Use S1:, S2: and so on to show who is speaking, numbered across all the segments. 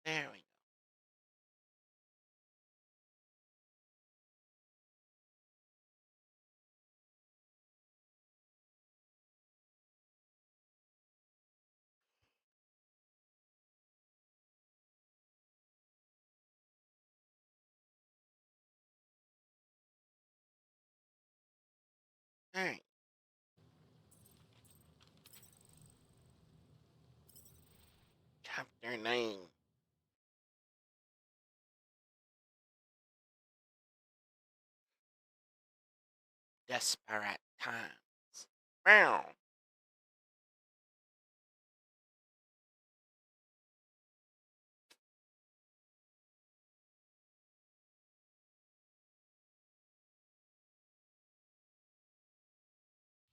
S1: There we go. All right. Chapter 9. Desperate times. Wow.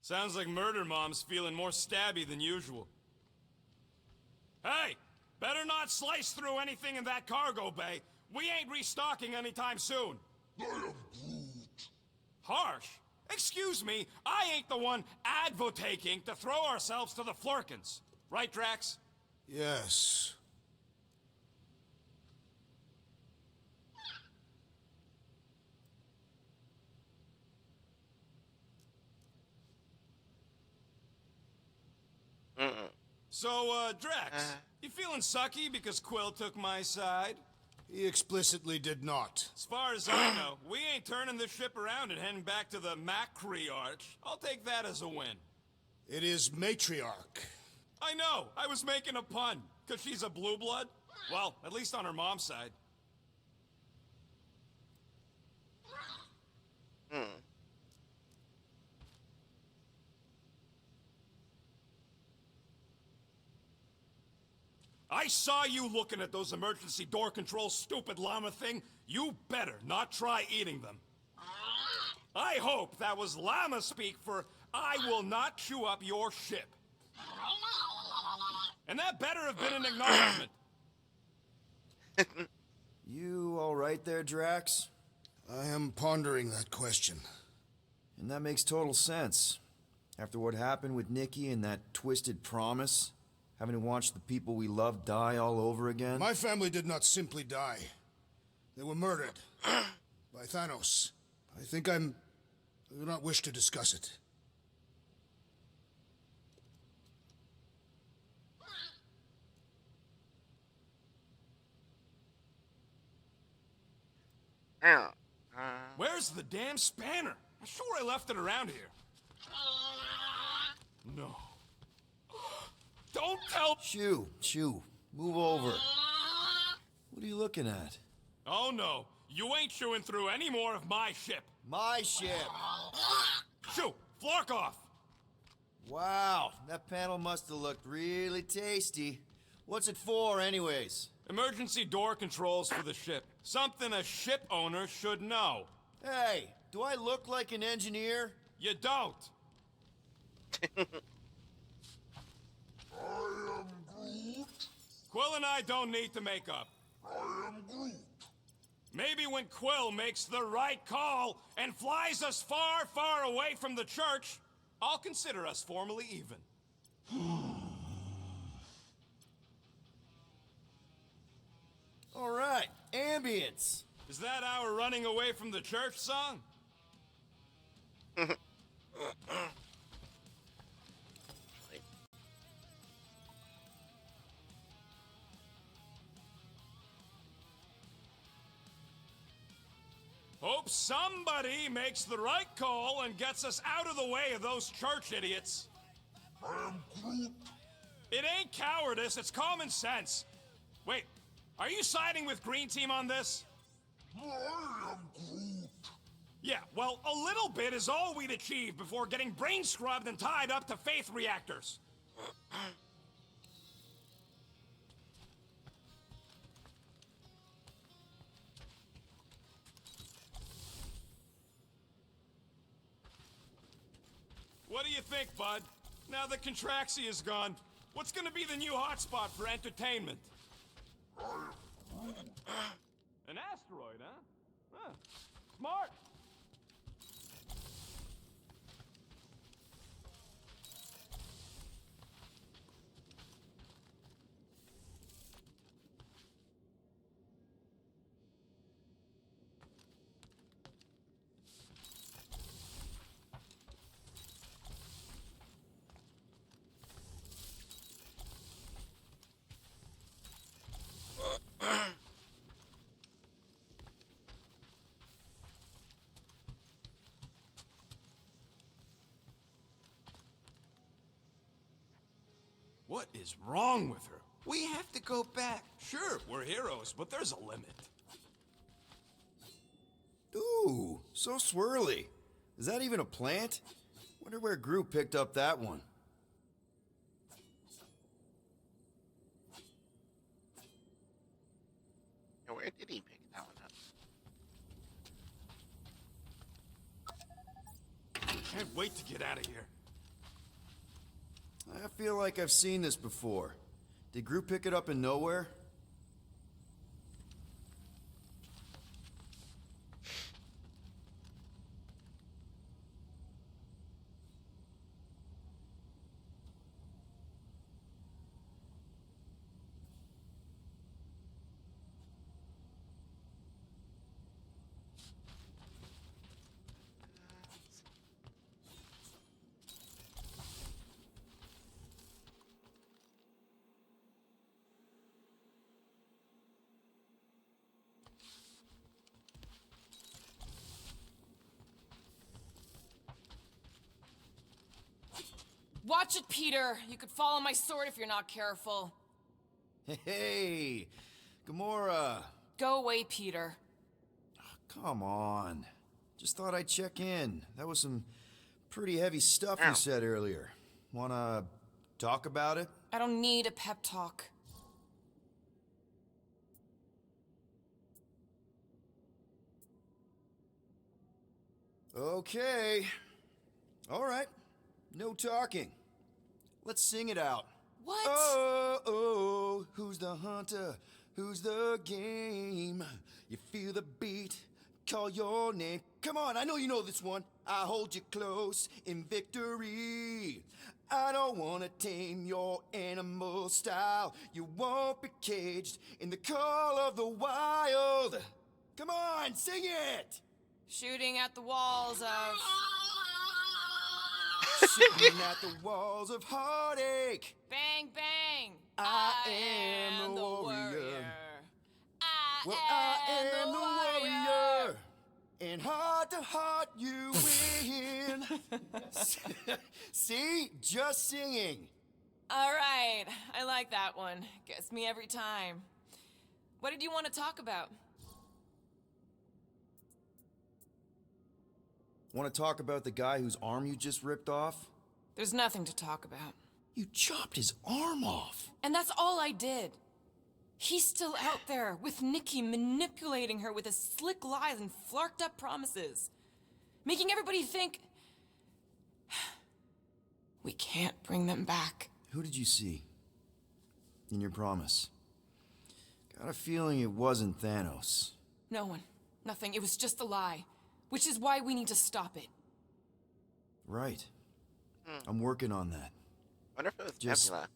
S2: Sounds like Murder Mom's feeling more stabby than usual. Hey! Better not slice through anything in that cargo bay. We ain't restocking anytime soon.
S3: I am Groot.
S2: Harsh? Excuse me, I ain't the one advocating to throw ourselves to the Flurkins. Right, Drax?
S3: Yes.
S1: Mm-mm.
S2: So, Drax,
S1: Uh,
S2: you feeling sucky because Quill took my side?
S3: He explicitly did not.
S2: As far as I know, we ain't turning this ship around and heading back to the Matriarch. I'll take that as a win.
S3: It is matriarch.
S2: I know, I was making a pun, because she's a blue blood. Well, at least on her mom's side.
S1: hmm.
S2: I saw you looking at those emergency door controls, stupid llama thing. You better not try eating them. I hope that was llama speak for I will not chew up your ship. And that better have been an acknowledgement.
S4: You all right there, Drax?
S3: I am pondering that question.
S4: And that makes total sense. After what happened with Nikki and that twisted promise, having to watch the people we love die all over again.
S3: My family did not simply die. They were murdered. By Thanos. I do not wish to discuss it.
S1: Ow.
S2: Where's the damn spanner? I'm sure I left it around here. No. Don't tell...
S4: Shoo, move over. What are you looking at?
S2: Oh no, you ain't chewing through any more of my ship.
S4: My ship!
S2: Shoo, Flark off!
S4: Wow, that panel must have looked really tasty. What's it for, anyways?
S2: Emergency door controls for the ship. Something a ship owner should know.
S4: Hey, do I look like an engineer?
S2: You don't.
S3: I am Groot.
S2: Quill and I don't need to make up.
S3: I am Groot.
S2: Maybe when Quill makes the right call and flies us far, far away from the church, I'll consider us formally even.
S4: All right, ambience.
S2: Is that our running away from the church song? Hope somebody makes the right call and gets us out of the way of those church idiots.
S3: I am Groot.
S2: It ain't cowardice, it's common sense. Wait, are you siding with Green Team on this?
S3: I am Groot.
S2: Yeah, well, a little bit is all we'd achieve before getting brain scrubbed and tied up to faith reactors. What do you think, bud? Now that Contraxi is gone, what's gonna be the new hotspot for entertainment? An asteroid, huh? Smart! What is wrong with her? We have to go back. Sure, we're heroes, but there's a limit.
S4: Ooh, so swirly. Is that even a plant? Wonder where Groot picked up that one.
S1: Now, where did he pick that one up?
S2: Can't wait to get out of here.
S4: I feel like I've seen this before. Did Groot pick it up in nowhere?
S5: Watch it, Peter. You could fall on my sword if you're not careful.
S4: Hey, Gamora.
S5: Go away, Peter.
S4: Come on. Just thought I'd check in. That was some pretty heavy stuff
S1: Ow.
S4: you said earlier. Wanna talk about it?
S5: I don't need a pep talk.
S4: Okay. All right. No talking. Let's sing it out.
S5: What?
S4: Oh, who's the hunter? Who's the game? You feel the beat, call your name. Come on, I know you know this one. I hold you close in victory. I don't wanna tame your animal style. You won't be caged in the call of the wild. Come on, sing it!
S5: Shooting at the walls of...
S4: Shooting at the walls of heartache.
S5: Bang, bang!
S4: I am the warrior. Well,
S5: I
S4: am the warrior. And heart to heart, you win. See? Just singing.
S5: All right, I like that one. Gets me every time. What did you want to talk about?
S4: Want to talk about the guy whose arm you just ripped off?
S5: There's nothing to talk about.
S4: You chopped his arm off.
S5: And that's all I did. He's still out there with Nikki manipulating her with his slick lies and flarked up promises. Making everybody think... we can't bring them back.
S4: Who did you see? In your promise? Got a feeling it wasn't Thanos.
S5: No one. Nothing. It was just a lie. Which is why we need to stop it.
S4: Right. I'm working on that.
S1: Wonder if it was
S4: Just-
S1: Nebula.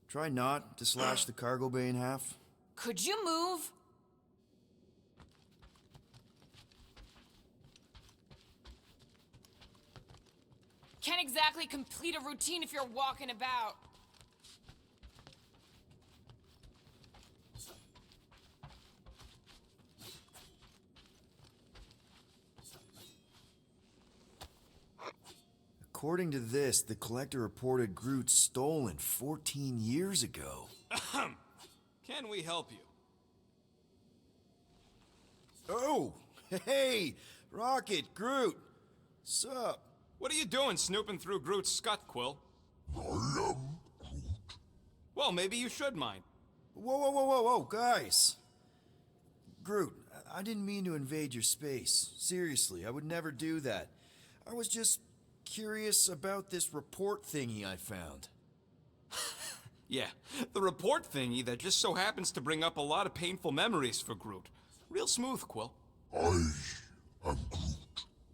S4: Try not to slash the cargo bay in half.
S5: Could you move? Can't exactly complete a routine if you're walking about.
S4: According to this, the Collector reported Groot stolen 14 years ago.
S2: Can we help you?
S4: Oh, hey, Rocket, Groot. Sup?
S2: What are you doing snooping through Groot's scut, Quill? I am Groot. Well, maybe you should mind.
S4: Whoa, guys. Groot, I didn't mean to invade your space. Seriously, I would never do that. I was just curious about this report thingy I found.
S2: Yeah, the report thingy that just so happens to bring up a lot of painful memories for Groot. Real smooth, Quill. I am Groot.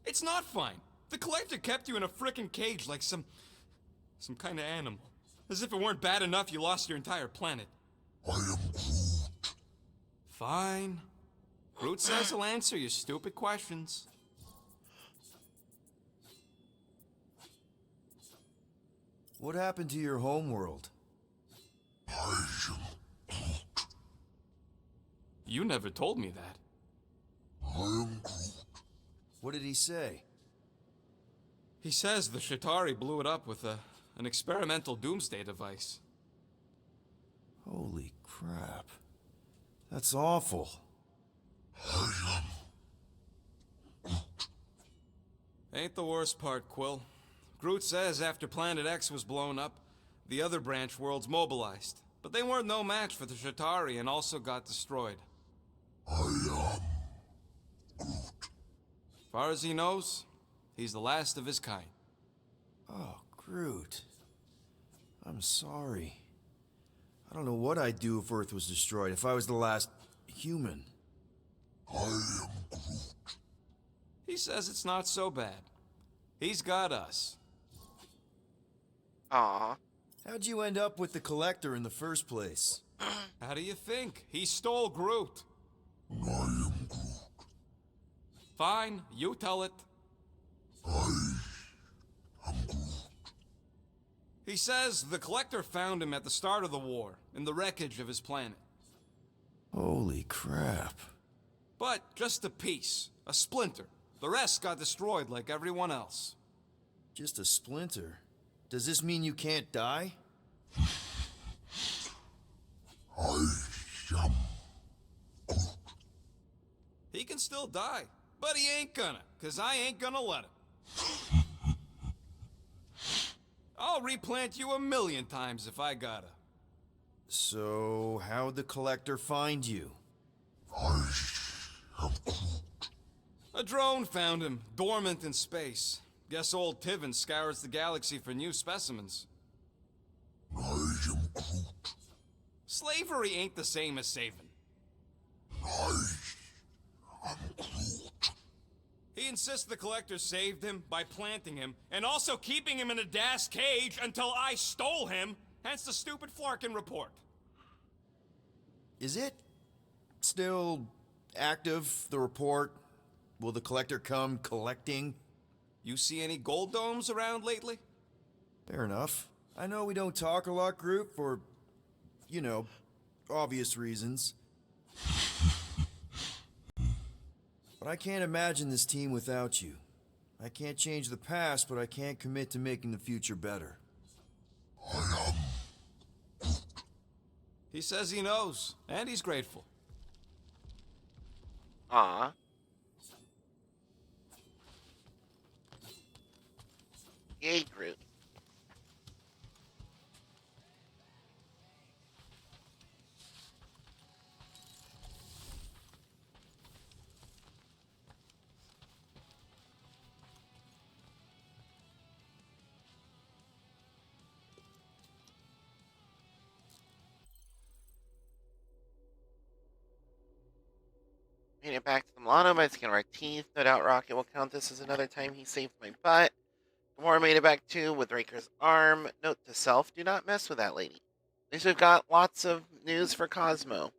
S2: It's not fine. The Collector kept you in a frickin' cage like some kind of animal. As if it weren't bad enough you lost your entire planet. I am Groot. Fine. Groot says he'll answer your stupid questions.
S4: What happened to your homeworld?
S2: You never told me that.
S4: What did he say?
S2: He says the Shatari blew it up with a an experimental doomsday device.
S4: Holy crap. That's awful.
S2: Ain't the worst part, Quill. Groot says after Planet X was blown up, the other branch worlds mobilized. But they weren't no match for the Chitauri and also got destroyed. As far as he knows, he's the last of his kind.
S4: Oh, Groot. I'm sorry. I don't know what I'd do if Earth was destroyed, if I was the last human.
S2: He says it's not so bad. He's got us.
S1: Aw.
S4: How'd you end up with the Collector in the first place?
S2: How do you think? He stole Groot. Fine, you tell it. He says the Collector found him at the start of the war, in the wreckage of his planet.
S4: Holy crap.
S2: But just a piece, a splinter. The rest got destroyed like everyone else.
S4: Just a splinter? Does this mean you can't die?
S2: He can still die, but he ain't gonna, 'cause I ain't gonna let him. I'll replant you 1,000,000 times if I gotta.
S4: So, how'd the Collector find you?
S2: A drone found him, dormant in space. Guess old Tiven scours the galaxy for new specimens. Slavery ain't the same as saving. He insists the Collector saved him by planting him, and also keeping him in a das cage until I stole him, hence the stupid Flarkin report.
S4: Is it still active, the report? Will the Collector come collecting?
S2: You see any gold domes around lately?
S4: Fair enough. I know we don't talk a lot, Groot, for, you know, obvious reasons. But I can't imagine this team without you. I can't change the past, but I can't commit to making the future better.
S2: He says he knows, and he's grateful.
S1: Aw. Yay, Groot. Made it back to the Milano by the skin of our teeth. No doubt Rocket will count this as another time he saved my butt. Gamora made it back too with Raker's arm. Note to self, do not mess with that lady. At least we've got lots of news for Cosmo.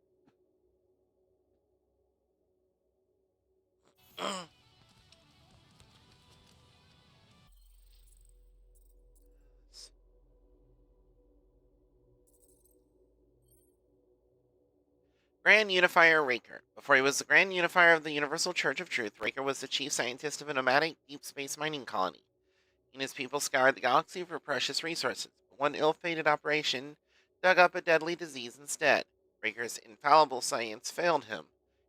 S1: Grand Unifier Raker. Before he was the Grand Unifier of the Universal Church of Truth, Raker was the chief scientist of a nomadic deep space mining colony. He and his people scoured the galaxy for precious resources, but one ill-fated operation dug up a deadly disease instead. Raker's infallible science failed him.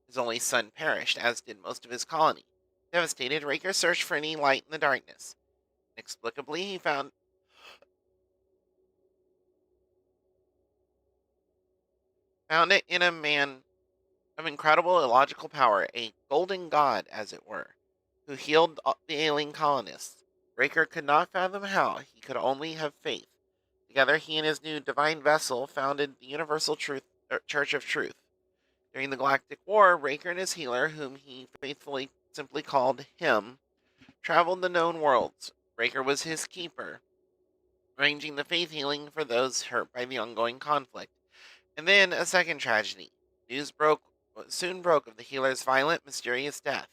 S1: His only son perished, as did most of his colony. Devastated, Raker searched for any light in the darkness. Inexplicably, he found it in a man of incredible illogical power, a golden god, as it were, who healed the ailing colonists. Raker could not fathom how, he could only have faith. Together, he and his new divine vessel founded the Universal Church of Truth. During the Galactic War, Raker and his healer, whom he faithfully simply called him, traveled the known worlds. Raker was his keeper, arranging the faith healing for those hurt by the ongoing conflict. And then a second tragedy. News soon broke of the healer's violent, mysterious death.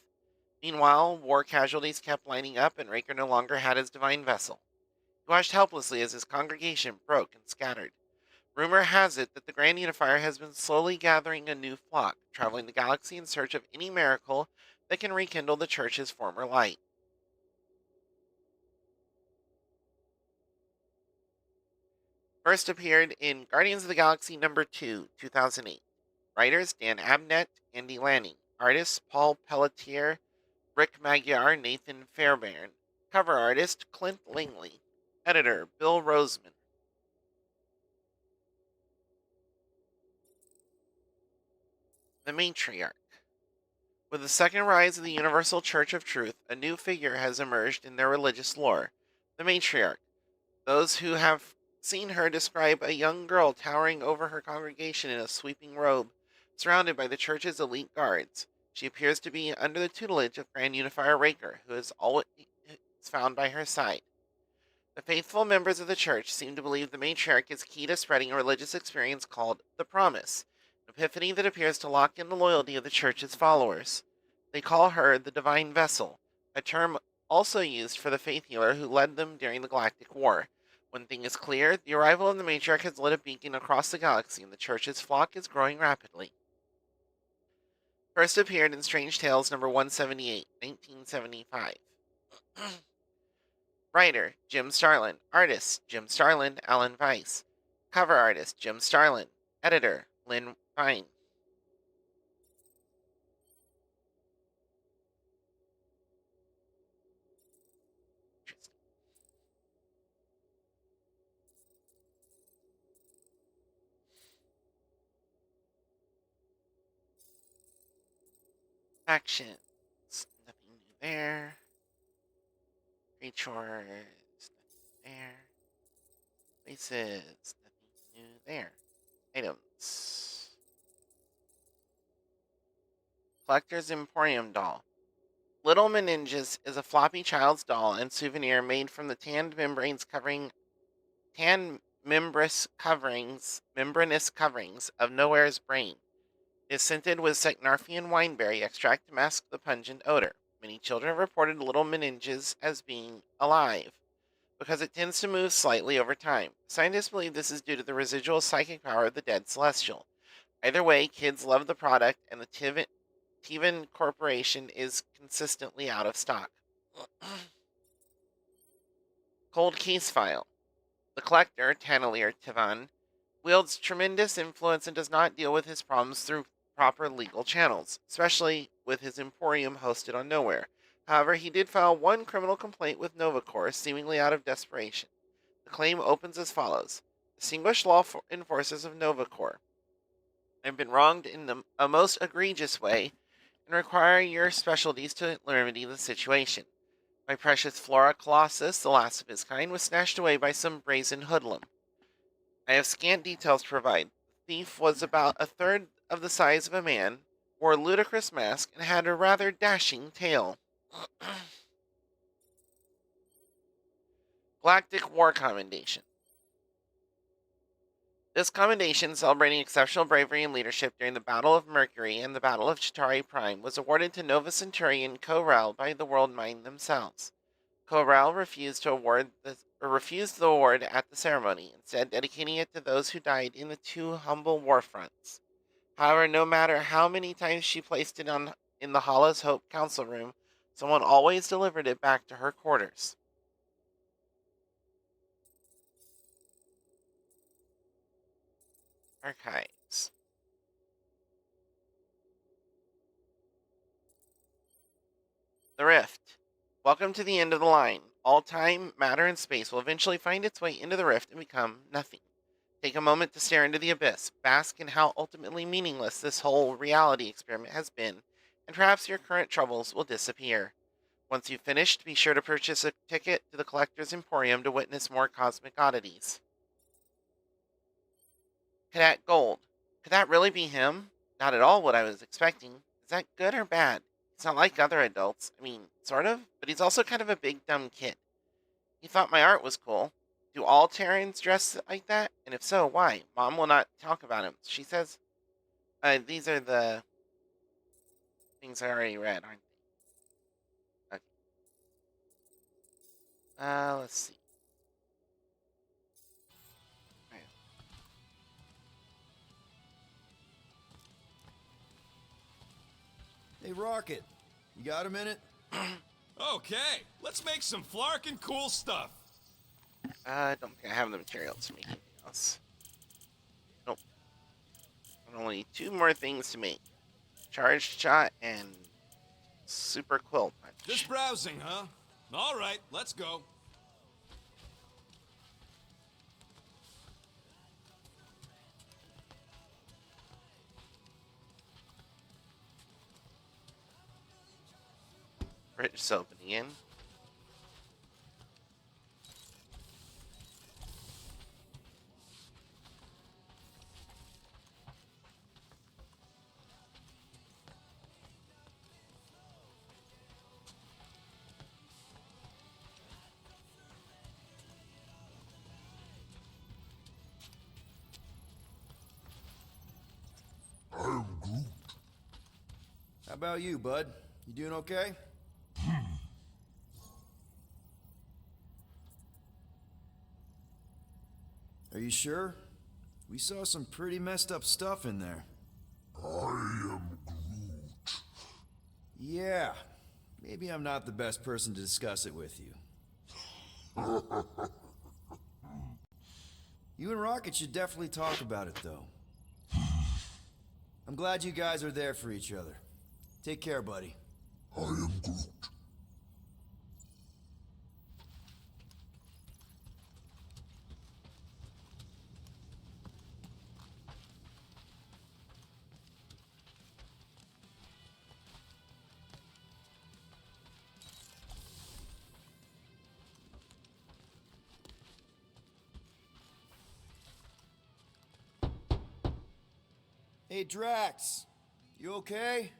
S1: Meanwhile, war casualties kept lining up, and Raker no longer had his divine vessel. He watched helplessly as his congregation broke and scattered. Rumor has it that the Grand Unifier has been slowly gathering a new flock, traveling the galaxy in search of any miracle that can rekindle the Church's former light. First appeared in Guardians of the Galaxy number 2, 2008. Writers Dan Abnett, Andy Lanning. Artists Paul Pelletier, Rick Magyar, Nathan Fairbairn. Cover artist Clint Langley. Editor Bill Roseman. The Matriarch. With the second rise of the Universal Church of Truth, a new figure has emerged in their religious lore, the Matriarch. Those who have seen her describe a young girl towering over her congregation in a sweeping robe, surrounded by the church's elite guards. She appears to be under the tutelage of Grand Unifier Raker, who is always found by her side. The faithful members of the church seem to believe the Matriarch is key to spreading a religious experience called the Promise, an epiphany that appears to lock in the loyalty of the church's followers. They call her the Divine Vessel, a term also used for the faith healer who led them during the Galactic War. One thing is clear, the arrival of the Matriarch has lit a beacon across the galaxy, and the church's flock is growing rapidly. First appeared in Strange Tales number 178, 1975. Writer, Jim Starlin. Artist, Jim Starlin, Alan Weiss. Cover artist, Jim Starlin. Editor, Lynn Vine. Actions. Nothing new there. Creatures. Nothing there. Places. Nothing new there. Items. Collector's Emporium doll. Little Meninges is a floppy child's doll and souvenir made from the tanned membranous coverings of Nowhere's brain. It is scented with Seknarfian wineberry extract to mask the pungent odor. Many children have reported Little Meninges as being alive, because it tends to move slightly over time. Scientists believe this is due to the residual psychic power of the dead celestial. Either way, kids love the product, and the Tivan Corporation is consistently out of stock. Cold Case File. The collector, Tanelier Tivan, wields tremendous influence and does not deal with his problems through proper legal channels, especially with his emporium hosted on Nowhere. However, he did file one criminal complaint with Novacore, seemingly out of desperation. The claim opens as follows. Distinguished law enforcers of Novacore, I have been wronged in a most egregious way and require your specialties to remedy the situation. My precious Flora Colossus, the last of his kind, was snatched away by some brazen hoodlum. I have scant details to provide. The thief was about a third of the size of a man, wore a ludicrous mask, and had a rather dashing tail. Galactic War Commendation. This commendation, celebrating exceptional bravery and leadership during the Battle of Mercury and the Battle of Chitauri Prime, was awarded to Nova Centurion Ko-Rel by the World Mind themselves. Ko-Rel refused the award at the ceremony, instead dedicating it to those who died in the two humble war fronts. However, no matter how many times she placed it in the Hala's Hope Council Room, someone always delivered it back to her quarters. Archives. The Rift. Welcome to the end of the line. All time, matter, and space will eventually find its way into the rift and become nothing. Take a moment to stare into the abyss, bask in how ultimately meaningless this whole reality experiment has been, and perhaps your current troubles will disappear. Once you've finished, be sure to purchase a ticket to the Collector's Emporium to witness more cosmic oddities. Cadet Gold. Could that really be him? Not at all what I was expecting. Is that good or bad? He's not like other adults. I mean, sort of, but he's also kind of a big dumb kid. He thought my art was cool. Do all Terrans dress like that? And if so, why? Mom will not talk about him. She says, these are the things I already read, aren't they? Okay. Let's see. Right.
S4: Hey, Rocket, you got a minute?
S2: Okay, let's make some flarkin' cool stuff.
S1: I don't think I have the materials to make it. house. Nope. And only 2 more things to make. Charged shot and super quill punch.
S2: Just browsing, huh? All right, let's go.
S1: Bridge opening in.
S4: How about you, bud? You doing okay? Are you sure? We saw some pretty messed up stuff in there.
S6: I am Groot.
S4: Yeah. Maybe I'm not the best person to discuss it with you. You and Rocket should definitely talk about it, though. I'm glad you guys are there for each other. Take care, buddy.
S6: I am Groot.
S4: Hey, Drax. You okay?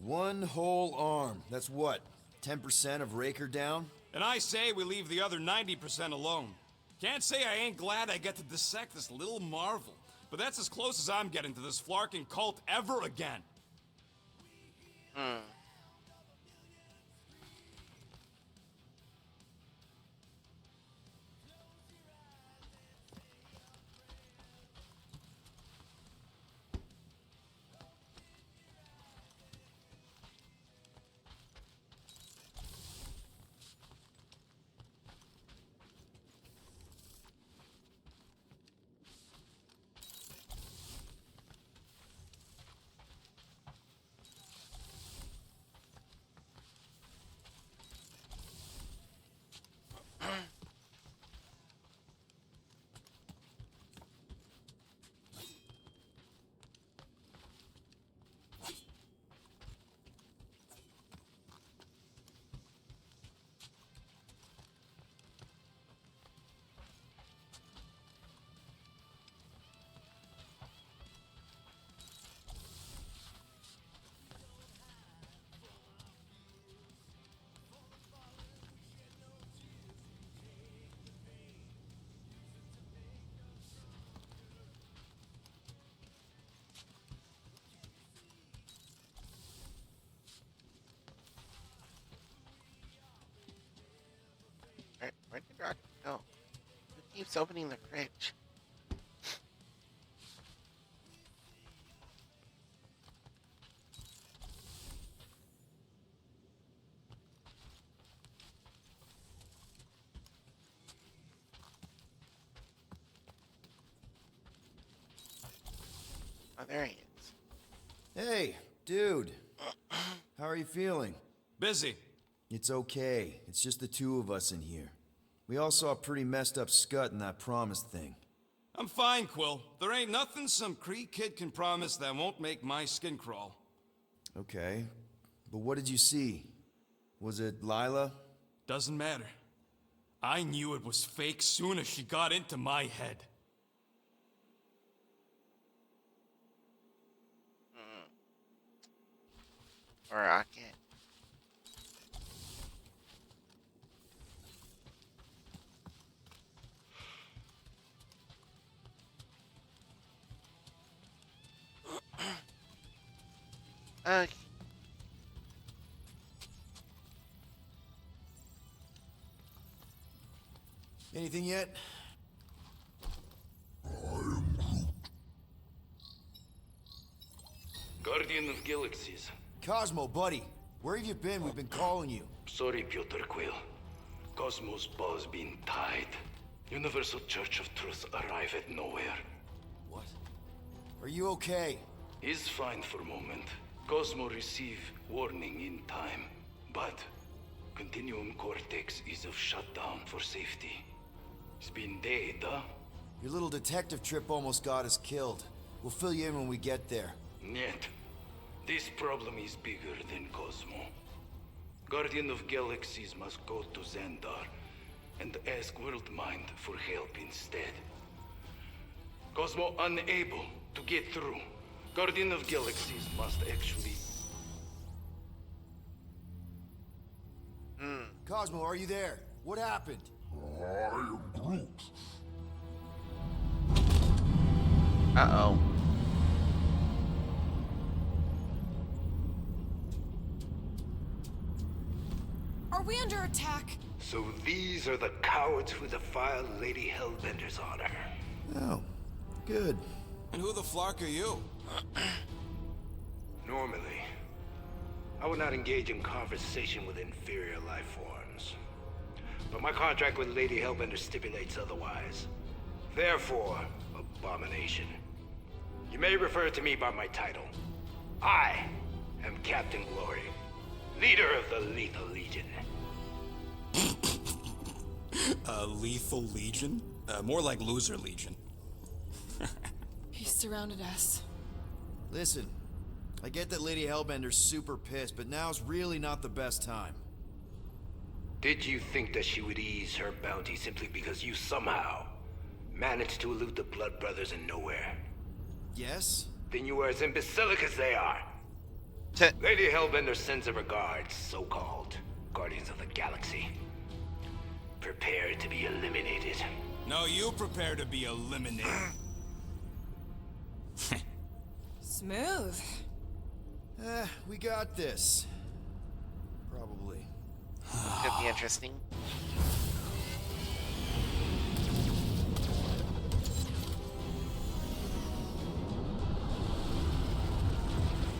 S4: One whole arm. That's what? 10% of Raker down?
S2: And I say we leave the other 90% alone. Can't say I ain't glad I get to dissect this little marvel, but that's as close as I'm getting to this Flarkin cult ever again.
S1: Where did Rocket go? Who keeps opening the fridge? Oh, there he is.
S4: Hey, dude. How are you feeling?
S2: Busy.
S4: It's okay. It's just the two of us in here. We all saw a pretty messed up scut in that promise thing.
S2: I'm fine, Quill. There ain't nothing some Kree kid can promise that won't make my skin crawl.
S4: Okay. But what did you see? Was it Lila?
S2: Doesn't matter. I knew it was fake soon as she got into my head.
S1: Rocket. Okay.
S4: Anything yet?
S7: Guardian of Galaxies.
S4: Cosmo, buddy. Where have you been? We've been calling you.
S7: Sorry, Piotr Quill. Cosmos ball's been tied. Universal Church of Truth arrive at nowhere.
S4: What? Are you okay?
S7: He's fine for a moment. Cosmo receive warning in time. But Continuum Cortex is of shutdown for safety. It's been dead, huh?
S4: Your little detective trip almost got us killed. We'll fill you in when we get there.
S7: Yet, this problem is bigger than Cosmo. Guardian of Galaxies must go to Xandar and ask Worldmind for help instead. Cosmo unable to get through. Guardian of Galaxies must actually...
S4: Cosmo, are you there? What happened?
S6: I am Groot.
S1: Uh-oh.
S5: Are we under attack?
S8: So these are the cowards who defiled Lady Hellbender's honor.
S4: Oh, good.
S2: And who the flark are you?
S8: Normally, I would not engage in conversation with inferior life forms. But my contract with Lady Hellbender stipulates otherwise. Therefore, Abomination, you may refer to me by my title. I am Captain Glory, leader of the Lethal Legion.
S2: Lethal Legion? More like Loser Legion.
S5: He surrounded us.
S4: Listen, I get that Lady Hellbender's super pissed, but now's really not the best time.
S8: Did you think that she would ease her bounty simply because you somehow managed to elude the Blood Brothers in nowhere?
S4: Yes?
S8: Then you are as imbecilic as they are.
S1: T-
S8: Lady Hellbender sends her regards, so-called Guardians of the Galaxy. Prepare to be eliminated.
S2: No, you prepare to be eliminated.
S5: Smooth.
S4: We got this. Probably.
S1: Could be interesting.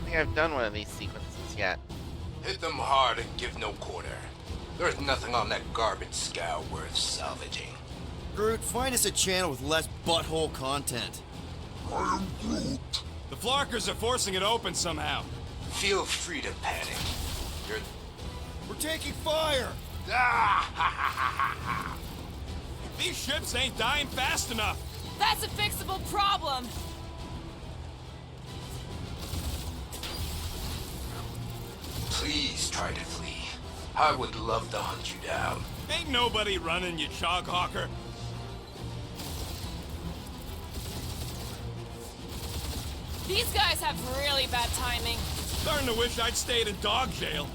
S1: I think I've done one of these sequences yet.
S8: Hit them hard and give no quarter. There's nothing on that garbage scow worth salvaging.
S4: Groot, find us a channel with less butthole content.
S6: I am Groot.
S2: The Flarkers are forcing it open somehow.
S8: Feel free to panic. You're...
S4: We're taking fire!
S2: These ships ain't dying fast enough.
S5: That's a fixable problem.
S8: Please try to flee. I would love to hunt you down.
S2: Ain't nobody running, you choghawker.
S5: These guys have really bad timing.
S2: Starting to wish I'd stayed in dog jail.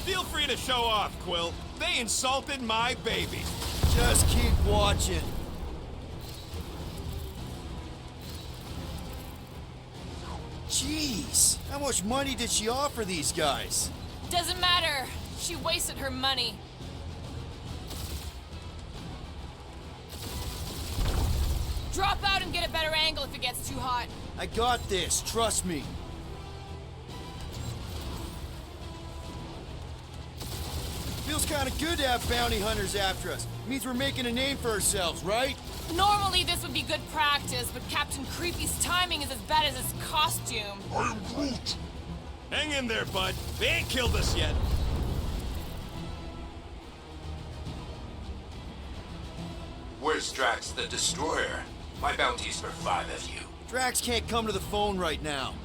S2: Feel free to show off, Quill. They insulted my baby.
S4: Just keep watching. Jeez, how much money did she offer these guys?
S5: Doesn't matter. She wasted her money. Drop out and get a better angle if it gets too hot.
S4: I got this, trust me. Feels kind of good to have bounty hunters after us. Means we're making a name for ourselves, right?
S5: Normally this would be good practice, but Captain Creepy's timing is as bad as his costume.
S6: I am Groot.
S2: Hang in there, bud. They ain't killed us yet.
S8: Where's Drax the Destroyer? My bounty's for 5 of you.
S4: Drax can't come to the phone right now.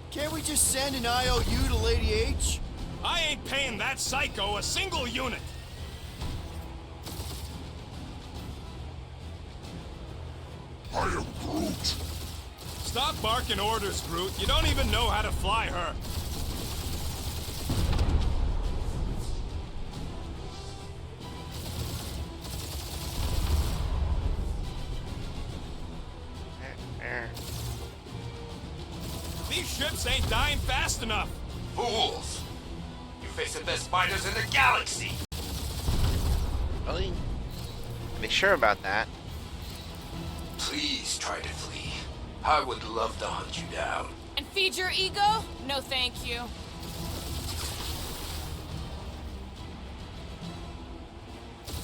S4: Can't we just send an IOU to Lady H?
S2: I ain't paying that psycho a single unit.
S6: I am Groot.
S2: Stop barking orders, Groot. You don't even know how to fly her. These ships ain't dying fast enough.
S8: Fools! You face the best fighters in the galaxy!
S1: Really? Be sure about that.
S8: Please try to flee. I would love to hunt you down.
S5: And feed your ego? No, thank you.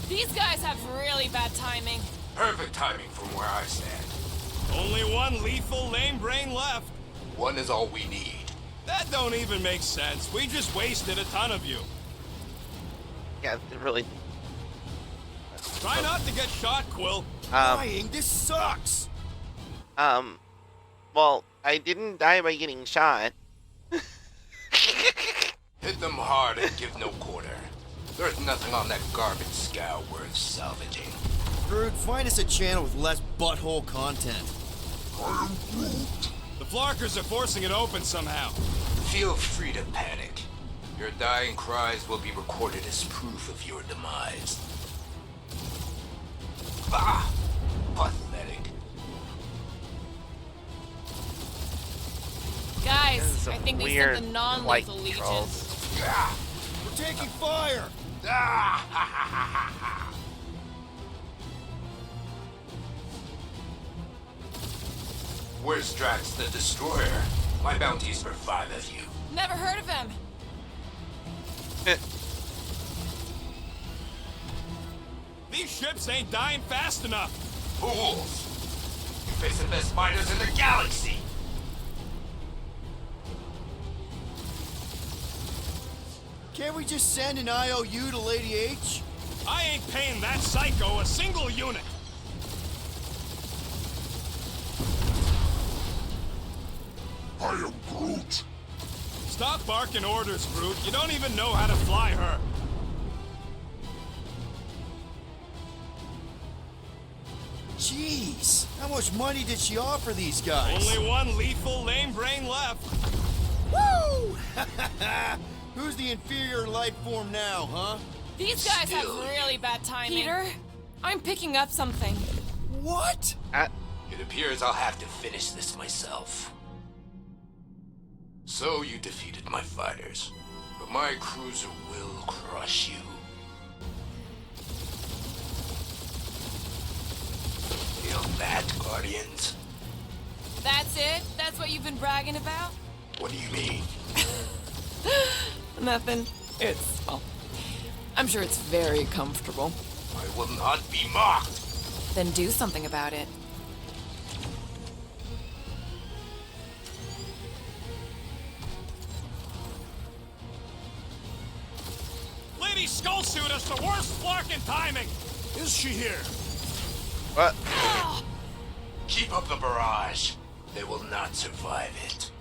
S5: These guys have really bad timing.
S8: Perfect timing from where I stand.
S2: Only one lethal lame brain left.
S8: One is all we need.
S2: That don't even make sense. We just wasted a ton of you.
S1: Yeah, it really.
S2: Try not to get shot, Quill.
S4: Dying, this sucks!
S1: Well, I didn't die by getting shot.
S8: Hit them hard and give no quarter. There's nothing on that garbage scow worth salvaging.
S4: Groot, find us a channel with less butthole content.
S6: I am Groot.
S2: The Flarkers are forcing it open somehow.
S8: Feel free to panic. Your dying cries will be recorded as proof of your demise. Ah! Pathetic.
S5: Guys,
S1: Some
S5: I think they
S1: weird
S5: sent the non-lethal
S1: light
S5: legion.
S1: controls.
S8: Ah!
S4: We're taking fire!
S8: Ah! Where's Drax the Destroyer? My bounty's for 5 of you.
S5: Never heard of him.
S2: These ships ain't dying fast enough.
S8: Fools! You face the best fighters in the galaxy!
S4: Can't we just send an IOU to Lady H?
S2: I ain't paying that psycho a single unit.
S6: I am Groot.
S2: Stop barking orders, Groot. You don't even know how to fly her.
S4: Jeez, how much money did she offer these guys?
S2: Only one lethal lame brain left.
S4: Woo! Who's the inferior life form now, huh?
S5: These guys have
S8: Still.
S5: really bad timing. Peter, I'm picking up something.
S4: What?
S8: It appears I'll have to finish this myself. So you defeated my fighters, but my cruiser will crush you. Feel that, Guardians?
S5: That's it? That's what you've been bragging about?
S8: What do you mean?
S5: Nothing. It's, well, I'm sure it's very comfortable.
S8: I will not be mocked!
S5: Then do something about it.
S2: Lady Skullsuit has the worst Flarkin timing.
S3: Is she here?
S1: What?
S8: Keep up the barrage. They will not survive it.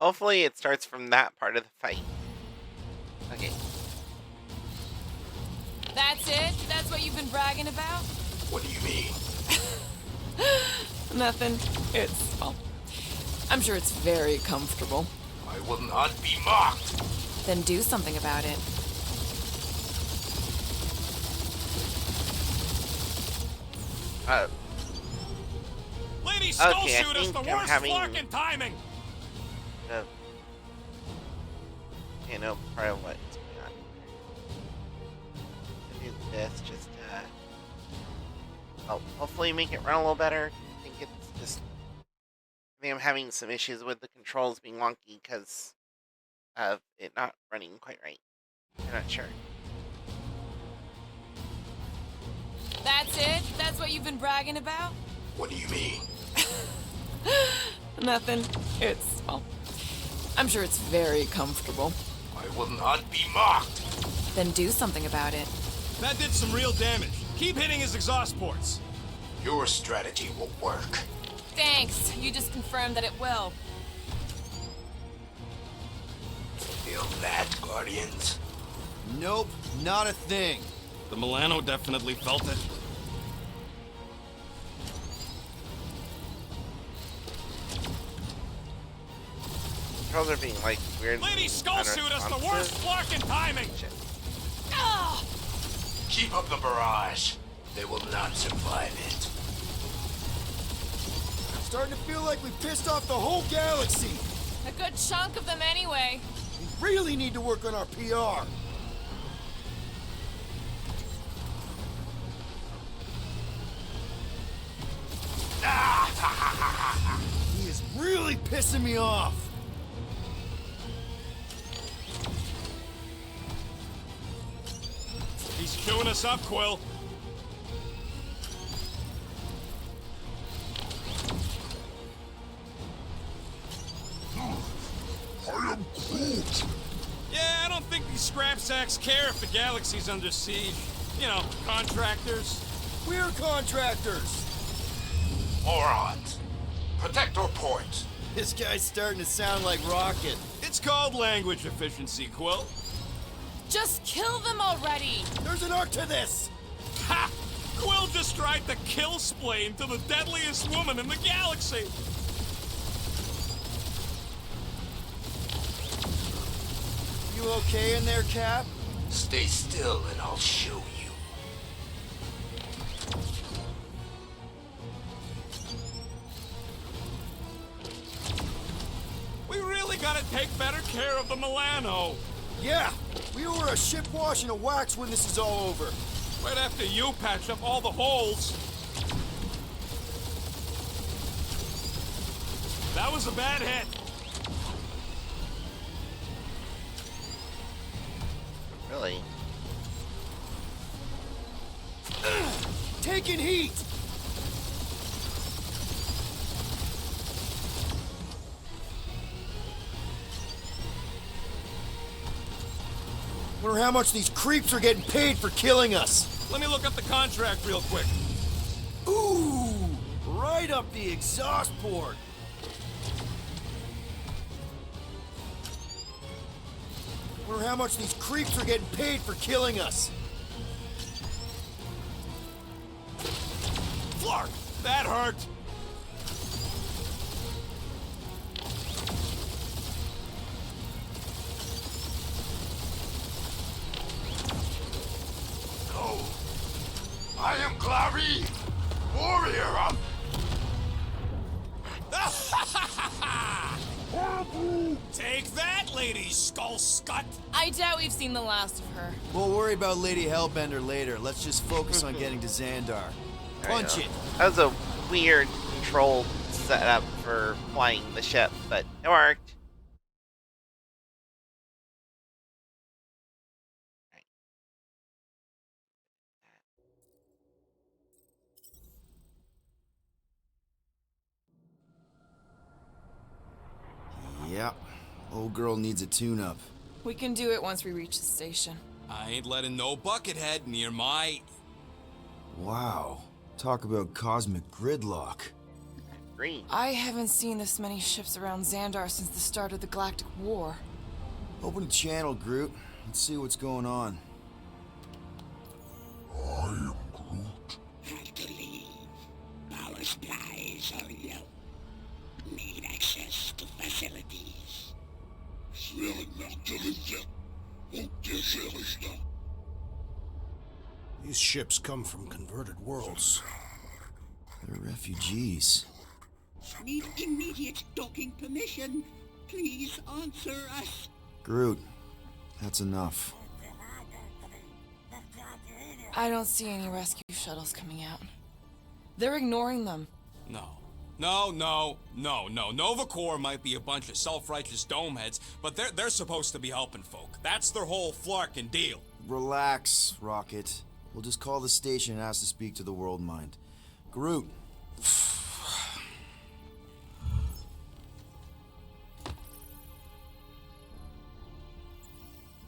S1: Hopefully it starts from that part of the fight. Okay.
S5: That's it? That's what you've been bragging about?
S8: What do you mean?
S5: Nothing. It's, well, I'm sure it's very comfortable.
S8: I will not be mocked!
S5: Then do something about it.
S2: Lady
S1: Okay, I
S2: Skullsuit has
S1: think
S2: the
S1: I'm
S2: worst
S1: having-
S2: Flarkin timing.
S1: You know, probably what's going on here. Do this, just, well, hopefully make it run a little better. I think it's just, I think I'm having some issues with the controls being wonky because of it not running quite right. I'm not sure.
S5: That's it? That's what you've been bragging about?
S8: What do you mean?
S5: Nothing. It's, well, I'm sure it's very comfortable.
S8: I will not be mocked!
S5: Then do something about it.
S2: That did some real damage. Keep hitting his exhaust ports.
S8: Your strategy will work.
S5: Thanks. You just confirmed that it will.
S8: Feel that, Guardians?
S4: Nope, not a thing.
S2: The Milano definitely felt it.
S1: Controls are being, like, weird.
S2: Lady Skullsuit has the worst Flarkin timing.
S1: Shit.
S5: Ah!
S8: Keep up the barrage. They will not survive it.
S4: Starting to feel like we pissed off the whole galaxy.
S5: A good chunk of them anyway.
S4: We really need to work on our PR. He is really pissing me off.
S2: He's queuing us up, Quill.
S6: I am Groot.
S2: Yeah, I don't think these scrap sacks care if the galaxy's under siege. You know, contractors.
S4: We're contractors.
S8: Morons. Protect our point.
S4: This guy's starting to sound like Rocket.
S2: It's called language efficiency, Quill.
S5: Just kill them already!
S4: There's an art to this.
S2: Ha! Quill just tried to kill Splain to the deadliest woman in the galaxy.
S4: You okay in there, Cap?
S8: Stay still and I'll show you.
S2: We really gotta take better care of the Milano.
S4: Yeah, we owe her a ship wash and a wax when this is all over.
S2: Right after you patch up all the holes. That was a bad hit.
S1: Really?
S4: Taking heat! Wonder how much these creeps are getting paid for killing us.
S2: Let me look up the contract real quick.
S4: Ooh! Right up the exhaust port. Wonder how much these creeps are getting paid for killing us.
S2: Flark! That hurt.
S8: Go. I am Clary, warrior of...
S2: Take that, Lady Skull Scut!
S5: I doubt we've seen the last of her.
S4: We'll worry about Lady Hellbender later. Let's just focus on getting to Xandar. Punch it!
S1: That was a weird control setup for flying the ship, but it worked.
S4: Yep. Old girl needs a tune-up.
S5: We can do it once we reach the station.
S2: I ain't letting no buckethead near my...
S4: Wow. Talk about cosmic gridlock.
S1: Green.
S5: I haven't seen this many ships around Xandar since the start of the Galactic War.
S4: Open a channel, Groot. Let's see what's going on.
S6: I am Groot.
S9: Have to leave. Power supplies are low. Need access to facilities.
S6: Sverige Intelligent. Und Gesellschaft.
S3: These ships come from converted worlds.
S4: They're refugees.
S9: Need immediate docking permission. Please answer us.
S4: Groot, that's enough.
S5: I don't see any rescue shuttles coming out. They're ignoring them.
S2: No. Nova Corps might be a bunch of self-righteous domeheads, but they're supposed to be helping folk. That's their whole flarkin' deal.
S4: Relax, Rocket. We'll just call the station and ask to speak to the World Mind. Groot.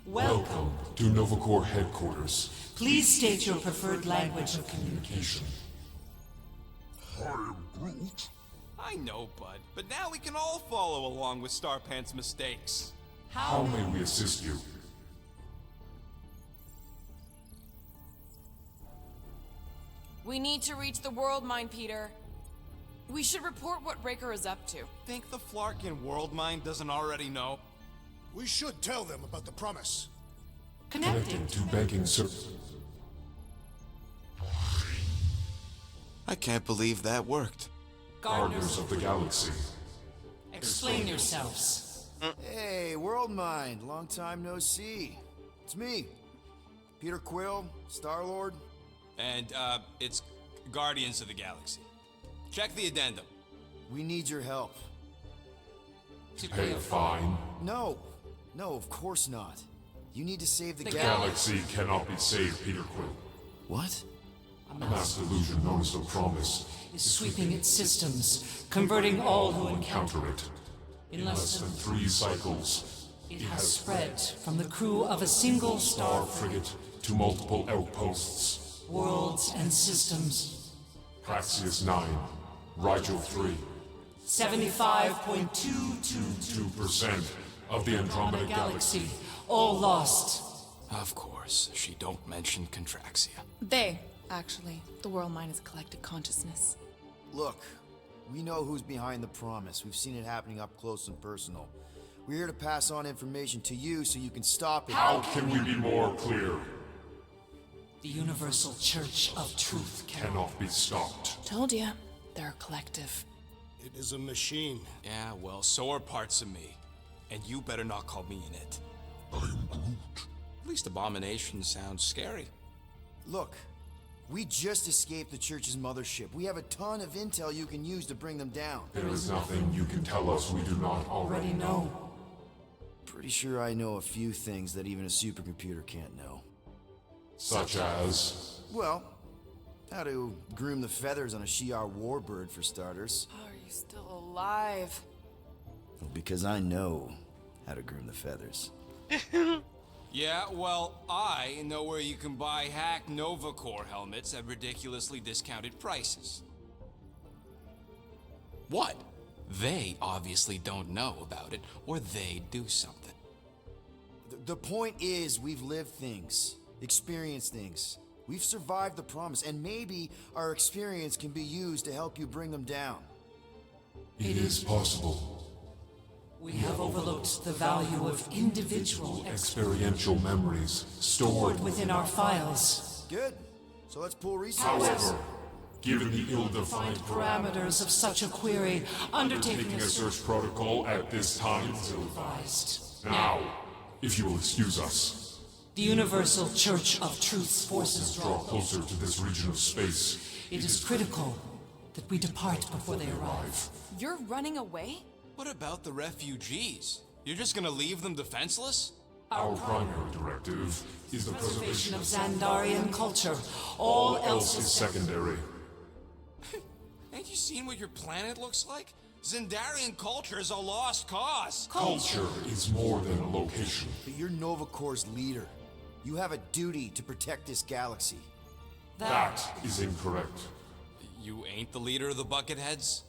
S10: Welcome to Nova Corps headquarters.
S11: Please state your preferred language of
S10: Communication.
S6: I am Groot.
S2: I know, bud, but now we can all follow along with Starpant's mistakes.
S10: How may we assist you?
S5: We need to reach the World Mind, Peter. We should report what Raker is up to.
S2: Think the Flarkin World Mind doesn't already know?
S3: We should tell them about the promise.
S10: Connecting to banking service.
S4: I can't believe that worked.
S10: Gardeners of the Galaxy.
S11: Explain yourselves.
S4: Hey, World Mind, long time no see. It's me, Peter Quill, Star-Lord.
S12: And, it's Guardians of the Galaxy. Check the addendum.
S4: We need your help.
S10: To pay a fine.
S4: No, of course not. You need to save the
S10: The
S4: galaxy.
S10: galaxy cannot be saved, Peter Quill.
S4: What?
S10: A mass delusion known as the Promise
S11: Is sweeping its systems, converting all who encounter
S10: counter it.
S11: In less than
S10: 3 cycles,
S11: it has spread from the crew of a single star
S10: frigate to multiple outposts.
S11: worlds and systems.
S10: Praxius 9, Rigel 3,
S11: 75.222%
S10: 2% of the Andromeda Galaxy.
S11: galaxy, all lost.
S12: Of course, she don't mention Contraxia.
S5: They, actually. The world mind is a collective consciousness.
S4: Look, we know who's behind the Promise. We've seen it happening up close and personal. We're here to pass on information to you so you can stop it.
S10: How can we be more clear?
S11: The Universal Church of Truth
S10: Cannot be stopped.
S5: Told ya. They're a collective.
S3: It is a machine.
S12: Yeah, well, so are parts of me. And you better not call me in it.
S6: I am Groot.
S12: At least Abomination sounds scary.
S4: Look, we just escaped the Church's mothership. We have a ton of intel you can use to bring them down.
S10: There is nothing you can tell us we do not already know.
S4: Pretty sure I know a few things that even a supercomputer can't know.
S10: Such as...
S4: Well, how to groom the feathers on a Shi'ar warbird, for starters.
S5: Are you still alive?
S4: Well, because I know how to groom the feathers.
S12: Yeah, well, I know where you can buy hack Nova Corps helmets at ridiculously discounted prices. What? They obviously don't know about it, or they do something.
S4: The point is, we've lived things, experienced things. We've survived the Promise, and maybe our experience can be used to help you bring them down.
S10: It is possible.
S11: We have overlooked the value of individual
S10: Experiential memories stored
S11: within our files.
S4: Good. So let's pull resources.
S10: However, given the ill-defined
S11: Parameters of such a query, undertaking
S10: undertaking
S11: a
S10: a search protocol at this time.
S11: advised.
S10: Now, if you will excuse us,
S11: The Universal Church of Truth's forces
S10: draw closer to this region of space.
S11: It is critical that we depart before they arrive.
S5: You're running away?
S12: What about the refugees? You're just gonna leave them defenseless?
S10: Our primary directive is the preservation
S11: Of
S10: of
S11: Xandarian culture, all else is
S10: secondary.
S12: Ain't you seen what your planet looks like? Xandarian culture is a lost cause.
S10: Culture is more than a location.
S4: But you're Nova Corps' leader. You have a duty to protect this galaxy.
S10: That is incorrect.
S12: You ain't the leader of the Bucketheads?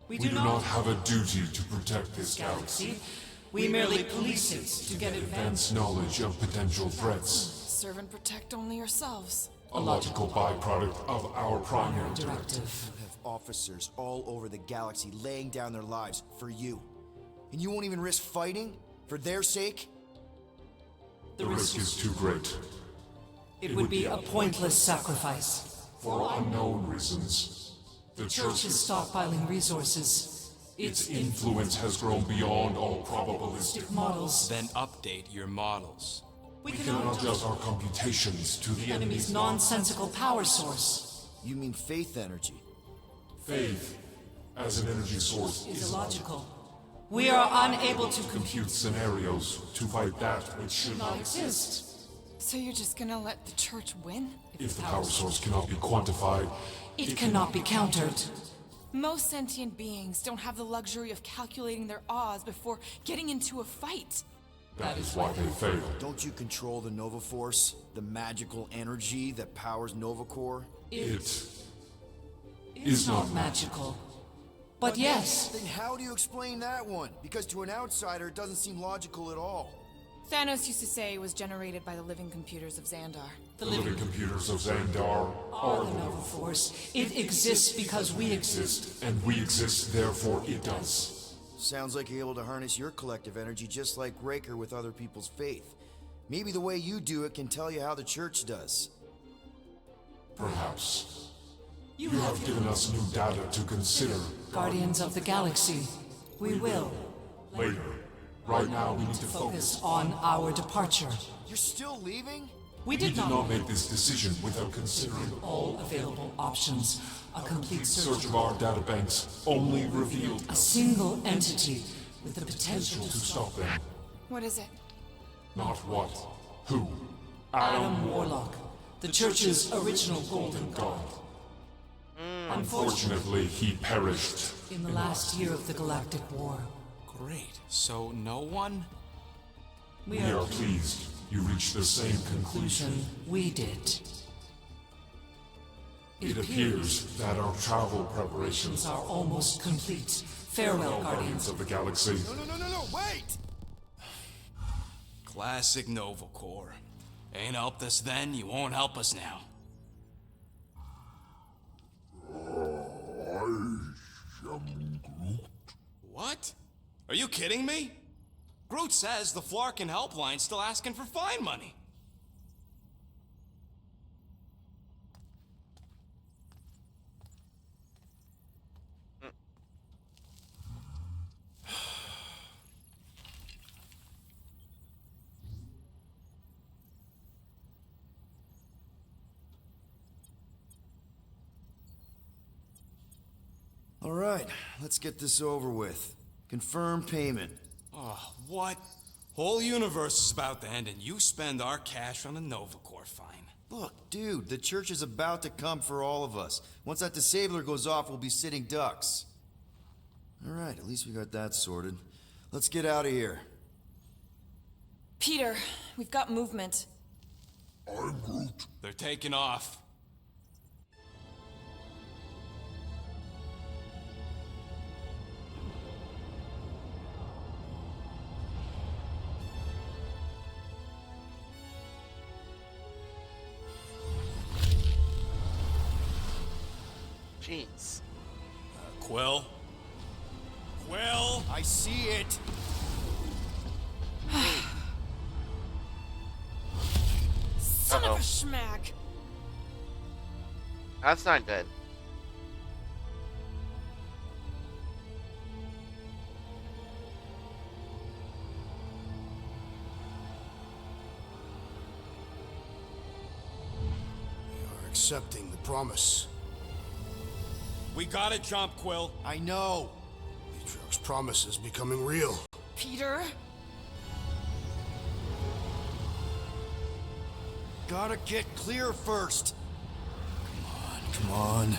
S11: We
S10: We do not have a duty to protect this galaxy.
S11: galaxy. We merely police it to get advanced.
S10: Advanced knowledge of potential threats.
S5: Serve and protect only yourselves.
S10: A logical byproduct of our primary directive.
S11: Directive.
S4: You have officers all over the galaxy laying down their lives for you. And you won't even risk fighting? For their sake?
S10: The risk is too great.
S11: It would be a pointless sacrifice.
S10: For unknown reasons, the
S11: Church is stockpiling resources.
S10: its influence has grown beyond all probabilistic.
S11: Models.
S12: Then update your models.
S11: We
S10: We cannot adjust our computations to the
S11: enemy's
S10: enemy's
S11: nonsensical power source.
S4: You mean faith energy?
S10: faith as an energy source
S11: Is illogical. We are unable to compute
S10: compute scenarios to fight that which should
S11: not
S10: not
S11: exist.
S5: So you're just gonna let the church win?
S10: If the power source cannot be quantified,
S11: It cannot be countered.
S5: Most sentient beings don't have the luxury of calculating their odds before getting into a fight.
S10: that is why they fail.
S4: Don't you control the Nova Force? The magical energy that powers Nova Corps?
S10: It
S11: is not magical. But yes,
S4: Then how do you explain that one? Because to an outsider, it doesn't seem logical at all.
S5: Thanos used to say it was generated by the living computers of Xandar.
S10: the living computers of Xandar
S11: are the Nova Force. It exists because we exist.
S10: exist, and we exist, therefore it does.
S4: Sounds like you're able to harness your collective energy just like Raker with other people's faith. Maybe the way you do it can tell you how the church does.
S10: Perhaps. You have given us new data to consider
S11: Guardians of the Galaxy, we will
S10: Later. Right now, we need to
S11: focus on our departure.
S4: You're still leaving?
S11: We
S10: We
S11: did
S10: did not
S11: not
S10: make this decision without considering
S11: all available options. A complete
S10: search of our databanks only revealed
S11: a single entity with the potential
S10: to stop them.
S5: What is it?
S10: Not what. Who?
S11: Adam Warlock, the Church's original Golden God.
S10: Unfortunately, he perished.
S11: In the last year of the Galactic War,
S12: Great. So no one?
S11: we
S10: We
S11: are
S10: are pleased you reached the same conclusion.
S11: conclusion we did.
S10: It appears that our travel preparations
S11: are almost complete. Farewell, Guardians.
S10: of the Galaxy.
S4: No, wait!
S12: Classic Nova Corps. Ain't helped us then, you won't help us now.
S6: I am Groot.
S12: What? Are you kidding me? Groot says the Flarkin helpline's still asking for fine money.
S4: All right, let's get this over with. Confirm payment.
S12: Oh, what? Whole universe is about to end and you spend our cash on a Nova Corps fine.
S4: Look, dude, the church is about to come for all of us. Once that disabler goes off, we'll be sitting ducks. All right, at least we got that sorted. Let's get out of here.
S5: Peter, we've got movement.
S6: I'm Groot.
S12: They're taking off.
S1: Jeez.
S12: Quill? Quill?
S4: I see it.
S5: Son
S1: Uh-oh.
S5: of a schmack!
S1: That's not good.
S3: We are accepting the promise.
S2: We gotta jump, Quill.
S4: I know.
S3: Matriarch's promise is becoming real.
S5: Peter?
S4: Gotta get clear first. Come on.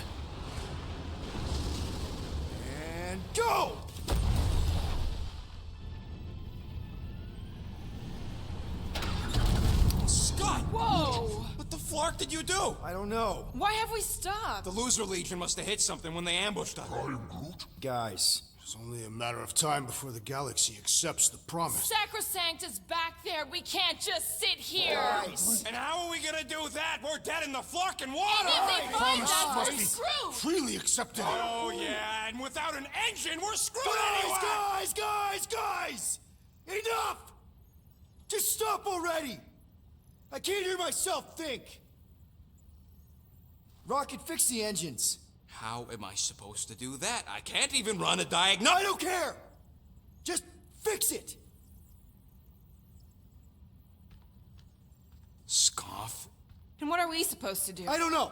S4: And go!
S12: Scott!
S5: Whoa!
S12: What the flark did you do?
S4: I don't know.
S5: Why have we stopped?
S12: The Loser Legion must have hit something when they ambushed us.
S6: I am Groot.
S4: Guys,
S3: It's only a matter of time before the galaxy accepts the promise.
S5: Sacrosanct is back there. We can't just sit here.
S2: And how are we gonna do that? We're dead in the flarkin' water!
S5: If they find
S3: Promise
S5: us,
S3: must
S5: we're
S3: be
S5: screwed.
S3: freely accepted.
S2: Oh, yeah, and without an engine, we're screwed anyway!
S4: Guys! Enough! Just stop already! I can't hear myself think. Rocket, fix the engines.
S12: How am I supposed to do that? I can't even run a diagnostic.
S4: I don't care! Just fix it!
S12: Scoff.
S5: And what are we supposed to do?
S4: I don't know,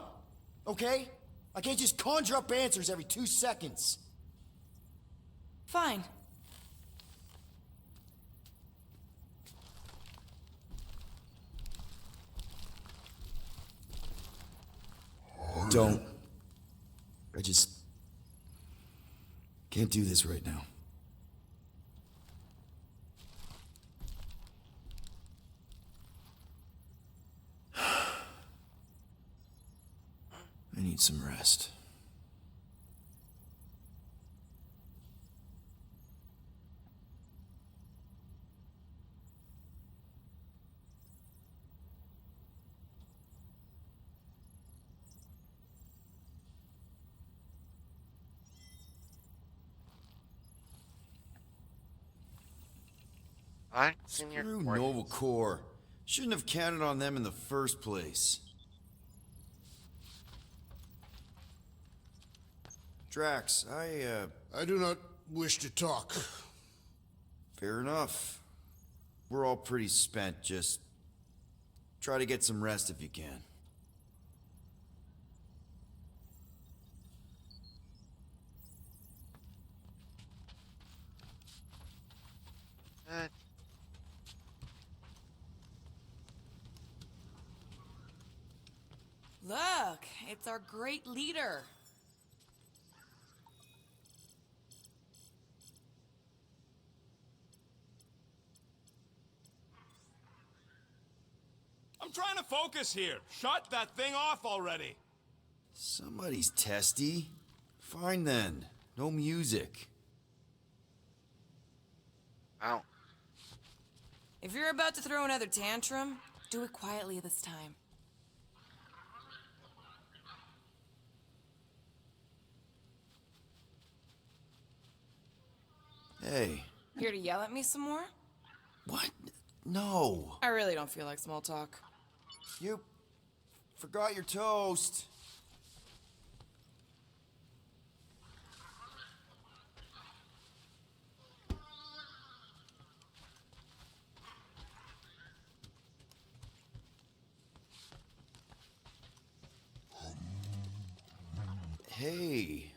S4: okay? I can't just conjure up answers every 2 seconds.
S5: Fine.
S4: Don't. I just can't do this right now. I need some rest.
S1: Senior
S4: Screw
S1: Court.
S4: Nova Corps. Shouldn't have counted on them in the first place. Drax,
S3: I do not wish to talk.
S4: Fair enough. We're all pretty spent, just try to get some rest if you can.
S1: Uh,
S5: Look, it's our great leader.
S2: I'm trying to focus here. Shut that thing off already.
S4: Somebody's testy. Fine then. No music.
S1: Wow.
S5: If you're about to throw another tantrum, do it quietly this time.
S4: Hey.
S5: Here to yell at me some more?
S4: What? No.
S5: I really don't feel like small talk.
S4: You forgot your toast. Hey.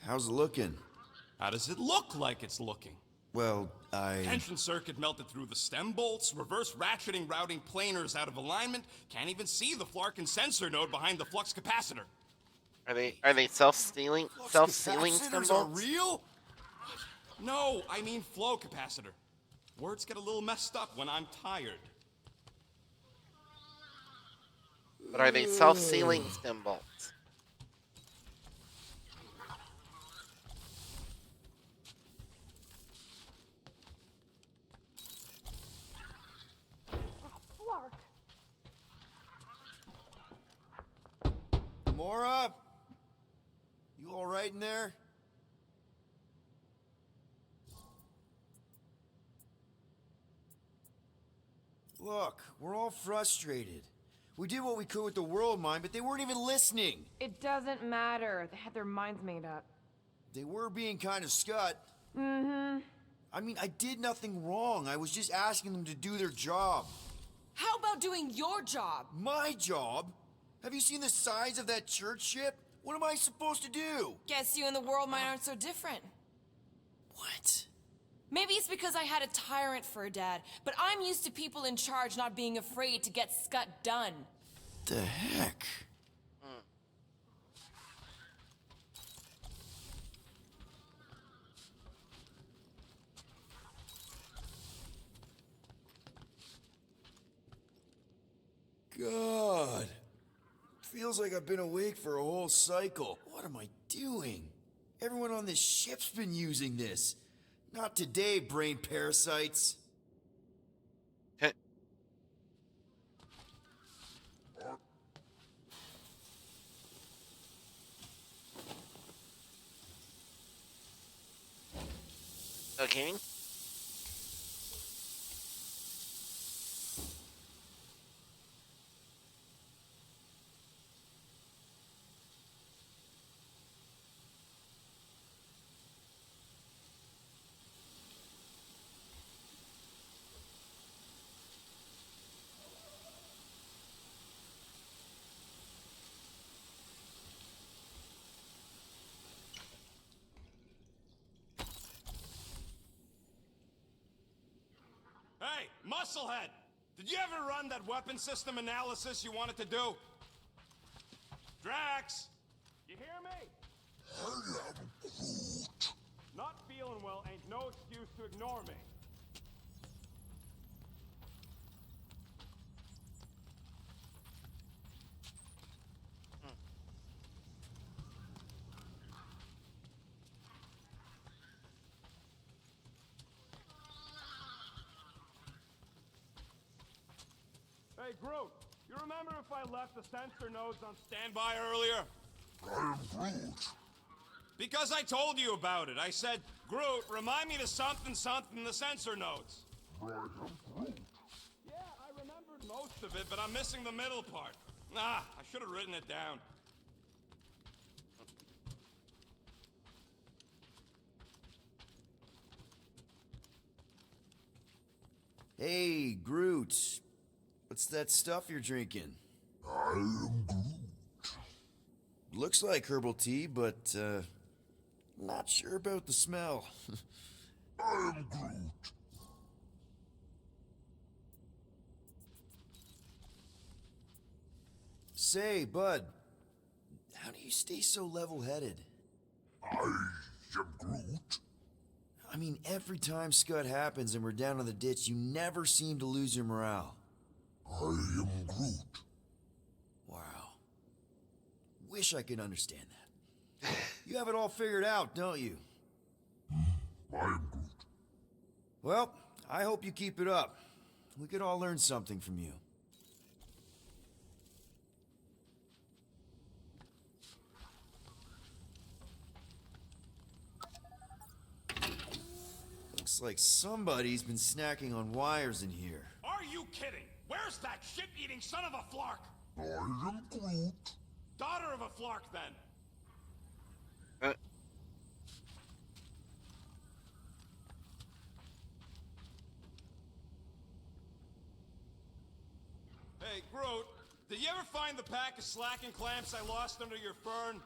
S4: How's it looking?
S2: How does it look like it's looking?
S4: Well,
S2: Tension circuit melted through the stem bolts, reverse ratcheting routing planers out of alignment, can't even see the Flarkin sensor node behind the flux capacitor.
S1: Are they self-sealing
S4: capacitors
S1: stem
S4: are
S1: bolts?
S4: real?
S2: No, I mean flow capacitor. Words get a little messed up when I'm tired.
S1: But are they self-sealing stem bolts?
S4: Mora? You all right in there? Look, we're all frustrated. We did what we could with the world mind, but they weren't even listening.
S5: It doesn't matter. They had their minds made up.
S4: They were being kind of scut.
S5: Mm-hmm.
S4: I mean, I did nothing wrong. I was just asking them to do their job.
S5: How about doing your job?
S4: My job? Have you seen the size of that church ship? What am I supposed to do?
S5: Guess you and the world mind aren't so different.
S4: What?
S5: Maybe it's because I had a tyrant for a dad, but I'm used to people in charge not being afraid to get scut done.
S4: The heck? God. Feels like I've been awake for a whole cycle. What am I doing? Everyone on this ship's been using this. Not today, brain parasites.
S1: Okay.
S2: Hey, Musclehead! Did you ever run that weapon system analysis you wanted to do? Drax! You hear me?
S6: I am Groot.
S2: Not feeling well ain't no excuse to ignore me. Hey, Groot, you remember if I left the sensor nodes on standby earlier?
S6: I am Groot.
S2: Because I told you about it. I said, Groot, remind me to something in the sensor nodes.
S6: I am Groot.
S2: Yeah, I remembered most of it, but I'm missing the middle part. Ah, I should have written it down.
S4: Hey, Groot. What's that stuff you're drinking?
S6: I am Groot.
S4: Looks like herbal tea, but, not sure about the smell.
S6: I am Groot.
S4: Say, Bud, how do you stay so level-headed?
S6: I am Groot.
S4: I mean, every time Scud happens and we're down in the ditch, you never seem to lose your morale.
S6: I am Groot.
S4: Wow. Wish I could understand that. You have it all figured out, don't you?
S6: I am Groot.
S4: Well, I hope you keep it up. We could all learn something from you. Looks like somebody's been snacking on wires in here.
S2: Are you kidding? Where's that shit-eating son of a flark?
S6: I am Groot.
S2: Daughter of a flark, then. Hey, Groot, did you ever find the pack of slacking clamps I lost under your fern?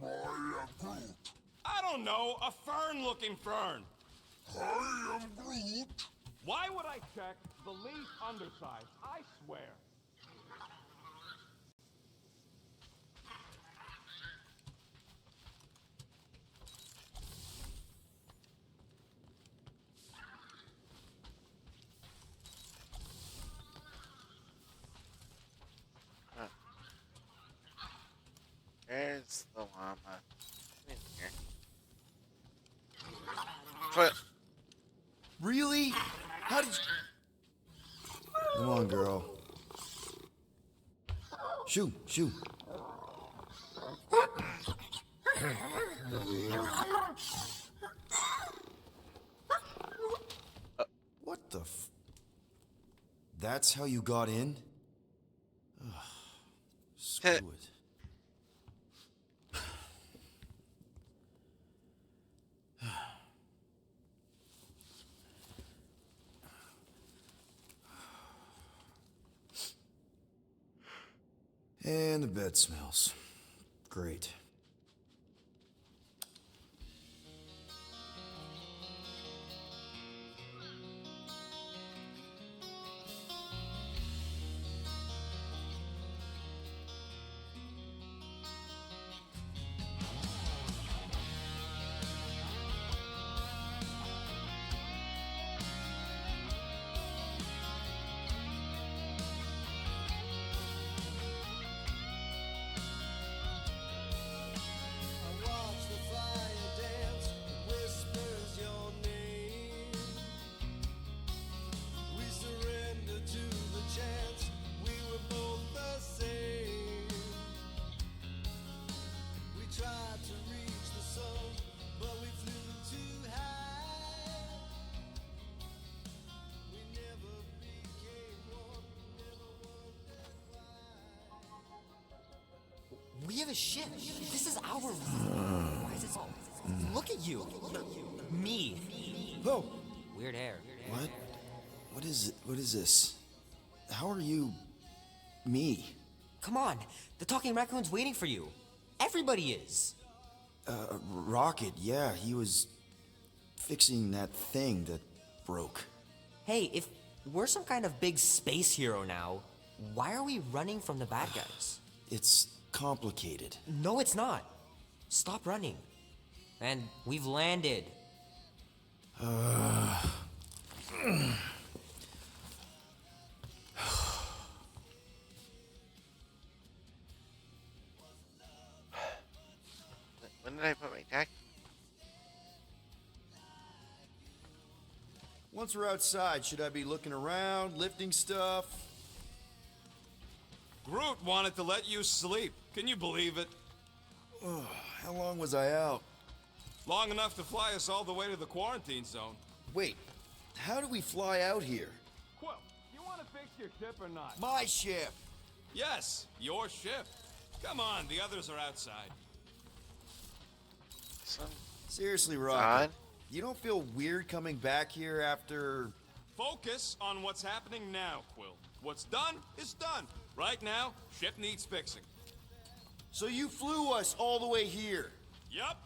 S6: I am Groot.
S2: I don't know, a fern-looking fern.
S6: I am Groot.
S2: Why would I check the least undersized? I swear.
S1: There's the llama. In here. But
S4: Really? How did you... Come on, girl. Shoo, shoo. What the f... That's how you got in? Ugh. Screw it. And the bed smells. Great.
S13: We have a ship. This is our room. Why is it so... Look at you. Me.
S4: Oh.
S13: Weird hair.
S4: What? What is it? What is this? How are you... me?
S13: Come on. The talking raccoon's waiting for you. Everybody is.
S4: Rocket, yeah, he was fixing that thing that broke.
S13: Hey, if we're some kind of big space hero now, why are we running from the bad guys?
S4: It's complicated.
S13: No, it's not. Stop running. And we've landed.
S1: when did I put my tack?
S4: Once we're outside, should I be looking around, lifting stuff?
S2: Groot wanted to let you sleep. Can you believe it?
S4: How long was I out?
S2: Long enough to fly us all the way to the quarantine zone.
S4: Wait, how do we fly out here?
S2: Quill, you want to fix your ship or not?
S4: My ship!
S2: Yes, your ship. Come on, the others are outside.
S4: Seriously, Rocket,
S1: Son?
S4: you don't feel weird coming back here after
S2: Focus on what's happening now, Quill. What's done is done. Right now, ship needs fixing.
S4: So you flew us all the way here?
S2: Yup.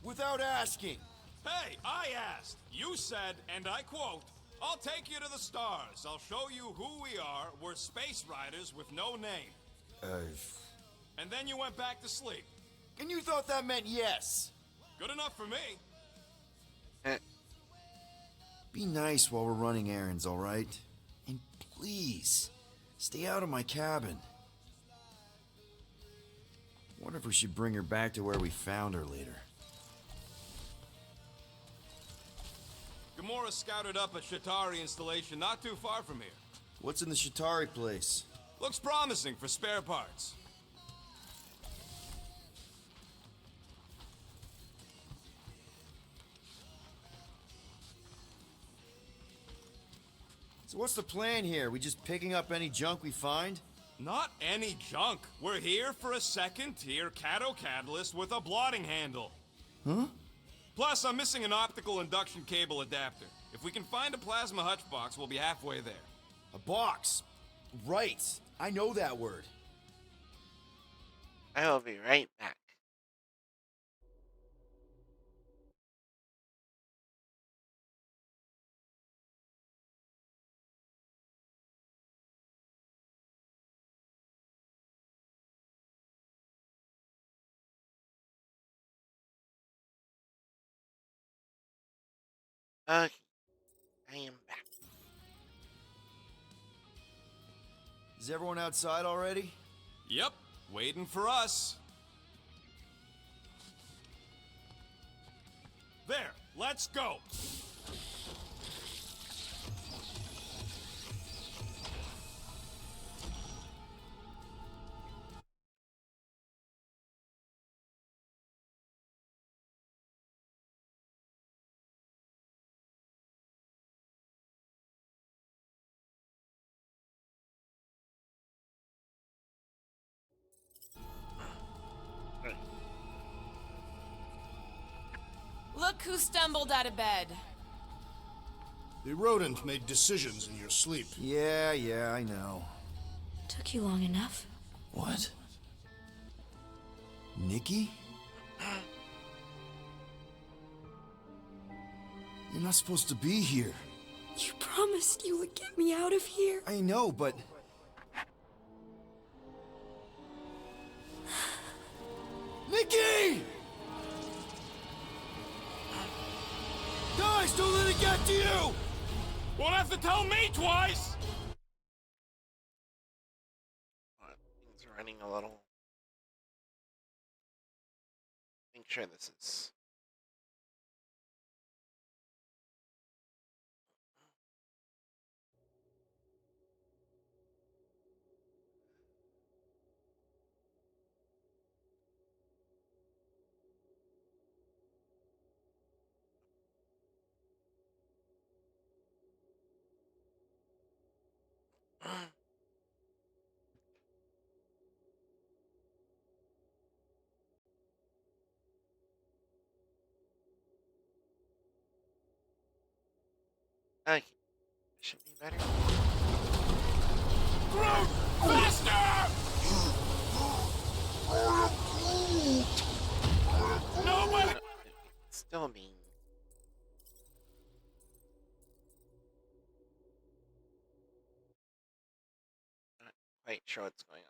S4: Without asking?
S2: Hey, I asked. You said, and I quote, "I'll take you to the stars. I'll show you who we are. We're space riders with no name." And then you went back to sleep.
S4: And you thought that meant yes?
S2: Good enough for me.
S4: Be nice while we're running errands, all right? And please, stay out of my cabin. Wonder if we should bring her back to where we found her later.
S2: Gamora scouted up a Shatari installation not too far from here.
S4: What's in the Shatari place?
S2: Looks promising for spare parts.
S4: So what's the plan here? We just picking up any junk we find?
S2: Not any junk. We're here for a second-tier Cato Catalyst with a blotting handle.
S4: Huh?
S2: Plus, I'm missing an optical induction cable adapter. If we can find a plasma hutch box, we'll be halfway there.
S4: A box? Right. I know that word.
S1: I will be right back. Okay, I am back.
S4: Is everyone outside already?
S2: Yep, waiting for us. There, let's go.
S5: Look who stumbled out of bed.
S3: The rodent made decisions in your sleep.
S4: Yeah, I know.
S14: Took you long enough.
S4: What? Nikki? You're not supposed to be here.
S14: You promised you would get me out of here.
S4: I know, but... Nikki! Guys, don't let it get to you!
S2: Won't have to tell me twice!
S1: Things are running a little... Make sure this is... Okay, should be better.
S2: Groot! Faster! Nobody!
S1: Still being... Not quite sure what's going on.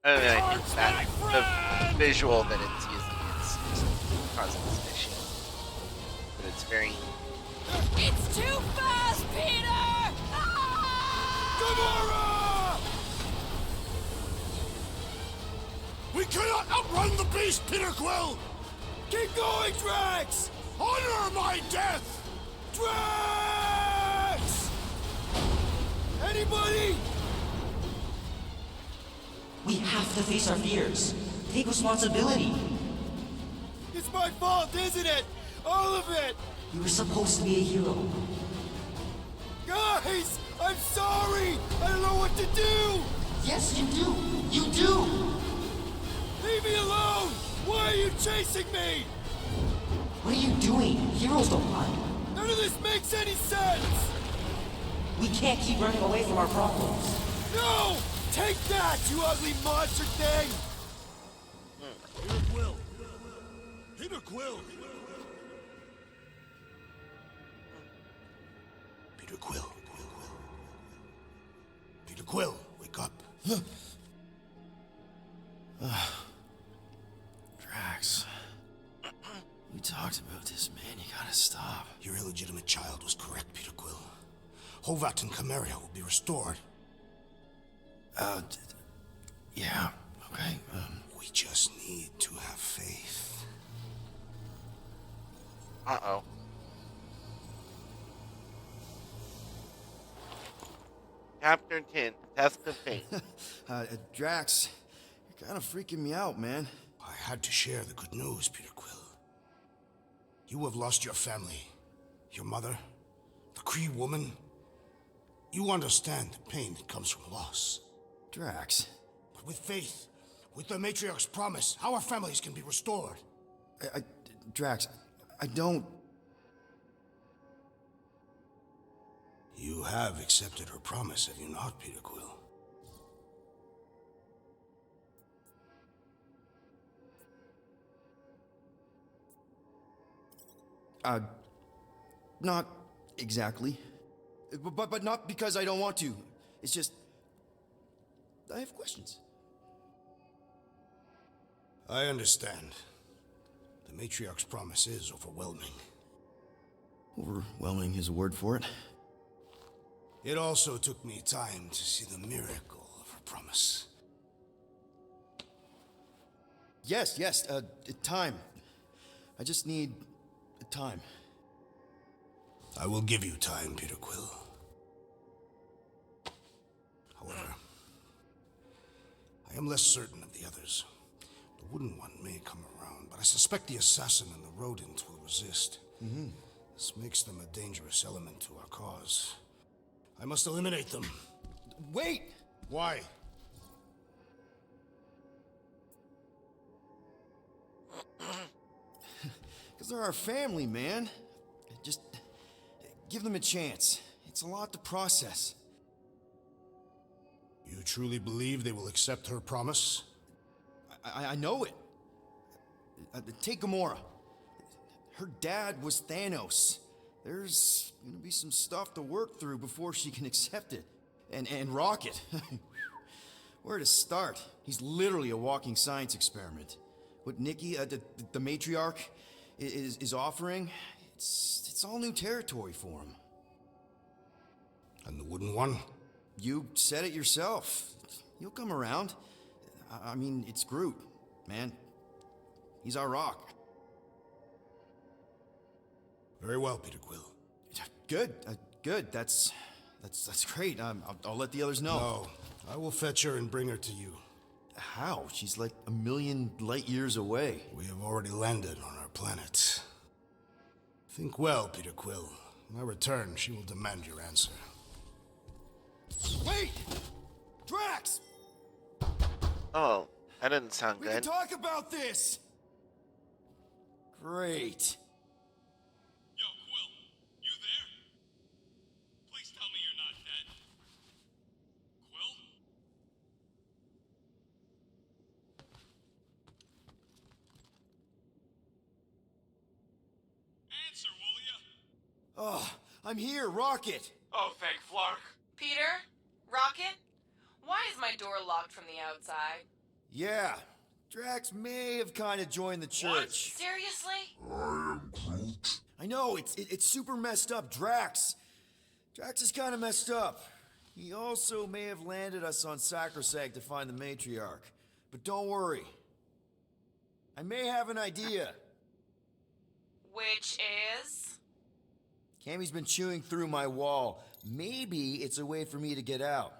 S1: I think that the visual that it's using is causing this issue. But it's very...
S5: It's too fast, Peter!
S3: Gamora! We cannot outrun the beast, Peter Quill!
S4: Keep going, Drax!
S3: Honor my death!
S4: Drax! Anybody?
S11: We have to face our fears. Take responsibility.
S4: It's my fault, isn't it? All of it!
S11: You were supposed to be a hero.
S4: Guys! I'm sorry! I don't know what to do!
S13: Yes, you do! You do!
S4: Leave me alone! Why are you chasing me?
S13: What are you doing? Heroes don't run.
S4: None of this makes any sense!
S13: We can't keep running away from our problems.
S4: No! Take that, you ugly monster thing!
S3: Peter Quill! Peter Quill! Peter Quill. Peter Quill, wake up.
S4: Drax. We talked about this, man. You gotta stop.
S3: Your illegitimate child was correct, Peter Quill. Hovat and Cameria will be restored.
S4: Yeah, okay.
S3: We just need to have faith.
S1: Uh-oh. Chapter 10, Test of Faith.
S4: Drax, you're kind of freaking me out, man.
S3: I had to share the good news, Peter Quill. You have lost your family. Your mother, the Kree woman. You understand the pain that comes from loss.
S4: Drax.
S3: But with faith, with the Matriarch's promise, our families can be restored.
S4: Drax, I don't...
S3: You have accepted her promise, have you not, Peter Quill?
S4: Not exactly. But not because I don't want to. It's just... I have questions.
S3: I understand. The Matriarch's promise is overwhelming.
S4: Overwhelming is a word for it.
S3: It also took me time to see the miracle of her promise.
S4: Yes, time. I just need time.
S3: I will give you time, Peter Quill. However, I am less certain of the others. The Wooden One may come around, but I suspect the assassin and the rodent will resist. This makes them a dangerous element to our cause. I must eliminate them.
S4: Wait!
S3: Why?
S4: Because they're our family, man. Just give them a chance. It's a lot to process.
S3: You truly believe they will accept her promise?
S4: I know it. Take Gamora. Her dad was Thanos. There's gonna be some stuff to work through before she can accept it. And Rocket. Where to start? He's literally a walking science experiment. What Nikki, the matriarch, is offering, it's all new territory for him.
S3: And the Wooden One?
S4: You said it yourself. He'll come around. I mean, it's Groot, man. He's our rock.
S3: Very well, Peter Quill.
S4: Good, good. That's great. I'll let the others know.
S3: No, I will fetch her and bring her to you.
S4: How? She's like a million light years away.
S3: We have already landed on our planet. Think well, Peter Quill. When I return, she will demand your answer.
S4: Wait! Drax!
S1: Oh, that didn't sound
S4: We
S1: good.
S4: can talk about this! Great.
S2: Yo, Quill, you there? Please tell me you're not dead. Quill? Answer, will ya?
S4: Oh, I'm here, Rocket.
S12: Oh, thank Flark.
S5: Peter? Rocket? Why is my door locked from the outside?
S4: Yeah, Drax may have kind of joined the church.
S5: Seriously?
S6: I am Groot.
S4: I know, it's super messed up, Drax. Drax is kind of messed up. He also may have landed us on Sacrosag to find the matriarch. But don't worry. I may have an idea.
S5: Which is?
S4: Cammy's been chewing through my wall. Maybe it's a way for me to get out.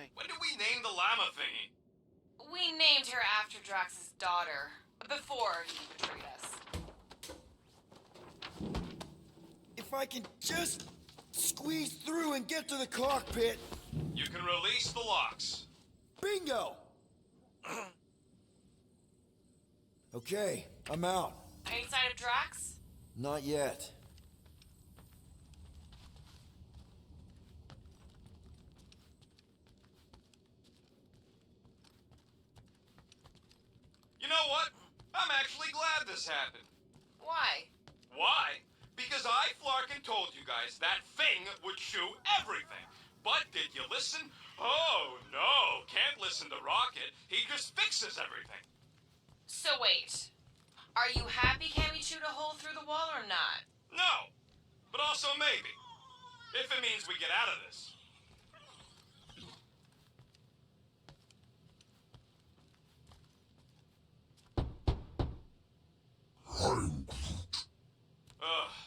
S1: Okay.
S12: When did we name the llama thingy?
S5: We named her after Drax's daughter, before he betrayed us.
S4: If I can just squeeze through and get to the cockpit.
S12: You can release the locks.
S4: Bingo! Okay, I'm out.
S5: Any sign of Drax?
S4: Not yet.
S12: You know what? I'm actually glad this happened.
S5: Why?
S12: Why? Because I, Flarkin, told you guys that thing would chew everything. But did you listen? Oh, no. Can't listen to Rocket. He just fixes everything.
S5: So wait. Are you happy Cammy chewed a hole through the wall or not?
S12: No. But also maybe. If it means we get out of this.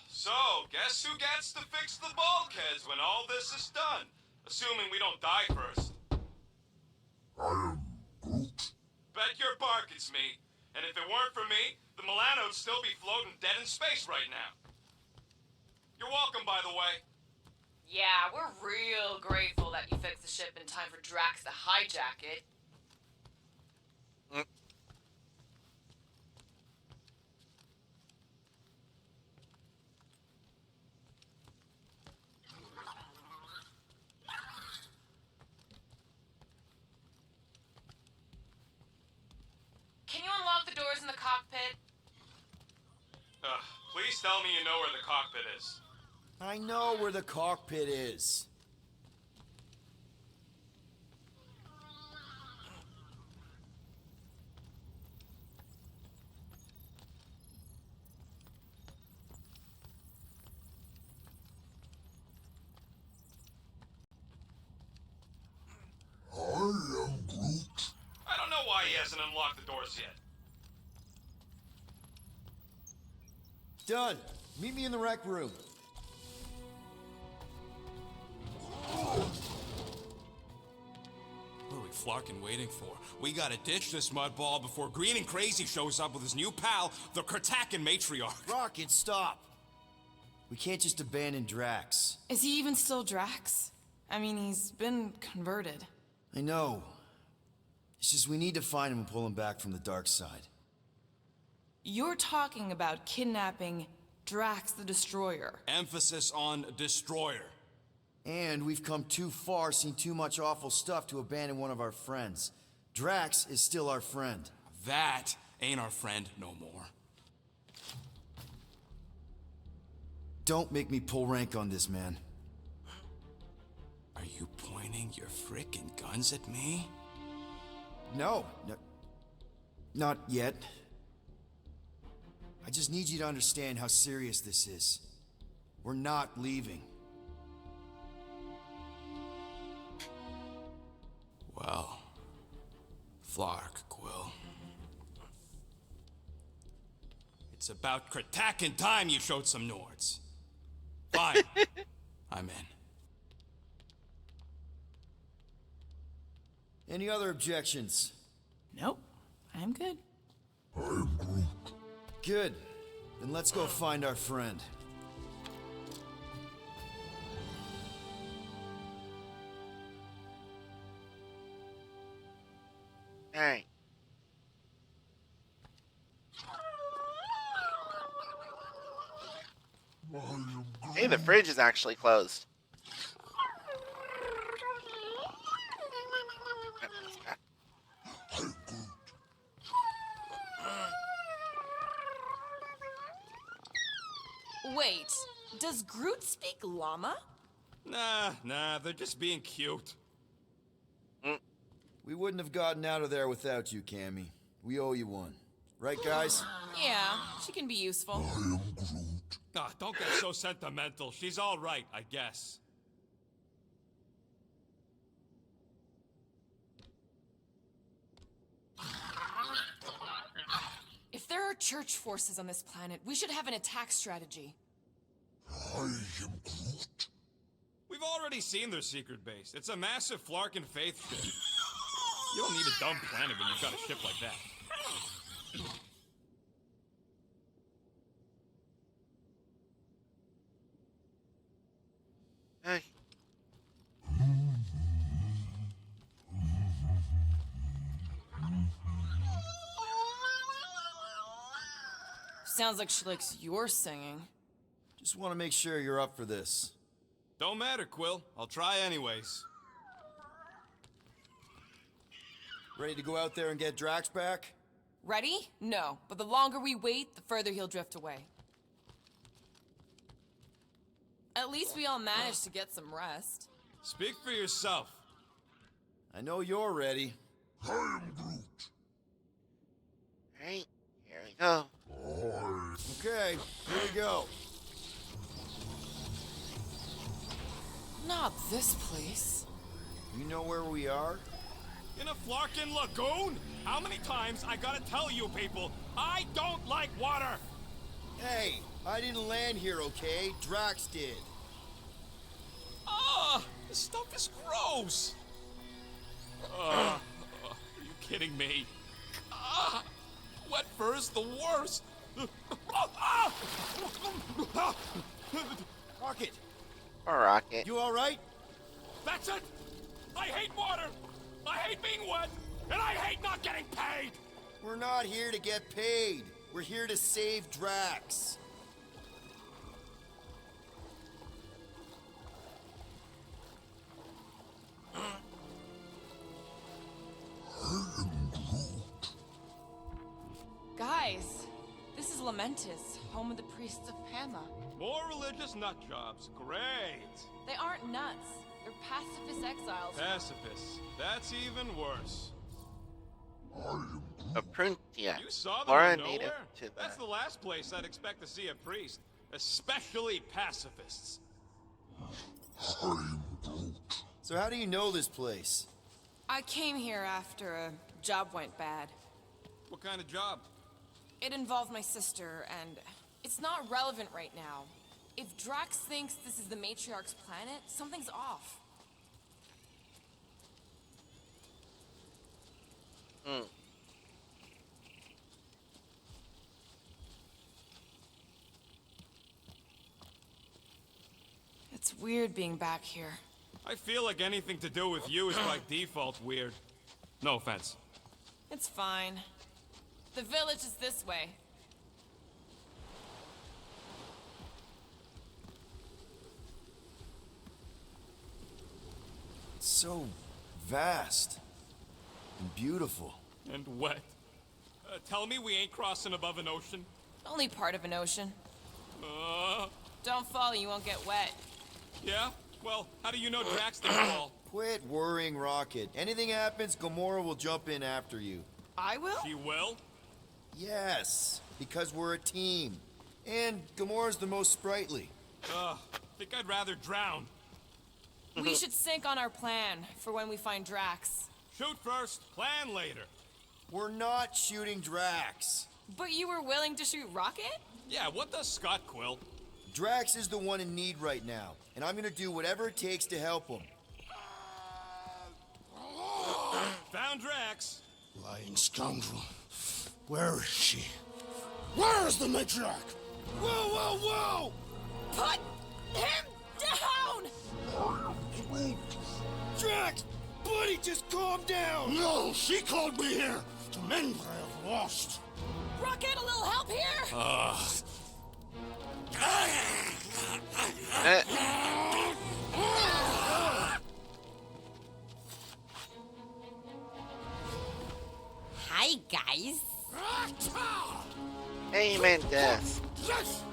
S12: So, guess who gets to fix the bulkheads when all this is done? Assuming we don't die first.
S6: I am Groot.
S12: Bet your bark it's me. And if it weren't for me, the Milano would still be floating dead in space right now. You're welcome, by the way.
S5: Yeah, we're real grateful that you fixed the ship in time for Drax to hijack it. Can you unlock the doors in the cockpit?
S12: Please tell me you know where the cockpit is.
S4: I know where the cockpit is.
S6: I am Groot.
S12: I don't know why he hasn't unlocked the doors yet.
S4: Done. Meet me in the rec room.
S12: What are we Flarkin waiting for? We gotta ditch this mudball before Green and Crazy shows up with his new pal, the Kratakan Matriarch.
S4: Rocket, stop! We can't just abandon Drax.
S5: Is he even still Drax? I mean, he's been converted.
S4: I know. It's just we need to find him and pull him back from the dark side.
S5: You're talking about kidnapping Drax the Destroyer.
S12: Emphasis on destroyer.
S4: And we've come too far, seen too much awful stuff to abandon one of our friends. Drax is still our friend.
S12: That ain't our friend no more.
S4: Don't make me pull rank on this, man.
S12: Are you pointing your frickin' guns at me?
S4: No, not yet. I just need you to understand how serious this is. We're not leaving.
S12: Well, Flark, Quill. It's about Kratakan time you showed some Nords. Fine. I'm in.
S4: Any other objections?
S5: Nope. I'm good.
S6: I am Groot.
S4: Good. Then let's go find our friend.
S1: Alright. Hey, the fridge is actually closed.
S5: Wait, does Groot speak llama?
S12: Nah, they're just being cute.
S4: We wouldn't have gotten out of there without you, Cammy. We owe you one. Right, guys?
S5: Yeah, she can be useful.
S6: I am Groot.
S12: Don't get so sentimental. She's all right, I guess.
S5: If there are church forces on this planet, we should have an attack strategy.
S6: I am Groot.
S12: We've
S2: We've already seen their secret base. It's a massive Flarkin Faith ship. You don't need a dumb planet when you've got a ship like that.
S1: Hey.
S5: Sounds like she likes your singing.
S4: Just want to make sure you're up for this.
S2: Don't matter, Quill. I'll try anyways.
S4: Ready to go out there and get Drax back?
S5: Ready? No, but the longer we wait, the further he'll drift away. At least we all managed to get some rest.
S2: Speak for yourself.
S4: I know you're ready.
S6: I am Groot.
S1: Alright, here we go.
S4: Okay, here we go.
S5: Not this place.
S4: You know where we are?
S2: In a Flarkin lagoon? How many times I gotta tell you people, I don't like water!
S4: Hey, I didn't land here, okay? Drax did.
S2: Ah, this stuff is gross! Are you kidding me? Ah, wet fur is the worst!
S4: Rocket!
S1: Or Rocket.
S4: You alright?
S2: That's it! I hate water! I hate being wet! And I hate not getting paid!
S4: We're not here to get paid. We're here to save Drax.
S5: Guys, this is Lamentis, home of the priests of Pama.
S2: More religious nut jobs. Great!
S5: They aren't nuts. They're pacifist exiles.
S2: Pacifists. That's even worse.
S1: A Pruntia.
S2: You saw them
S1: Flora
S2: out of
S1: native
S2: nowhere?
S1: to
S2: That's the last place I'd expect to see a priest. Especially pacifists.
S4: So how do you know this place?
S5: I came here after a job went bad.
S2: What kind of job?
S5: It involved my sister, and it's not relevant right now. If Drax thinks this is the Matriarch's planet, something's off. It's weird being back here.
S2: I feel like anything to do with you is by default weird. No offense.
S5: It's fine. The village is this way.
S4: It's so vast and beautiful.
S2: And wet. Tell me we ain't crossing above an ocean.
S5: Only part of an ocean.
S2: Uh,
S5: Don't fall, you won't get wet.
S2: yeah? Well, how do you know Drax didn't fall?
S4: Quit worrying, Rocket. Anything happens, Gamora will jump in after you.
S5: I will?
S2: She will?
S4: Yes, because we're a team. And Gamora's the most sprightly.
S2: Think I'd rather drown.
S5: We should sync on our plan for when we find Drax.
S2: Shoot first, plan later.
S4: We're not shooting Drax.
S5: But you were willing to shoot Rocket?
S2: Yeah, what does Scott Quill?
S4: Drax is the one in need right now, and I'm gonna do whatever it takes to help him.
S2: Found Drax.
S3: Lying scoundrel. Where is she? Where's the matriarch?
S4: Whoa, whoa, whoa!
S5: Put him down!
S4: Drax! Buddy, just calm down!
S3: No, she called me here to mend what I have lost.
S5: Rocket, a little help here?
S15: Hi, guys.
S1: Hey, Mantis.
S3: Yes!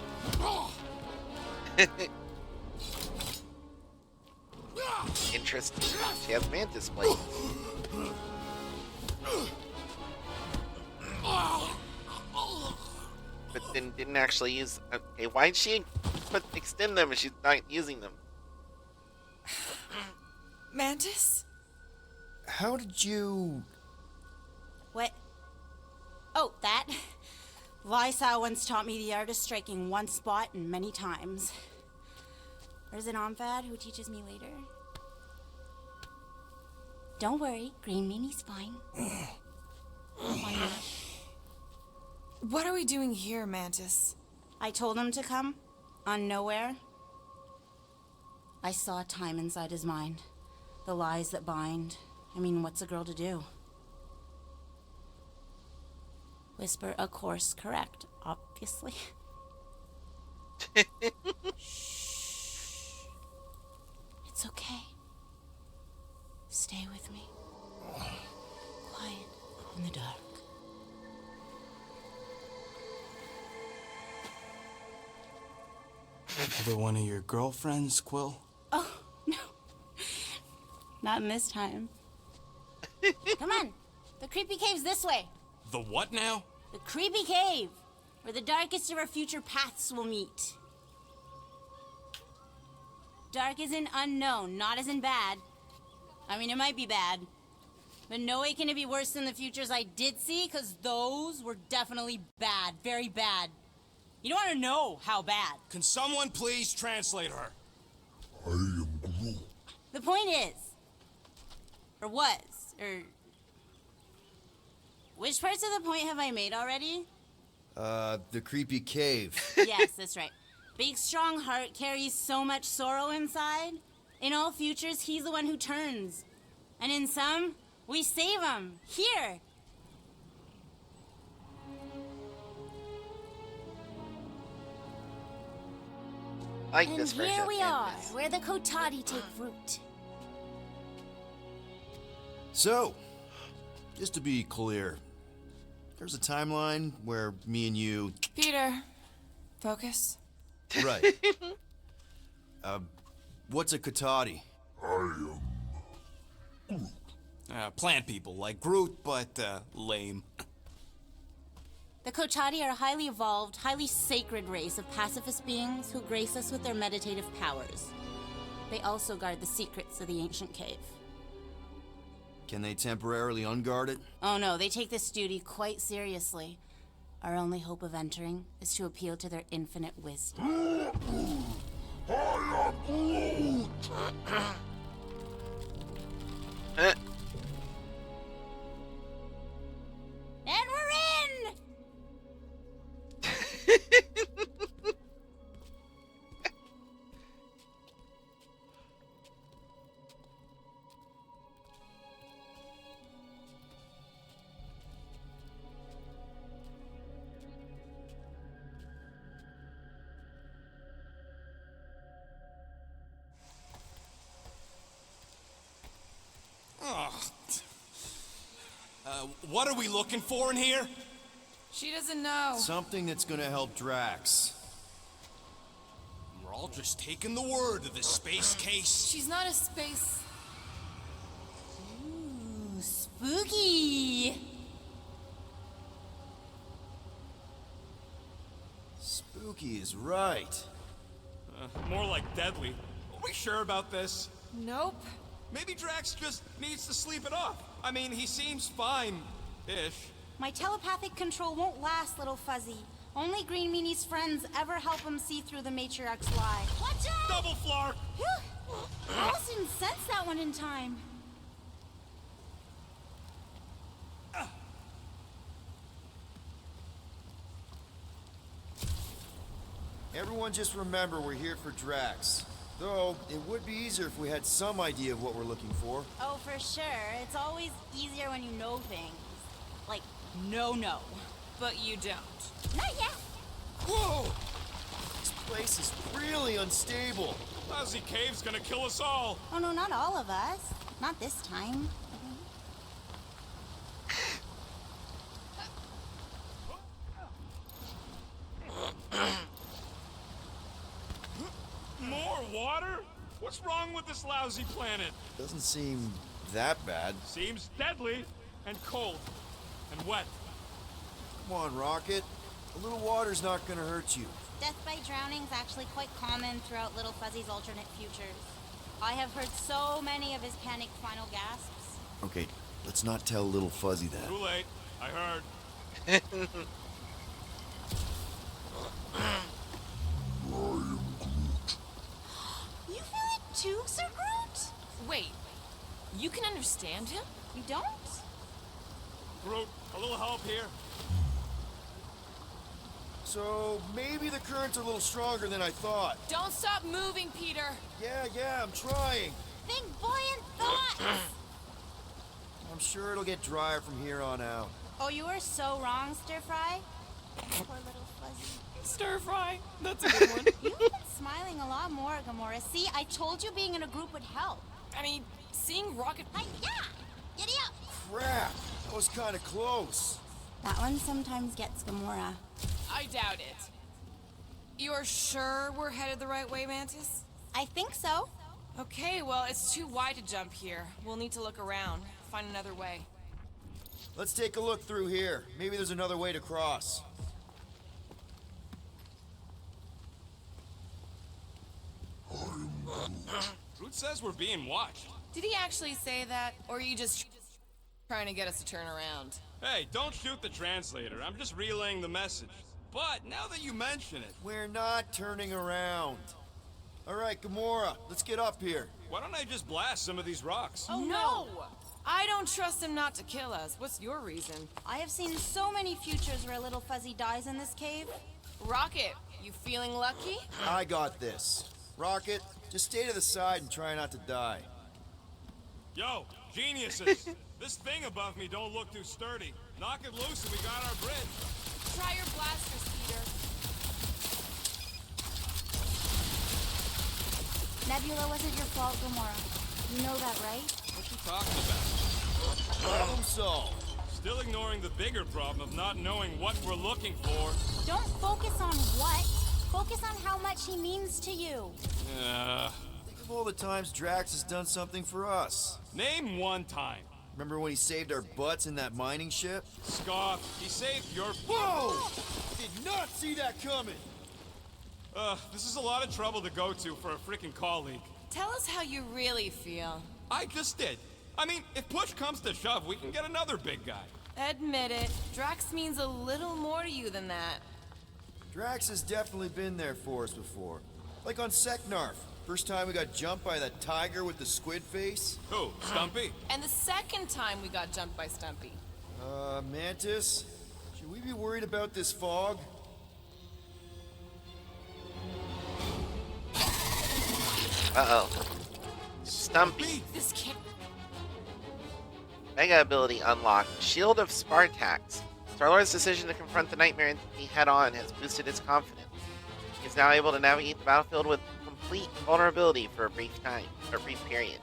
S1: Interesting. She has Mantis blades. But then didn't actually use. Okay, why'd she extend them if she's not using them?
S5: Mantis?
S4: How did you...
S15: What? Oh, that? Lysa once taught me the art of striking one spot and many times. Or is it Omphad who teaches me later? Don't worry, Green Meanie's fine. Why not?
S5: What are we doing here, Mantis?
S15: I told him to come. On Nowhere. I saw time inside his mind. The lies that bind. I mean, what's a girl to do? Whisper a course correct, obviously. Shh. It's okay. Stay with me. Quiet in the dark.
S13: Another one of your girlfriends, Quill?
S15: Oh, no. Not in this time. Come on. The creepy cave's this way.
S2: The what now?
S15: The creepy cave, where the darkest of our future paths will meet. Dark as in unknown, not as in bad. I mean, it might be bad. But no way can it be worse than the futures I did see, because those were definitely bad. Very bad. You don't want to know how bad.
S2: Can someone please translate her?
S6: I am Groot.
S15: The point is, or was, or... Which parts of the point have I made already?
S4: The creepy cave.
S15: Yes, that's right. Big, strong heart carries so much sorrow inside. In all futures, he's the one who turns. And in some, we save him. Here.
S1: Like
S15: And
S1: this version.
S15: here we
S1: and
S15: are,
S1: this.
S15: where the Kotati take root.
S4: So, just to be clear, there's a timeline where me and you...
S5: Peter, focus.
S4: Right. What's a Kotati?
S6: I am
S2: Plant people, like Groot, but, lame.
S15: The Kotati are a highly evolved, highly sacred race of pacifist beings who grace us with their meditative powers. They also guard the secrets of the ancient cave.
S4: Can they temporarily unguard it?
S15: Oh no, they take this duty quite seriously. Our only hope of entering is to appeal to their infinite wisdom.
S6: I am Groot.
S15: And we're in!
S2: What are we looking for in here?
S5: She doesn't know.
S4: Something that's gonna help Drax.
S2: We're all just taking the word of this space case.
S5: She's not a space.
S15: Ooh, spooky!
S4: Spooky is right.
S2: More like deadly. Are we sure about this?
S5: Nope.
S2: Maybe Drax just needs to sleep it off. I mean, he seems fine-ish.
S15: My telepathic control won't last, little Fuzzy. Only Green Meanie's friends ever help him see through the Matriarch's lie. Watch out!
S2: Double flark!
S15: Phew! I almost didn't sense that one in time.
S4: Everyone just remember we're here for Drax. Though, it would be easier if we had some idea of what we're looking for.
S15: Oh, for sure. It's always easier when you know things. Like, no.
S5: But you don't.
S15: Not yet.
S4: Whoa! This place is really unstable.
S2: Lousy cave's gonna kill us all.
S15: Oh, no, not all of us. Not this time.
S2: More water? What's wrong with this lousy planet?
S4: Doesn't seem that bad.
S2: Seems deadly and cold and wet.
S4: Come on, Rocket. A little water's not gonna hurt you.
S15: Death by drowning is actually quite common throughout Little Fuzzy's alternate futures. I have heard so many of his panicked final gasps.
S4: Okay, let's not tell little Fuzzy that.
S2: Too late. I heard.
S6: I am Groot.
S15: too, Sir Groot?
S5: Wait, you can understand him?
S15: You don't?
S2: Groot, a little help here.
S4: So, maybe the current's a little stronger than I thought.
S5: Don't stop moving, Peter.
S4: Yeah, I'm trying.
S15: Think buoyant thoughts!
S4: I'm sure it'll get drier from here on out.
S15: Oh, you are so wrong, Stir Fry. Poor little fuzzy.
S5: Stir fry. That's a good one.
S15: You've been smiling a lot more, Gamora. See, I told you being in a group would help.
S5: I mean, seeing Rocket...
S15: Yeah! Giddy up!
S4: Crap! That was kind of close.
S15: That one sometimes gets Gamora.
S5: I doubt it. You're sure we're headed the right way, Mantis?
S15: I think so.
S5: Okay, well, it's too wide to jump here. We'll need to look around, find another way.
S4: Let's take a look through here. Maybe there's another way to cross.
S2: Groot says we're being watched.
S5: Did he actually say that, or are you just trying to get us to turn around?
S2: Hey, don't shoot the translator. I'm just relaying the message. But now that you mention it...
S4: We're not turning around. All right, Gamora, let's get up here.
S2: Why don't I just blast some of these rocks?
S5: Oh, no! I don't trust him not to kill us. What's your reason?
S15: I have seen so many futures where little Fuzzy dies in this cave.
S5: Rocket, you feeling lucky?
S4: I got this. Rocket, just stay to the side and try not to die.
S2: Yo, geniuses! This thing above me don't look too sturdy. Knock it loose and we got our bridge.
S5: Try your blasters, Peter.
S15: Nebula wasn't your fault, Gamora. You know that, right?
S2: What you talking about?
S4: Problem solved.
S2: Still ignoring the bigger problem of not knowing what we're looking for.
S15: Don't focus on what. Focus on how much he means to you.
S4: Think of all the times Drax has done something for us.
S2: Name one time.
S4: Remember when he saved our butts in that mining ship?
S2: Scoff, he saved your...
S4: Whoa! Did not see that coming!
S2: This is a lot of trouble to go to for a freaking colleague.
S5: Tell us how you really feel.
S2: I just did. I mean, if push comes to shove, we can get another big guy.
S5: Admit it. Drax means a little more to you than that.
S4: Drax has definitely been there for us before. Like on Seknarf. First time we got jumped by that tiger with the squid face.
S2: Who, Stumpy?
S5: And the second time we got jumped by Stumpy.
S4: Mantis? Should we be worried about this fog?
S1: Uh-oh. Stumpy.
S5: This can't...
S1: Mega ability unlocked. Shield of Spartax. Star-Lord's decision to confront the Nightmare Entity head-on has boosted his confidence. He is now able to navigate the battlefield with complete vulnerability for a brief time, or a brief period.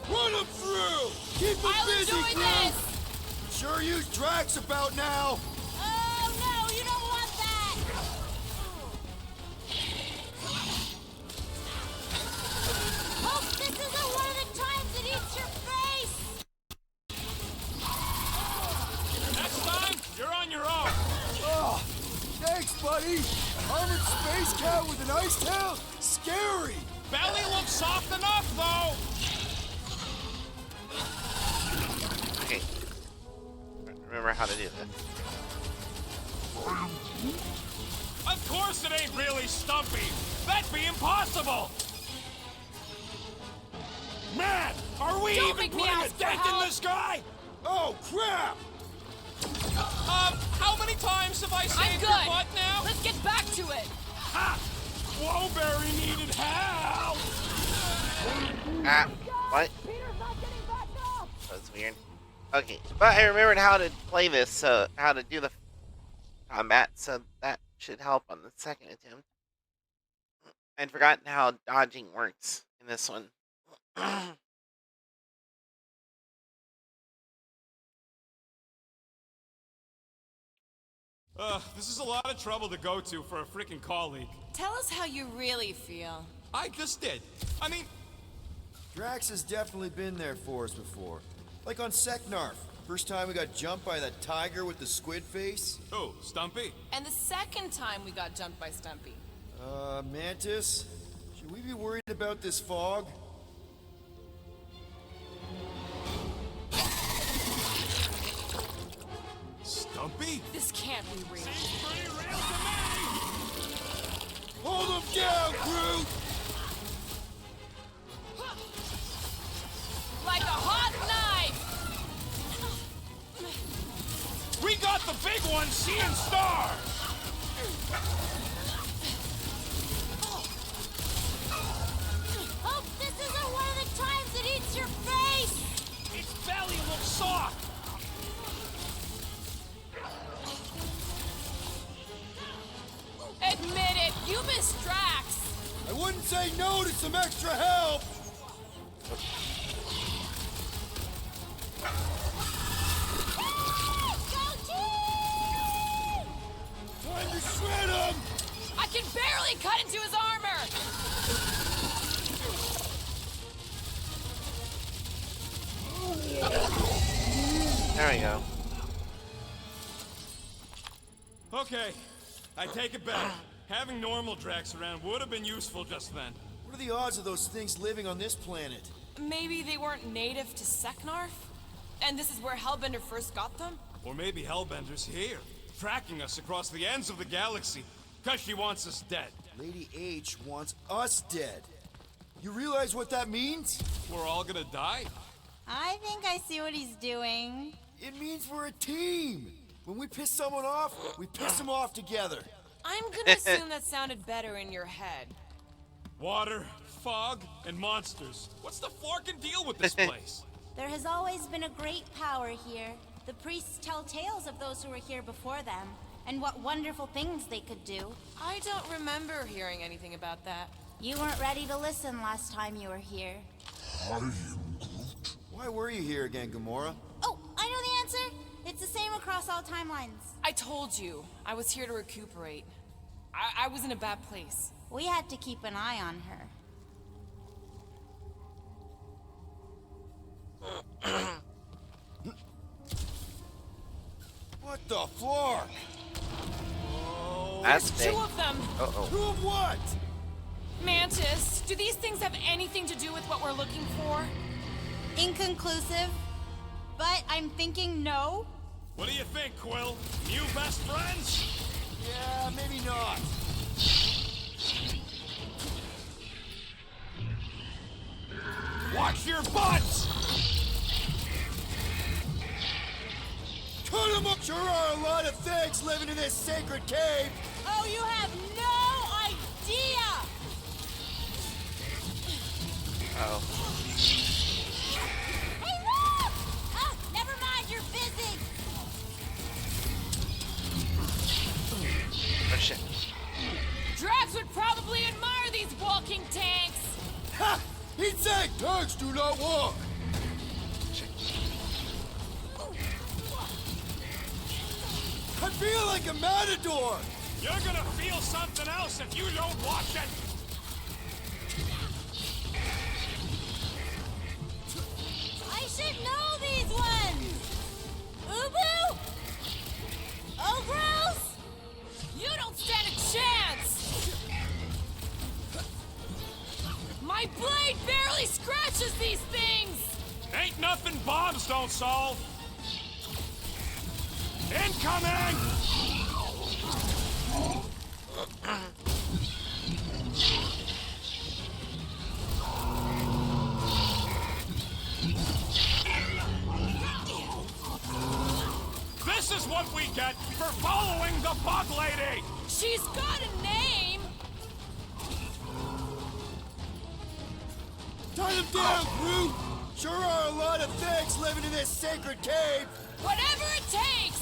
S4: Run him through! Keep him busy, Groot! Sure use Drax about now!
S15: Oh no, you don't want that! Hope this isn't one of the times it eats your face!
S2: Next time, you're on your own.
S4: Oh, thanks, buddy! Armored space cat with an ice tail? Scary!
S2: Belly looks soft enough, though!
S1: Okay. Remember how to do this.
S2: Of course it ain't really Stumpy! That'd be impossible! Man, are we
S5: Don't
S2: even
S5: make me
S2: putting a
S5: ask for
S2: dent in
S5: help.
S2: this guy?
S4: Oh, crap!
S12: How many times have I
S5: I'm
S12: saved
S5: good.
S12: your butt now?
S5: Let's get back to it.
S2: Ha! Flowberry needed help!
S1: Ah, what? That's weird. Okay, but I remembered how to play this, so how to do the combat, so that should help on the second attempt. I'd forgotten how dodging works in this one.
S2: This is a lot of trouble to go to for a freaking colleague.
S5: Tell us how you really feel.
S2: I just did. I mean...
S4: Drax has definitely been there for us before. Like on Seknarf. First time we got jumped by that tiger with the squid face.
S2: Who, Stumpy?
S5: And the second time we got jumped by Stumpy.
S4: Mantis? Should Should we be worried about this fog?
S2: Stumpy?
S5: This can't be real.
S2: Seems pretty real to me!
S4: Hold him down, Groot!
S5: Like a hot knife!
S2: We got the big one seeing stars!
S15: Hope this isn't one of the times it eats your face!
S2: Its belly looks soft!
S5: Admit it, you missed Drax!
S4: I wouldn't say no to some extra help! Time to shred him!
S5: I can barely cut into his armor!
S1: There we go.
S2: Okay, I take it back. Having normal Drax around would have been useful just then.
S4: What are the odds of those things living on this planet?
S5: Maybe they weren't native to Seknarf? And this is where Hellbender first got them?
S2: Or maybe Hellbender's here, tracking us across the ends of the galaxy, because she wants us dead.
S4: Lady H wants us dead. You realize what that means?
S2: We're all gonna die?
S15: I think I see what he's doing.
S4: It means we're a team. When we piss someone off, we piss them off together.
S5: I'm gonna assume that sounded better in your head.
S2: Water, fog, and monsters. What's the forkin' deal with this place?
S15: There has always been a great power here. The priests tell tales of those who were here before them, and what wonderful things they could do.
S5: I don't remember hearing anything about that.
S15: You weren't ready to listen last time you were here.
S6: I am Groot.
S4: Why were you here again, Gamora?
S15: Oh, I know the answer! It's the same across all timelines.
S5: I told you, I was here to recuperate. I was in a bad place.
S15: We had to keep an eye on her.
S4: What the floor?
S1: That's
S5: There's
S1: big.
S5: two of them!
S1: Uh-oh.
S4: Two of what?
S5: Mantis, do these things have anything to do with what we're looking for?
S15: Inconclusive, but I'm thinking no.
S2: What do you think, Quill? New best friends?
S4: Yeah, maybe not.
S2: Watch your butts!
S4: Cut 'em up! Sure are a lot of things living in this sacred cave.
S15: Oh, you have no idea!
S1: Oh.
S15: Hey, look! Ah, never mind, you're busy.
S1: Oh shit.
S5: Drax would probably admire these walking tanks!
S4: Ha! He'd say tanks do not walk. I feel like a matador.
S2: You're gonna feel something else if you don't watch it!
S15: I should know these ones! Ubu! Ogros!
S5: You don't stand a chance! My blade barely scratches these things!
S2: Ain't nothing bombs don't solve! Incoming! This is what we get for following the bug lady!
S5: She's got a name!
S4: Tie them down, Groot. Sure are a lot of things living in this sacred cave.
S5: Whatever it takes!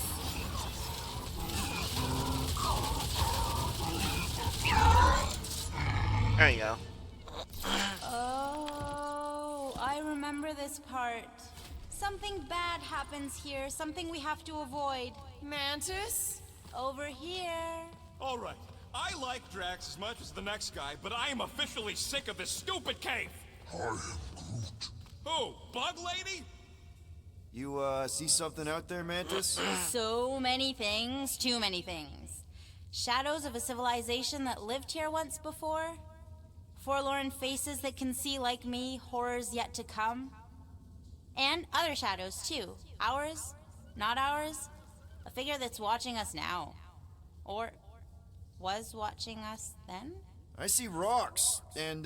S1: There you go.
S15: Oh, I remember this part. Something bad happens here, something we have to avoid.
S5: Mantis?
S15: Over here.
S2: All right, I like Drax as much as the next guy, but I am officially sick of this stupid cave!
S6: I am Groot.
S2: Who, Bug Lady?
S4: You, see something out there, Mantis?
S15: So many things, too many things. Shadows of a civilization that lived here once before. Forlorn faces that can see, like me, horrors yet to come. And other shadows, too. Ours, not ours. A figure that's watching us now. Or was watching us then?
S13: I see rocks and,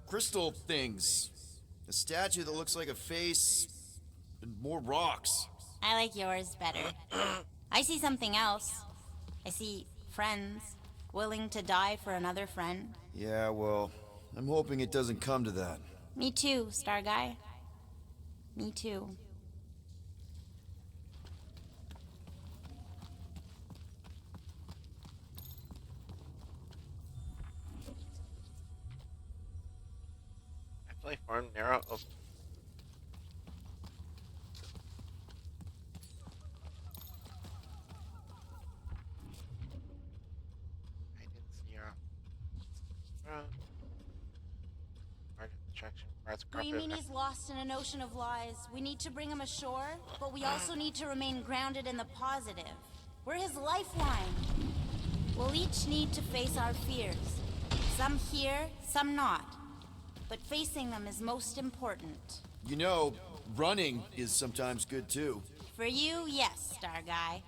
S13: crystal things. A statue that looks like a face, and more rocks.
S15: I like yours better. I see something else. I see friends willing to die for another friend.
S13: Yeah, well, I'm hoping it doesn't come to that.
S15: Me too, Star Guy. Me too.
S1: Actually formed narrow open. I didn't see your distraction.
S15: Green Meanie's lost in an ocean of lies. We need to bring him ashore, but we also need to remain grounded in the positive. We're his lifeline. We'll each need to face our fears. Some here, some not. But facing them is most important.
S13: You know, running is sometimes good too.
S15: For you, yes, Star Guy.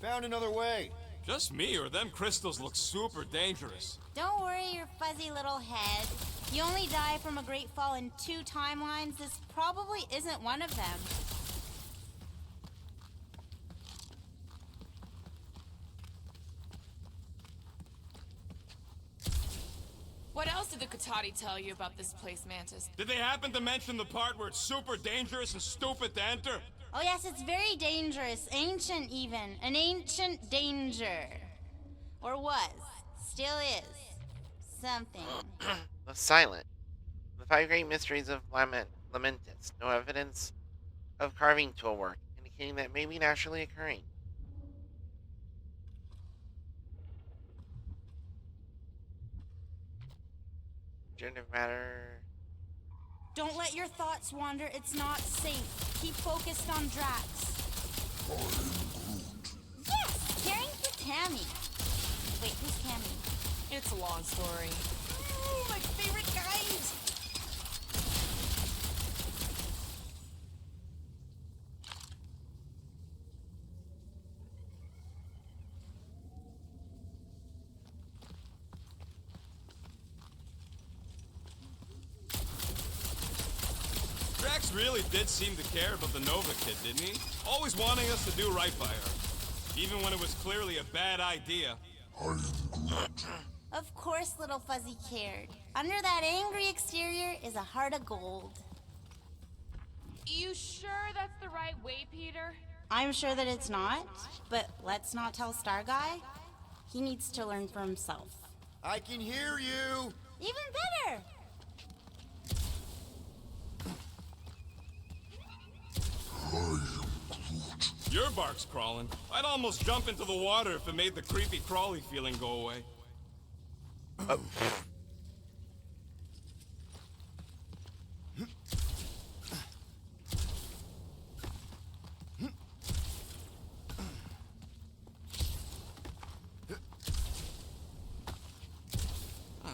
S13: Found another way.
S2: Just me, or them crystals look super dangerous.
S15: Don't worry your fuzzy little head. You only die from a great fall in 2 timelines. This probably isn't one of them.
S5: What else did the Katati tell you about this place, Mantis?
S2: Did they happen to mention the part where it's super dangerous and stupid to enter?
S15: Oh yes, it's very dangerous. Ancient even. An ancient danger. Or was. Still is. Something.
S1: The silent. The 5 great mysteries of Lamentus. No evidence of carving tool work, indicating that may be naturally occurring. Generative matter.
S15: Don't let your thoughts wander. It's not safe. Keep focused on Drax. Yes! Caring for Tammy. Wait, who's Tammy?
S5: It's a long story.
S15: Ooh, my favorite kind!
S2: Drax really did seem to care about the Nova kid, didn't he? Always wanting us to do right by her. Even when it was clearly a bad idea.
S15: Of course Little Fuzzy cared. Under that angry exterior is a heart of gold.
S16: You sure that's the right way, Peter?
S15: I'm sure that it's not, but let's not tell Star Guy. He needs to learn for himself.
S13: I can hear you!
S15: Even better!
S2: Your bark's crawling. I'd almost jump into the water if it made the creepy crawly feeling go away.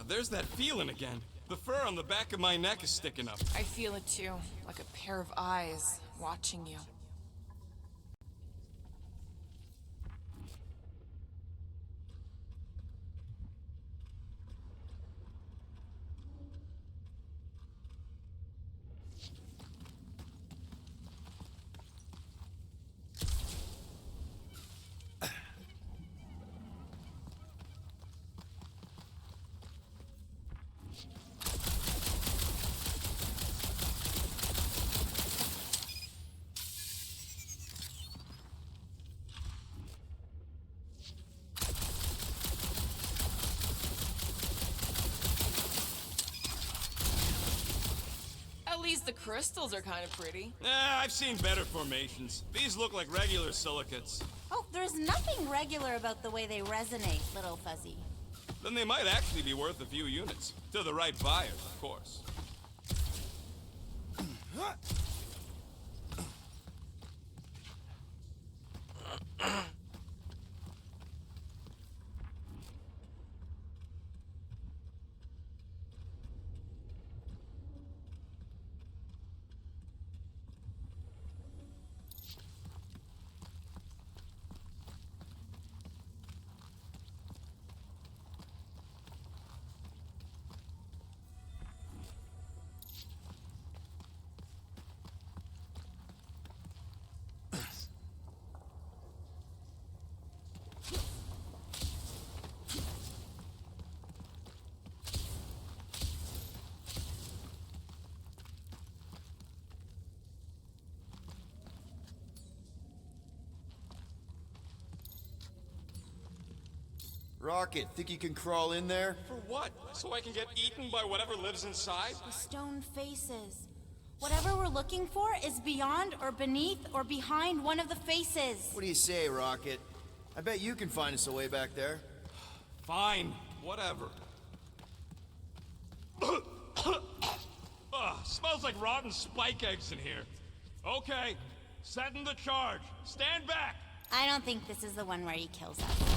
S2: There's that feeling again. The fur on the back of my neck is sticking up.
S5: I feel it too, like a pair of eyes watching you. At least the crystals are kind of pretty.
S2: I've seen better formations. These look like regular silicates.
S15: Oh, there's nothing regular about the way they resonate, Little Fuzzy.
S2: Then they might actually be worth a few units. To the right buyer, of course.
S13: Rocket, think you can crawl in there?
S12: For what? So I can get eaten by whatever lives inside?
S15: The stone faces. Whatever we're looking for is beyond or beneath or behind one of the faces.
S13: What do you say, Rocket? I bet you can find us a way back there.
S12: Fine, whatever. Ugh, smells like rotten spike eggs in here. Okay, setting the charge. Stand back!
S15: I don't think this is the one where he kills us.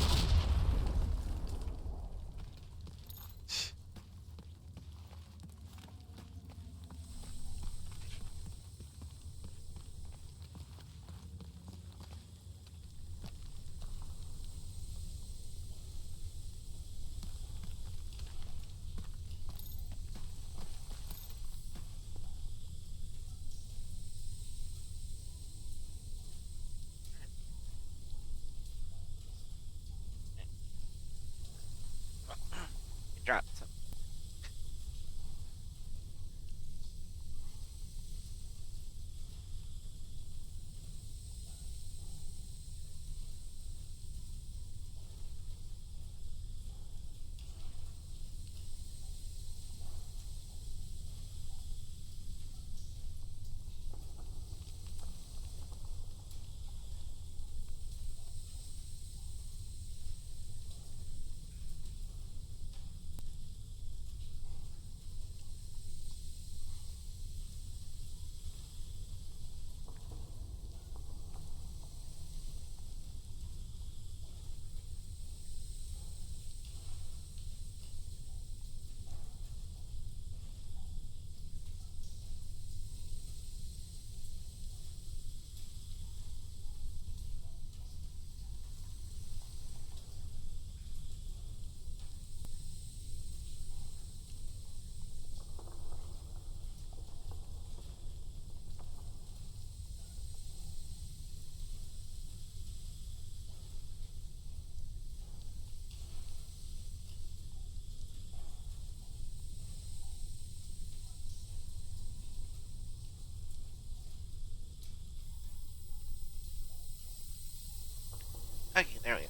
S1: Dropped some. Okay, there we go.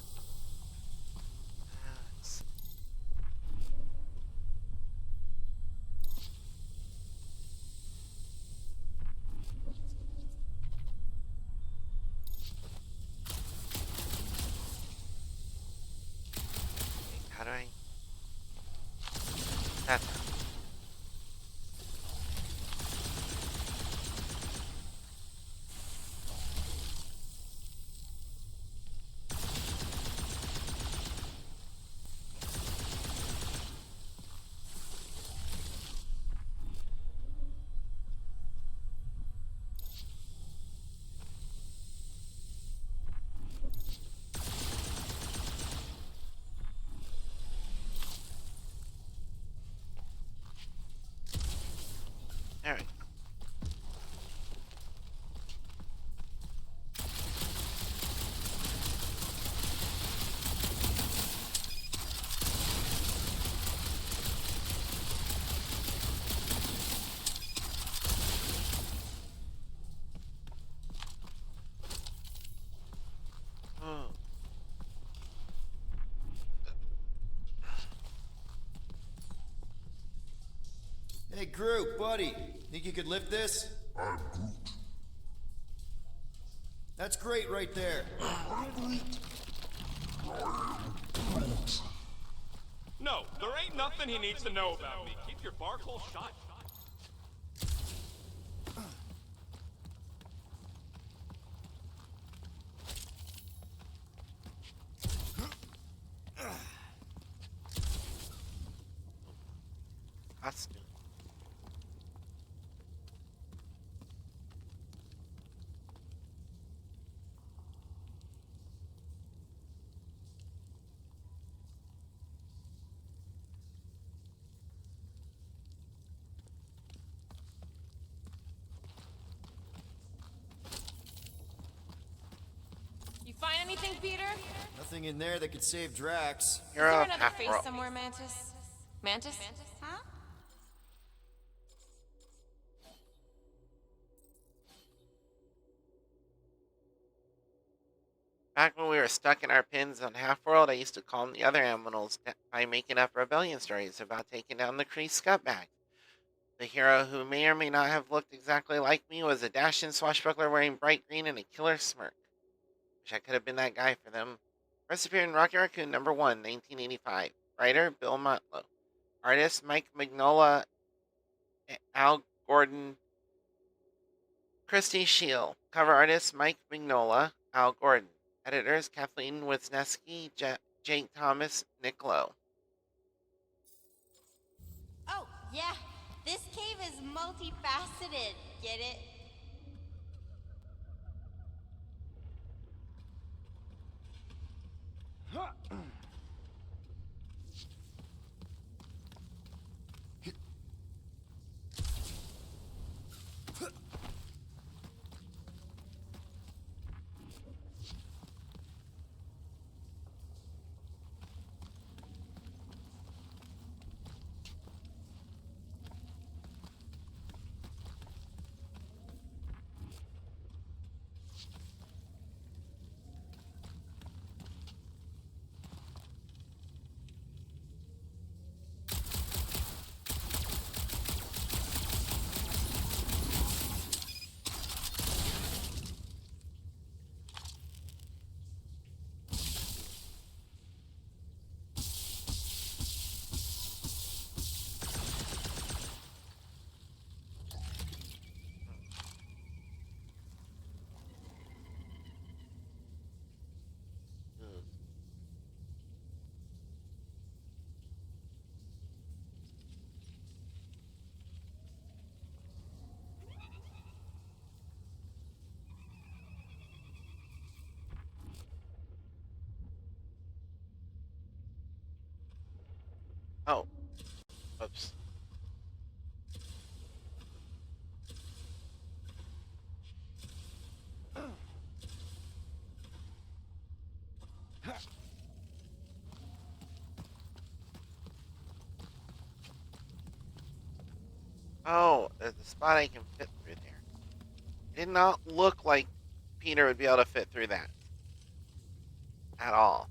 S1: How do I? That's how. All right. Oh.
S13: Hey, Groot, buddy. Think you could lift this?
S6: I'm Groot.
S13: That's great right there.
S12: No, there ain't nothing he needs to know about me. Keep your bark hole shut.
S1: Costume.
S16: You find anything, Peter?
S13: Nothing in there that could save Drax.
S16: Is there another face
S1: half-bro.
S16: somewhere, Mantis? Mantis?
S15: Huh?
S1: Back when we were stuck in our pens on Half-World, I used to calm the other animals by making up rebellion stories about taking down the Kree scutbag. The hero, who may or may not have looked exactly like me, was a dashing swashbuckler wearing bright green and a killer smirk. Wish I could have been that guy for them. First appeared in Rocky Raccoon #1, 1985. Writer, Bill Mantlo. Artist, Mike Mignola, Al Gordon, Christy Shield. Cover artist, Mike Mignola, Al Gordon. Editors, Kathleen Wisniewski, Jake Thomas, Nick Lowe.
S15: Oh, yeah. This cave is multifaceted. Get it?
S1: Oh. Oops. Oh, there's a spot I can fit through there. It did not look like Peter would be able to fit through that. At all.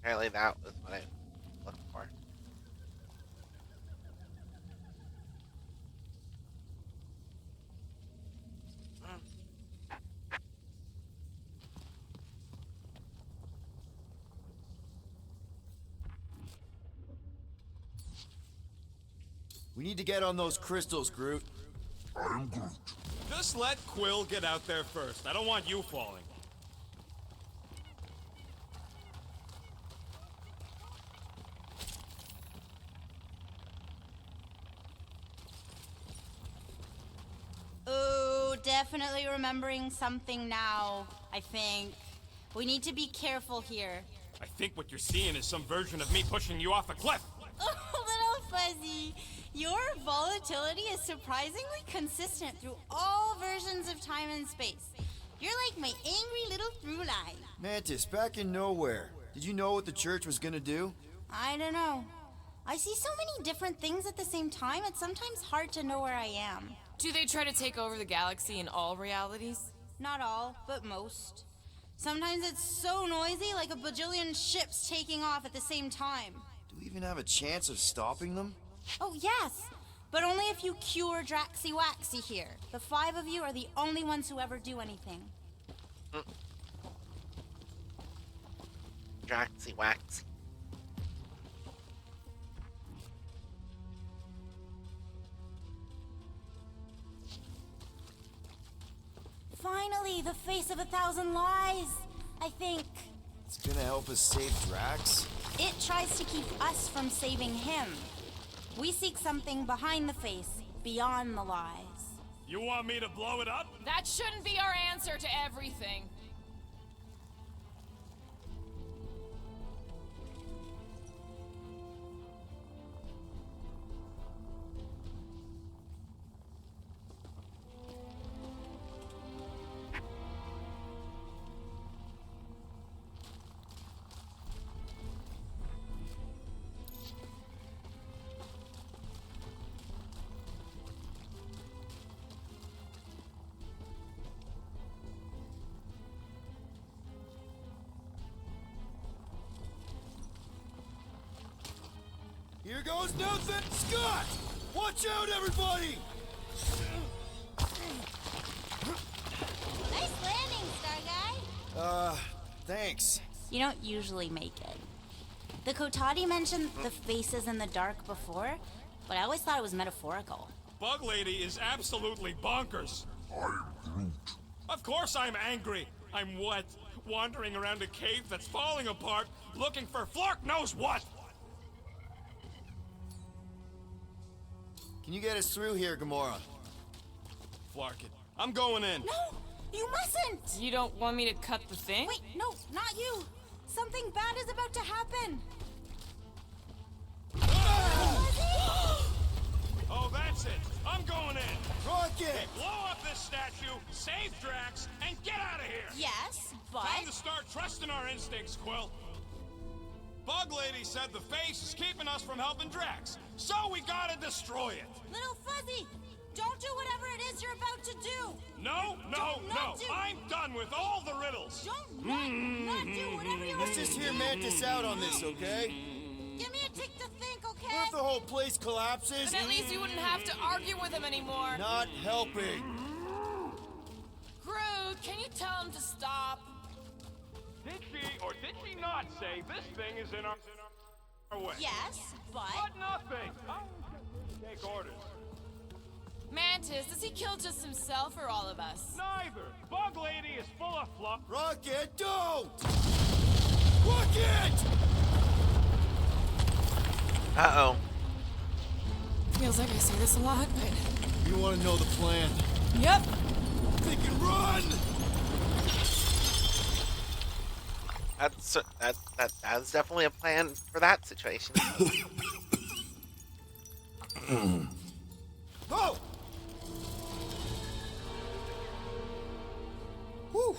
S1: Apparently that was what I looked for.
S13: We need to get on those crystals, Groot.
S6: I am Groot.
S2: Just let Quill get out there first. I don't want you falling.
S15: Ooh, definitely remembering something now, I think. We need to be careful here.
S2: I think what you're seeing is some version of me pushing you off a cliff.
S15: Oh, little Fuzzy. Your volatility is surprisingly consistent through all versions of time and space. You're like my angry little through line.
S13: Mantis, back in nowhere. Did you know what the church was gonna do?
S15: I don't know. I see so many different things at the same time, it's sometimes hard to know where I am.
S5: Do they try to take over the galaxy in all realities?
S15: Not all, but most. Sometimes it's so noisy, like a bajillion ships taking off at the same time.
S13: Do we even have a chance of stopping them?
S15: Oh, yes. But only if you cure Draxy Waxy here. The 5 of you are the only ones who ever do anything.
S1: Draxy Waxy.
S15: Finally, the face of 1,000 lies, I think.
S13: It's gonna help us save Drax?
S15: It tries to keep us from saving him. We seek something behind the face, beyond the lies.
S2: You want me to blow it up?
S5: That shouldn't be our answer to everything.
S4: Here goes nothing! Scott! Watch out, everybody!
S15: Nice landing, Star Guy.
S4: Thanks.
S15: You don't usually make it. The Kotati mentioned the faces in the dark before, but I always thought it was metaphorical.
S2: Bug Lady is absolutely bonkers.
S6: I'm Groot.
S2: Of course I'm angry. I'm what? Wandering around a cave that's falling apart, looking for Flark knows what.
S13: Can you get us through here, Gamora?
S2: Flark it. I'm going in.
S15: No, you mustn't!
S5: You don't want me to cut the thing?
S15: Wait, no, not you. Something bad is about to happen.
S2: Oh, that's it. I'm going in.
S4: Rocket!
S2: Blow up this statue, save Drax, and get out of here.
S15: Yes, but...
S2: Time to start trusting our instincts, Quill. Bug Lady said the face is keeping us from helping Drax, so we gotta destroy it.
S15: Little Fuzzy, don't do whatever it is you're about to do.
S2: No. I'm done with all the riddles.
S15: Don't not do whatever you
S13: Let's just hear Mantis out on this, okay?
S15: Give me a tick to think, okay?
S13: What if the whole place collapses?
S5: Then at least we wouldn't have to argue with him anymore.
S13: Not helping.
S5: Groot, can you tell him to stop?
S2: Did she or did she not say this thing is in our way?
S15: Yes, but...
S2: But nothing. Take orders.
S5: Mantis, does he kill just himself or all of us?
S2: Neither. Bug Lady is full of fluff.
S4: Rocket, don't! Rocket!
S1: Uh-oh.
S5: Feels like I say this a lot, but...
S13: You want to know the plan?
S5: Yep.
S4: They can run!
S1: That's definitely a plan for that situation.
S4: Oh! Whew.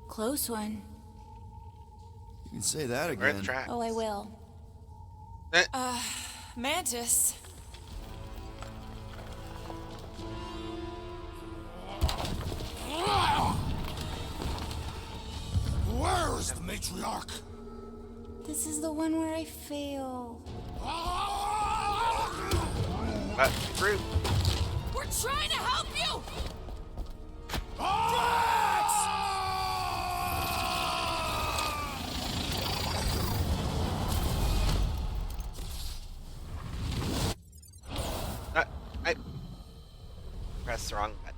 S15: Close one.
S13: You can say that
S1: We're at
S13: again.
S1: the track.
S15: Oh, I will.
S5: Mantis.
S6: Where is the matriarch?
S15: This is the one where I fail.
S1: Groot.
S5: We're trying to help you!
S1: I pressed the wrong button.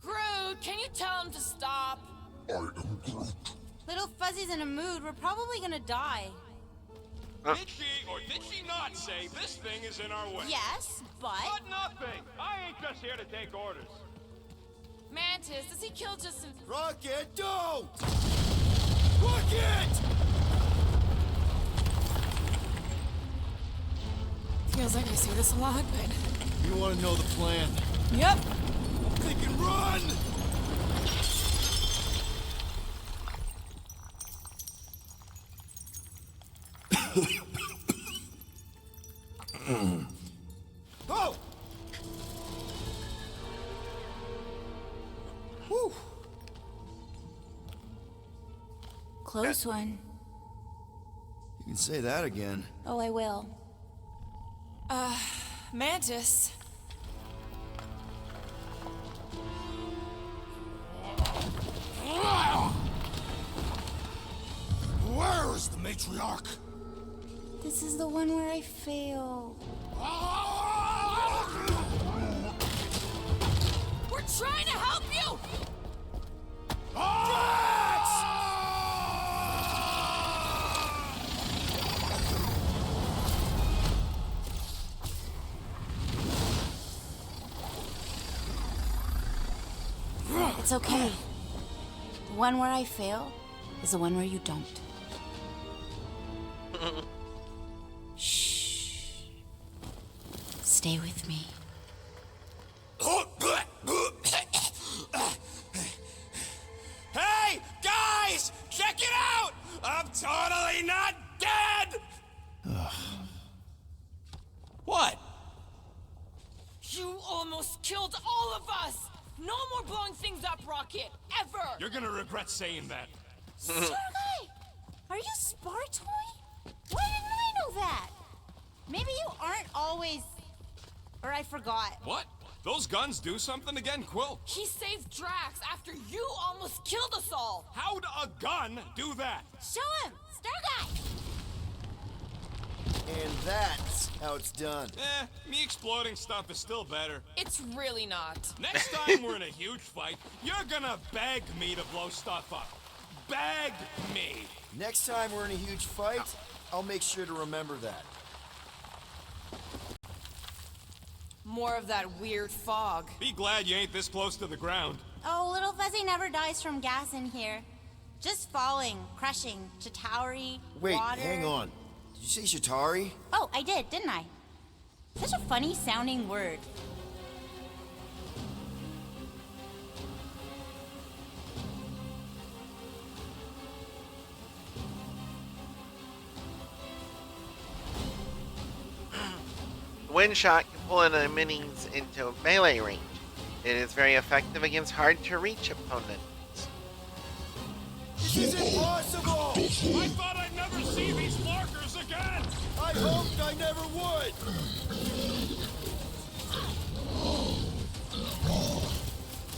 S5: Groot, can you tell him to stop?
S6: I am Groot.
S15: Little Fuzzy's in a mood. We're probably gonna die.
S2: Did she or did she not say this thing is in our way?
S15: Yes, but...
S2: But nothing. I ain't just here to take orders.
S5: Mantis, does he kill just himself?
S4: Rocket, don't! Rocket!
S5: Feels like I say this a lot, but...
S13: You want to know the plan?
S5: Yep.
S4: They can run! Oh! Whew.
S15: Close one.
S13: You can say that again.
S15: Oh, I will.
S5: Mantis.
S6: Where is the matriarch?
S15: This is the one where I fail.
S5: We're trying to help you!
S15: It's okay. The one where I fail is the one where you don't. Shh. Stay with me.
S2: Hey, guys! Check it out! I'm totally not dead!
S5: killed all of us! No more blowing things up, Rocket! Ever!
S2: You're gonna regret saying that.
S15: Starguy! Are you Spartoy? Why didn't I know that? Maybe you aren't always... Or I forgot.
S2: What? Those guns do something again, Quill?
S5: He saved Drax after you almost killed us all!
S2: How'd a gun do that?
S15: Show him! Starguy!
S13: And that's how it's done.
S2: Me exploding stuff is still better.
S5: It's really not.
S2: Next time we're in a huge fight, you're gonna beg me to blow stuff up. Beg me.
S13: Next time we're in a huge fight, I'll make sure to remember that.
S5: More of that weird fog.
S2: Be glad you ain't this close to the ground.
S15: Oh, Little Fuzzy never dies from gas in here. Just falling, crushing, Chitauri,
S13: Wait,
S15: water.
S13: hang on. Did you say Chitauri?
S15: Oh, I did, didn't I? Such a funny sounding word.
S1: The wind shot can pull enemies into melee range. It is very effective against hard-to-reach opponents.
S13: This is impossible!
S2: I thought I'd never see these markers again!
S13: I hoped I never would!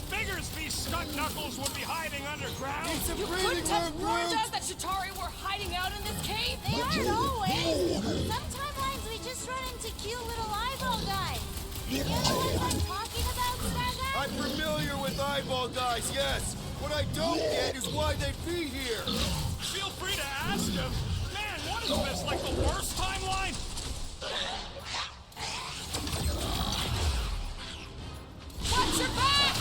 S2: Figures these skunk knuckles would be hiding underground!
S13: It's a
S5: You
S13: breathing
S5: couldn't have
S13: room,
S5: warned
S13: Groot!
S5: us that Chitauri were hiding out in this cave?
S15: They aren't always. Some timelines we just run into cute little eyeball guys. You know what I'm talking about, Starguy?
S13: I'm familiar with eyeball guys, yes. What I don't get is why they'd be here.
S2: Feel free to ask him. Man, what is this, like the worst timeline?
S5: Watch your back!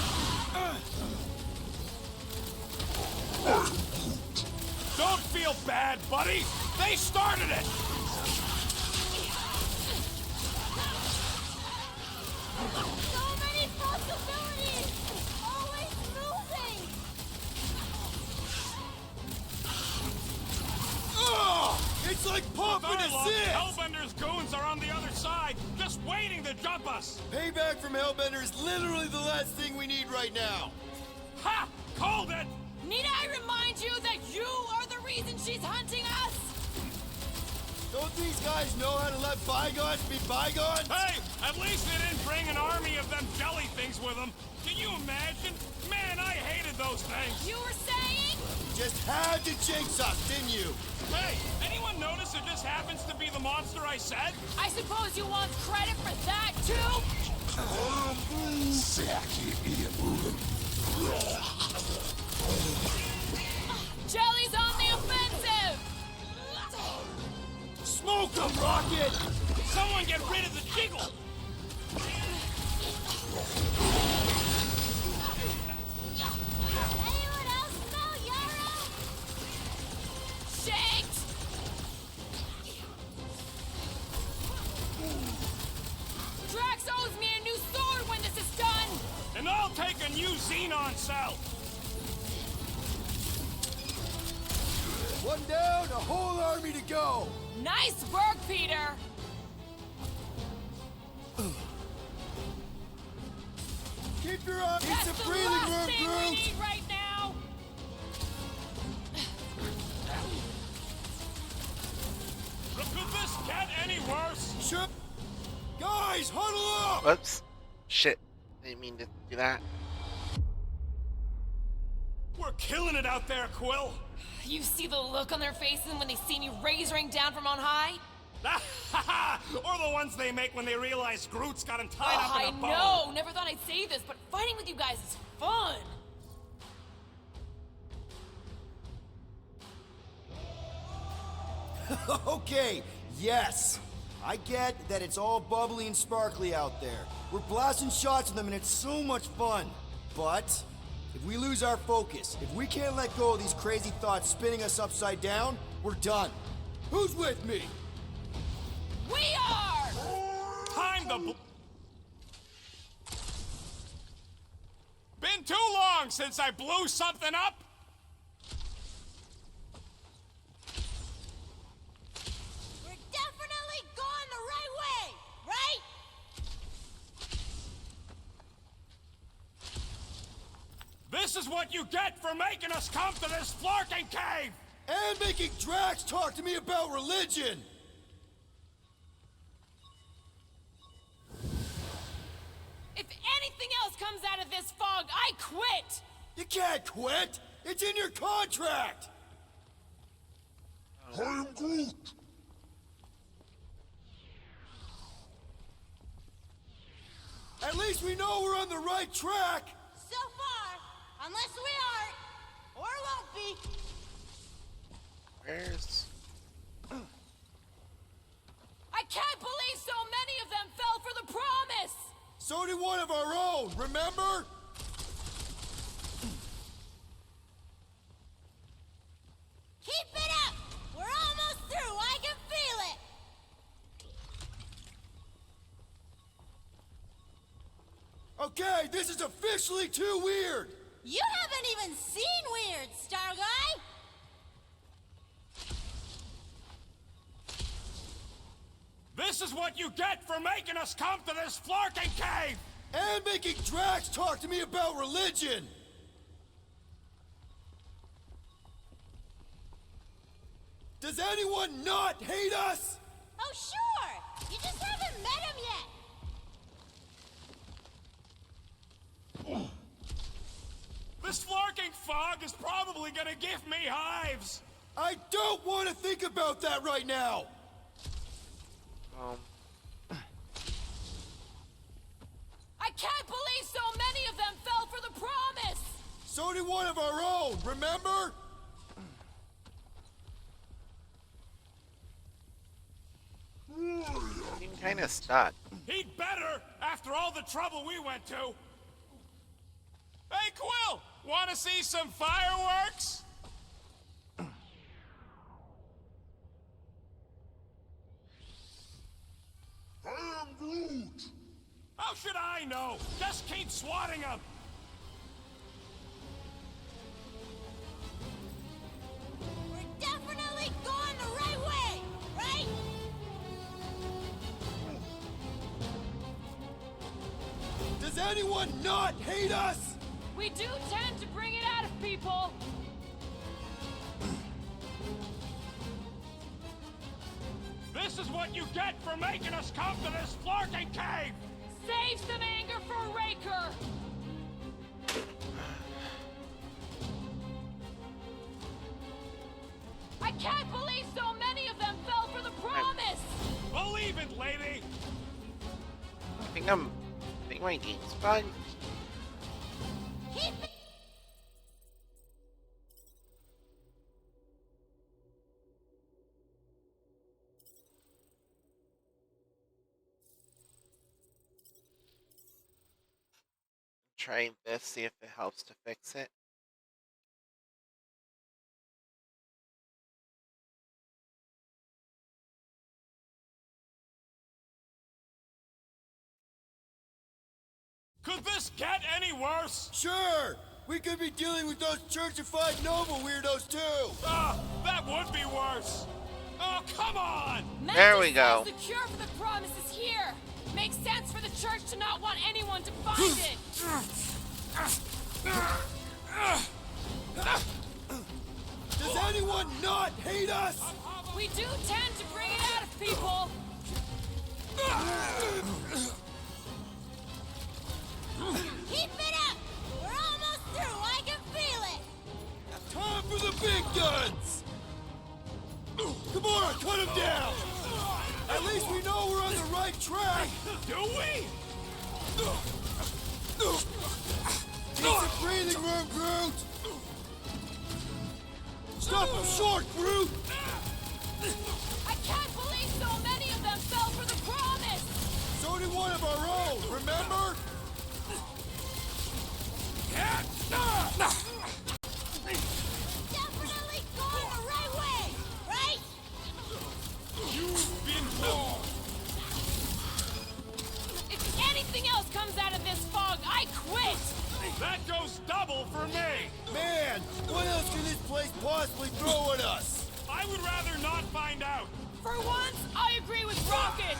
S2: Don't feel bad, buddy. They started it.
S15: So many possibilities! Always moving!
S13: Ugh! It's like popping a
S2: Darlock,
S13: zit!
S2: Hellbender's goons are on the other side, just waiting to jump us.
S13: Payback from Hellbender is literally the last thing we need right now.
S2: Ha! Called it!
S5: Need I remind you that you are the reason she's hunting us?
S13: Don't these guys know how to let bygones be bygones?
S2: Hey, at least they didn't bring an army of them jelly things with them. Can you imagine? Man, I hated those things.
S5: You were saying?
S13: Just had to jinx us, didn't you?
S2: Hey, anyone notice it just happens to be the monster I said?
S5: I suppose you want credit for that, too? Jelly's on the offensive!
S13: Smoke them, Rocket!
S2: Someone get rid of the jiggle!
S15: Anyone else smell Yarrow?
S5: Shakes! Drax owes me a new sword when this is done!
S2: And I'll take a new Xenon cell!
S13: One down, a whole army to go!
S5: Nice work, Peter!
S13: Keep your arm.
S5: That's
S13: It's a
S5: the
S13: breathing
S5: last
S13: room,
S5: thing we
S13: Groot!
S5: need right now!
S2: Could this get any worse?
S13: Sure. Guys, huddle up!
S1: Whoops. Shit. Didn't mean to do that.
S2: We're killing it out there, Quill!
S5: You see the look on their faces when they see me razering down from on high?
S2: Or the ones they make when they realize Groot's got him tied up in
S5: I
S2: a bow.
S5: know! Never thought I'd say this, but fighting with you guys is fun!
S13: Okay, yes. I get that it's all bubbly and sparkly out there. We're blasting shots at them and it's so much fun. But if we lose our focus, if we can't let go of these crazy thoughts spinning us upside down, we're done. Who's with me?
S5: We are!
S2: Time to Been too long since I blew something up!
S15: We're definitely going the right way, right?
S2: This is what you get for making us come to this Flarkin cave!
S13: And making Drax talk to me about religion!
S5: If anything else comes out of this fog, I quit!
S13: You can't quit! It's in your contract!
S6: I am Groot!
S13: At least we know we're on the right track!
S15: So far, unless we aren't, or won't be.
S1: Where's...
S5: I can't believe so many of them fell for the promise!
S13: So did one of our own, remember?
S15: Keep it up! We're almost through, I can feel it!
S13: Okay, this is officially too weird!
S15: You haven't even seen weird, Star Guy!
S2: This is what you get for making us come to this Flarkin cave!
S13: And making Drax talk to me about religion! Does anyone not hate us?
S15: Oh, sure! You just haven't met him yet!
S2: This Flarkin fog is probably gonna give me hives!
S13: I don't want to think about that right now!
S5: I can't believe so many of them fell for the promise!
S13: So did one of our own, remember?
S1: Seem kind of stuck.
S2: He'd better, after all the trouble we went to. Hey, Quill! Wanna see some fireworks?
S6: I am Groot!
S2: How should I know? Just keep swatting them!
S15: We're definitely going the right way, right?
S13: Does anyone not hate us?
S5: We do tend to bring it out of people!
S2: This is what you get for making us come to this Flarkin cave!
S5: Save some anger for Raker! I can't believe so many of them fell for the promise!
S2: Believe it, lady!
S1: I think my game's bugged.
S15: Keep it.
S1: Try this, see if it helps to fix it.
S2: Could this get any worse?
S13: Sure! We could be dealing with those churchified Nova weirdos too!
S2: Ah, that would be worse! Oh, come on!
S1: There we go.
S5: The cure for the promise is here! Makes sense for the church to not want anyone to find it!
S13: Does anyone not hate us?
S5: We do tend to bring it out of people!
S15: Keep it up! We're almost through, I can feel it!
S13: Time for the big guns! Come on, cut him down! At least we know we're on the right track!
S2: Do we?
S13: Need some breathing room, Groot! Stop him short, Groot!
S5: I can't believe so many of them fell for the promise!
S13: So did one of our own, remember?
S15: Definitely going the right way, right?
S2: You've been warned!
S5: If anything else comes out of this fog, I quit!
S2: That goes double for me!
S13: Man, what else can this place possibly throw at us?
S2: I would rather not find out!
S5: For once, I agree with Rocket!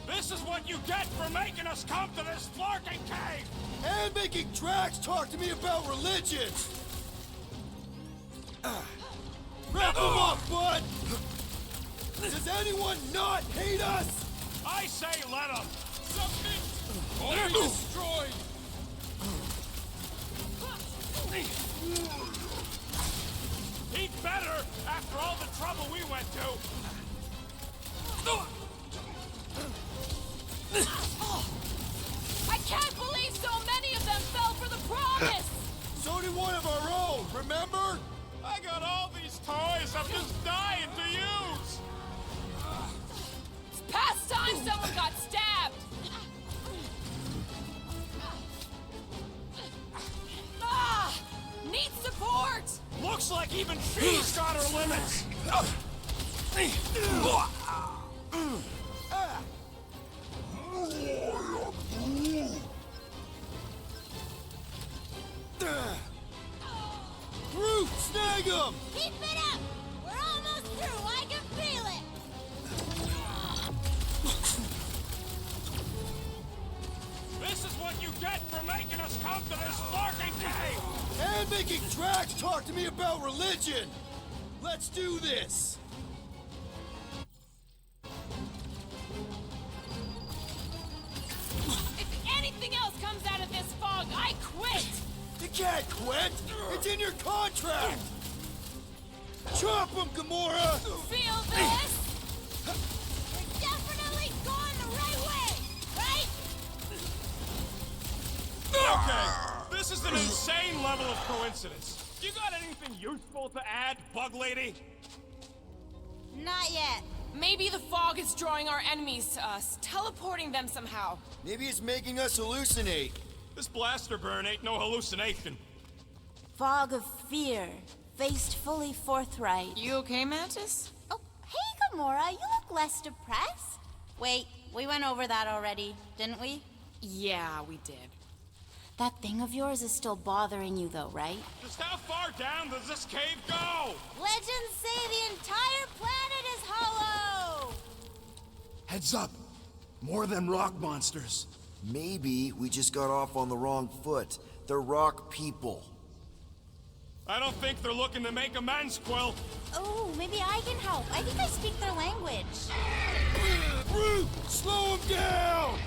S2: This This is what you get for making us come to this Flarkin cave!
S13: And making Drax talk to me about religion! Wrap him up, bud! Does anyone not hate us?
S2: I say let him!
S12: Submit! Or be destroyed!
S2: He'd better, after all the trouble we went to!
S16: I can't believe so many of them fell for the promise!
S13: So did one of our own, remember?
S2: I got all these toys I'm just dying to use!
S16: It's past time someone got stabbed! Ah! Need support!
S2: Looks like even she's got her limits!
S13: Groot, snag him!
S15: Keep it up! We're almost through, I can feel it!
S2: This is what you get for making us come to this Flarkin cave!
S13: And making Drax talk to me about religion! Let's do this!
S16: If anything else comes out of this fog, I quit!
S13: You can't quit! It's in your contract! Chop him, Gamora!
S16: Feel this?
S15: We're definitely going the right way, right?
S2: Okay, this is an insane level of coincidence. You got anything useful to add, Bug Lady?
S15: Not yet.
S5: Maybe the fog is drawing our enemies to us, teleporting them somehow.
S13: Maybe it's making us hallucinate.
S2: This blaster burn ain't no hallucination.
S15: Fog of fear, faced fully forthright.
S5: You okay, Mantis?
S15: Oh, hey, Gamora, you look less depressed. Wait, we went over that already, didn't we?
S5: Yeah, we did.
S15: That thing of yours is still bothering you, though, right?
S2: Just how far down does this cave go?
S15: Legends say the entire planet is hollow!
S4: Heads up! More than rock monsters.
S13: Maybe we just got off on the wrong foot. They're rock people.
S2: I don't think they're looking to make amends, Quill.
S15: Oh, maybe I can help. I think I speak their language.
S13: Groot, slow him down!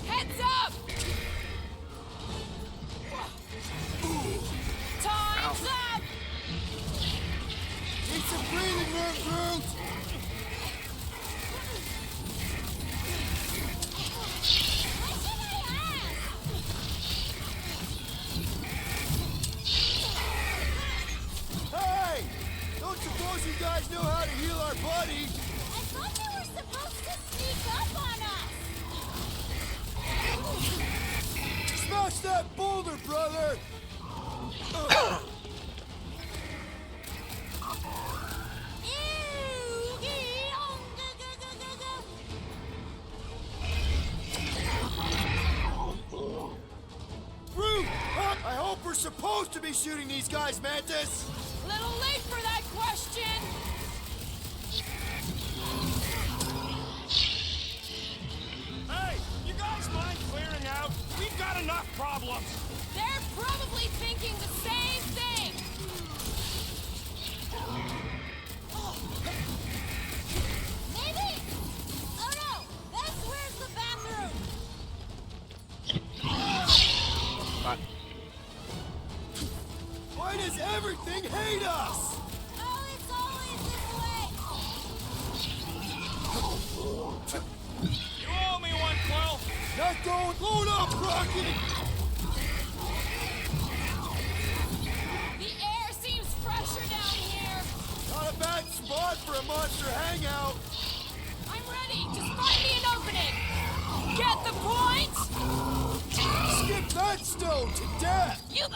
S16: Heads up! Time's up!
S13: Need some breathing room, Groot! Hey! Don't suppose you guys know how to heal our buddy?
S15: I thought they were supposed to sneak up on us!
S13: Smash that boulder, brother! Groot! I hope we're supposed to be shooting these guys, Mantis!
S16: Little late for that question!
S2: Hey, you guys mind clearing out? We've got enough problems.
S16: They're probably thinking the same thing!
S15: Maybe! Oh no! That's where's the bathroom!
S13: Why does everything hate us?
S15: Oh, it's always this way!
S2: You owe me one, Quill.
S13: Not going. Load up, Rocket!
S16: The air seems fresher down here!
S13: Not a bad spot for a monster hangout.
S16: I'm ready! Just find me an opening! Get the point?
S13: Skip that stone to death!
S16: You...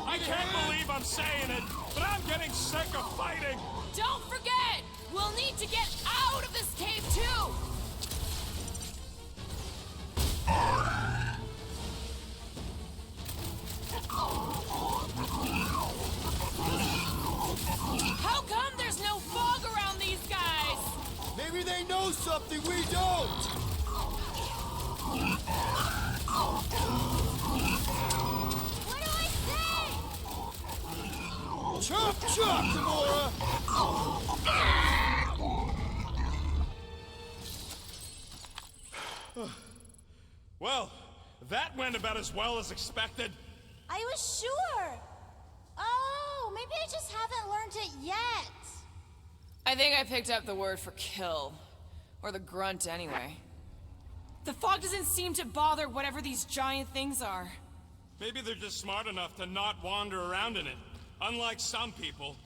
S2: I can't believe I'm saying it, but I'm getting sick of fighting.
S16: Don't forget! We'll need to get out of this cave, too! How come There's no fog around these guys!
S13: Maybe they know something we don't!
S16: What do I say?
S13: Chop, chop, Gamora!
S2: Well, that went about as well as expected.
S15: I was sure. Oh, maybe I just haven't learned it yet.
S5: I think I picked up the word for kill. Or the grunt, anyway. The fog doesn't seem to bother whatever these giant things are.
S2: Maybe they're just smart enough to not wander around in it, unlike some people.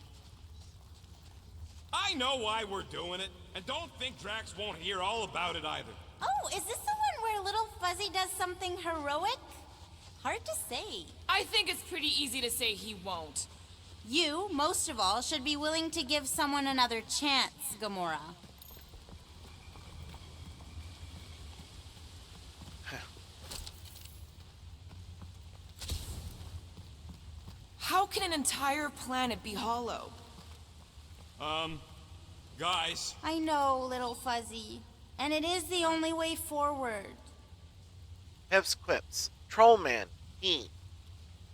S2: I know why we're doing it, and don't think Drax won't hear all about it either.
S15: Oh, is this the one where Little Fuzzy does something heroic? Hard to say.
S5: I think it's pretty easy to say he won't.
S15: You, most of all, should be willing to give someone another chance, Gamora.
S5: How can an entire planet be hollow?
S2: Guys.
S15: I know, Little Fuzzy. And it is the only way forward.
S1: Pep's quips. Troll man. He.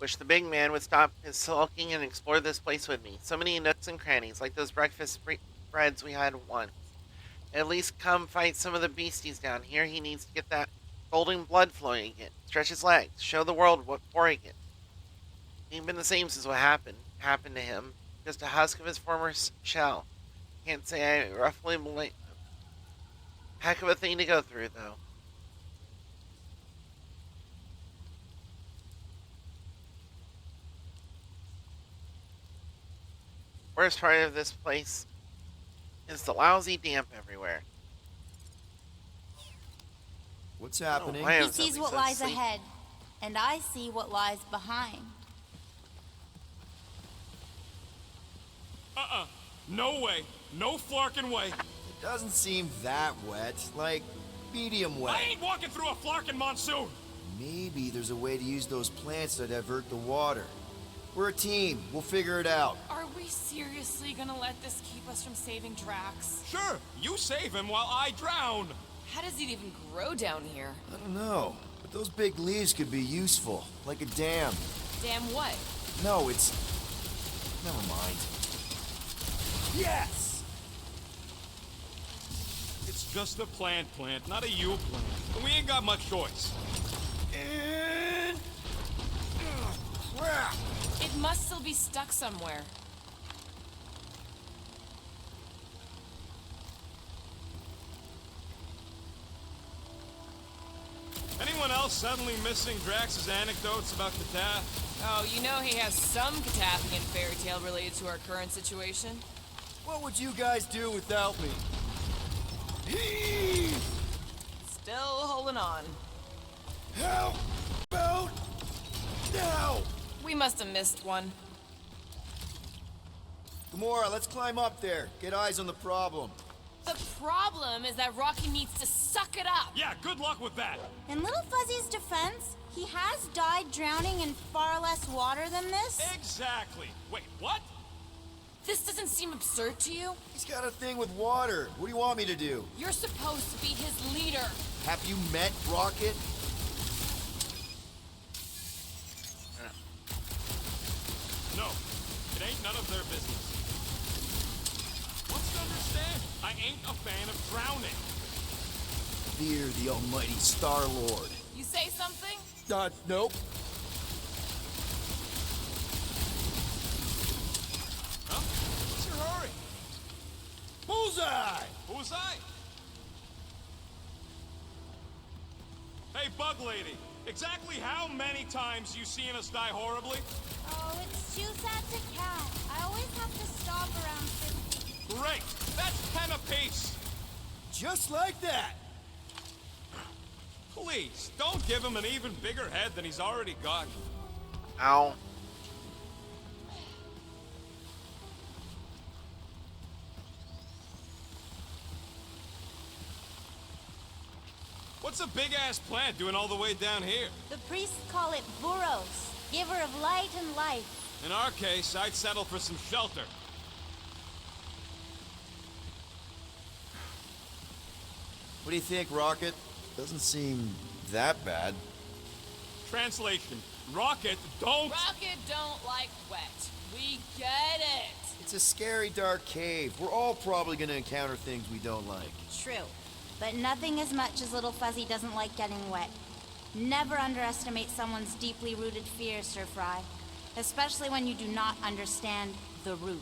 S1: Wish the big man would stop his sulking and explore this place with me. So many nooks and crannies, like those breakfast spreads we had once. At least come fight some of the beasties down here. He needs to get that golden blood flowing again. Stretch his legs. Show the world what for again. Ain't been the same since what happened to him. Just a husk of his former shell. Can't say I roughly blame. Heck of a thing to go through, though. Worst part of this place is the lousy damp everywhere.
S13: What's happening?
S15: He sees what lies ahead, and I see what lies behind.
S2: No way. No flarkin' way.
S13: It doesn't seem that wet. Like, medium wet.
S2: I ain't walking through a flarkin' monsoon.
S13: Maybe there's a way to use those plants to divert the water. We're a team. We'll figure it out.
S5: Are we seriously gonna let this keep us from saving Drax?
S2: Sure, you save him while I drown.
S5: How does it even grow down here?
S13: I don't know, but those big leaves could be useful, like a dam.
S5: Damn what?
S13: No, it's... Never mind. Yes!
S2: It's just a plant, not a you plant. And we ain't got much choice.
S13: And... crap!
S5: It must still be stuck somewhere.
S2: Anyone else suddenly missing Drax's anecdotes about Katath?
S5: Oh, you know he has some Cataphian fairy tale related to our current situation.
S13: What would you guys do without me?
S5: Still holding on.
S13: How about now?
S5: We must have missed one.
S13: Gamora, let's climb up there. Get eyes on the problem.
S5: The problem is that Rocky needs to suck it up.
S2: Yeah, good luck with that.
S15: In Little Fuzzy's defense, he has died drowning in far less water than this.
S2: Exactly. Wait, what?
S5: This doesn't seem absurd to you?
S13: He's got a thing with water. What do you want me to do?
S5: You're supposed to be his leader.
S13: Have you met Rocket?
S2: No, it ain't none of their business. What's to understand? I ain't a fan of drowning.
S13: Fear the almighty Star-Lord.
S5: You say something?
S13: Nope.
S2: Huh? What's your hurry?
S13: Bullseye!
S2: Bullseye? Hey, Bug Lady. Exactly how many times you seen us die horribly?
S15: Oh, it's too sad to count. I always have to stop around 50.
S2: Great! That's 10 apiece!
S13: Just like that!
S2: Please, don't give him an even bigger head than he's already got.
S1: Ow.
S2: What's a big-ass plant doing all the way down here?
S15: The priests call it Buros, giver of light and life.
S2: In our case, I'd settle for some shelter.
S13: What do you think, Rocket? Doesn't seem that bad.
S2: Translation. Rocket, don't...
S16: Rocket don't like wet. We get it.
S13: It's a scary dark cave. We're all probably gonna encounter things we don't like.
S15: True. But nothing as much as Little Fuzzy doesn't like getting wet. Never underestimate someone's deeply rooted fears, Sir Fry. Especially when you do not understand the root.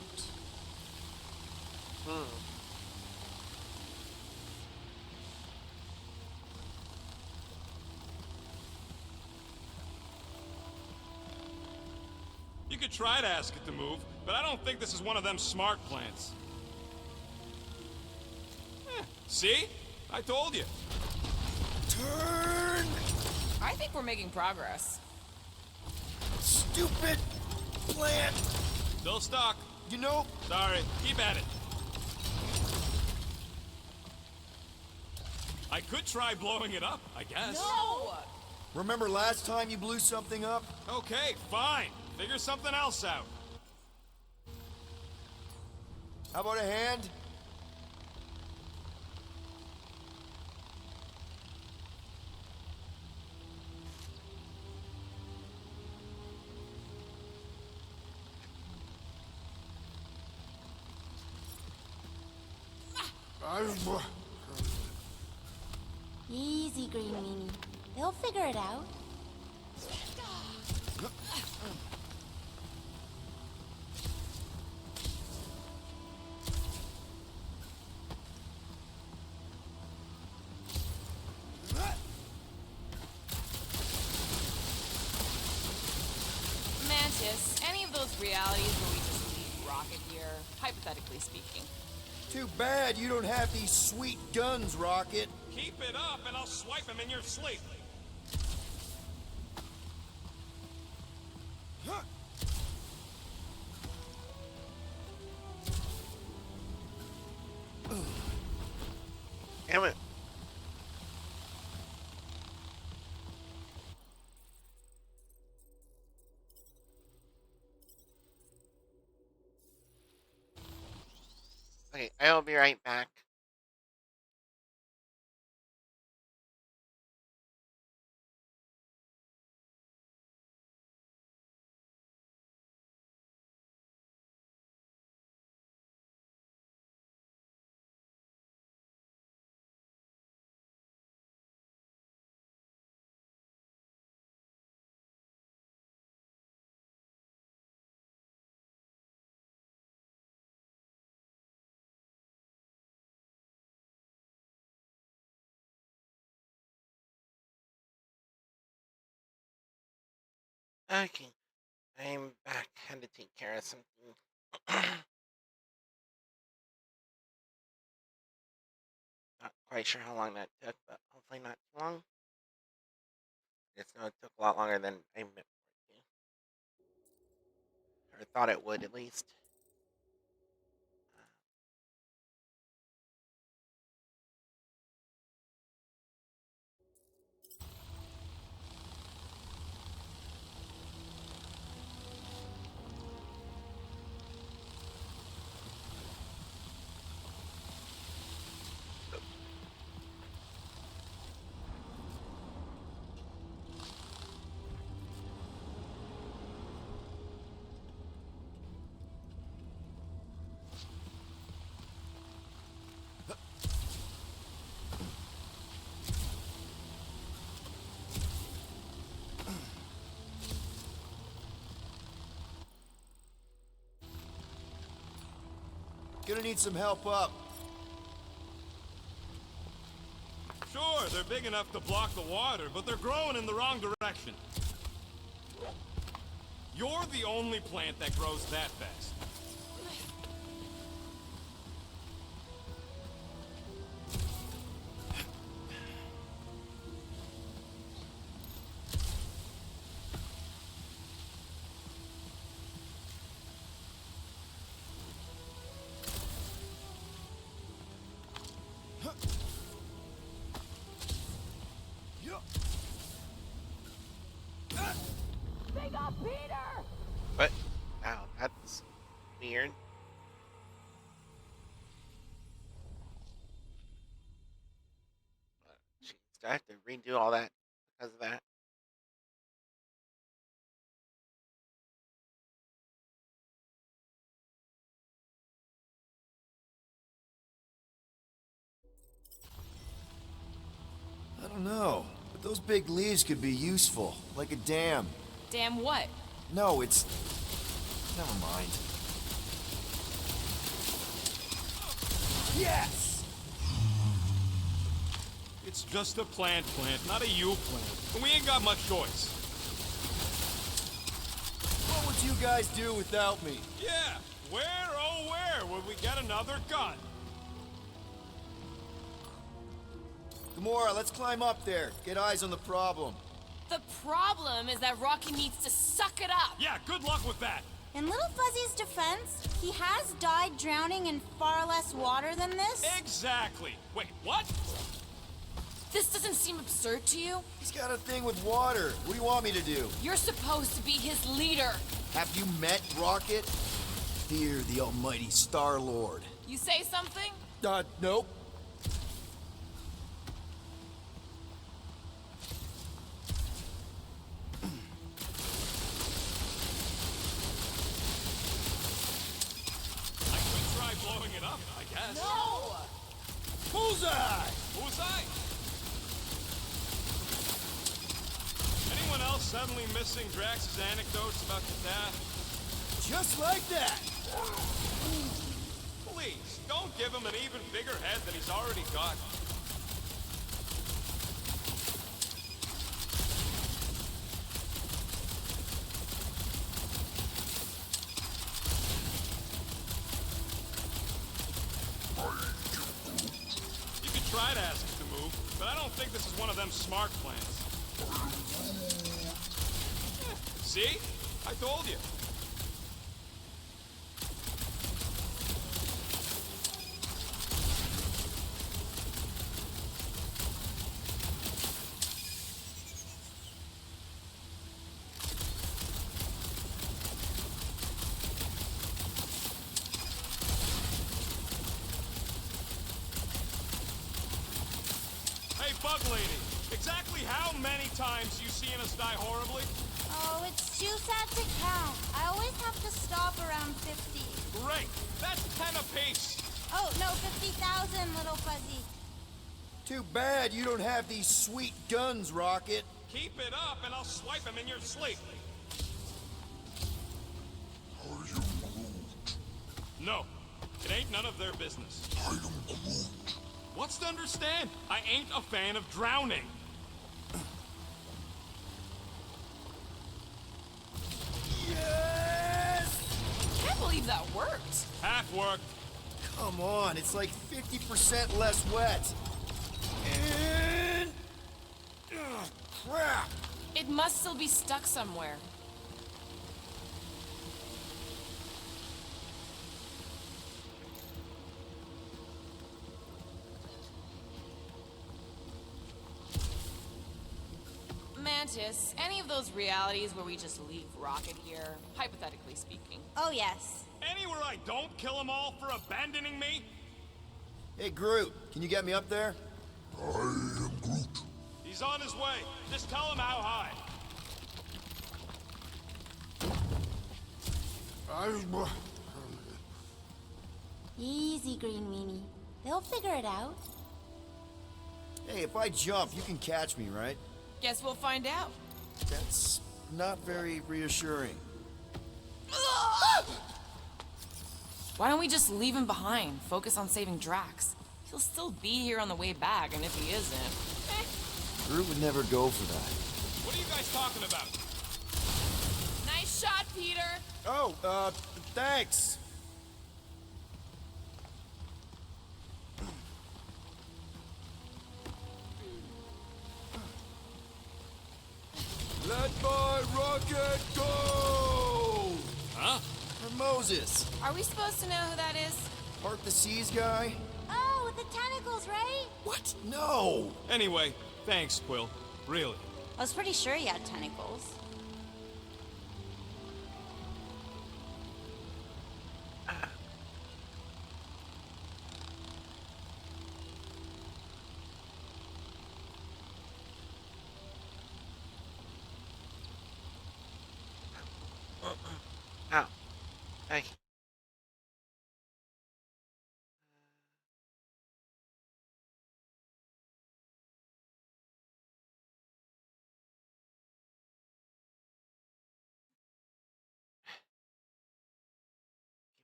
S2: You could try to ask it to move, but I don't think this is one of them smart plants. See? I told you.
S13: Turn!
S5: I think we're making progress.
S13: Stupid plant!
S2: Still stuck.
S13: You know...
S2: Sorry. Keep at it. I could try blowing it up, I guess.
S16: No!
S13: Remember last time you blew something up?
S2: Okay, fine. Figure something else out.
S13: How about a hand?
S15: Easy, Green Meanie. They'll figure it out.
S5: Mantis, any of those realities where we just leave Rocket here, hypothetically speaking.
S13: Too bad you don't have these sweet guns, Rocket.
S2: Keep it up and I'll swipe him in your sleep.
S1: Damn it. Okay, I'll be right back. Okay, I'm back. Had to take care of something. Not quite sure how long that took, but hopefully not too long. Just know it took a lot longer than I meant for it to. Or thought it would, at least.
S13: Gonna need some help up.
S2: Sure, they're big enough to block the water, but they're growing in the wrong direction. You're the only plant that grows that fast.
S16: They got Peter!
S1: What? Wow, that's weird. I have to redo all that because of that?
S13: I don't know, but those big leaves could be useful, like a dam.
S5: Damn what?
S13: No, it's... Never mind. Yes!
S2: It's just a plant, not a you plant. And we ain't got much choice.
S13: What would you guys do without me?
S2: Yeah, where, oh where would we get another gun?
S13: Gamora, let's climb up there. Get eyes on the problem.
S5: The problem is that Rocky needs to suck it up.
S2: Yeah, good luck with that.
S15: In Little Fuzzy's defense, he has died drowning in far less water than this.
S2: Exactly. Wait, what?
S5: This doesn't seem absurd to you?
S13: He's got a thing with water. What do you want me to do?
S5: You're supposed to be his leader.
S13: Have you met Rocket? Fear the almighty Star-Lord.
S5: You say something?
S13: Nope.
S2: I could try blowing it up, I guess.
S5: No!
S13: Bullseye!
S2: Bullseye? Anyone else suddenly missing Drax's anecdotes about the death?
S13: Just like that!
S2: Please, don't give him an even bigger head than he's already got. You could try to ask it to move, but I don't think this is one of them smart plans. See? I told you. Hey, Bug Lady, exactly how many times you seeing us die horribly?
S15: Oh, it's too sad to count. I always have to stop around 50.
S2: Great, that's 10 apiece.
S15: Oh, no, 50,000, Little Fuzzy.
S13: Too bad you don't have these sweet guns, Rocket.
S2: Keep it up and I'll swipe him in your sleep.
S6: Are you Groot?
S2: No, it ain't none of their business.
S6: I am Groot.
S2: What's to understand? I ain't a fan of drowning.
S13: Yes!
S5: Can't believe that worked.
S2: Half worked.
S13: Come on, it's like 50% less wet. And... Ugh, crap!
S5: It must still be stuck somewhere. Mantis, any of those realities where we just leave Rocket here, hypothetically speaking?
S15: Oh, yes.
S2: Anywhere I don't kill them all for abandoning me?
S13: Hey, Groot, can you get me up there?
S6: I am Groot.
S2: He's on his way. Just tell him how high.
S15: Easy, Green Meanie. They'll figure it out.
S13: Hey, if I jump, you can catch me, right?
S5: Guess we'll find out.
S13: That's not very reassuring.
S5: Why don't we just leave him behind, focus on saving Drax? He'll still be here on the way back, and if he isn't...
S13: Groot would never go for that.
S2: What are you guys talking about?
S5: Nice shot, Peter!
S13: Oh, thanks. Let my rocket go!
S2: Huh?
S13: For Moses.
S5: Are we supposed to know who that is?
S13: Part the Seas guy?
S15: Oh, with the tentacles, right?
S13: What? No!
S2: Anyway, thanks, Quill. Really.
S15: I was pretty sure he had tentacles.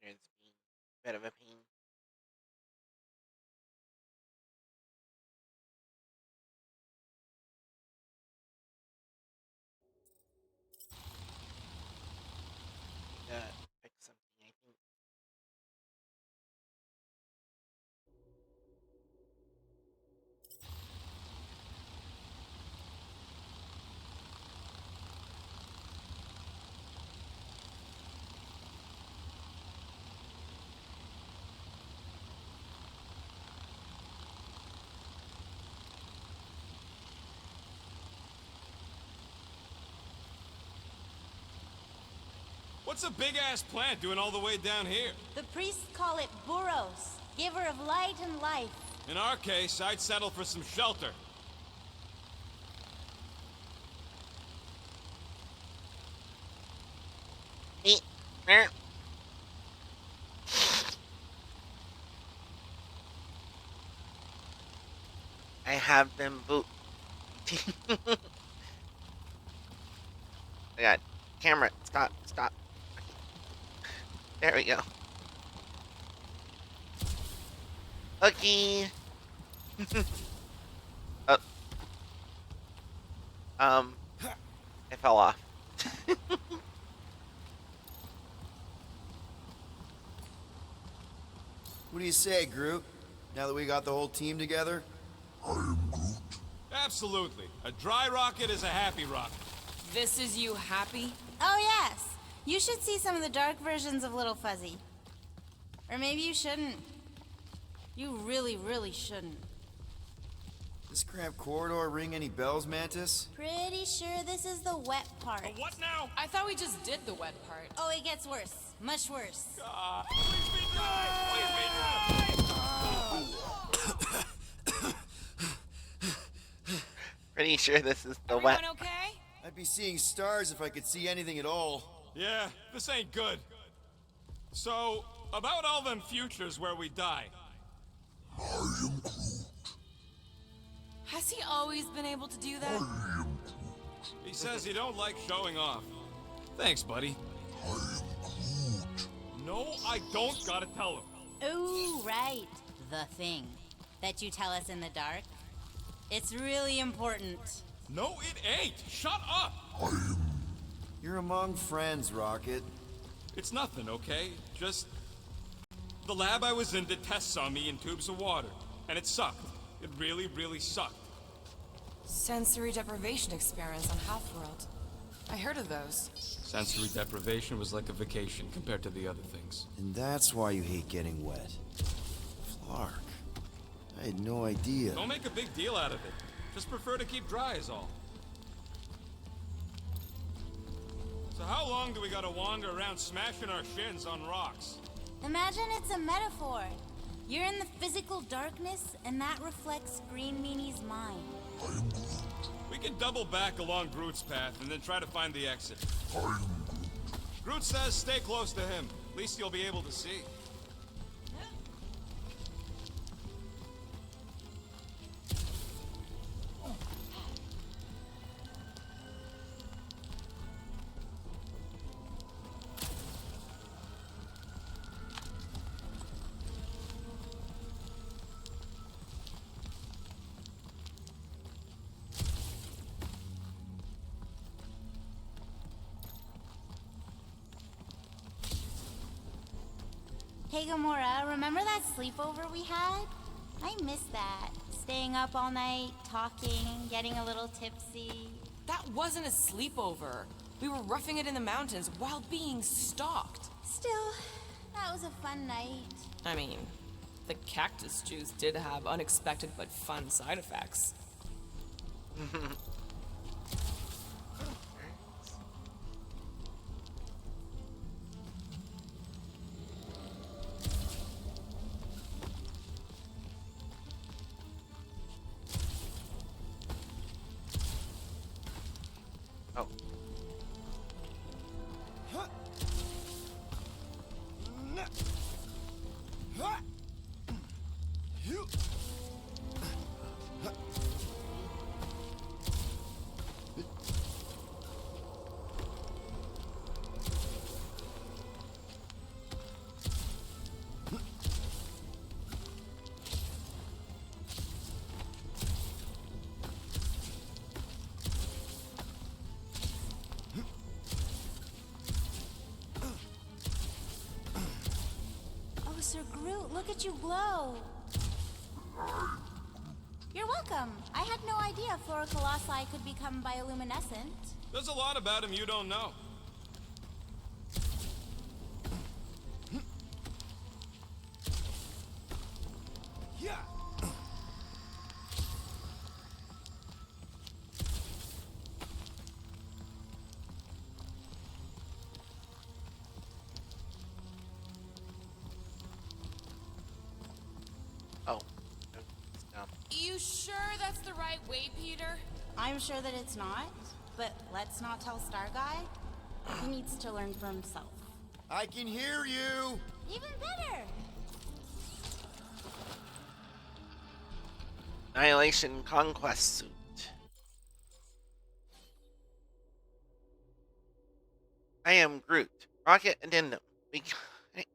S1: It's being a bit of a pain. Fix something, I think.
S2: What's a big-ass plant doing all the way down here?
S15: The priests call it Buros, giver of light and life.
S2: In our case, I'd settle for some shelter.
S1: Hey, where? I have them boot. I got camera. Stop. There we go. Okay. Oh. I fell off.
S13: What do you say, Groot? Now that we got the whole team together?
S2: Absolutely. A dry rocket is a happy rocket.
S5: This is you happy?
S15: Oh, yes. You should see some of the dark versions of Little Fuzzy. Or maybe you shouldn't. You really, really shouldn't.
S13: This cramped corridor ring any bells, Mantis?
S15: Pretty sure this is the wet part.
S2: What now?
S5: I thought we just did the wet part.
S15: Oh, it gets worse. Much worse.
S2: Please be dry! Please be dry!
S1: Pretty sure this is the
S5: Everyone
S1: wet.
S5: okay?
S13: I'd be seeing stars if I could see anything at all.
S2: Yeah, this ain't good. So, about all them futures where we die.
S5: Has he always been able to do that?
S2: He says he don't like showing off. Thanks, buddy. No, I don't gotta tell him.
S15: Ooh, right. The thing that you tell us in the dark. It's really important.
S2: No, it ain't. Shut up.
S13: You're among friends, Rocket.
S2: It's nothing, okay? Just the lab I was in did tests on me in tubes of water, and it sucked. It really, really sucked.
S5: Sensory deprivation experiments on Half-World. I heard of those.
S2: Sensory deprivation was like a vacation compared to the other things.
S13: And that's why you hate getting wet. Flark. I had no idea.
S2: Don't make a big deal out of it. Just prefer to keep dry is all. So how long do we gotta wander around smashing our shins on rocks?
S15: Imagine it's a metaphor. You're in the physical darkness, and that reflects Green Meanie's mind.
S2: We can double back along Groot's path and then try to find the exit. Groot says stay close to him. At least you'll be able to see.
S15: Hey, Gamora, remember that sleepover we had? I miss that. Staying up all night, talking, getting a little tipsy.
S5: That wasn't a sleepover. We were roughing it in the mountains while being stalked.
S15: Still, that was a fun night.
S5: I mean, the cactus juice did have unexpected but fun side effects.
S1: Oh.
S15: look at you glow. You're welcome. I had no idea Flora Colossi could become bioluminescent.
S12: There's a lot about him you don't know.
S2: Yeah.
S1: Oh.
S5: You sure that's the right way, Peter?
S15: I'm sure that it's not, but let's not tell Star Guy. He needs to learn for himself.
S13: I can hear you!
S15: Even better!
S1: Annihilation Conquest suit. I am Groot. Rocket Addendum. We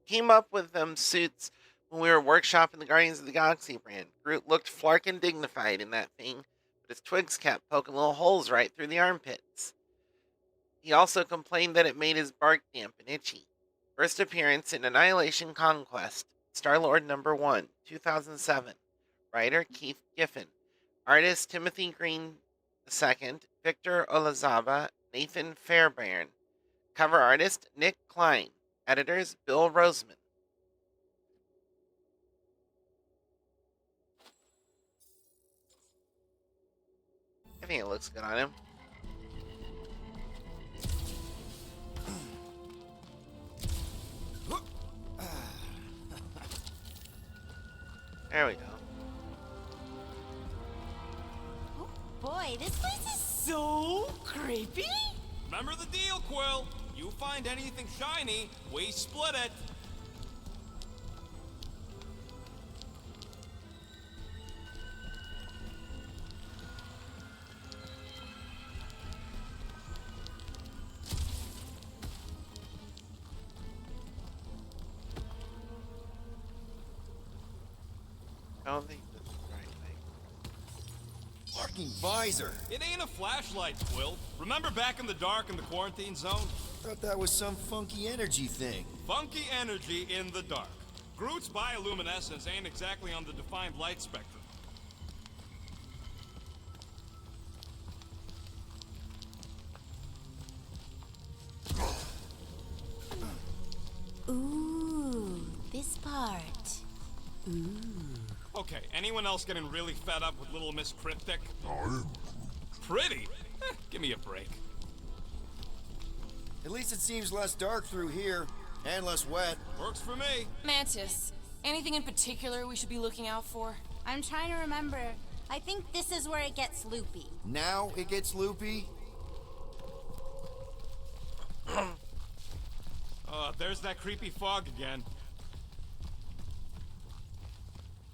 S1: came up with them suits when we were workshopping the Guardians of the Galaxy brand. Groot looked flark and dignified in that thing, but his twigs kept poking little holes right through the armpits. He also complained that it made his bark damp and itchy. First appearance in Annihilation Conquest, Star-Lord #1, 2007. Writer Keith Giffen. Artist Timothy Green II, Victor Olazaba, Nathan Fairbairn. Cover artist Nick Klein. Editors Bill Roseman. I think it looks good on him. There we go.
S15: Boy, this place is so creepy.
S12: Remember the deal, Quill. You find anything shiny, we split it.
S1: I don't think this is the right thing.
S13: Fucking visor!
S12: It ain't a flashlight, Quill. Remember back in the dark in the quarantine zone?
S13: Thought that was some funky energy thing.
S12: Funky energy in the dark. Groot's bioluminescence ain't exactly on the defined light spectrum.
S15: Ooh, this part. Ooh.
S12: Okay, anyone else getting really fed up with Little Miss Cryptic? Pretty? Give me a break.
S13: At least it seems less dark through here, and less wet.
S12: Works for me.
S5: Mantis, anything in particular we should be looking out for?
S15: I'm trying to remember. I think this is where it gets loopy.
S13: Now it gets loopy?
S12: There's that creepy fog again.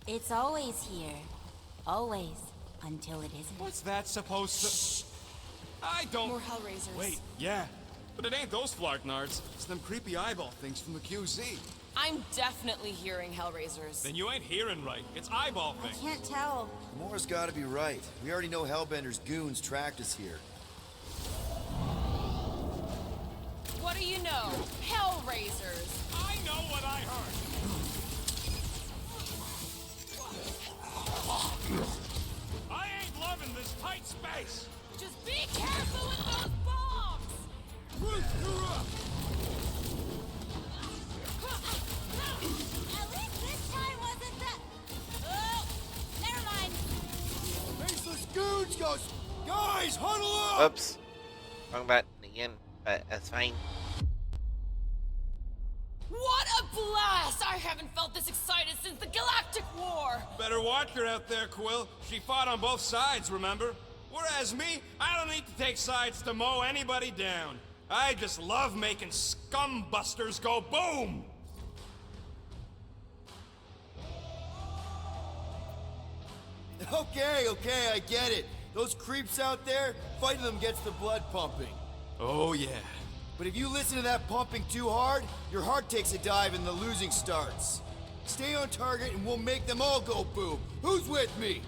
S15: It's always here. Always. Until it isn't.
S12: What's that supposed to... I don't...
S5: More Hellraisers.
S12: Wait, yeah. But it ain't those Flarknards. It's them creepy eyeball things from the QZ.
S5: I'm definitely hearing Hellraisers.
S12: Then you ain't hearing right. It's eyeball
S15: I
S12: things.
S15: can't tell.
S13: Moore's gotta be right. We already know Hellbender's goons tracked us here.
S5: What do you know? Hellraisers.
S12: I know what I heard. I ain't loving this tight space.
S16: Just be careful with those bombs!
S15: At least this time wasn't that... Oh, never mind.
S13: Faceless goons goes... Guys, huddle up!
S1: Oops. Wrong button again, but that's fine.
S5: What a blast! I haven't felt this excited since the Galactic War!
S12: Better watch her out there, Quill. She fought on both sides, remember? Whereas me, I don't need to take sides to mow anybody down. I just love making scumbusters go boom!
S13: Okay, I get it. Those creeps out there, fighting them gets the blood pumping.
S12: Oh, yeah.
S13: But if you listen to that pumping too hard, your heart takes a dive and the losing starts. Stay on target and we'll make them all go boom. Who's with me?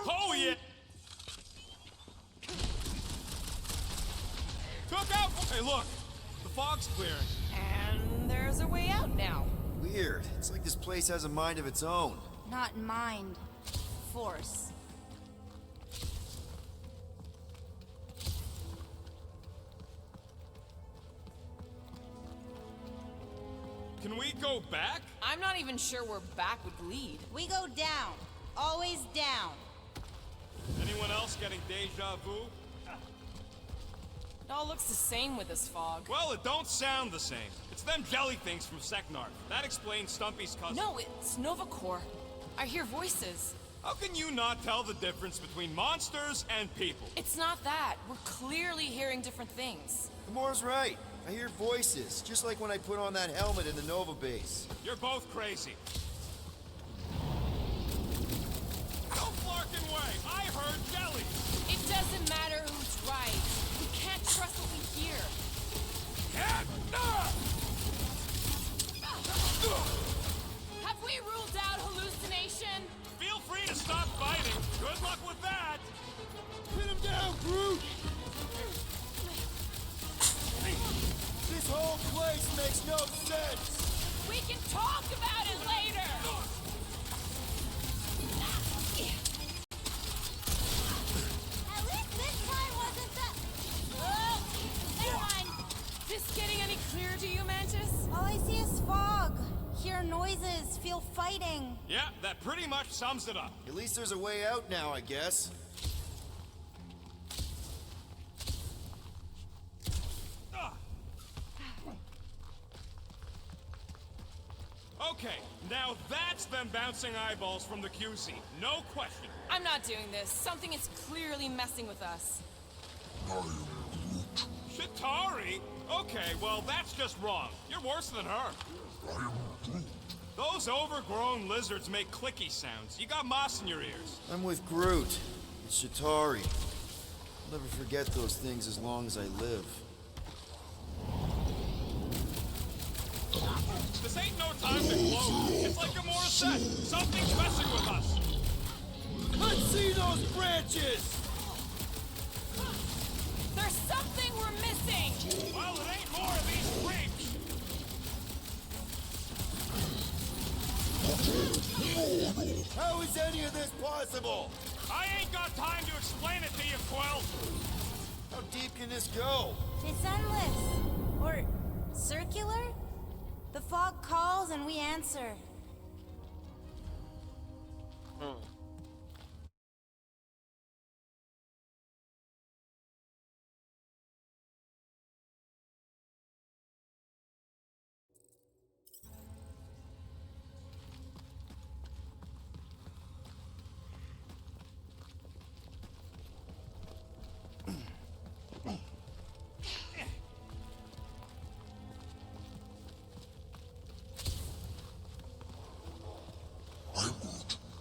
S12: Oh, yeah! Took out! Hey, look! The fog's clearing.
S5: And there's there's a way out now.
S13: Weird. It's like this place has a mind of its own.
S15: Not mind. Force.
S12: Can we go back?
S5: I'm not even sure where back would lead.
S15: We go down. Always down.
S12: Anyone else getting deja vu?
S5: It all looks the same with this fog.
S12: Well, it don't sound the same. It's them jelly things from Seknarf. That explains Stumpy's cousin.
S5: No, it's Nova Corps. I hear voices.
S12: How can you not tell the difference between monsters and people?
S5: It's not that. We're clearly hearing different things.
S13: Gamora's right. I hear voices, just like when I put on that helmet in the Nova base.
S12: You're both crazy. No flarking way! I heard jellies!
S5: It doesn't matter who's right. We can't trust what we hear. Have we ruled out hallucination?
S12: Feel free to stop fighting. Good luck with that!
S13: Pin him down, Groot! This whole place makes no sense!
S16: We can talk about it later!
S15: At least this time wasn't that... Oh, never mind.
S5: This getting any clearer to you, Mantis?
S15: All I see is fog. Hear noises, feel fighting.
S12: Yeah, that pretty much sums it up.
S13: At least there's a way out now, I guess.
S12: Okay, now that's them bouncing eyeballs from the QC. No question.
S5: I'm not doing this. Something is clearly messing with us.
S6: I am Groot.
S12: Chitauri? Okay, well, that's just wrong. You're worse than her.
S6: I am Groot.
S12: Those overgrown lizards make clicky sounds. You got moss in your ears.
S13: I'm with Groot. It's Chitauri. I'll never forget those things as long as I live.
S12: This ain't no time to gloat. It's like Gamora said. Something's messing with us.
S13: Let's see those branches!
S5: There's something we're missing!
S12: Well, it ain't more of these freaks.
S13: How is any of this possible?
S12: I ain't got time to explain it to you, Quill.
S13: How deep can this go?
S15: It's endless. Or circular? The fog calls and we answer.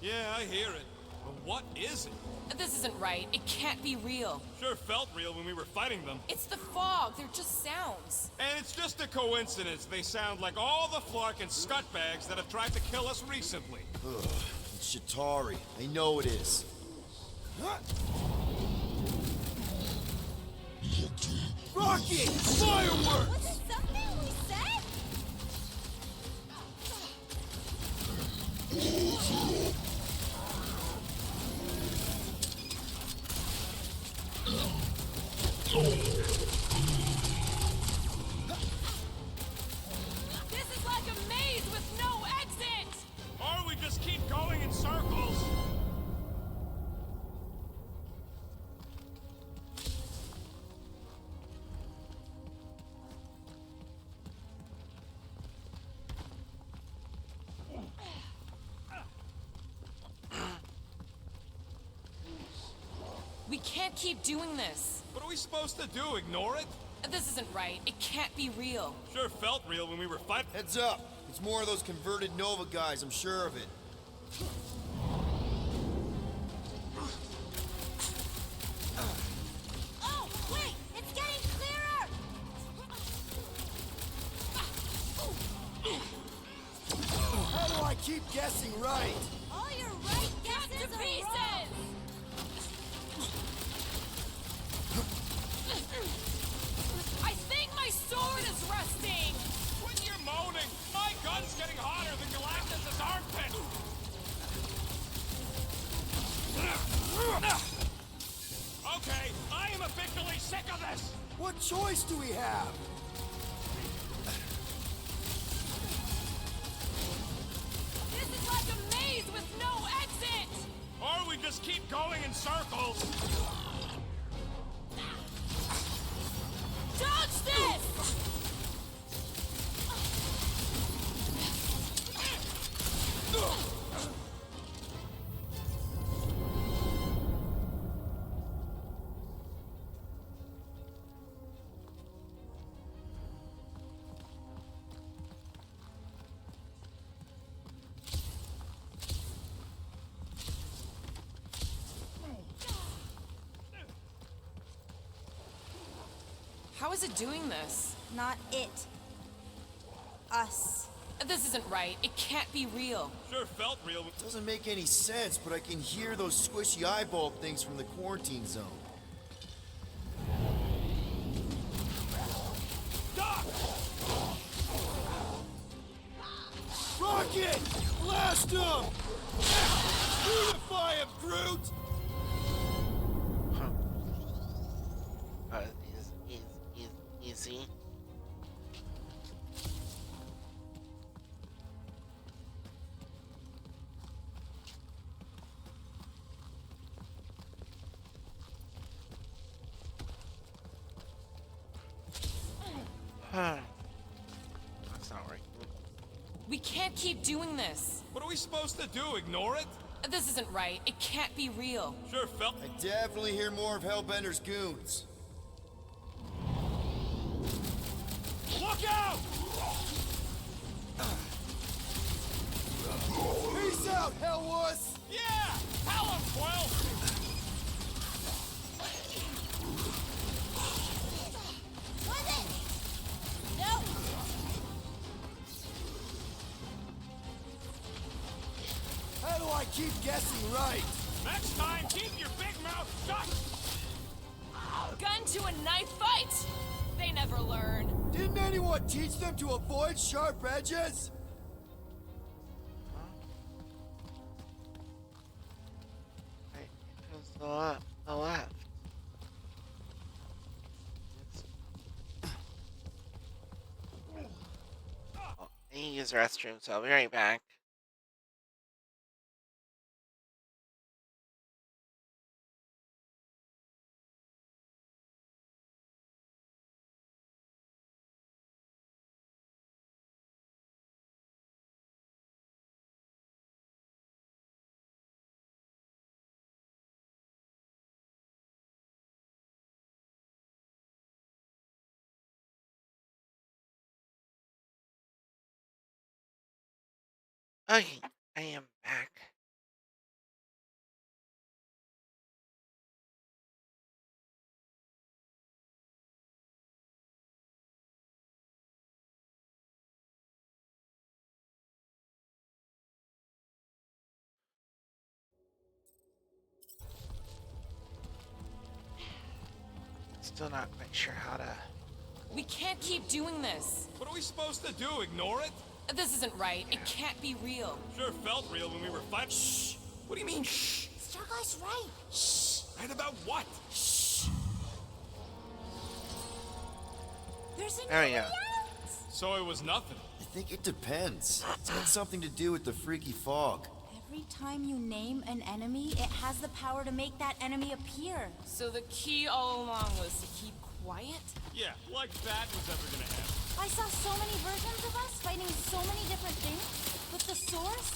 S12: Yeah, I hear it. But what is it?
S5: This isn't right. It can't be real.
S12: Sure felt real when we were fighting them.
S5: It's the fog. They're just sounds.
S12: And it's just a coincidence they sound like all the Flarkin scutbags that have tried to kill us recently.
S13: Ugh, it's Chitauri. I know it is. Rocket! Fireworks!
S15: Was it something we said?
S16: This is like a maze with no exit!
S12: Or we just keep going in circles.
S5: We can't keep doing this.
S12: What are we supposed to do? Ignore it?
S5: This isn't right. It can't be real.
S12: Sure felt real when we were fighting.
S13: Heads up! It's more of those converted Nova guys, I'm sure of it.
S15: Oh, wait! It's getting clearer!
S13: How do I keep guessing right?
S15: All your right
S16: Cut to
S15: guesses are
S16: pieces!
S15: wrong!
S16: I think my sword is rusting!
S12: Quit your moaning!
S2: gun's getting hotter than Galactus' armpit! Okay, I am officially sick of this!
S13: What choice do we have?
S16: This is like a maze with no exit!
S2: Or we just keep going in circles!
S16: Dodge this!
S5: How is it doing this?
S15: Not it. Us.
S5: This isn't right. It can't be real.
S2: Sure felt real.
S13: Doesn't make any sense, but I can hear those squishy eyeball things from the quarantine zone.
S2: Doc!
S13: Rocket! Blast him! Unify him, Groot!
S1: Easy. That's not working.
S5: We can't keep doing this.
S2: What are we supposed to do, ignore it?
S5: This isn't right. It can't be real.
S2: Sure felt...
S13: I definitely hear more of Hellbender's goons.
S2: Look out!
S13: Peace out, Hellwuss!
S2: Yeah! Hell 12!
S15: Was it? No!
S13: How do I keep guessing right?
S2: Next time, keep your big mouth shut!
S16: Gun to a knife fight! They never learn.
S13: Didn't anyone teach them to avoid sharp edges?
S1: Right, it goes the left. Oh, I need to use the restroom, so I'll be right back. Okay, I am back. Still not quite sure how to...
S5: We can't keep doing this.
S2: What are we supposed to do, ignore it?
S5: This isn't right. It can't be real.
S2: Sure felt real when we were fighting. Shh! What do you mean, shh?
S15: Starguy's right. Shh.
S2: Right about what?
S15: Shh. There's a
S1: There we go.
S2: So it was nothing.
S13: I think it depends. It's got something to do with the freaky fog.
S15: Every time you name an enemy, it has the power to make that enemy appear.
S5: So the key all along was to keep quiet?
S2: Yeah, like that was ever gonna happen.
S15: I saw so many versions of us fighting so many different things, but the source,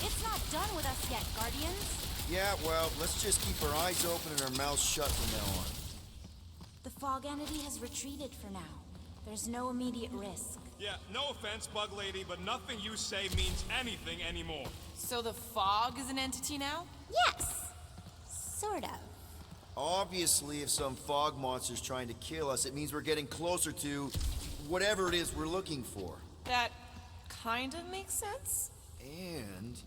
S15: it's not done with us yet, Guardians.
S13: Yeah, well, let's just keep our eyes open and our mouths shut from now on.
S15: The fog entity has retreated for now. There's no immediate risk.
S2: Yeah, no offense, Bug Lady, but nothing you say means anything anymore.
S5: So the fog is an entity now?
S15: Yes! Sort of.
S13: Obviously, if some fog monster's trying to kill us, it means we're getting closer to whatever it is we're looking for.
S5: That kind of makes sense.
S13: And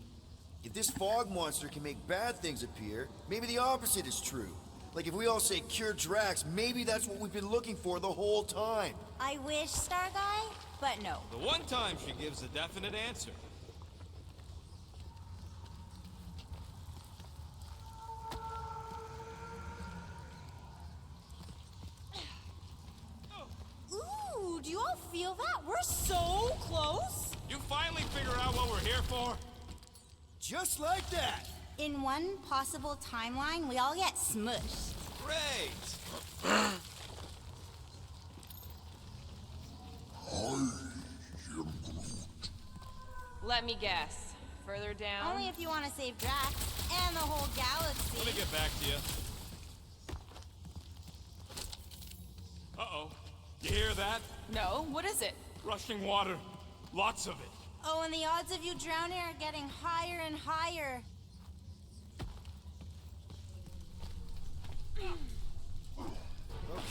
S13: if this fog monster can make bad things appear, maybe the opposite is true. Like if we all say cure Drax, maybe that's what we've been looking for the whole time.
S15: I wish, Star Guy, but no.
S12: The one time she gives a definite answer.
S15: Ooh, do you all feel that? We're so close.
S2: You finally figured out what we're here for?
S13: Just like that.
S15: In one possible timeline, we all get smushed.
S2: Great.
S5: Let me guess. Further down?
S15: Only if you want to save Drax and the whole galaxy.
S2: Let me get back to you. Uh-oh. You hear that?
S5: No, what is it?
S2: Rushing water. Lots of it.
S15: Oh, and the odds of you drowning are getting higher and higher.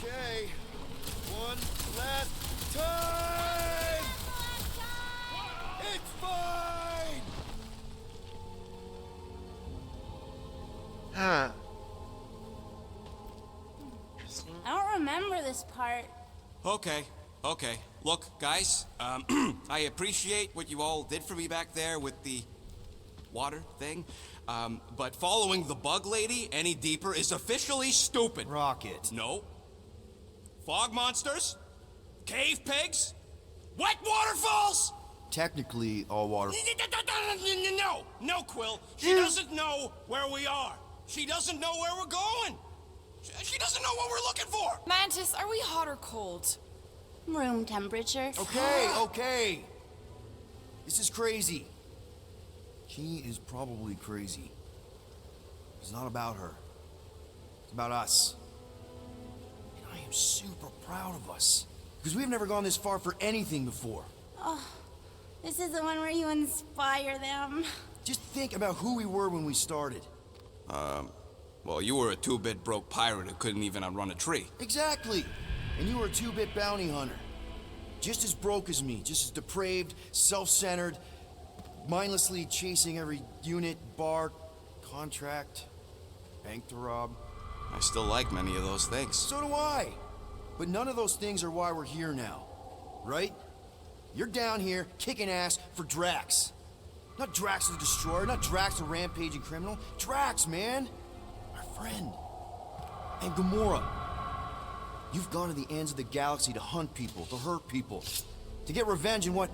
S13: Okay. One last time! It's fine!
S1: Huh.
S15: I don't remember this part.
S17: Okay. Look, guys, I appreciate what you all did for me back there with the water thing, but following the bug lady any deeper is officially stupid.
S13: Rocket.
S17: No. Fog monsters? Cave pigs? Wet waterfalls?
S13: Technically, all water.
S17: No, Quill. She doesn't know where we are. She doesn't know where we're going. She doesn't know what we're looking for.
S5: Mantis, are we hot or cold?
S15: Room temperature.
S13: Okay. This is crazy. She is probably crazy. It's not about her. It's about us. And I am super proud of us. Because we've never gone this far for anything before.
S15: Oh, this is the one where you inspire them.
S13: Just think about who we were when we started.
S17: Well, you were a two-bit broke pirate who couldn't even outrun a tree.
S13: Exactly. And you were a two-bit bounty hunter. Just as broke as me, just as depraved, self-centered, mindlessly chasing every unit, bar, contract, bank to rob.
S17: I still like many of those things.
S13: So do I. But none of those things are why we're here now. Right? You're down here kicking ass for Drax. Not Drax the Destroyer, not Drax the rampaging criminal. Drax, man. Our friend. And Gamora. You've gone to the ends of the galaxy to hunt people, to hurt people, to get revenge in what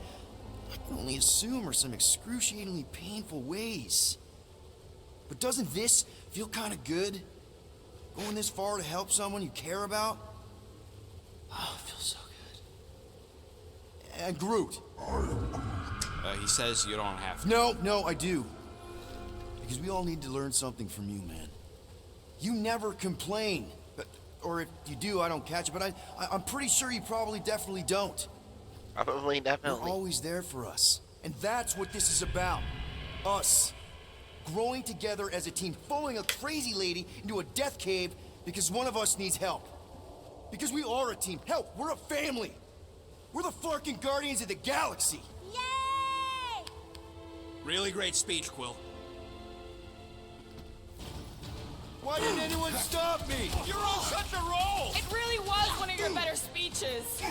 S13: I can only assume are some excruciatingly painful ways. But doesn't this feel kind of good? Going this far to help someone you care about? Oh, it feels so good. And Groot.
S17: He says you don't have to.
S13: No, I do. Because we all need to learn something from you, man. You never complain. Or if you do, I don't catch it, but I'm pretty sure you probably definitely don't.
S1: Probably, definitely.
S13: You're always there for us. And that's what this is about. Us. Growing together as a team, following a crazy lady into a death cave because one of us needs help. Because we are a team. Help, we're a family. We're the Flarkin Guardians of the Galaxy.
S15: Yay!
S17: Really great speech, Quill.
S13: Why didn't anyone stop me?
S2: You're on such a roll!
S5: It really was one of your better speeches.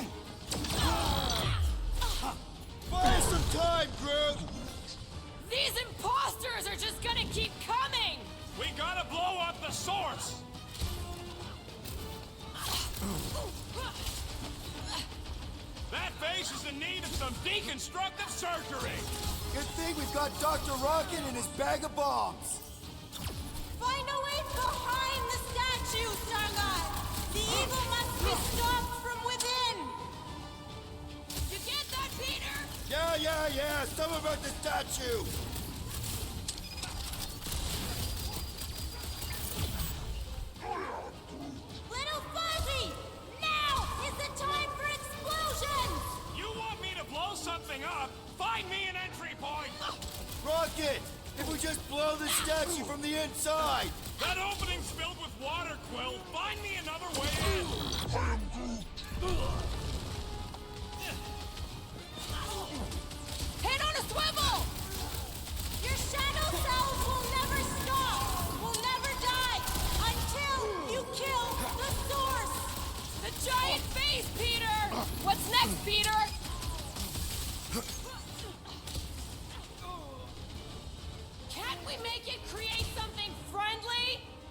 S13: Buy us some time, Groot!
S5: These imposters are just gonna keep coming!
S2: We gotta blow up the source! That face is in need of some deconstructive surgery!
S13: Good thing we've got Dr. Rocket and his bag of bombs.
S15: Find a way behind the statue, Starguy! The evil must be stopped from within!
S16: You get that, Peter?
S13: Yeah. Some about the statue.
S15: Little Fuzzy! Now is the time for explosions!
S2: You want me to blow something up? Find me an entry point!
S13: Rocket! If we just blow the statue from the inside!
S2: That opening's filled with water, Quill! Find me another way in!
S16: Head on a swivel!
S15: Your shadow selves will never stop! Will never die! Until you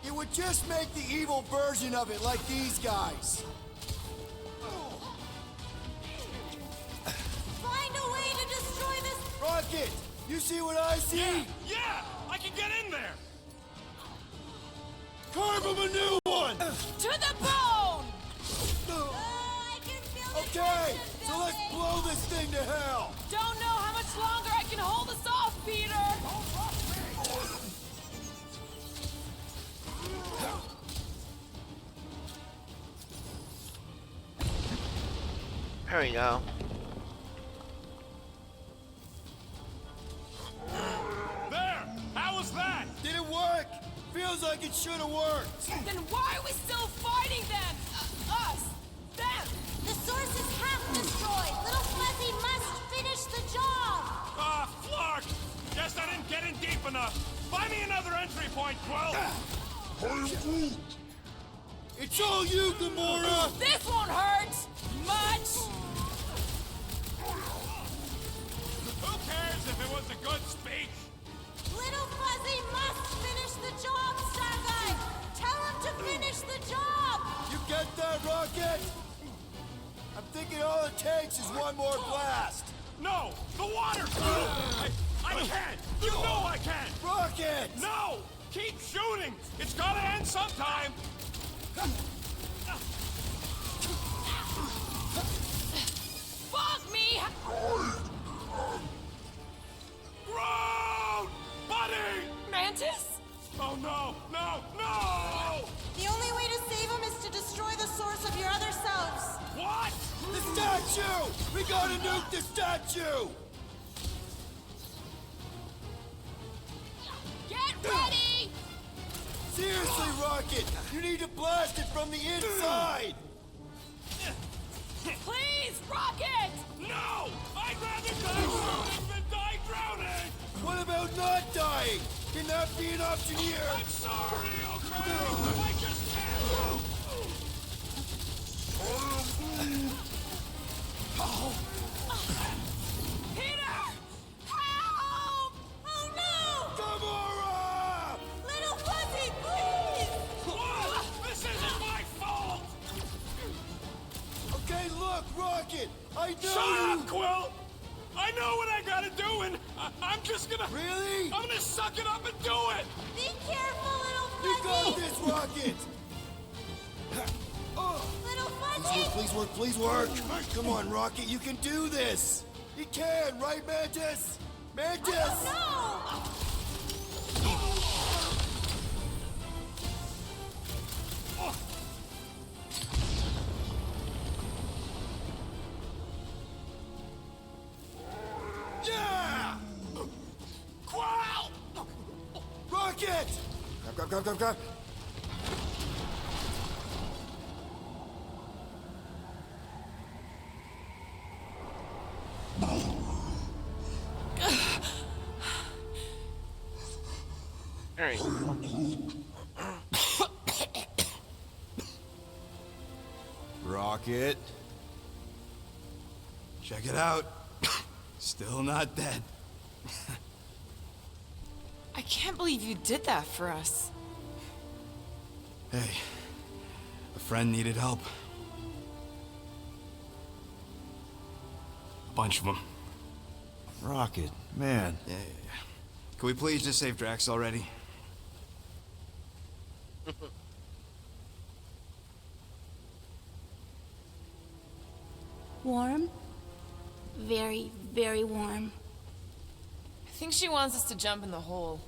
S13: It would just make the evil version of it like these guys.
S15: Find a way to destroy this.
S13: Rocket, you see what I see?
S2: Yeah! I can get in there!
S13: Carve him a new one!
S16: To the bone!
S15: I can feel the
S13: Okay,
S15: tension
S13: so let's
S15: building.
S13: blow this thing to hell!
S16: Don't know how much longer I can hold us off, Peter!
S1: There we go.
S2: There! How was that?
S13: Did it work? Feels like it should have worked.
S16: Then why are we still fighting them? Us! Them!
S15: The source is half destroyed. Little Fuzzy must finish the job.
S2: Ah, Flark! Guess I didn't get in deep enough. Find me another entry point, Quill!
S13: It's all you, Gamora!
S16: This won't hurt! Much!
S2: Who cares if it was a good speech?
S15: Little Fuzzy must finish the job, Starguy. Tell him to finish the job.
S13: You get that, Rocket? I'm thinking all it takes is one more blast.
S2: No! The water! I can't! You know I can't!
S13: Rocket!
S2: No! Keep shooting! It's gotta end sometime!
S16: Fuck me!
S2: Groot! Buddy!
S16: Mantis?
S2: Oh no! No! No!
S15: The only way to save him is to destroy the source of your other selves.
S2: What?
S13: The statue! We gotta nuke the statue!
S16: Get ready!
S13: Seriously, Rocket! You need to blast it from the inside!
S16: Please, Rocket!
S2: No! I'd rather die shooting than die drowning!
S13: What about not dying? Can that be an option here?
S2: I'm sorry, okay? I just can't!
S16: Peter! Help!
S15: Oh no!
S13: Gamora!
S15: Little Fuzzy, please!
S2: What? This isn't my fault!
S13: Okay, look, Rocket! I know
S2: Shut
S13: you...
S2: up, Quill! I know what I gotta do, and I'm just gonna...
S13: Really?
S2: I'm gonna suck it up and do it!
S15: Be careful, Little
S13: You
S15: Fuzzy!
S13: got this, Rocket!
S15: Little Fuzzy!
S13: Please work, please work! Come on, Rocket, you can do this! You can, right, Mantis? Mantis!
S15: No!
S13: Yeah!
S2: Quill!
S13: Rocket! Grab.
S1: There we go.
S3: Rocket. Check it out. Still not dead.
S5: I can't believe you did that for us.
S3: Hey, a friend needed help. A bunch of them.
S13: Rocket, man.
S3: Yeah. Can we please just save Drax already?
S15: Warm? Very, very warm.
S5: I think she wants us to jump in the hole.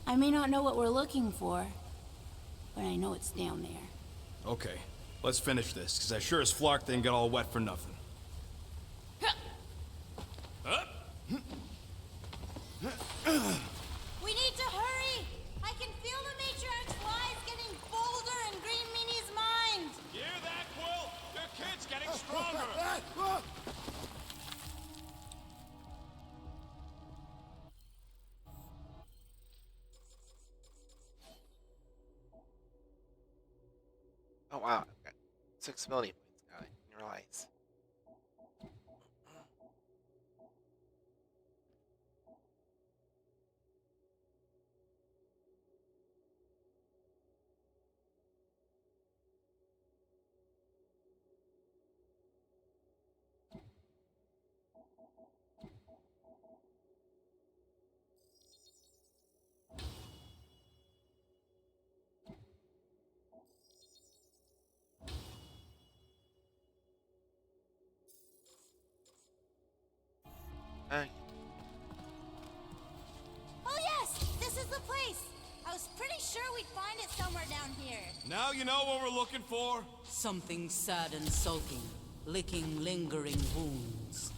S15: I may not know what we're looking for, but I know it's down there.
S17: Okay, let's finish this, because I sure as Flark didn't get all wet for nothing.
S15: We need to hurry! I can feel the Matriarch's lies getting bolder in Green Meanie's mind!
S2: You hear that, Quill? Your kid's getting stronger!
S1: Oh wow, I've got 6 ability points now. I didn't realize. Uh,
S15: Oh yes, this is the place. I was pretty sure we'd find it somewhere down here.
S2: Now you know what we're looking for?
S11: Something sad and sulking, licking lingering wounds.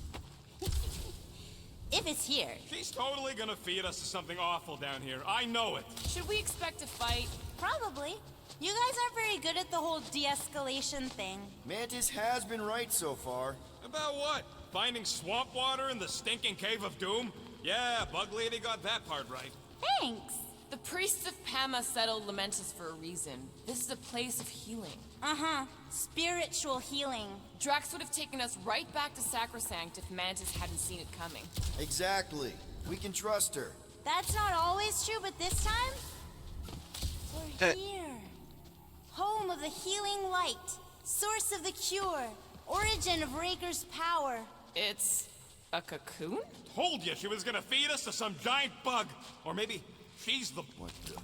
S15: If it's here.
S2: She's totally gonna feed us to something awful down here. I know it.
S5: Should we expect a fight?
S15: Probably. You guys aren't very good at the whole de-escalation thing.
S13: Mantis has been right so far.
S2: About what? Finding swamp water in the stinking cave of doom? Yeah, Bug Lady got that part right.
S15: Thanks.
S5: The priests of Pama settled Lamentus for a reason. This is a place of healing.
S15: Uh-huh. Spiritual healing.
S5: Drax would have taken us right back to Sacrosanct if Mantis hadn't seen it coming.
S13: Exactly. We can trust her.
S15: That's not always true, but this time? We're here. Home of the healing light. Source of the cure. Origin of Raker's power.
S5: It's a cocoon?
S2: Told you she was gonna feed us to some giant bug. Or maybe she's the...
S13: What the...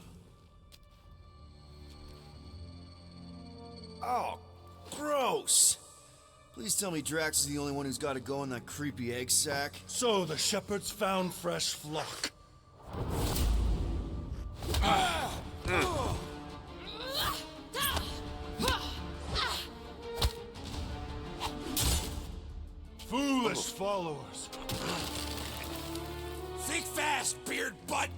S13: Oh, gross! Please tell me Drax is the only one who's got to go in that creepy egg sack.
S3: So the shepherds found fresh flock. Foolish followers.
S2: Think fast, beard butt!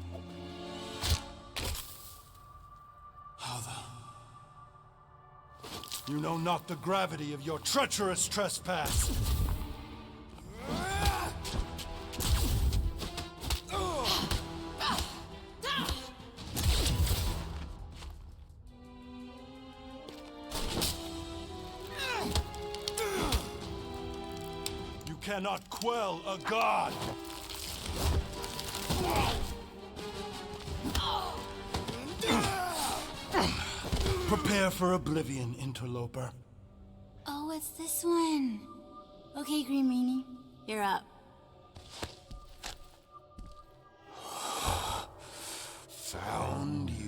S3: How the... You know not the gravity of your treacherous trespass. You cannot quell a god. Prepare for oblivion, interloper.
S15: Oh, what's this one? Okay, Green Meanie, you're up.
S3: Found you.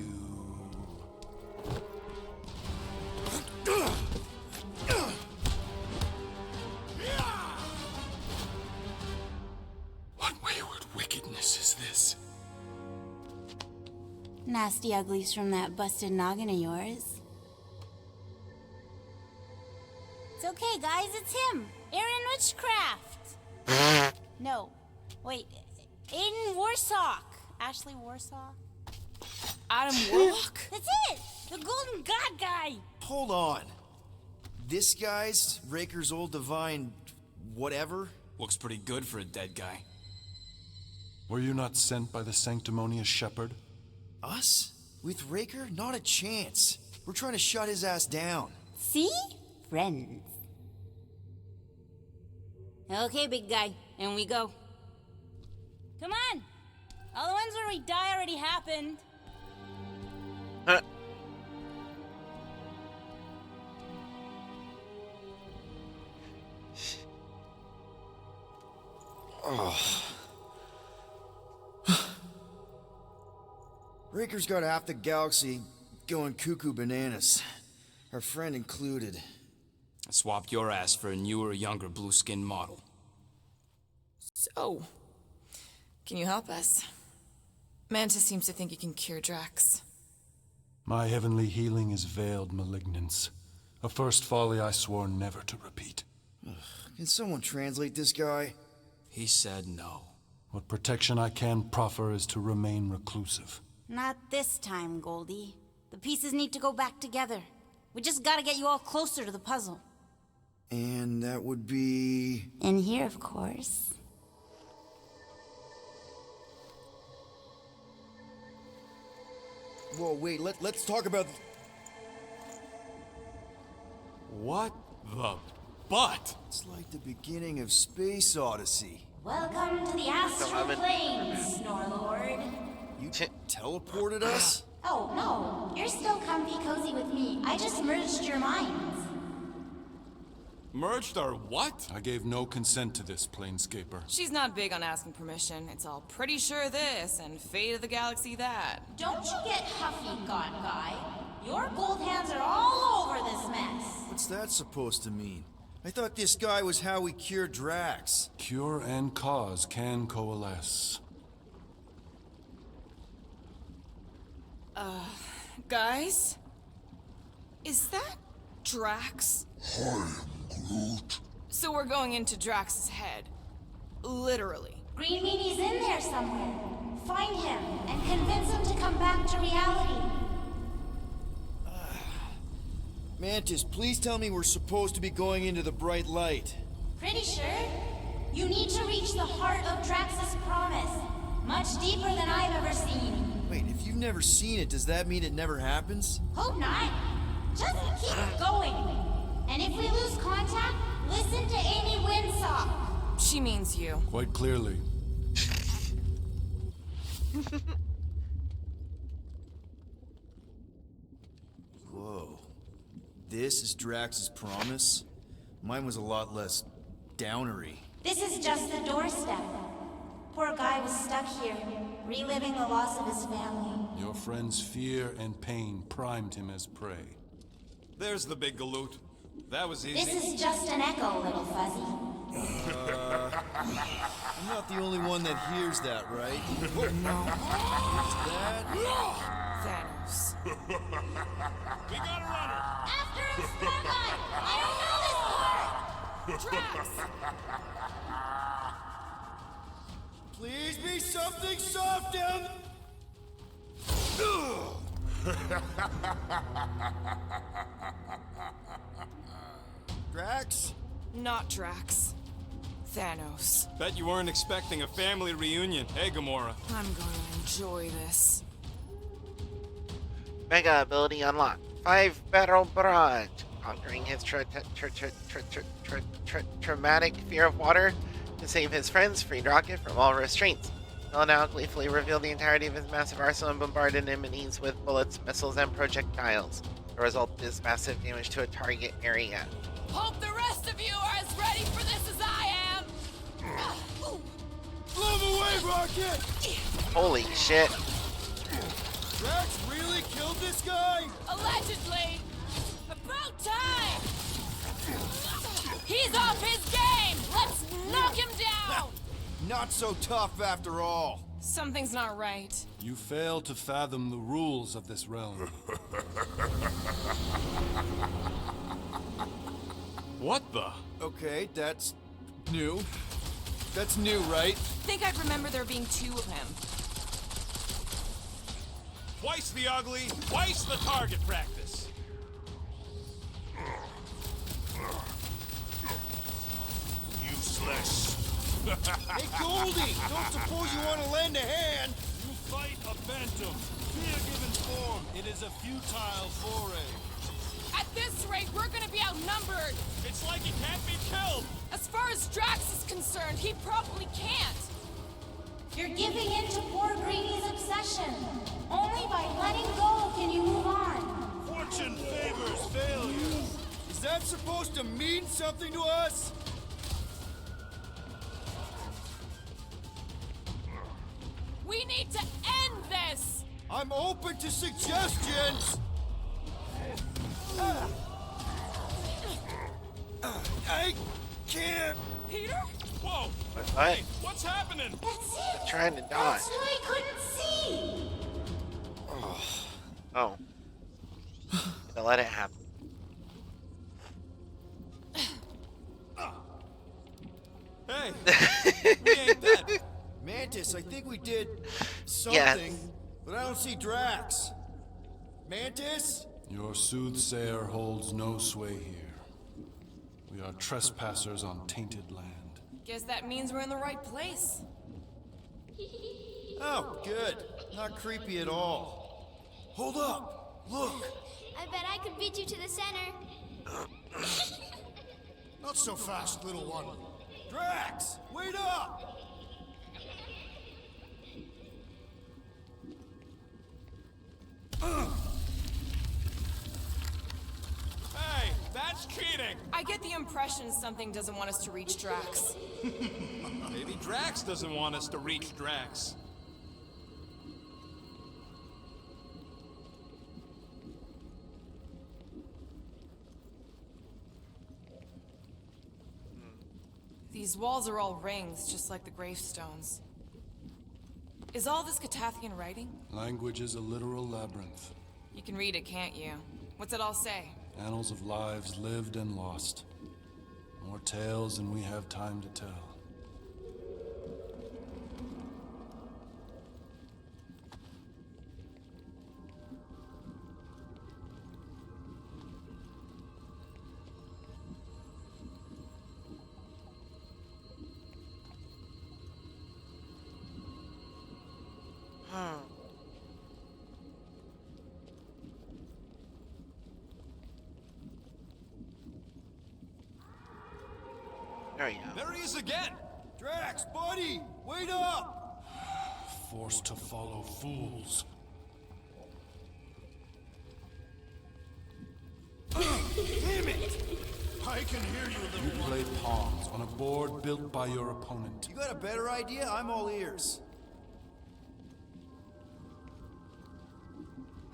S3: What wayward wickedness is this?
S15: Nasty uglies from that busted noggin of yours. It's okay, guys, it's him! Aaron Witchcraft! No. Wait. Aiden Warsock! Ashley Warsaw?
S5: Adam Warlock?
S15: That's it! The Golden God guy!
S13: Hold on. This guy's Raker's old divine... whatever?
S17: Looks pretty good for a dead guy.
S3: Were you not sent by the sanctimonious shepherd?
S13: Us? With Raker? Not a chance. We're trying to shut his ass down.
S15: See? Friends. Okay, big guy. In we go. Come on! All the ones where we die already happened.
S13: Oh. Raker's got half the galaxy going cuckoo bananas. Our friend included.
S17: I swapped your ass for a newer, younger blue-skinned model.
S5: So, can you help us? Mantis seems to think you can cure Drax.
S3: My heavenly healing is veiled malignance. A first folly I swore never to repeat.
S13: Can someone translate this guy?
S17: He said no.
S3: What protection I can proffer is to remain reclusive.
S15: Not this time, Goldie. The pieces need to go back together. We just gotta get you all closer to the puzzle.
S13: And that would be...
S15: In here, of course.
S13: Whoa, wait, let's talk about...
S17: What the butt?
S13: It's like the beginning of Space Odyssey.
S15: Welcome to the astral planes, Snorlord.
S13: You teleported us?
S15: Oh, no. You're still comfy cozy with me. I just merged your minds.
S17: Merged our what?
S3: I gave no consent to this, Planescaper.
S5: She's not big on asking permission. It's all pretty sure this and fate of the galaxy that.
S15: Don't you get huffy, God Guy. Your gold hands are all over this mess.
S13: What's that supposed to mean? I thought this guy was how we cure Drax.
S10: Cure and cause can coalesce.
S5: Guys? Is that Drax?
S6: I am Groot.
S5: So we're going into Drax's head. Literally.
S18: Green Meanie's in there somewhere. Find him and convince him to come back to reality.
S13: Mantis, please tell me we're supposed to be going into the bright light.
S18: Pretty sure. You need to reach the heart of Drax's promise. Much deeper than I've ever seen.
S13: Wait, if you've never seen it, does that mean it never happens?
S18: Hope not. Just keep going. And if we lose contact, listen to Amy Winsop.
S5: She means you.
S10: Quite clearly.
S13: Whoa. This is Drax's promise? Mine was a lot less downery.
S18: This is just the doorstep. Poor guy was stuck here, reliving the loss of his family.
S10: Your friend's fear and pain primed him as prey.
S17: There's the big galoot. That was easy.
S18: This is just an echo, little fuzzy.
S13: I'm not the only one that hears that, right? Oh, no.
S5: Thanos.
S2: We got a runner.
S18: After him, Starlight! I don't know this part! Drax!
S13: Please be something soft down. Drax?
S5: Not Drax. Thanos.
S17: Bet you weren't expecting a family reunion, hey Gamora?
S5: I'm gonna enjoy this.
S1: Mega ability unlocked. 5 Battle Barrage. Conquering his traumatic fear of water to save his friends, freed Rocket from all restraints. He'll now gleefully reveal the entirety of his massive arsenal and bombard enemies with bullets, missiles, and projectiles. The result is massive damage to a target area.
S16: Hope the rest of you are as ready for this as I am!
S13: Blow him away, Rocket!
S1: Holy shit.
S13: Drax really killed this guy?
S16: Allegedly! About time! He's off his game! Let's knock him down!
S13: Not so tough after all.
S5: Something's not right.
S10: You fail to fathom the rules of this realm.
S17: What the?
S13: Okay, that's new. That's new, right?
S5: Think I'd remember there being 2 of him.
S2: Twice the ugly, twice the target practice. Useless.
S13: Hey, Goldie! Don't suppose you want to lend a hand?
S2: You fight a phantom. Fear given form. It is a futile foray.
S16: At this rate, we're gonna be outnumbered!
S2: It's like he can't be killed!
S16: As far as Drax is concerned, he probably can't!
S18: You're giving in to poor Greeny's obsession. Only by letting go can you move on.
S2: Fortune favors failure.
S13: Is that supposed to mean something to us?
S16: We need to end this!
S13: I'm open to suggestions! I can't.
S16: Peter?
S2: Whoa!
S1: What?
S2: Hey, what's happening?
S18: That's it!
S1: I'm trying to dodge.
S18: That's who I couldn't see!
S1: Oh. Gonna let it happen.
S17: Hey! We ain't dead!
S13: Mantis, I think we did something, but I don't see Drax. Mantis?
S10: Your soothsayer holds no sway here. We are trespassers on tainted land.
S5: Guess that means we're in the right place.
S13: Oh, good. Not creepy at all. Hold up! Look!
S14: I bet I could beat you to the center.
S3: Not so fast, little one.
S13: Drax! Wait up!
S2: Hey, that's cheating!
S5: I get the impression something doesn't want us to reach Drax.
S17: Maybe Drax doesn't want us to reach Drax.
S5: These walls are all rings, just like the gravestones. Is all this Catathian writing?
S10: Language is a literal labyrinth.
S5: You can read it, can't you? What's it all say?
S10: Annals of lives lived and lost. More tales than we have time to tell.
S1: There you go.
S2: There he is again!
S13: Drax, buddy! Wait up!
S10: Forced to follow fools.
S13: Damn it!
S3: I can hear you,
S10: You
S3: little one.
S10: play pawns on a board built by your opponent.
S13: You got a better idea? I'm all ears.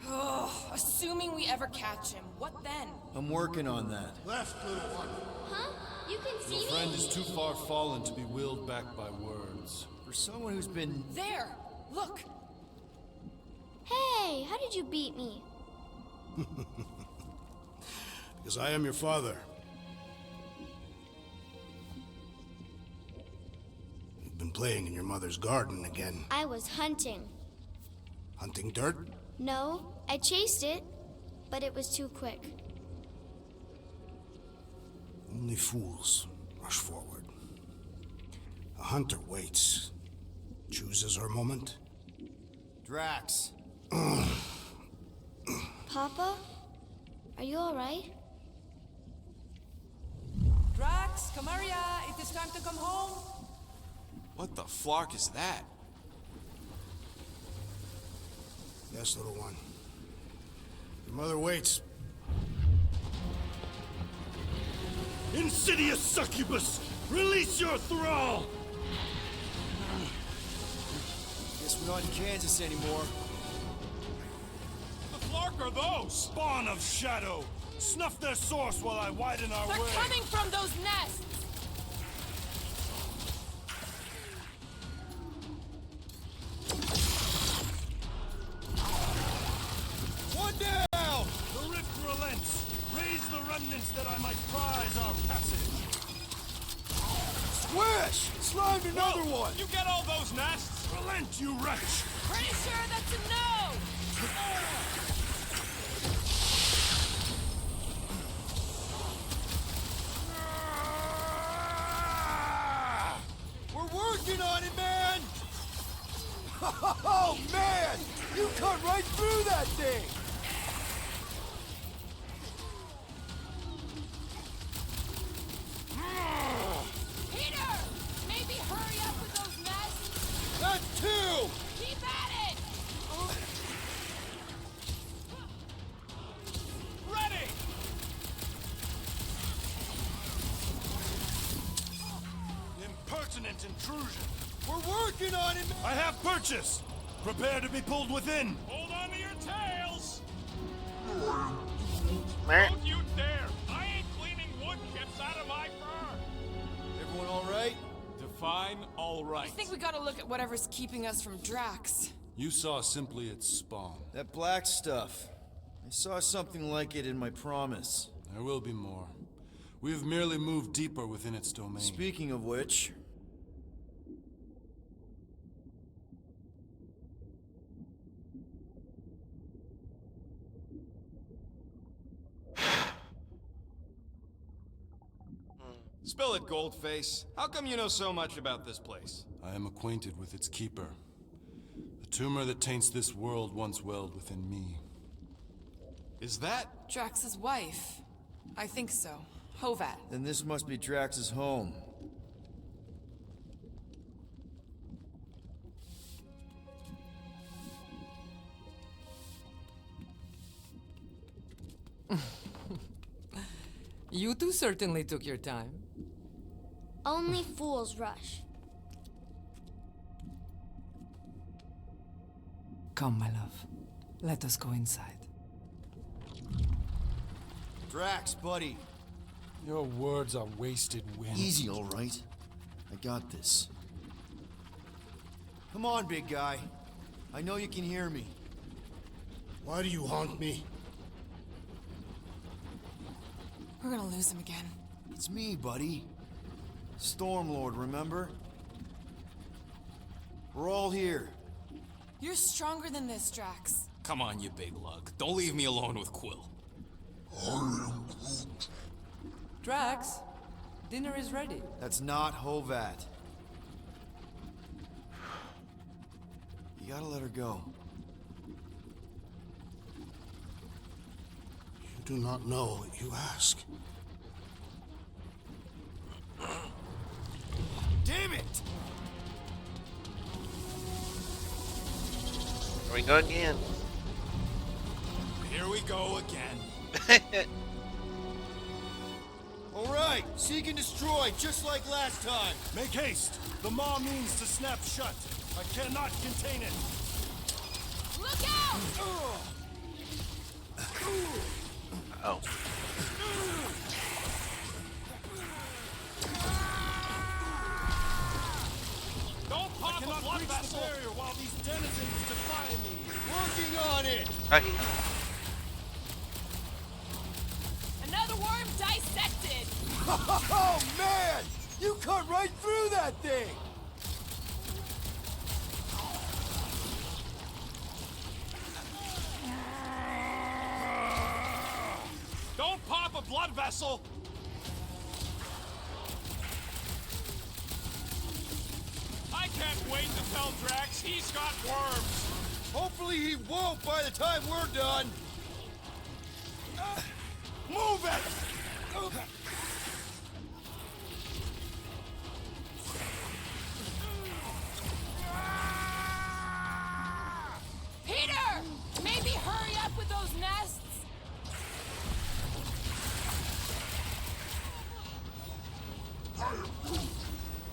S5: Ugh, assuming we ever catch him, what then?
S13: I'm working on that.
S3: Left, little one.
S14: Huh? You can see
S10: Your
S14: me?
S10: friend is too far fallen to be willed back by words.
S13: For someone who's been...
S5: There! Look!
S14: Hey, how did you beat me?
S3: Because I am your father. You've been playing in your mother's garden again.
S14: I was hunting.
S3: Hunting dirt?
S14: No, I chased it, but it was too quick.
S3: Only fools rush forward. A hunter waits. Chooses her moment.
S13: Drax.
S14: Papa? Are you alright?
S11: Drax, Kamaria, it is time to come home.
S17: What the flark is that?
S3: Yes, little one. Your mother waits.
S2: Insidious succubus! Release your thrall!
S13: Guess we're not in Kansas anymore.
S2: The flark are those! Spawn of shadow! Snuff their source while I widen our
S16: They're
S2: way!
S16: coming from those nests!
S13: One down!
S2: The rift relents! Raise the remnants that I might prize our passage!
S13: Squish! Slimed another
S2: Whoa!
S13: one!
S2: You get all those nests? Relent, you wretch!
S16: Pretty sure that's a no!
S13: We're working on it, man! Oh, man! You cut right through that thing!
S16: Peter! Maybe hurry up with those nests!
S13: That too!
S16: Keep at it!
S2: Ready! Impertinent intrusion!
S13: We're working on it, man!
S2: I have purchase! Prepare to be pulled within! Hold on to your tails!
S1: Meh.
S12: Don't you dare! I ain't cleaning wood chips out of my fur!
S13: Everyone all right?
S2: Define all right.
S5: I think we gotta look at whatever's keeping us from Drax.
S10: You saw simply its spawn.
S13: That black stuff. I saw something like it in my promise.
S10: There will be more. We have merely moved deeper within its domain.
S13: Speaking of which...
S2: Spill it, Goldface. How come you know so much about this place?
S10: I am acquainted with its keeper. The tumor that taints this world once welled within me.
S2: Is that...
S5: Drax's wife. I think so. Hovat.
S13: Then this must be Drax's home.
S11: You two certainly took your time.
S14: Only fools rush.
S11: Come, my love. Let us go inside.
S13: Drax, buddy.
S10: Your words are wasted wind.
S13: Easy, all right? I got this. Come on, big guy. I know you can hear me.
S3: Why do you haunt me?
S5: We're gonna lose him again.
S13: It's me, buddy. Stormlord, remember? We're all here.
S5: You're stronger than this, Drax.
S17: Come on, you big lug. Don't leave me alone with Quill.
S11: Drax, dinner is ready.
S13: That's not Hovat. You gotta let her go.
S3: You do not know what you ask.
S13: Damn it!
S1: Here we go again.
S2: Here we go again.
S13: All right, seek and destroy, just like last time.
S3: Make haste. The maw means to snap shut. I cannot contain it.
S16: Look out!
S1: Oh.
S2: Don't pop a blood vessel!
S3: While these denizens defy me.
S13: Working on it!
S1: Okay.
S16: Another worm dissected!
S13: Oh, man! You cut right through that thing!
S2: Don't pop a blood vessel! I can't wait to tell Drax he's got worms!
S13: Hopefully he won't by the time we're done! Move it!
S16: Peter! Maybe hurry up with those nests!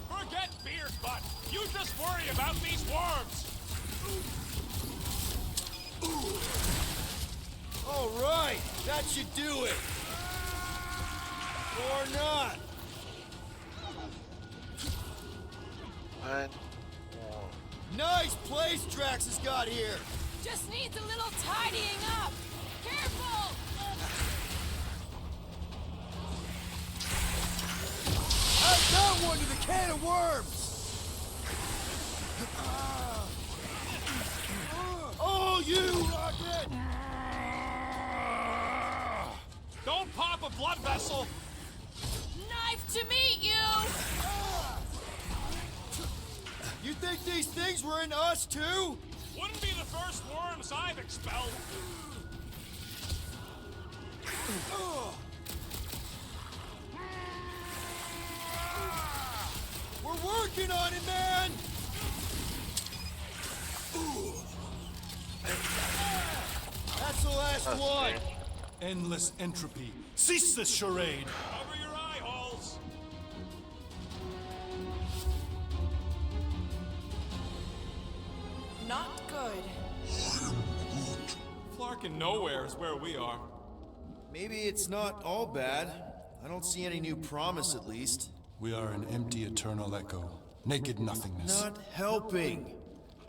S2: Forget Beard Butt! You just worry about these worms!
S13: All right, that should do it. Or not.
S1: One.
S13: Nice place Drax has got here.
S16: Just needs a little tidying up! Careful!
S13: Add that one to the can of worms. Oh, you rocket!
S2: Don't pop a blood vessel!
S16: Knife to meet you!
S13: You think these things were in us too?
S2: Wouldn't be the first worms I've expelled.
S13: We're working on it, man! That's the last one!
S10: Endless entropy. Cease this charade!
S2: Cover your eye holes!
S5: Not good.
S2: Flarkin' nowhere is where we are.
S13: Maybe it's not all bad. I don't see any new promise, at least.
S10: We are an empty eternal echo. Naked nothingness.
S13: Not helping.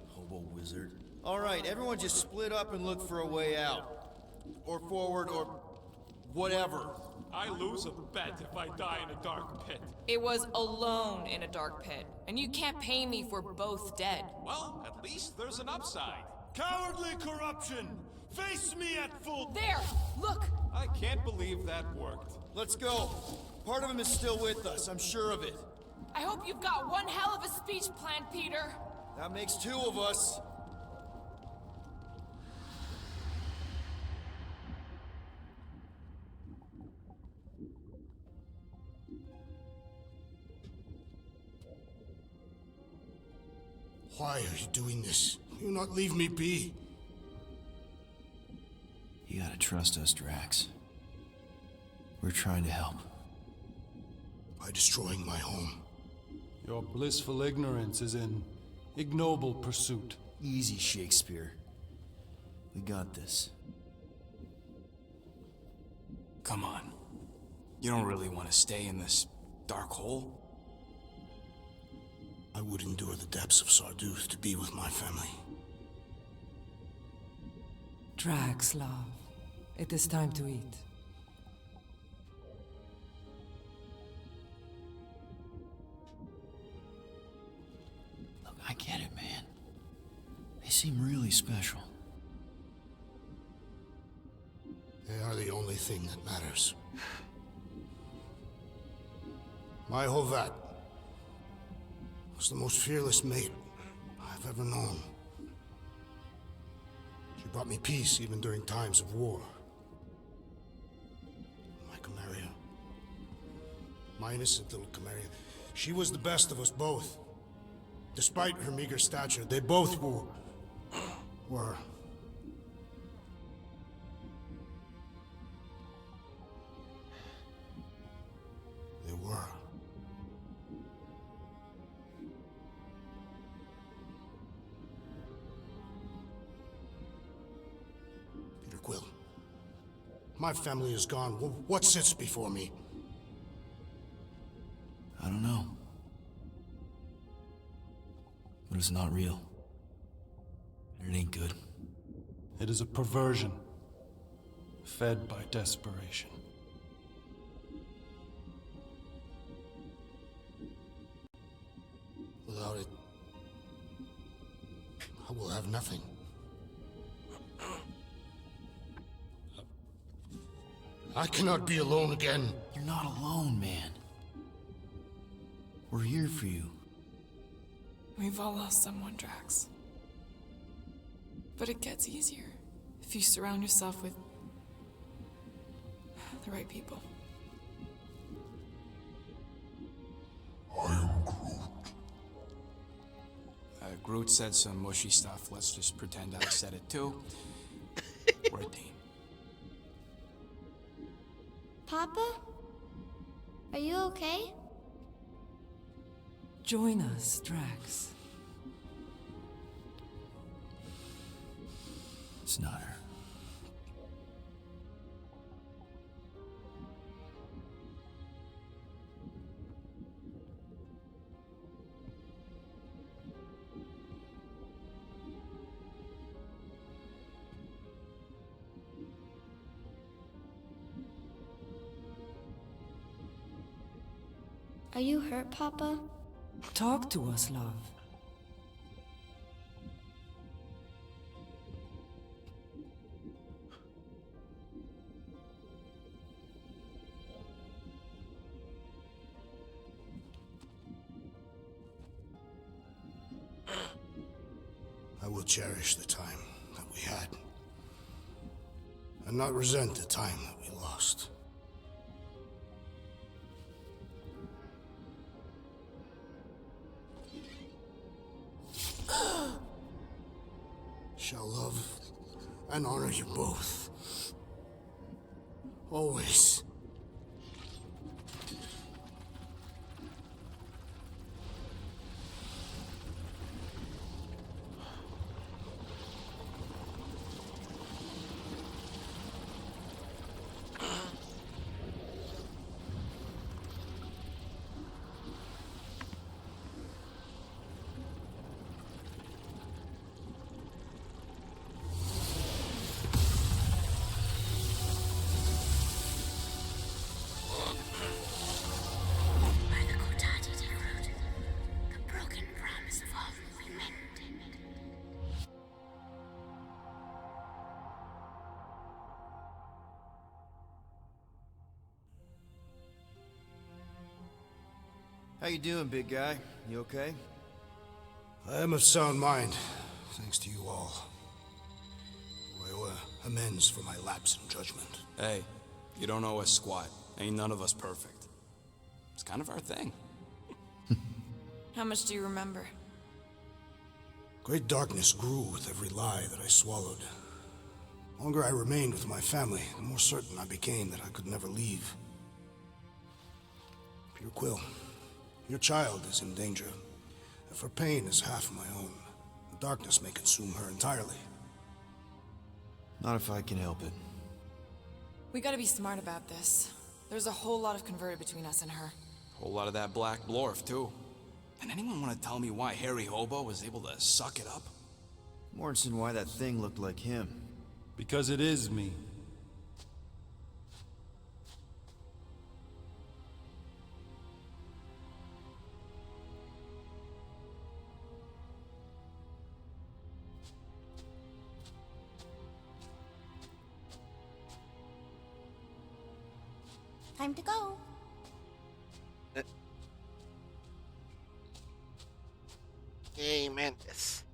S13: Hobo wizard. All right, everyone just split up and look for a way out. Or forward, or whatever.
S2: I lose a bet if I die in a dark pit.
S5: It was alone in a dark pit, and you can't pay me for both dead.
S2: Well, at least there's an upside.
S3: Cowardly corruption! Face me at full...
S16: There! Look!
S2: I can't believe that worked.
S13: Let's go. Part of him is still with us, I'm sure of it.
S16: I hope you've got one hell of a speech planned, Peter.
S13: That makes two of us.
S3: Why are you doing this? Will you not leave me be?
S13: You gotta trust us, Drax. We're trying to help.
S3: By destroying my home.
S10: Your blissful ignorance is an ignoble pursuit.
S13: Easy, Shakespeare. We got this.
S17: Come on. You don't really want to stay in this dark hole?
S3: I would endure the depths of Sarduth to be with my family.
S11: Drax, love. It is time to eat.
S19: Look, I get it, man. They seem really special.
S3: They are the only thing that matters. My Hovat was the most fearless mate I've ever known. She brought me peace even during times of war. My Camarilla. My innocent little Camarilla. She was the best of us both. Despite her meager stature, they both were. They were. Peter Quill. My family is gone. What sits before me?
S19: I don't know. But it's not real. And it ain't good.
S10: It is a perversion, fed by desperation.
S3: Without it, I will have nothing. I cannot be alone again.
S19: You're not alone, man. We're here for you.
S5: We've all lost someone, Drax. But it gets easier if you surround yourself with the right people.
S17: Groot said some mushy stuff. Let's just pretend I said it too. We're a team.
S14: Papa? Are you okay?
S11: Join us, Drax.
S19: It's not her.
S14: Are you hurt, Papa?
S11: Talk to us, love.
S3: I will cherish the time that we had, and not resent the time that we lost. Shall love and honor you both. Always.
S13: How you doing, big guy? You okay?
S3: I am of sound mind, thanks to you all. I owe amends for my lapse in judgment.
S17: Hey, you don't owe us squat. Ain't none of us perfect. It's kind of our thing.
S5: How much do you remember?
S3: Great darkness grew with every lie that I swallowed. The longer I remained with my family, the more certain I became that I could never leave. Peter Quill, your child is in danger. If her pain is half my own, the darkness may consume her entirely.
S19: Not if I can help it.
S5: We gotta be smart about this. There's a whole lot of converted between us and her.
S17: Whole lot of that black blorf, too. And anyone want to tell me why Harry Hobo was able to suck it up?
S13: Morrison, why that thing looked like him.
S10: Because it is me.
S15: Time to go.
S1: Yay, Mantis.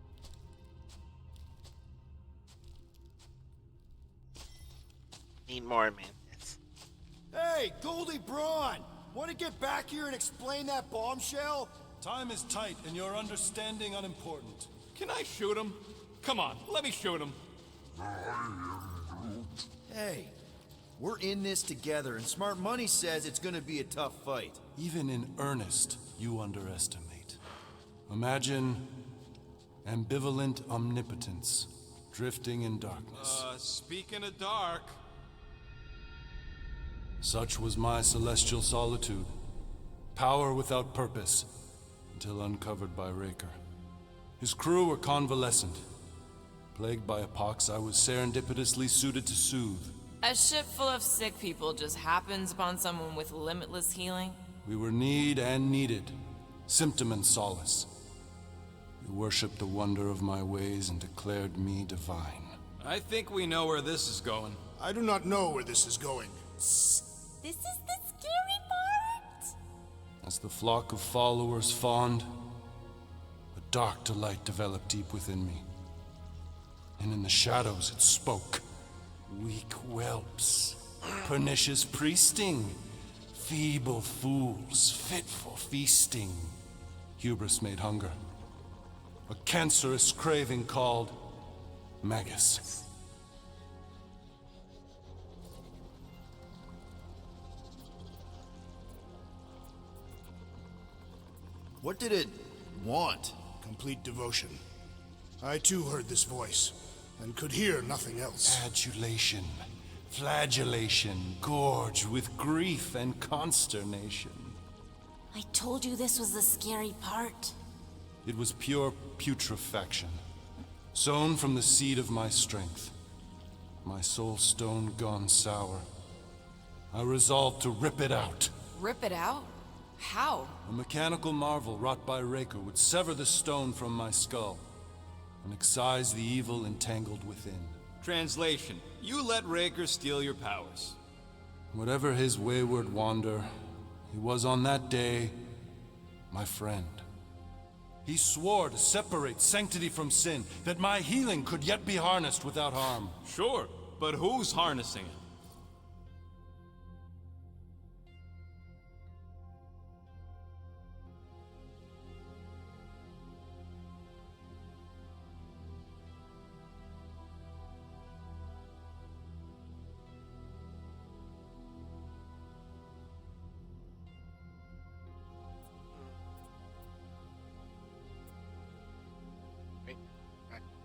S1: Need more Mantis.
S13: Hey, Goldie Braun! Want to get back here and explain that bombshell?
S10: Time is tight and your understanding unimportant.
S12: Can I shoot him? Come on, let me shoot him.
S13: Hey, we're in this together, and Smart Money says it's gonna be a tough fight.
S10: Even in earnest, you underestimate. Imagine ambivalent omnipotence, drifting in darkness.
S12: Speaking of dark...
S10: Such was my celestial solitude. Power without purpose, until uncovered by Raker. His crew were convalescent. Plagued by a pox, I was serendipitously suited to soothe.
S5: A ship full of sick people just happens upon someone with limitless healing?
S10: We were need and needed, symptom and solace. You worshipped the wonder of my ways and declared me divine.
S12: I think we know where this is going.
S3: I do not know where this is going.
S15: This is the scary part.
S10: As the flock of followers fawned, a dark delight developed deep within me. And in the shadows it spoke. Weak whelps, pernicious priesting, feeble fools, fit for feasting. Hubris made hunger. A cancerous craving called Magus.
S13: What did it want?
S3: Complete devotion. I too heard this voice, and could hear nothing else.
S10: Adulation, flagellation, gorged with grief and consternation.
S15: I told you this was the scary part.
S10: It was pure putrefaction, sown from the seed of my strength. My soul stone gone sour. I resolved to rip it out.
S5: Rip it out? How?
S10: A mechanical marvel wrought by Raker would sever the stone from my skull and excise the evil entangled within.
S12: Translation: you let Raker steal your powers.
S10: Whatever his wayward wander, he was on that day my friend. He swore to separate sanctity from sin, that my healing could yet be harnessed without harm.
S12: Sure, but who's harnessing it?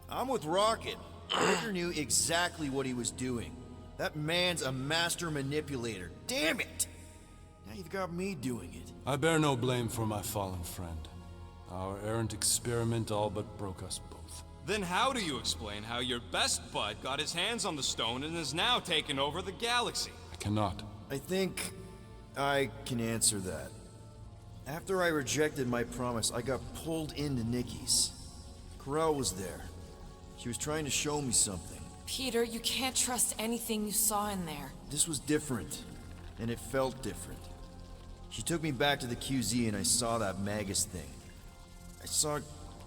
S13: I'm with Rocket. Raker knew exactly what he was doing. That man's a master manipulator. Damn it! Now you've got me doing it.
S10: I bear no blame for my fallen friend. Our errant experiment all but broke us both.
S12: Then how do you explain how your best bud got his hands on the stone and is now taking over the galaxy?
S10: I cannot.
S13: I think I can answer that. After I rejected my promise, I got pulled into Nikki's. Corel was there. She was trying to show me something.
S5: Peter, you can't trust anything you saw in there.
S13: This was different, and it felt different. She took me back to the QZ and I saw that Magus thing. I saw it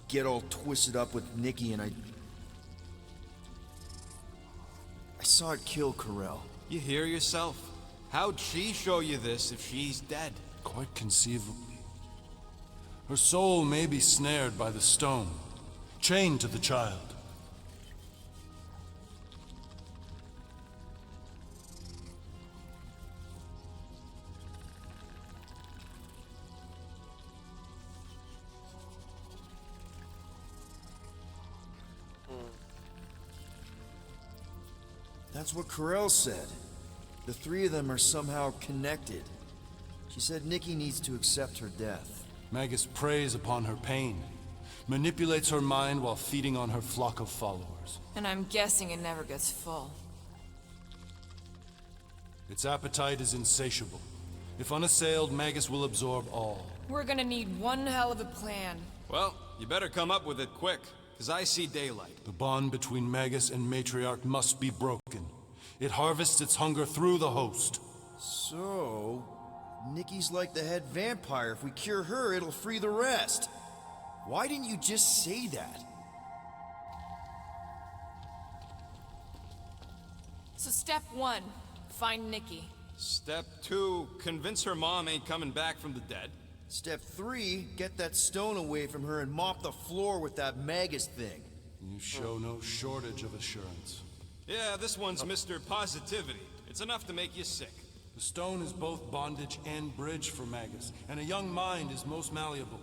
S13: get all twisted up with Nikki and I saw it kill Corel.
S12: You hear yourself? How'd she show you this if she's dead?
S10: Quite conceivably. Her soul may be snared by the stone, chained to the child.
S13: That's what Corel said. The three of them are somehow connected. She said Nikki needs to accept her death.
S10: Magus preys upon her pain, manipulates her mind while feeding on her flock of followers.
S5: And I'm guessing it never gets full.
S10: Its appetite is insatiable. If unassailed, Magus will absorb all.
S5: We're gonna need one hell of a plan.
S17: Well, you better come up with it quick, because I see daylight.
S10: The bond between Magus and Matriarch must be broken. It harvests its hunger through the host.
S13: So, Nikki's like the head vampire. If we cure her, it'll free the rest. Why didn't you just say that?
S5: So step 1, find Nikki.
S17: Step 2, convince her mom ain't coming back from the dead.
S13: Step 3, get that stone away from her and mop the floor with that Magus thing.
S10: You show no shortage of assurance.
S17: Yeah, this one's Mr. Positivity. It's enough to make you sick.
S10: The stone is both bondage and bridge for Magus, and a young mind is most malleable.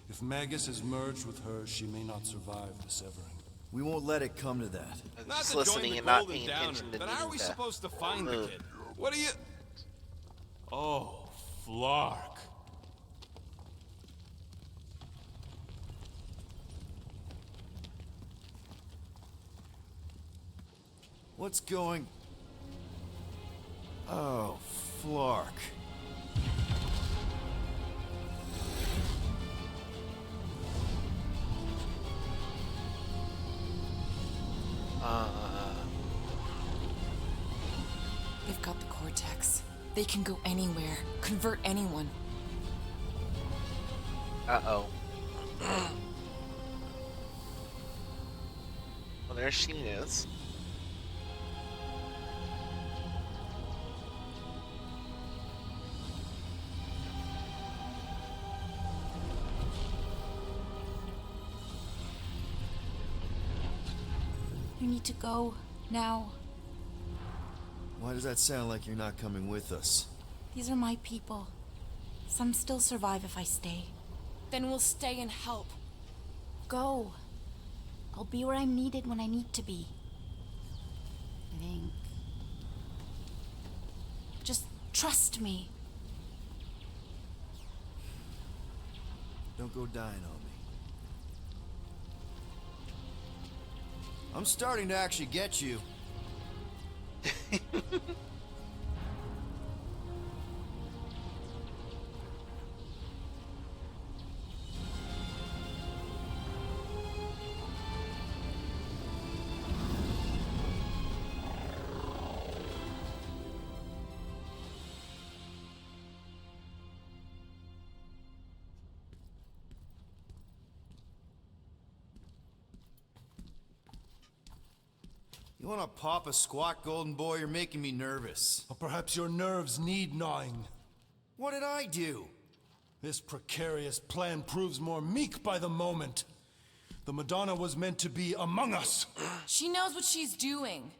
S10: If Magus is merged with her, she may not survive the severing.
S13: We won't let it come to that.
S17: Not
S1: Just
S17: to
S1: listening
S17: join the
S1: and not
S17: Golden
S1: paying
S17: Downer,
S1: attention to
S17: but how are we
S1: needing to-
S17: supposed to find the kid? What are you... Oh, Flark.
S13: What's going... Oh, Flark.
S5: They've got the Cortex. They can go anywhere, convert anyone.
S1: Uh-oh. Well, there she is.
S18: You need to go now.
S13: Why does that sound like you're not coming with us?
S18: These are my people. Some still survive if I stay.
S5: Then we'll stay and help.
S18: Go. I'll be where I'm needed when I need to be. Link. Just trust me.
S13: Don't go dying on me. I'm starting to actually get you. You wanna pop a squat, Golden Boy? You're making me nervous.
S10: Or perhaps your nerves need gnawing.
S13: What did I do?
S10: This precarious plan proves more meek by the moment. The Madonna was meant to be among us.
S5: She knows what she's doing.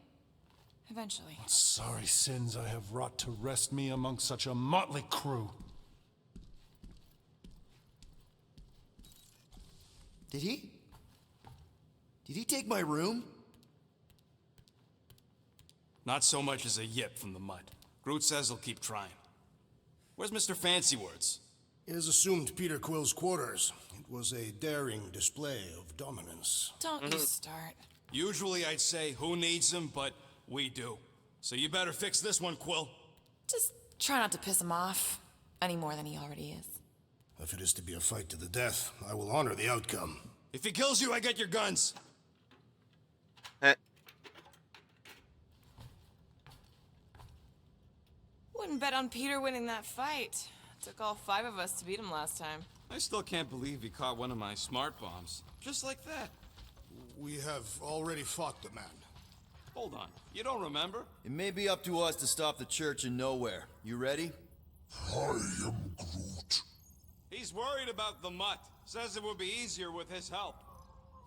S5: Eventually.
S10: What sorry sins I have wrought to wrest me among such a motley crew.
S13: Did he? Did he take my room?
S17: Not so much as a yip from the mud. Groot says he'll keep trying. Where's Mr. Fancy Words?
S3: It is assumed Peter Quill's quarters. It was a daring display of dominance.
S5: Don't you start.
S17: Usually I'd say, who needs him, but we do. So you better fix this one, Quill.
S5: Just try not to piss him off any more than he already is.
S3: If it is to be a fight to the death, I will honor the outcome.
S17: If he kills you, I get your guns.
S5: Wouldn't bet on Peter winning that fight. Took all 5 of us to beat him last time.
S17: I still can't believe he caught one of my smart bombs. Just like that.
S3: We have already fought the man.
S17: Hold on. You don't remember?
S13: It may be up to us to stop the Church in Nowhere. You ready?
S6: I am Groot.
S17: He's worried about the mutt. Says it would be easier with his help.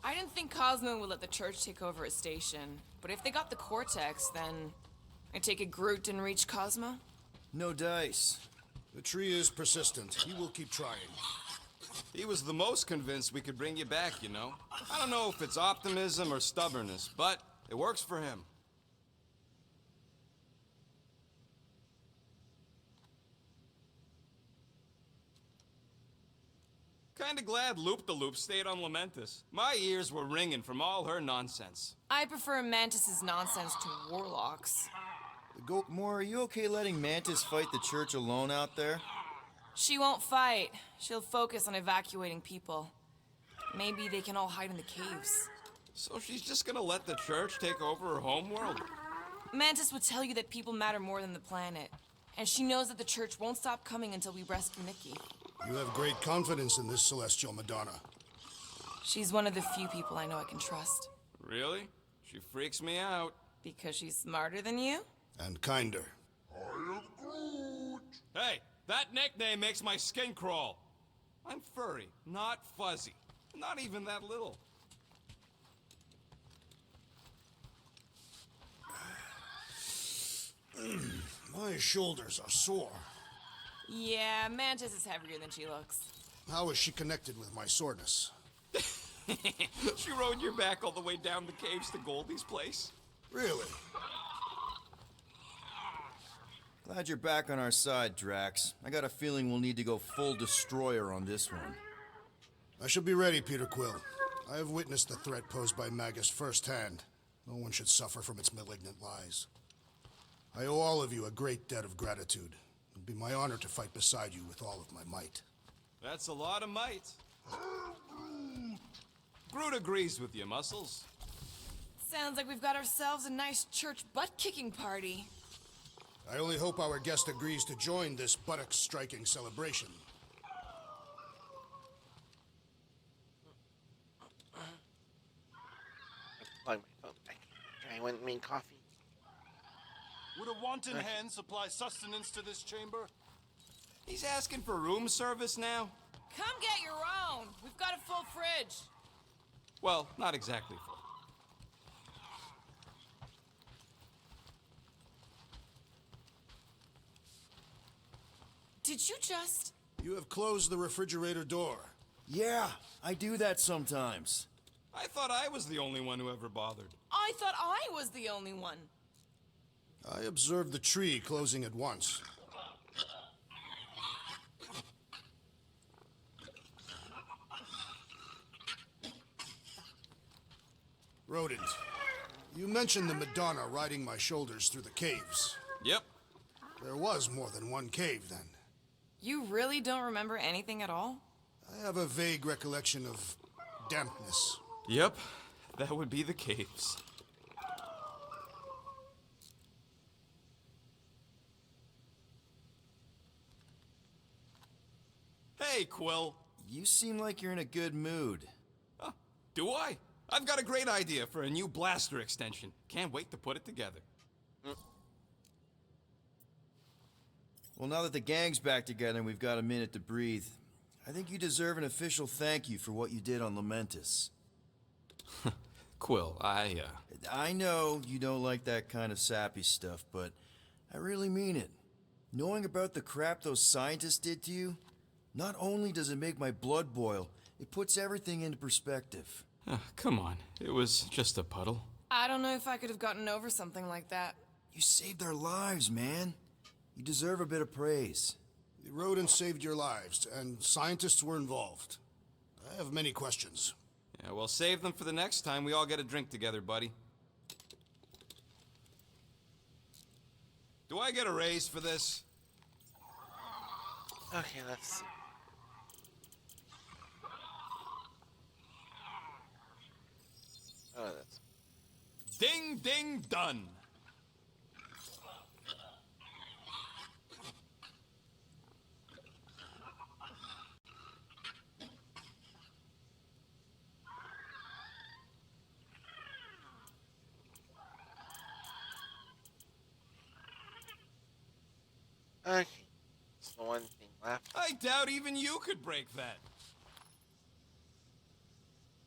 S5: I didn't think Cosmo would let the Church take over his station. But if they got the Cortex, then I take it Groot didn't reach Cosmo?
S13: No dice.
S3: The tree is persistent. He will keep trying.
S17: He was the most convinced we could bring you back, you know. I don't know if it's optimism or stubbornness, but it works for him. Kinda glad Loop-the-Loop stayed on Lamentus. My ears were ringing from all her nonsense.
S5: I prefer Mantis's nonsense to Warlock's.
S13: More, are you okay letting Mantis fight the church alone out there?
S5: She won't fight. She'll focus on evacuating people. Maybe they can all hide in the caves.
S17: So she's just gonna let the church take over her homeworld?
S5: Mantis would tell you that people matter more than the planet. And she knows that the church won't stop coming until we rescue Nikki.
S3: You have great confidence in this celestial Madonna.
S5: She's one of the few people I know I can trust.
S17: Really? She freaks me out.
S5: Because she's smarter than you?
S3: And kinder.
S17: Hey, that nickname makes my skin crawl. I'm furry, not fuzzy. Not even that little.
S3: My shoulders are sore.
S5: Yeah, Mantis is heavier than she looks.
S3: How is she connected with my soreness?
S17: She rode your back all the way down the caves to Goldie's place?
S3: Really?
S13: Glad you're back on our side, Drax. I got a feeling we'll need to go full destroyer on this one.
S3: I shall be ready, Peter Quill. I have witnessed the threat posed by Magus firsthand. No one should suffer from its malignant lies. I owe all of you a great debt of gratitude. It would be my honor to fight beside you with all of my might.
S17: That's a lot of might. Groot agrees with you, Muscles.
S5: Sounds like we've got ourselves a nice church butt-kicking party.
S3: I only hope our guest agrees to join this buttock-striking celebration.
S1: Plug my phone back. I wouldn't mean coffee.
S10: Would a wanton hand supply sustenance to this chamber?
S17: He's asking for room service now?
S5: Come get your own. We've got a full fridge.
S17: Well, not exactly full.
S5: Did you just...
S3: You have closed the refrigerator door.
S13: Yeah, I do that sometimes.
S17: I thought I was the only one who ever bothered.
S5: I thought I was the only one.
S3: I observed the tree closing at once. Rodent, you mentioned the Madonna riding my shoulders through the caves.
S17: Yep.
S3: There was more than one cave then.
S5: You really don't remember anything at all?
S3: I have a vague recollection of dampness.
S17: Yep, that would be the caves. Hey, Quill.
S13: You seem like you're in a good mood.
S17: Do I? I've got a great idea for a new blaster extension. Can't wait to put it together.
S13: Well, now that the gang's back together and we've got a minute to breathe, I think you deserve an official thank you for what you did on Lamentus.
S17: Quill,
S13: I know you don't like that kind of sappy stuff, but I really mean it. Knowing about the crap those scientists did to you, not only does it make my blood boil, it puts everything into perspective.
S17: Come on, it was just a puddle.
S5: I don't know if I could have gotten over something like that.
S13: You saved our lives, man. You deserve a bit of praise.
S3: The rodents saved your lives, and scientists were involved. I have many questions.
S17: Yeah, well, save them for the next time we all get a drink together, buddy. Do I get a raise for this?
S1: Okay, let's see. Oh, that's...
S17: Ding, ding, done.
S1: Okay, it's the one thing left.
S17: I doubt even you could break that.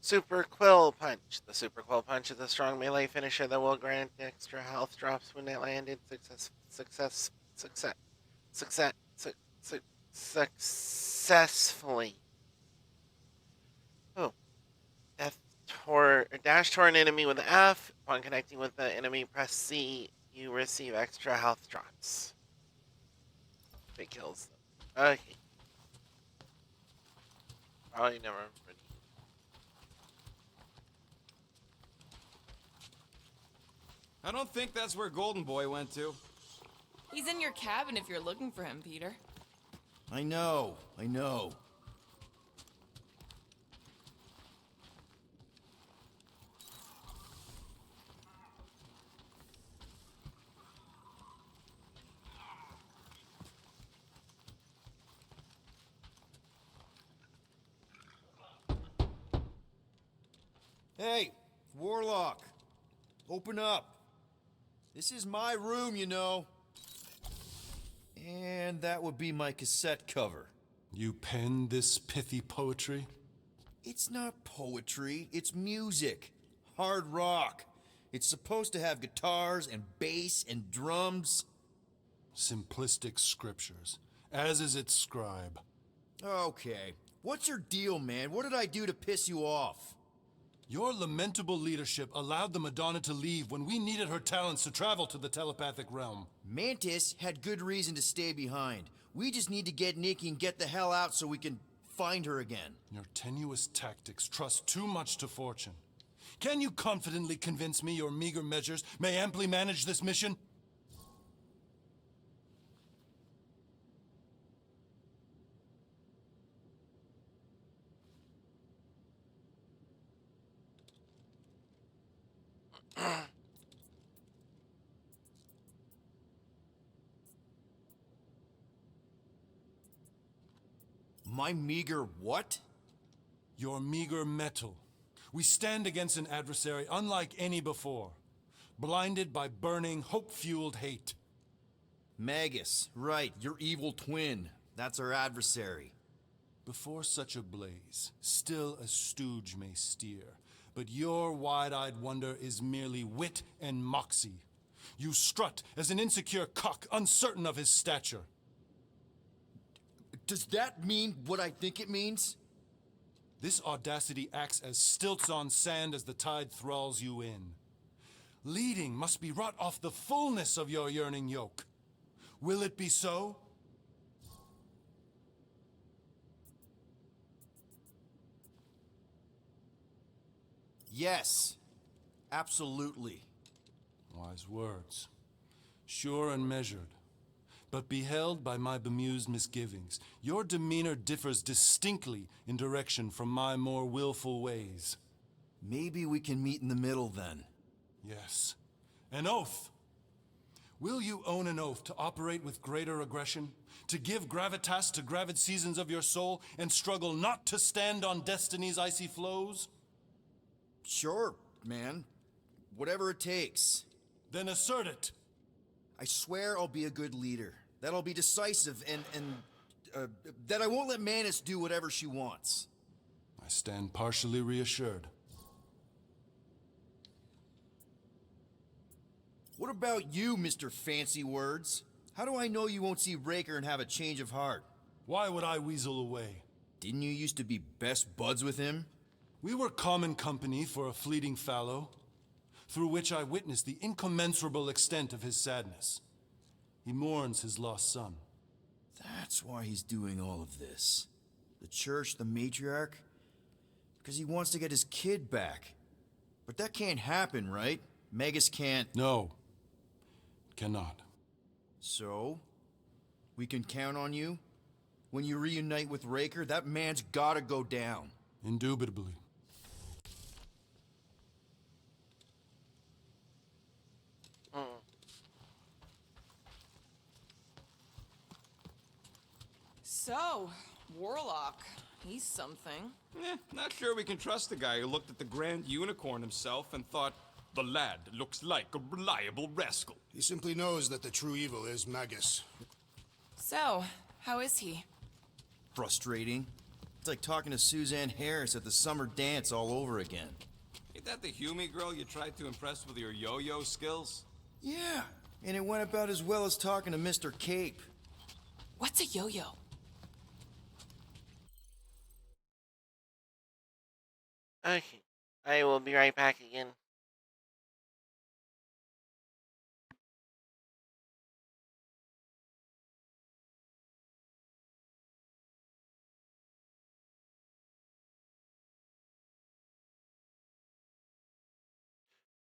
S1: Super Quill Punch. The Super Quill Punch is a strong melee finisher that will grant extra health drops when it landed successfully. Oh. Dash toward an enemy with F. Upon connecting with the enemy, press C. You receive extra health drops. It kills them. Okay. Probably never.
S17: I don't think that's where Golden Boy went to.
S5: He's in your cabin if you're looking for him, Peter.
S13: I know. Hey, Warlock. Open up. This is my room, you know. And that would be my cassette cover.
S10: You penned this pithy poetry?
S13: It's not poetry, it's music. Hard rock. It's supposed to have guitars and bass and drums.
S10: Simplistic scriptures, as is its scribe.
S13: Okay. What's your deal, man? What did I do to piss you off?
S10: Your lamentable leadership allowed the Madonna to leave when we needed her talents to travel to the telepathic realm.
S13: Mantis had good reason to stay behind. We just need to get Nikki and get the hell out so we can find her again.
S10: Your tenuous tactics trust too much to fortune. Can you confidently convince me your meager measures may amply manage this mission?
S13: My meager what?
S10: Your meager metal. We stand against an adversary unlike any before, blinded by burning, hope-fueled hate.
S13: Magus, right, your evil twin. That's our adversary.
S10: Before such a blaze, still a stooge may steer, but your wide-eyed wonder is merely wit and moxie. You strut as an insecure cock, uncertain of his stature.
S13: Does that mean what I think it means?
S10: This audacity acts as stilts on sand as the tide thralls you in. Leading must be wrought off the fullness of your yearning yoke. Will it be so?
S13: Yes, absolutely.
S10: Wise words. Sure and measured. But beheld by my bemused misgivings, your demeanor differs distinctly in direction from my more willful ways.
S13: Maybe we can meet in the middle then.
S10: Yes. An oath. Will you own an oath to operate with greater aggression? To give gravitas to gravid seasons of your soul and struggle not to stand on destiny's icy flows?
S13: Sure, man. Whatever it takes.
S10: Then assert it.
S13: I swear I'll be a good leader. That I'll be decisive and that I won't let Mantis do whatever she wants.
S10: I stand partially reassured.
S13: What about you, Mr. Fancy Words? How do I know you won't see Raker and have a change of heart?
S10: Why would I weasel away?
S13: Didn't you used to be best buds with him?
S10: We were common company for a fleeting fallow, through which I witnessed the incommensurable extent of his sadness. He mourns his lost son.
S13: That's why he's doing all of this. The church, the matriarch? Because he wants to get his kid back. But that can't happen, right? Magus can't...
S10: No. Cannot.
S13: So? We can count on you? When you reunite with Raker, that man's gotta go down.
S10: Indubitably.
S5: So, Warlock, he's something.
S17: Not sure we can trust the guy who looked at the Grand Unicorn himself and thought, the lad looks like a reliable rascal.
S3: He simply knows that the true evil is Magus.
S5: So, how is he?
S13: Frustrating. It's like talking to Suzanne Harris at the summer dance all over again.
S17: Ain't that the Hume girl you tried to impress with your yo-yo skills?
S13: Yeah, and it went about as well as talking to Mr. Cape.
S5: What's a yo-yo?
S1: Okay, I will be right back again.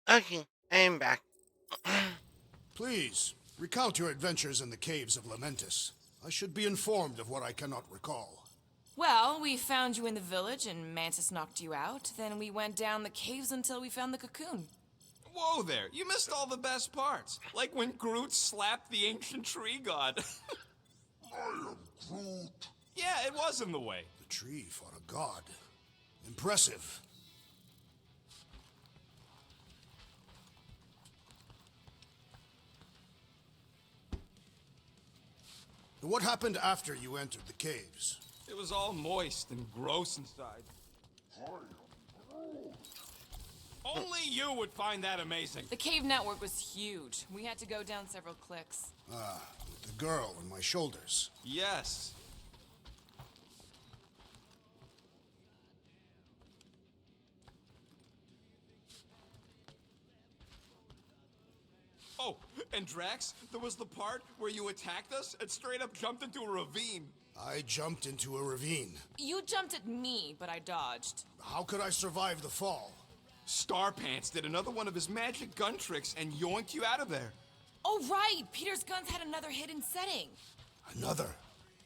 S1: Okay, I'm back.
S3: Please, recount your adventures in the caves of Lamentis. I should be informed of what I cannot recall.
S5: Well, we found you in the village and Mantis knocked you out. Then we went down the caves until we found the cocoon.
S2: Whoa there, you missed all the best parts. Like when Groot slapped the ancient tree god.
S6: I am Groot.
S2: Yeah, it was in the way.
S3: The tree fought a god. Impressive. What happened after you entered the caves?
S2: It was all moist and gross inside.
S6: I am Groot.
S2: Only you would find that amazing.
S5: The cave network was huge. We had to go down several clicks.
S3: Ah, with the girl on my shoulders.
S2: Yes. Oh, and Drax, there was the part where you attacked us and straight up jumped into a ravine.
S3: I jumped into a ravine.
S5: You jumped at me, but I dodged.
S3: How could I survive the fall?
S2: Starpants did another one of his magic gun tricks and yoinked you out of there.
S5: Oh, right! Peter's guns had another hidden setting.
S3: Another?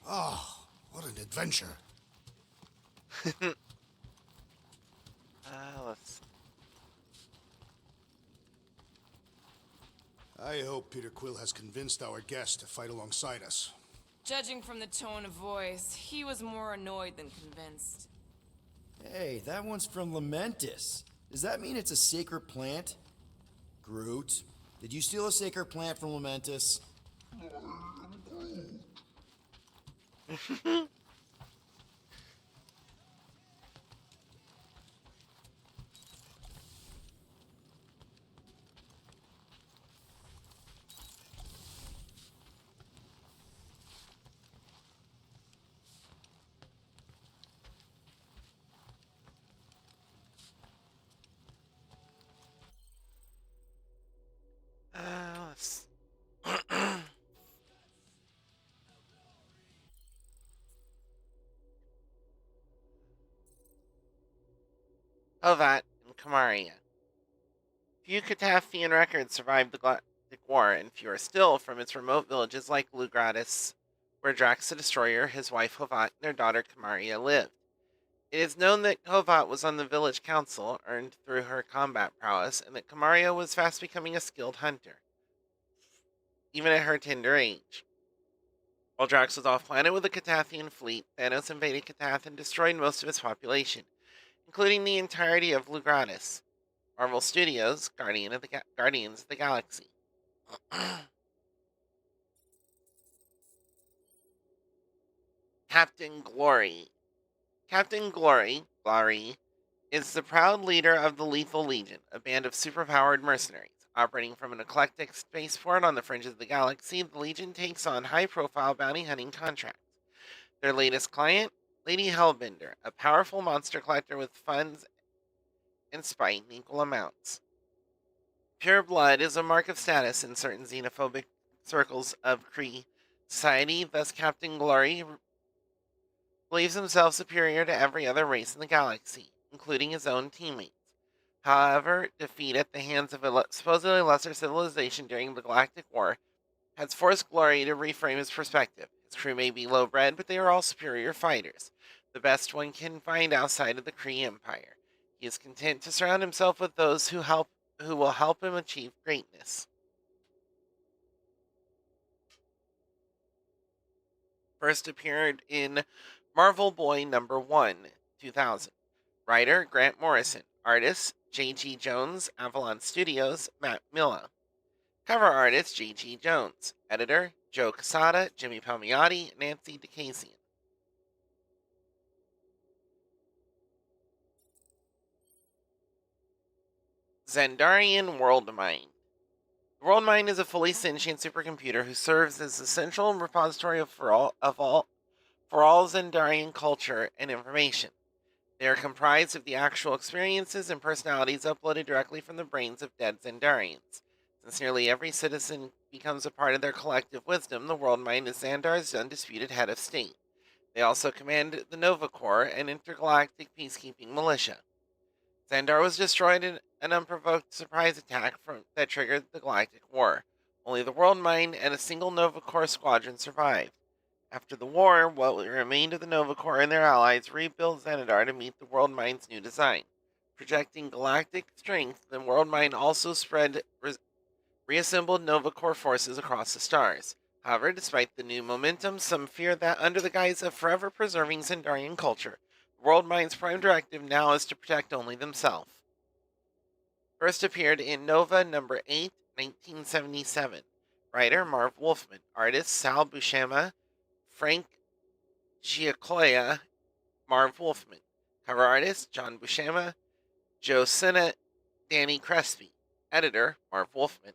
S3: Oh, what an adventure.
S1: Let's...
S3: I hope Peter Quill has convinced our guest to fight alongside us.
S5: Judging from the tone of voice, he was more annoyed than convinced.
S13: Hey, that one's from Lamentis. Does that mean it's a sacred plant? Groot, did you steal a sacred plant from Lamentis?
S6: I am Groot.
S1: Let's... Hovat and Kamaria. Few Catathian records survived the Galactic War, and fewer still from its remote villages like Lugratis, where Drax the Destroyer, his wife Hovat, and their daughter Kamaria lived. It is known that Hovat was on the village council, earned through her combat prowess, and that Kamaria was fast becoming a skilled hunter, even at her tender age. While Drax was off-planet with the Catathian fleet, Thanos invaded Catath and destroyed most of its population, including the entirety of Lugratis. Marvel Studios, Guardians of the Galaxy. Captain Glory. Captain Glory is the proud leader of the Lethal Legion, a band of superpowered mercenaries. Operating from an eclectic spaceport on the fringes of the galaxy, the Legion takes on high-profile bounty hunting contracts. Their latest client, Lady Hellbender, a powerful monster collector with funds and spite in equal amounts. Pure blood is a mark of status in certain xenophobic circles of Kree society, thus Captain Glory believes himself superior to every other race in the galaxy, including his own teammates. However, defeat at the hands of a supposedly lesser civilization during the Galactic War has forced Glory to reframe his perspective. His crew may be low-bred, but they are all superior fighters, the best one can find outside of the Kree Empire. He is content to surround himself with those who will help him achieve greatness. First appeared in Marvel Boy #1, 2000. Writer Grant Morrison. Artist J.G. Jones, Avalon Studios, Matt Milla. Cover artist J.G. Jones. Editor Joe Quesada, Jimmy Palmiotti, Nancy DeCasian. Xandarian Worldmind. The Worldmind is a fully sentient supercomputer who serves as the central repository for all Xandarian culture and information. They are comprised of the actual experiences and personalities uploaded directly from the brains of dead Xandarians. Since nearly every citizen becomes a part of their collective wisdom, the Worldmind is Xandar's undisputed head of state. They also command the Nova Corps, an intergalactic peacekeeping militia. Xandar was destroyed an unprovoked surprise attack that triggered the Galactic War. Only the World Mine and a single Nova Corps squadron survived. After the war, what remained of the Nova Corps and their allies rebuilt Xanadar to meet the World Mine's new design. Projecting galactic strength, the World Mine also spread reassembled Nova Corps forces across the stars. However, despite the new momentum, some fear that under the guise of forever preserving Xandarian culture, the World Mine's prime directive now is to protect only themselves. First appeared in Nova number 8, 1977. Writer Marv Wolfman. Artist Sal Buscema. Frank Giacoia. Marv Wolfman. Cover artist John Buscema. Joe Sinnott. Danny Crespi. Editor Marv Wolfman.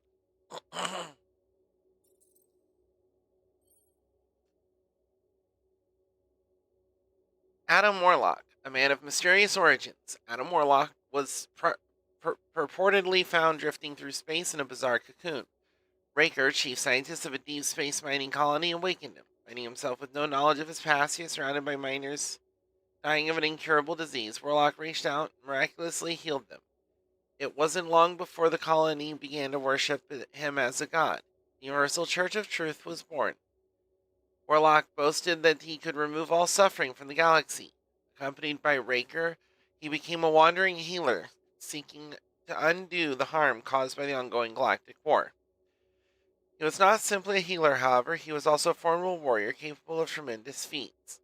S1: Adam Warlock, a man of mysterious origins. Adam Warlock was purportedly found drifting through space in a bizarre cocoon. Raker, chief scientist of a deep space mining colony, awakened him. Finding himself with no knowledge of his past, he was surrounded by miners dying of an incurable disease. Warlock reached out and miraculously healed them. It wasn't long before the colony began to worship him as a god. The Universal Church of Truth was born. Warlock boasted that he could remove all suffering from the galaxy. Accompanied by Raker, he became a wandering healer, seeking to undo the harm caused by the ongoing galactic war. He was not simply a healer, however, he was also a formidable warrior capable of tremendous feats.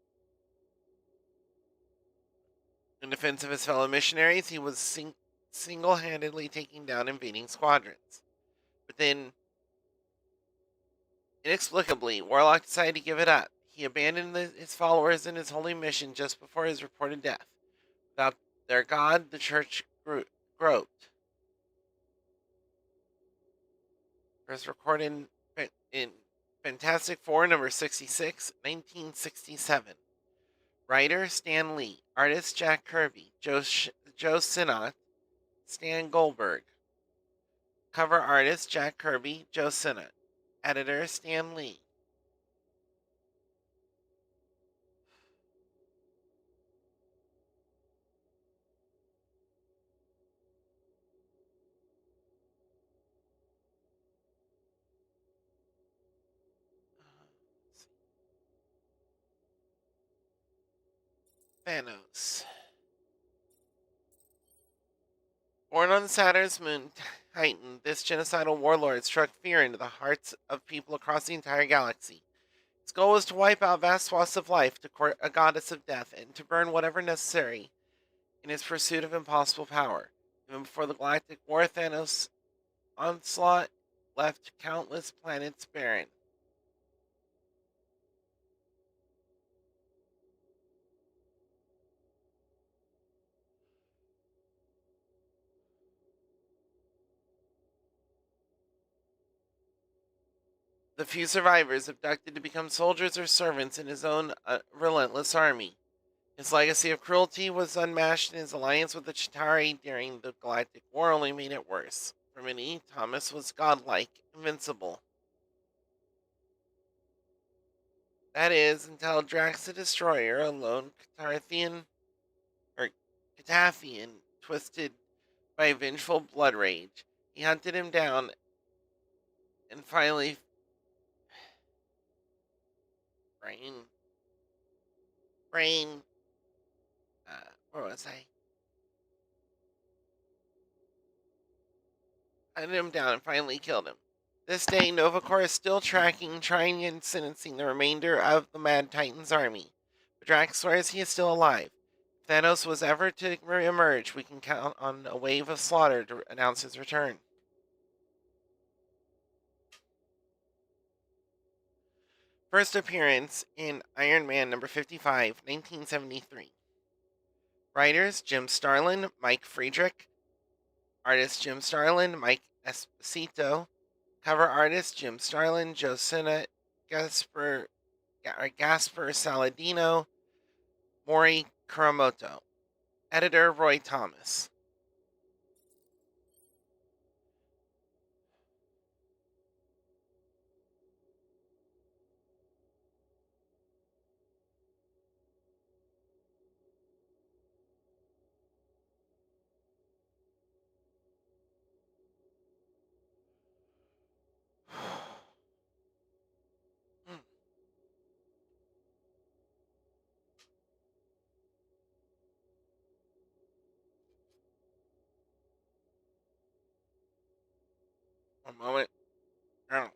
S1: In defense of his fellow missionaries, he was single-handedly taking down invading squadrons. But then, inexplicably, Warlock decided to give it up. He abandoned his followers in his holy mission just before his reported death. Without their god, the church groped. First recorded in Fantastic Four number 66, 1967. Writer Stan Lee. Artist Jack Kirby. Joe Sinnott. Stan Goldberg. Cover artist Jack Kirby. Joe Sinnott. Editor Stan Lee. Thanos. Born on Saturn's moon, Titan, this genocidal warlord struck fear into the hearts of people across the entire galaxy. His goal was to wipe out vast swaths of life, to court a goddess of death, and to burn whatever necessary in his pursuit of impossible power. Even before the Galactic War, Thanos' onslaught left countless planets barren. The few survivors abducted to become soldiers or servants in his own relentless army. His legacy of cruelty was unmatched, and his alliance with the Chitauri during the Galactic War only made it worse. For many, Thomas was godlike, invincible. That is, until Drax the Destroyer, a lone Cataphian, twisted by a vengeful blood rage. He hunted him down and finally where was I? Hunted him down and finally killed him. This day, Nova Corps is still tracking, trying, and sentencing the remainder of the Mad Titan's army. But Drax swears he is still alive. If Thanos was ever to emerge, we can count on a wave of slaughter to announce his return. First appearance in Iron Man number 55, 1973. Writers Jim Starlin, Mike Friedrich. Artist Jim Starlin, Mike Esposito. Cover artist Jim Starlin, Joe Sinnott, Gaspar Saladino, Mori Kuramoto. Editor Roy Thomas. moment. Oh.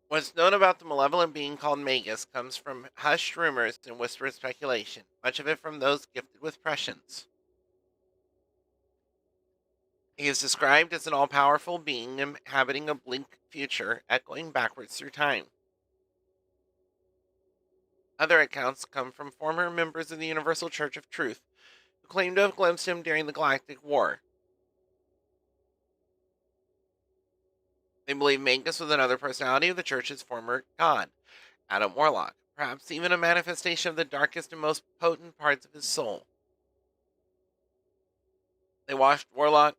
S1: What's known about the malevolent being called Magus comes from hushed rumors and whispered speculation, much of it from those gifted with prescience. He is described as an all powerful being inhabiting a bleak future, echoing backwards through time. Other accounts come from former members of the Universal Church of Truth, who claim to have glimpsed him during the Galactic War. They believe Magus was another personality of the Church's former god, Adam Warlock, perhaps even a manifestation of the darkest and most potent parts of his soul. They watched Warlock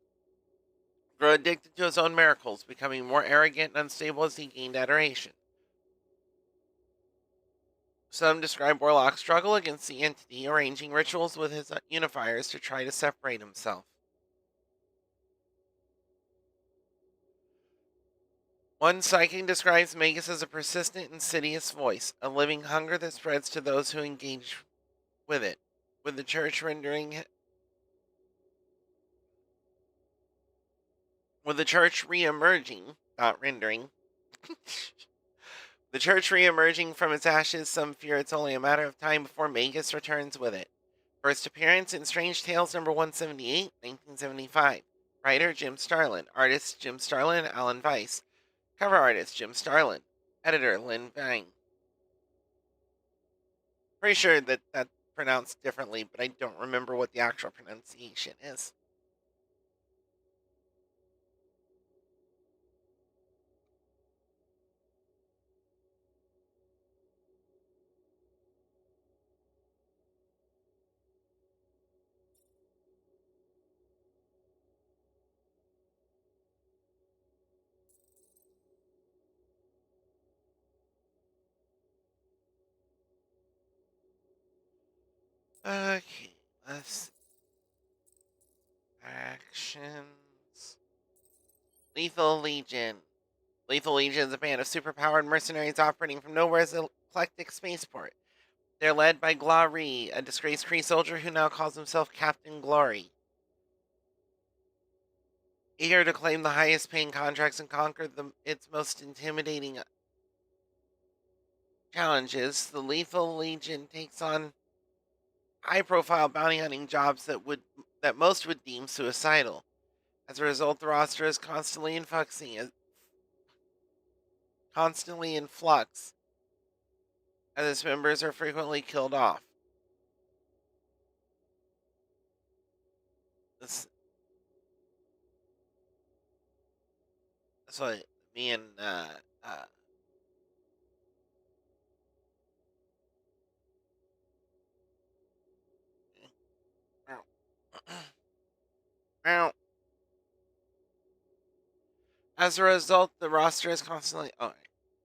S1: grow addicted to his own miracles, becoming more arrogant and unstable as he gained adoration. Some describe Warlock's struggle against the entity, arranging rituals with his unifiers to try to separate himself. One psychic describes Magus as a persistent, insidious voice, a living hunger that spreads to those who engage with it, with the church re-emerging from its ashes. Some fear it's only a matter of time before Magus returns with it. First appearance in Strange Tales number 178, 1975. Writer Jim Starlin, artist Jim Starlin and Alan Weiss. Cover artist Jim Starlin. Editor Lynn Vang. Pretty sure that that's pronounced differently, but I don't remember what the actual pronunciation is. Okay, let's actions. Lethal Legion. Lethal Legion is a band of superpowered mercenaries operating from Nowhere's eclectic spaceport. They're led by Glory, a disgraced Kree soldier who now calls himself Captain Glory. Eager to claim the highest paying contracts and conquer its most intimidating challenges, the Lethal Legion takes on high-profile bounty hunting jobs that most would deem suicidal. As a result, the roster is constantly in flux, as its members are frequently killed off. So me and As a result, the roster is constantly.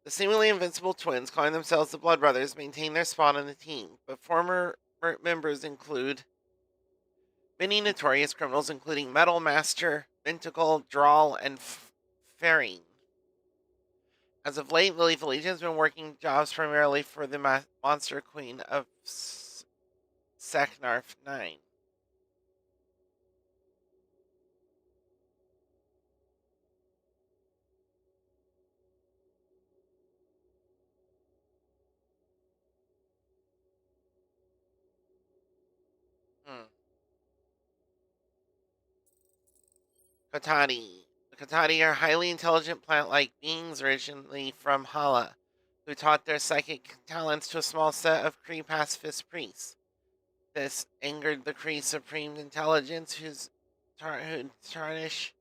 S1: The seemingly invincible twins, calling themselves the Blood Brothers, maintain their spot on the team, but former members include many notorious criminals, including Metal Master, Venticle, Drawl, and Faring. As of late, the Lethal Legion has been working jobs primarily for the Monster Queen of Seknarf 9. Kotati. The Kotati are highly intelligent plant-like beings originally from Hala, who taught their psychic talents to a small set of Kree pacifist priests. This angered the Kree Supreme Intelligence, who tarnish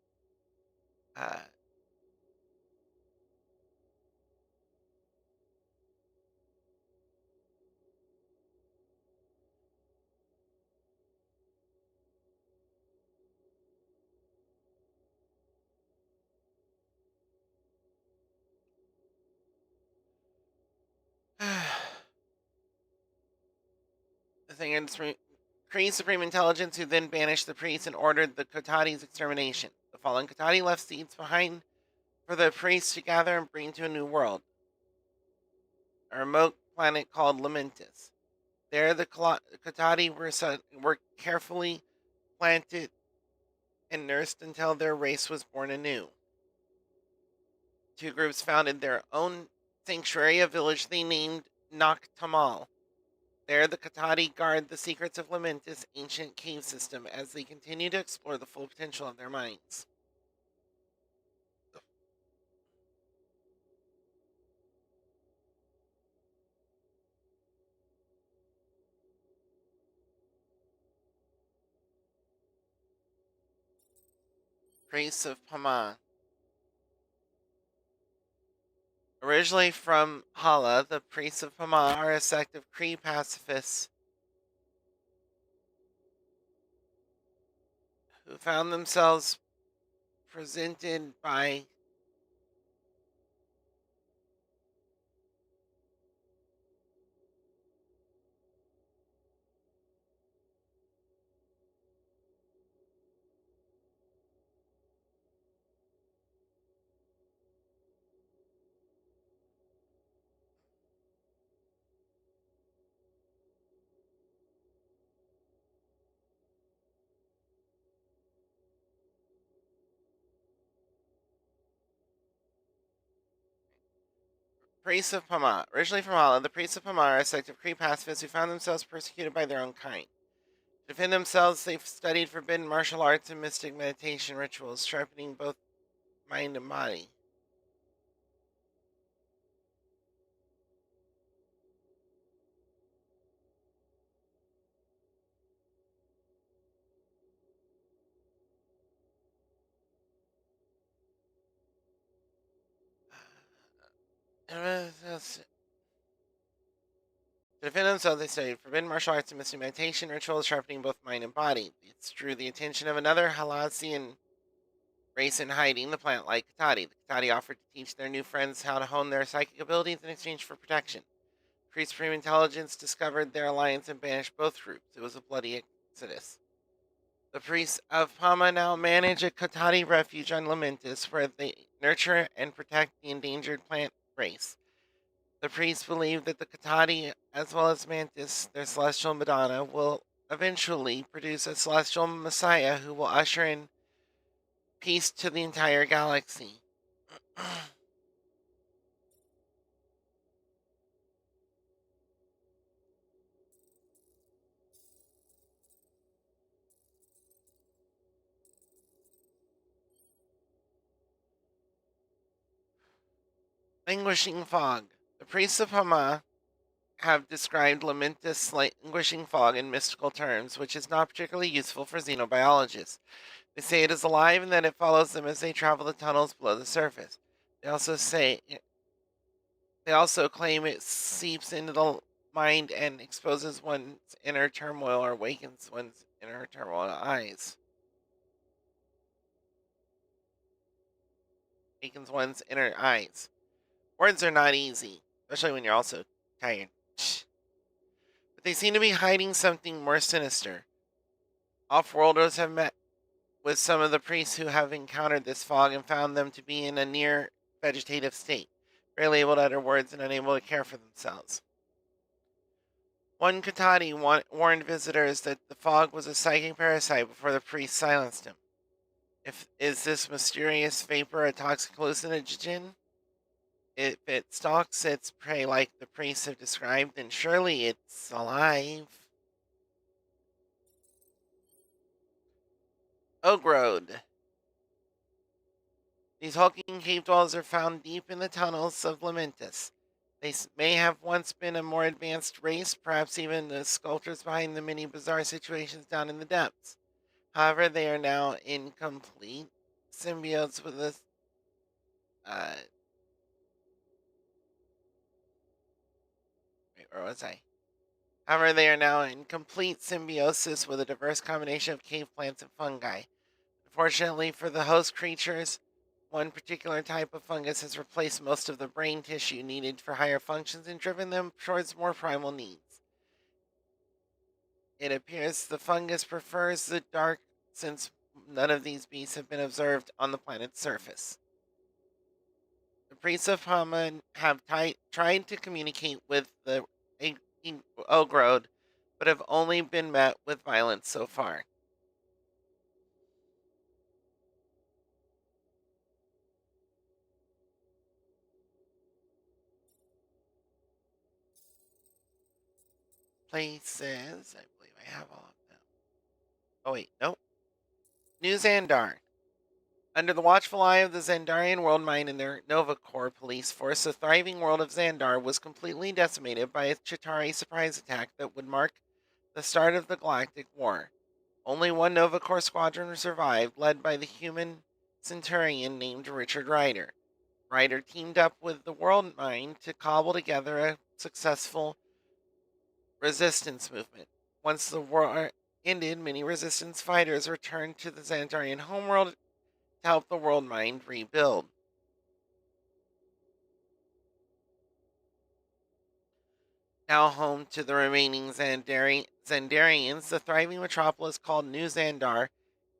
S1: the thing in Kree Supreme Intelligence, who then banished the priests and ordered the Kotati's extermination. The fallen Kotati left seeds behind for the priests to gather and bring to a new world, a remote planet called Lamentis. There, the Katati were carefully planted and nursed until their race was born anew. Two groups founded their own sanctuary, a village they named Noctamal. There, the Katati guard the secrets of Lamentis' ancient cave system as they continue to explore the full potential of their minds. Priests of Pama. Originally from Hala, the priests of Pama are a sect of Cree pacifists who found themselves presented by Priests of Pama. Originally from Hala, the priests of Pama are a sect of Cree pacifists who found themselves persecuted by their own kind. To defend themselves, they've studied forbidden martial arts and mystic meditation rituals, sharpening both mind and body. To defend themselves, they studied forbidden martial arts and mystic meditation rituals, sharpening both mind and body. This drew the attention of another Halasian race in hiding, the plant-like Katati. The Katati offered to teach their new friends how to hone their psychic abilities in exchange for protection. Kree Supreme Intelligence discovered their alliance and banished both groups. It was a bloody exodus. The priests of Pama now manage a Katati refuge on Lamentis, where they nurture and protect the endangered plant race. The priests believe that the Katati, as well as Mantis, their celestial Madonna, will eventually produce a celestial Messiah who will usher in peace to the entire galaxy. Languishing fog. The priests of Hama have described Lamentis' languishing fog in mystical terms, which is not particularly useful for xenobiologists. They say it is alive and that it follows them as they travel the tunnels below the surface. They also claim it seeps into the mind and exposes one's inner turmoil or awakens one's inner turmoil eyes. Awakens one's inner eyes. Words are not easy, especially when you're also tired. But they seem to be hiding something more sinister. Off-worlders have met with some of the priests who have encountered this fog and found them to be in a near vegetative state, barely able to utter words and unable to care for themselves. One Katati warned visitors that the fog was a psychic parasite before the priest silenced him. Is this mysterious vapor a toxic hallucinogen? If it stalks its prey like the priests have described, then surely it's alive. Ogrode. These hulking cave dwellers are found deep in the tunnels of Lamentis. They may have once been a more advanced race, perhaps even the sculptors behind the many bizarre situations down in the depths. However, they are now in complete symbiotes with the where was I? However, they are now in complete symbiosis with a diverse combination of cave plants and fungi. Unfortunately for the host creatures, one particular type of fungus has replaced most of the brain tissue needed for higher functions and driven them towards more primal needs. It appears the fungus prefers the dark since none of these beasts have been observed on the planet's surface. priests of Hama have tried to communicate with the Ogrod, but have only been met with violence so far. Places. I believe I have all of them. Oh, wait. Nope. New Xandar. Under the watchful eye of the Xandarian World Mind and their Nova Corps police force, the thriving world of Xandar was completely decimated by a Chitauri surprise attack that would mark the start of the Galactic War. Only one Nova Corps squadron survived, led by the human Centurion named Richard Ryder. Ryder teamed up with the World Mind to cobble together a successful resistance movement. Once the war ended, many resistance fighters returned to the Xandarian homeworld to help the World Mind rebuild. Now home to the remaining Xandarians, the thriving metropolis called New Xandar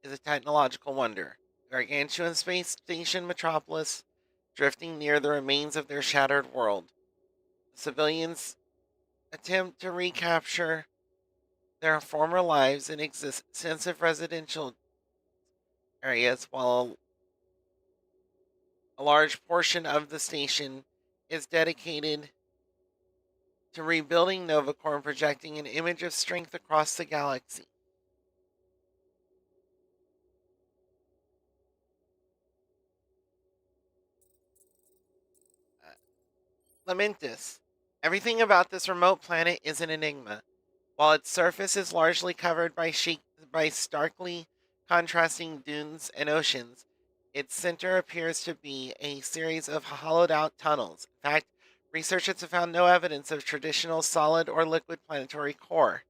S1: is a technological wonder. A gargantuan space station metropolis drifting near the remains of their shattered world. The civilians attempt to recapture their former lives in extensive residential areas, while a large portion of the station is dedicated to rebuilding Nova Corps and projecting an image of strength across the galaxy. Lamentis. Everything about this remote planet is an enigma. While its surface is largely covered by starkly contrasting dunes and oceans, its center appears to be a series of hollowed-out tunnels. In fact, researchers have found no evidence of traditional solid or liquid planetary core,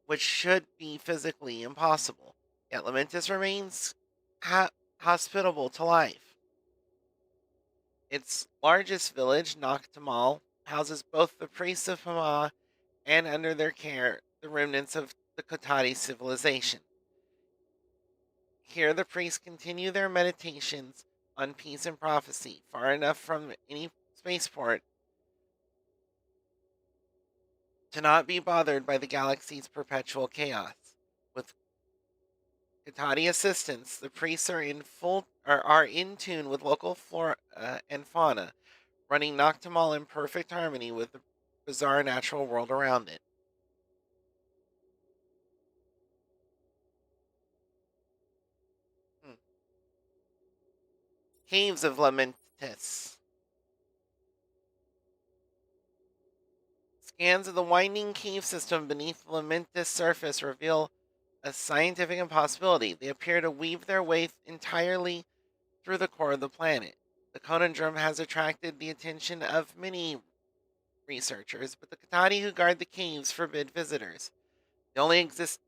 S1: which should be physically impossible. Yet Lamentis remains hospitable to life. Its largest village, Noctimal, houses both the priests of Hama and, under their care, the remnants of the Kotati civilization. Here the priests continue their meditations on peace and prophecy, far enough from any spaceport to not be bothered by the galaxy's perpetual chaos. With Kotati assistance, the priests are in tune with local flora and fauna, running Noctimal in perfect harmony with the bizarre natural world around it. Caves of Lamentis. Scans of the winding cave system beneath the Lamentis surface reveal a scientific impossibility. They appear to weave their way entirely through the core of the planet. The conundrum has attracted the attention of many researchers, but the Kotati who guard the caves forbid visitors. The only existing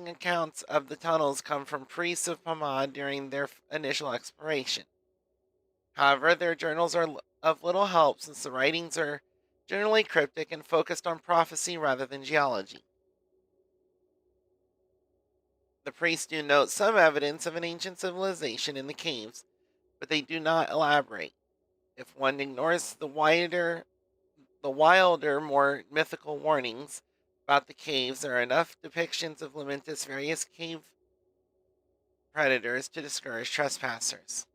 S1: accounts of the tunnels come from priests of Hama during their initial exploration. However, their journals are of little help since the writings are generally cryptic and focused on prophecy rather than geology. The priests do note some evidence of an ancient civilization in the caves, but they do not elaborate. If one ignores the wilder, more mythical warnings about the caves, there are enough depictions of Lamentis' various cave predators to discourage trespassers.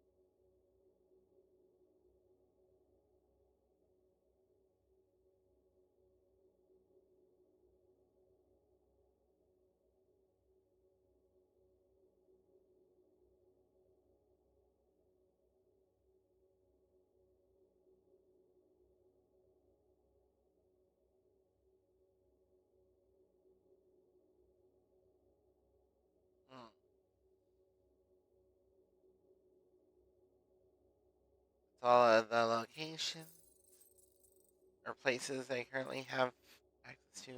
S1: All of the locations or places they currently have access to.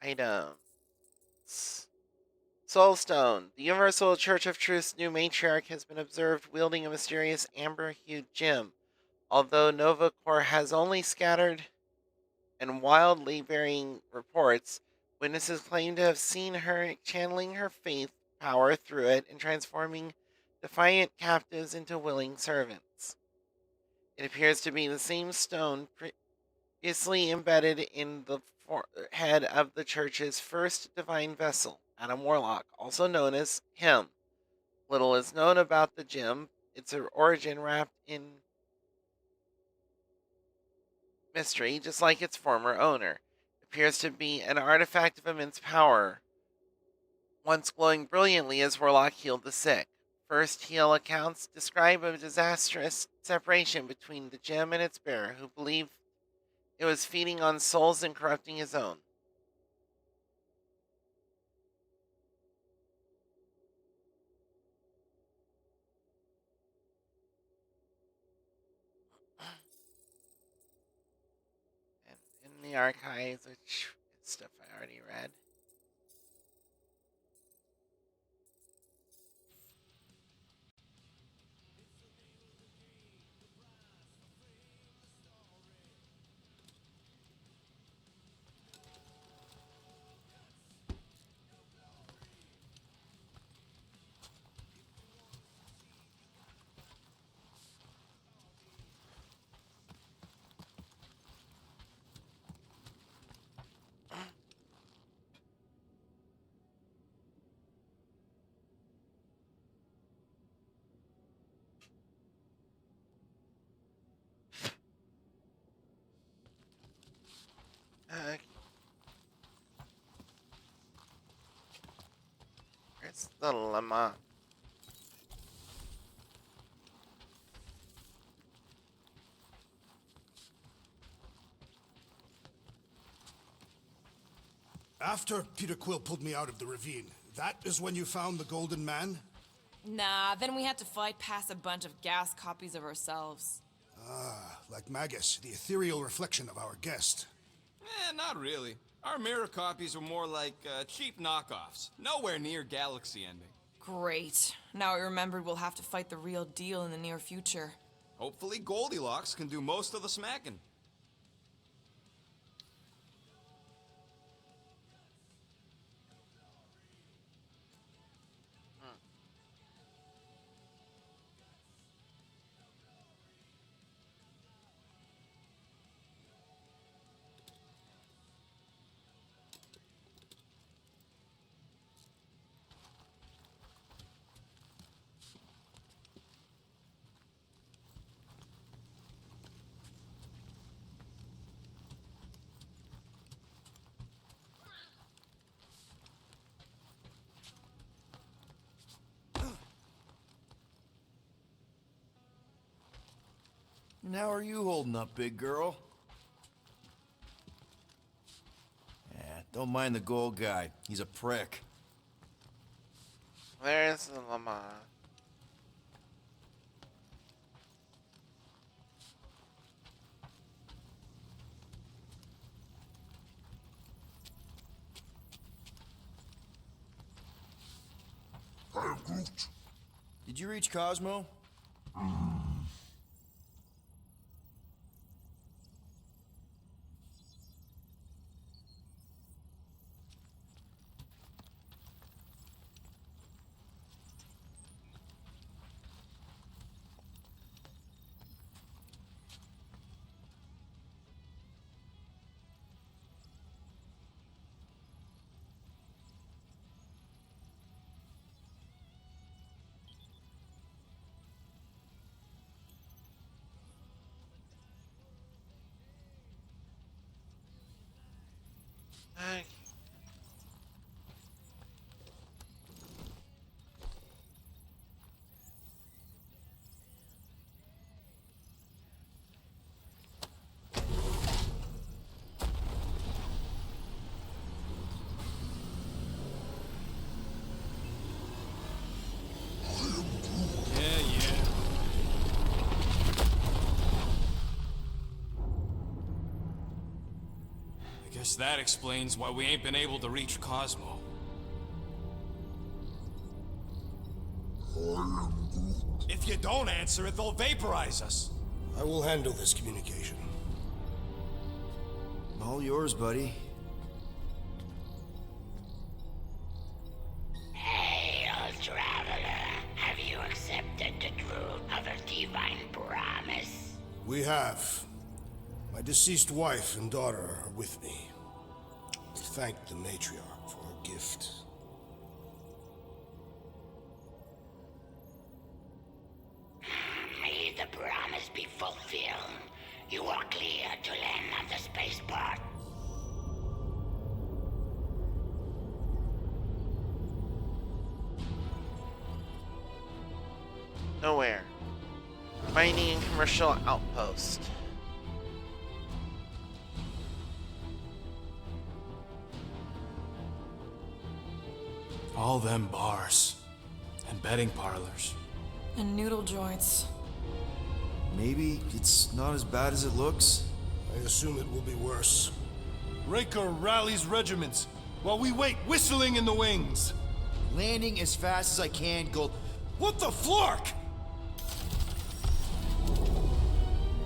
S1: Items. Soulstone. The Universal Church of Truth's new matriarch has been observed wielding a mysterious amber-hued gem. Although Nova Corps has only scattered and wildly varying reports, witnesses claim to have seen her channeling her faith power through it and transforming defiant captives into willing servants. It appears to be the same stone previously embedded in the head of the church's first divine vessel, Adam Warlock, also known as him. Little is known about the gem, its origin wrapped in mystery, just like its former owner. It appears to be an artifact of immense power, once glowing brilliantly as Warlock healed the sick. First heal accounts describe a disastrous separation between the gem and its bearer, who believed it was feeding on souls and corrupting his own. And in the archives, which is stuff I already read. Where's the llama?
S3: After Peter Quill pulled me out of the ravine, that is when you found the Golden Man?
S5: Nah, then we had to fight past a bunch of gas copies of ourselves.
S3: Ah, like Magus, the ethereal reflection of our guest.
S17: Not really. Our mirror copies were more like cheap knockoffs. Nowhere near galaxy ending.
S5: Great. Now I remembered we'll have to fight the real deal in the near future.
S17: Hopefully Goldilocks can do most of the smacking.
S13: And how are you holding up, big girl? Yeah, don't mind the gold guy. He's a prick.
S1: Where's the llama?
S13: Did you reach Cosmo?
S1: Okay.
S17: Guess that explains why we ain't been able to reach Cosmo.
S2: If you don't answer it, they'll vaporize us.
S3: I will handle this communication.
S13: All yours, buddy.
S9: Hail, traveler. Have you accepted the truth of a divine promise?
S3: We have. My deceased wife and daughter are with me. We thank the matriarch for her gift.
S9: May the promise be fulfilled. You are clear to land on the spaceport.
S1: Nowhere. Mining and commercial outpost.
S10: All them bars and betting parlors.
S5: And noodle joints.
S13: Maybe it's not as bad as it looks.
S3: I assume it will be worse.
S10: Raker rallies regiments while we wait whistling in the wings.
S13: Landing as fast as I can, Gold. What the flark?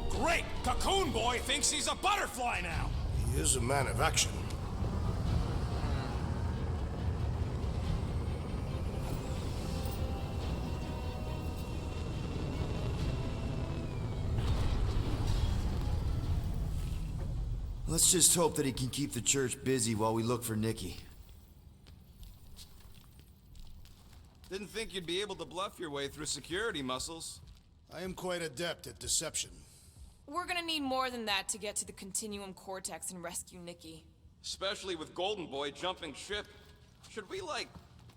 S2: Great! Cocoon Boy thinks he's a butterfly now!
S3: He is a man of action.
S13: Let's just hope that he can keep the church busy while we look for Nikki.
S17: Didn't think you'd be able to bluff your way through security, Muscles.
S3: I am quite adept at deception.
S5: We're gonna need more than that to get to the Continuum Cortex and rescue Nikki.
S17: Especially with Golden Boy jumping ship. Should we, like,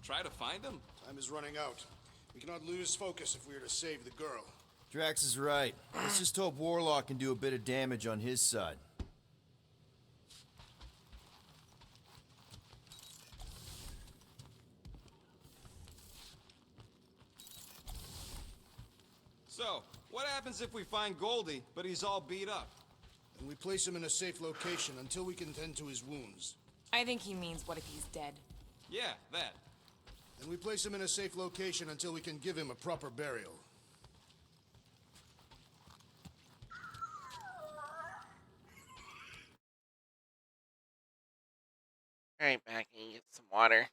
S17: try to find him?
S3: Time is running out. We cannot lose focus if we are to save the girl.
S13: Drax is right. Let's just hope Warlock can do a bit of damage on his side.
S17: So, what happens if we find Goldie, but he's all beat up?
S3: Then we place him in a safe location until we can tend to his wounds.
S5: I think he means what if he's dead?
S17: Yeah, that.
S3: Then we place him in a safe location until we can give him a proper burial.
S1: Alright, back and get some water.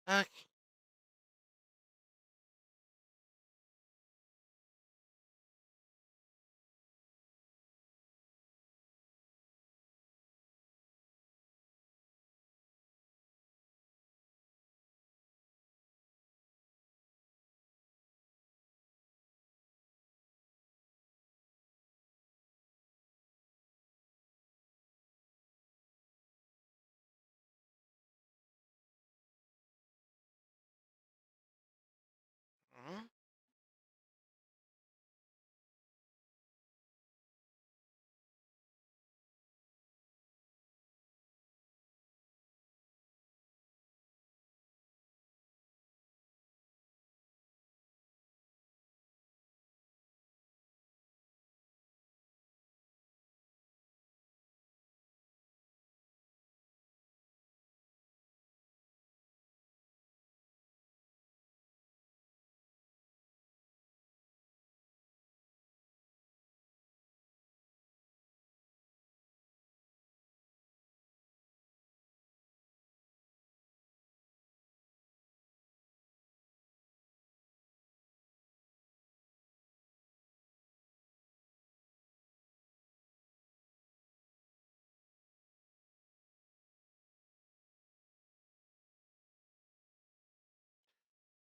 S1: Okay. Mhm.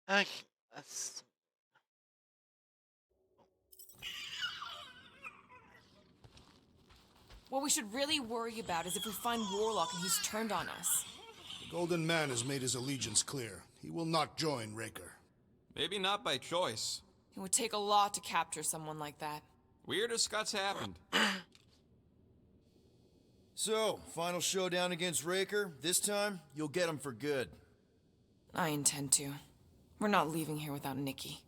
S1: Okay, let's.
S5: What we should really worry about is if we find Warlock and he's turned on us.
S3: The Golden Man has made his allegiance clear. He will not join Raker.
S17: Maybe not by choice.
S5: It would take a lot to capture someone like that.
S17: Weirder scuts happened.
S13: So, final showdown against Raker. This time, you'll get him for good.
S5: I intend to. We're not leaving here without Nikki.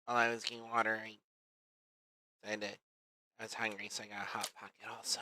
S1: While I was getting water, I I did. I was hungry, so I got a hot pocket also.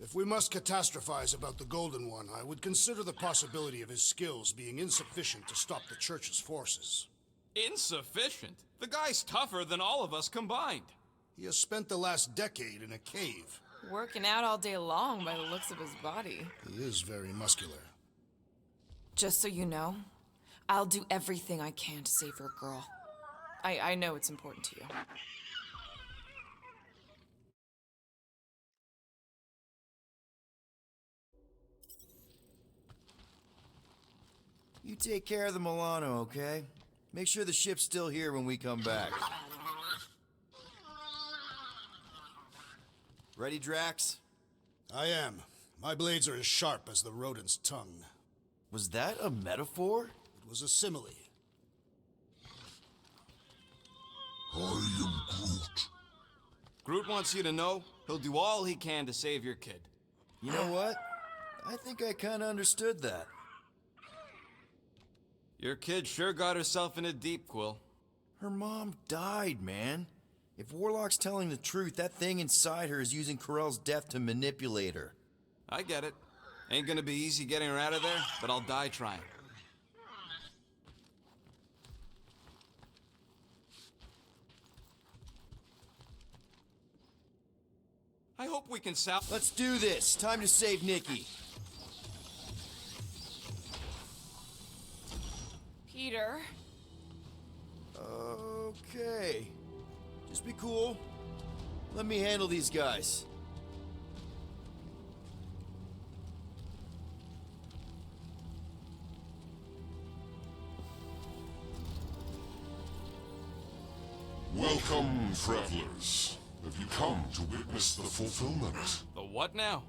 S3: If we must catastrophize about the Golden One, I would consider the possibility of his skills being insufficient to stop the Church's forces.
S2: Insufficient? The guy's tougher than all of us combined.
S3: He has spent the last decade in a cave.
S5: Working out all day long by the looks of his body.
S3: He is very muscular.
S5: Just so you know, I'll do everything I can to save your girl. I know it's important to you.
S13: You take care of the Milano, okay? Make sure the ship's still here when we come back. Ready, Drax?
S3: I am. My blades are as sharp as the rodent's tongue.
S13: Was that a metaphor?
S3: It was a simile.
S6: I am Groot.
S17: Groot wants you to know he'll do all he can to save your kid.
S13: You know what? I think I kinda understood that.
S17: Your kid sure got herself in a deep, Quill.
S13: Her mom died, man. If Warlock's telling the truth, that thing inside her is using Corell's death to manipulate her.
S17: I get it. Ain't gonna be easy getting her out of there, but I'll die trying. I hope we can
S13: Let's do this. Time to save Nikki.
S5: Peter.
S13: Okay. Just be cool. Let me handle these guys.
S6: Welcome, travelers. Have you come to witness the fulfillment?
S2: The what now?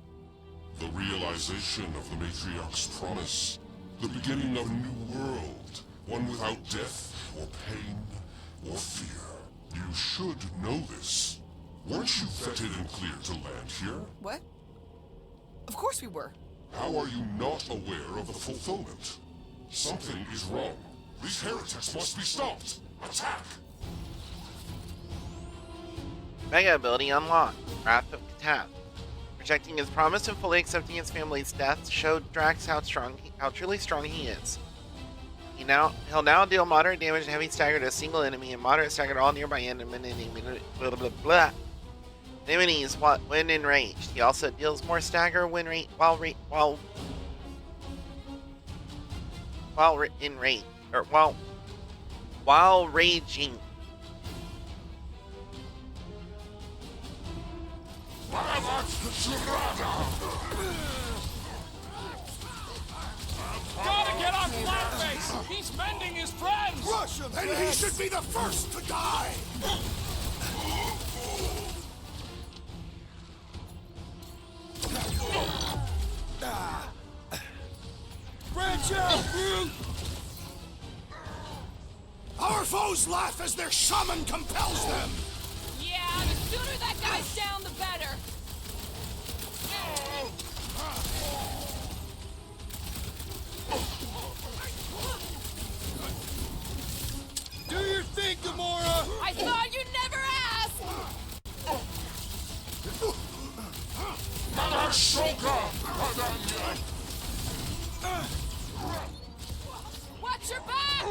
S6: The realization of the Matriarch's promise. The beginning of a new world. One without death, or pain, or fear. You should know this. Weren't you vetted and cleared to land here?
S5: What? Of course we were.
S6: How are you not aware of the fulfillment? Something is wrong. These heretics must be stopped. Attack!
S1: Mega ability unlocked. Wrath of Katath. Rejecting his promise and fully accepting his family's death showed Drax how truly strong he is. He'll now deal moderate damage and heavy stagger to a single enemy and moderate stagger to all nearby enemies when enraged. He also deals more stagger when while raging.
S2: Gotta get on Flatface! He's bending his friends!
S3: Rush him! And he should be the first to die!
S13: Branch out, Groot!
S3: Our foes laugh as their shaman compels them!
S16: Yeah, the sooner that guy's down, the better.
S13: Do your thing, Gamora!
S16: I thought you'd never ask! Watch your back!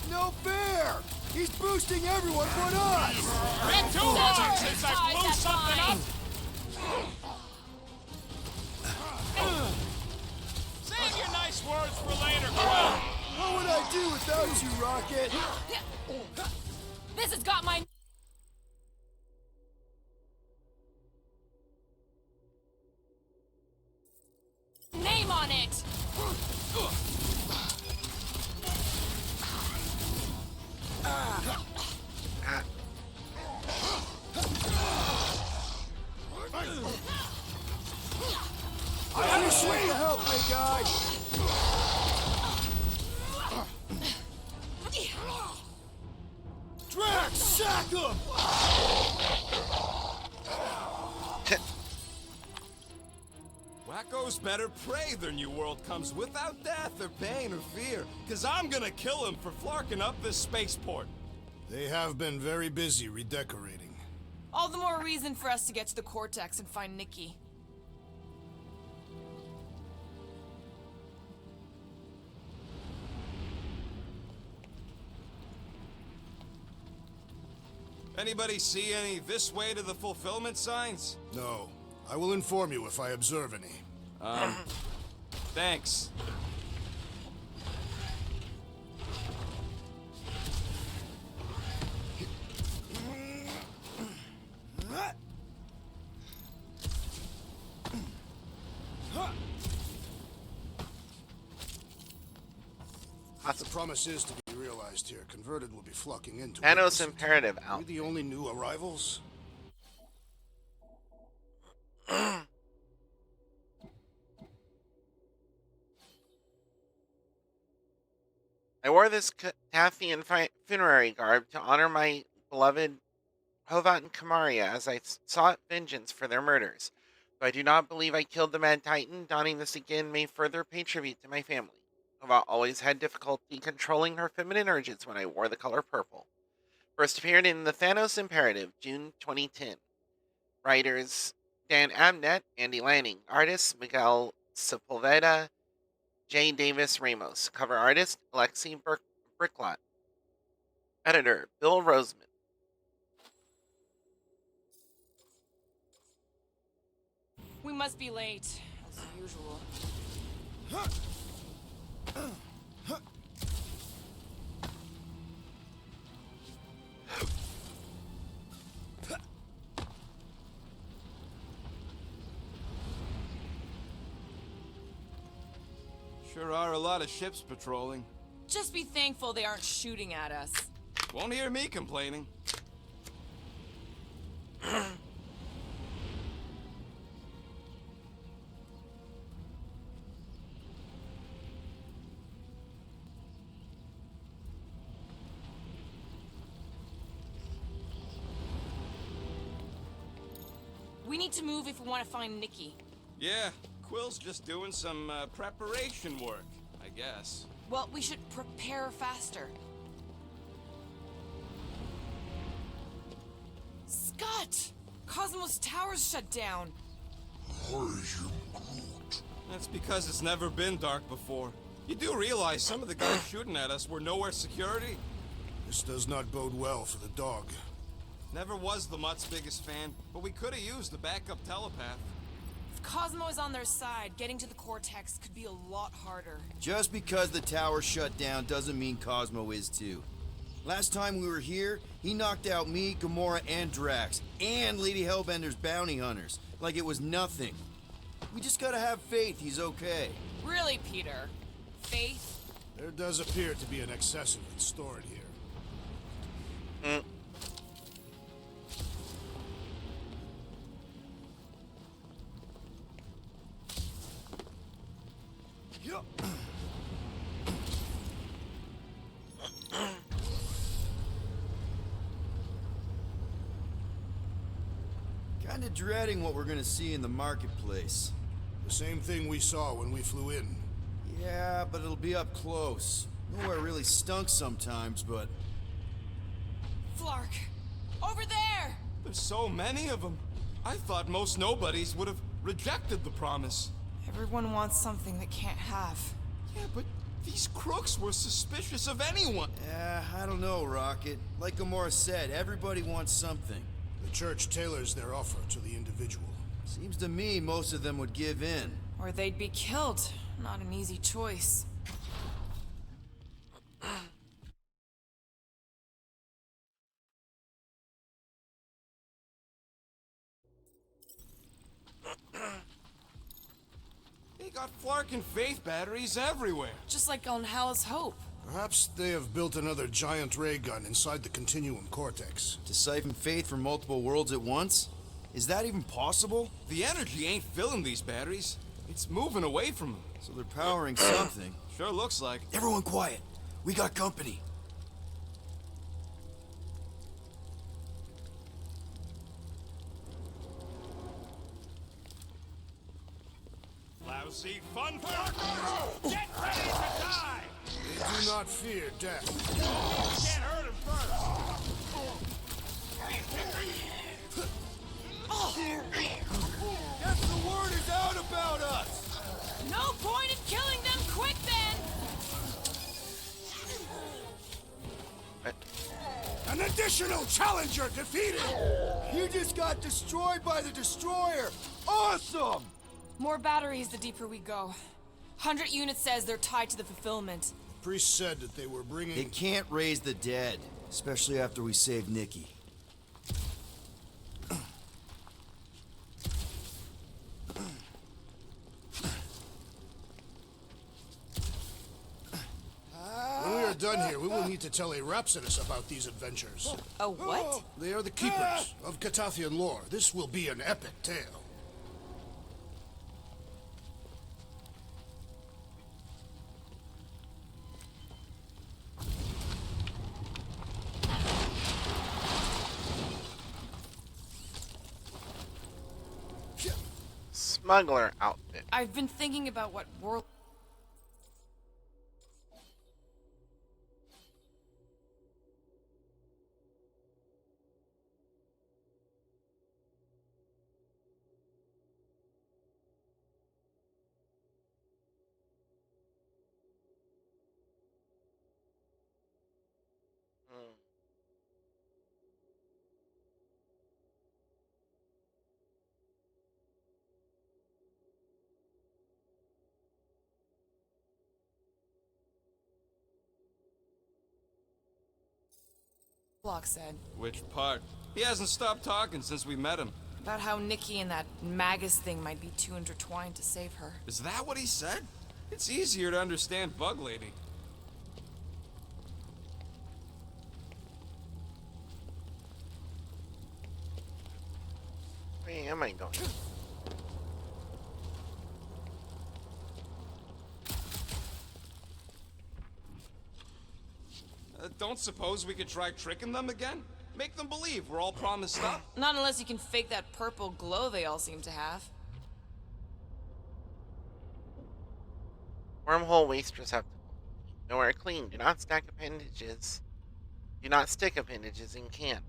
S13: No fair! He's boosting everyone but us!
S2: Get to it! Since I blew something up! Save your nice words for later, Quill!
S13: What would I do without you, Rocket?
S16: This has got my... name on it!
S13: I need to help, big guy! Drax, sack him!
S2: Wacko's better pray their new world comes without death or pain or fear, cause I'm gonna kill him for flarking up this spaceport.
S3: They have been very busy redecorating.
S5: All the more reason for us to get to the Cortex and find Nikki.
S2: Anybody see any this way to the fulfillment signs?
S3: No. I will inform you if I observe any.
S2: Thanks.
S3: The promise is to be realized here. Converted will be flocking into it.
S1: Thanos Imperative
S3: Are
S1: out.
S3: we the only new arrivals?
S1: I wore this Tathian funerary garb to honor my beloved Hovat and Kamaria as I sought vengeance for their murders. Though I do not believe I killed the Mad Titan, donning this again may further pay tribute to my family. Hovat always had difficulty controlling her feminine urges when I wore the color purple. First appeared in the Thanos Imperative, June 2010. Writers Dan Abnett, Andy Lanning. Artists Miguel Sepulveda, J. Davis Ramos. Cover artist Alexi Bricklot. Editor Bill Roseman.
S5: We must be late, as usual.
S17: Sure are a lot of ships patrolling.
S5: Just be thankful they aren't shooting at us.
S17: Won't hear me complaining.
S5: We need to move if we want to find Nikki.
S17: Yeah, Quill's just doing some preparation work, I guess.
S5: Well, we should prepare faster. Scott! Cosmos Tower's shut down.
S17: That's because it's never been dark before. You do realize some of the guys shooting at us were nowhere security?
S3: This does not bode well for the dog.
S17: Never was the Mutt's biggest fan, but we could have used a backup telepath.
S5: If Cosmo is on their side, getting to the Cortex could be a lot harder.
S13: Just because the tower shut down doesn't mean Cosmo is too. Last time we were here, he knocked out me, Gamora, and Drax, and Lady Hellbender's bounty hunters, like it was nothing. We just gotta have faith he's okay.
S5: Really, Peter? Faith?
S3: There does appear to be an excessive stored here.
S13: Kinda dreading what we're gonna see in the marketplace.
S3: The same thing we saw when we flew in.
S13: Yeah, but it'll be up close. Nowhere really stunk sometimes, but...
S5: Flark! Over there!
S17: There's so many of them. I thought most nobodies would have rejected the promise.
S5: Everyone wants something they can't have.
S17: Yeah, but these crooks were suspicious of anyone.
S13: Yeah, I don't know, Rocket. Like Gamora said, everybody wants something.
S3: The church tailors their offer to the individual.
S13: Seems to me most of them would give in.
S5: Or they'd be killed. Not an easy choice.
S17: Hey got Flark and Faith batteries everywhere.
S5: Just like on Hal's Hope.
S3: Perhaps they have built another giant ray gun inside the Continuum Cortex.
S13: To siphon Faith from multiple worlds at once? Is that even possible?
S17: The energy ain't filling these batteries. It's moving away from them.
S13: So they're powering something.
S17: Sure looks like.
S13: Everyone quiet. We got company.
S2: Lousy fun Flarkers! Get ready to die!
S3: They do not fear death.
S2: Can't hurt him first!
S13: Guess the word is out about us!
S16: No point in killing them quick then!
S3: An additional challenger defeated!
S13: You just got destroyed by the Destroyer! Awesome!
S5: More batteries the deeper we go. 100 units says they're tied to the fulfillment.
S3: Priest said that they were bringing...
S13: They can't raise the dead, especially after we saved Nikki.
S3: When we are done here, we will need to tell a Rhapsodus about these adventures.
S5: A what?
S3: They are the keepers of Catathian lore. This will be an epic tale.
S1: Smuggler outfit.
S5: I've been thinking about what world... Block said.
S17: Which part? He hasn't stopped talking since we met him.
S5: About how Nikki and that Magus thing might be too intertwined to save her.
S17: Is that what he said? It's easier to understand Bug Lady.
S1: Where am I going?
S17: Don't suppose we could try tricking them again? Make them believe we're all promised stuff?
S5: Not unless you can fake that purple glow they all seem to have.
S1: Wormhole waste receptacle. Nowhere clean. Do not stack appendages. Do not stick appendages in camp.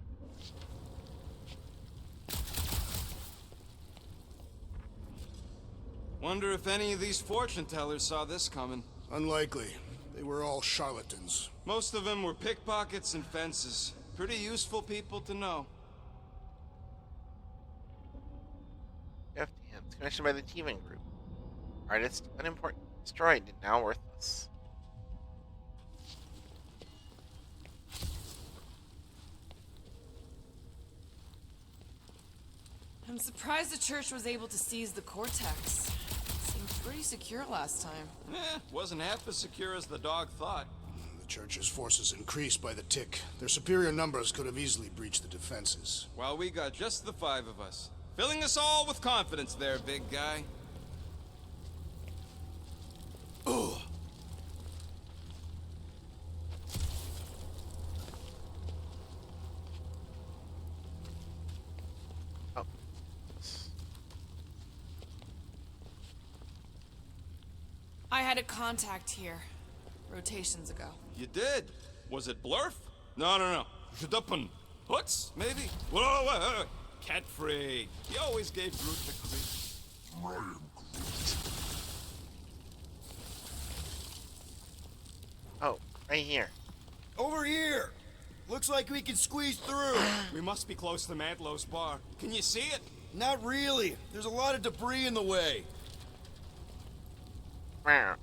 S17: Wonder if any of these fortune tellers saw this coming.
S3: Unlikely. They were all charlatans.
S17: Most of them were pickpockets and fences. Pretty useful people to know.
S1: FTMs, commissioned by the Teeman Group. Artist, unimportant, destroyed, and now worthless.
S5: I'm surprised the church was able to seize the Cortex. It seemed pretty secure last time.
S17: Wasn't half as secure as the dog thought.
S3: The church's forces increased by the tick. Their superior numbers could have easily breached the defenses.
S17: While we got just the 5 of us. Filling us all with confidence there, big guy.
S3: Ugh.
S5: I had a contact here, rotations ago.
S17: You did? Was it Blurf? No. Shadupun. Hoots, maybe? Whoa. Cat free. He always gave Groot the creep.
S6: I am Groot.
S1: Oh, right here.
S13: Over here! Looks like we can squeeze through.
S17: We must be close to Mantlo's bar. Can you see it?
S13: Not really. There's a lot of debris in the way.
S1: Meow.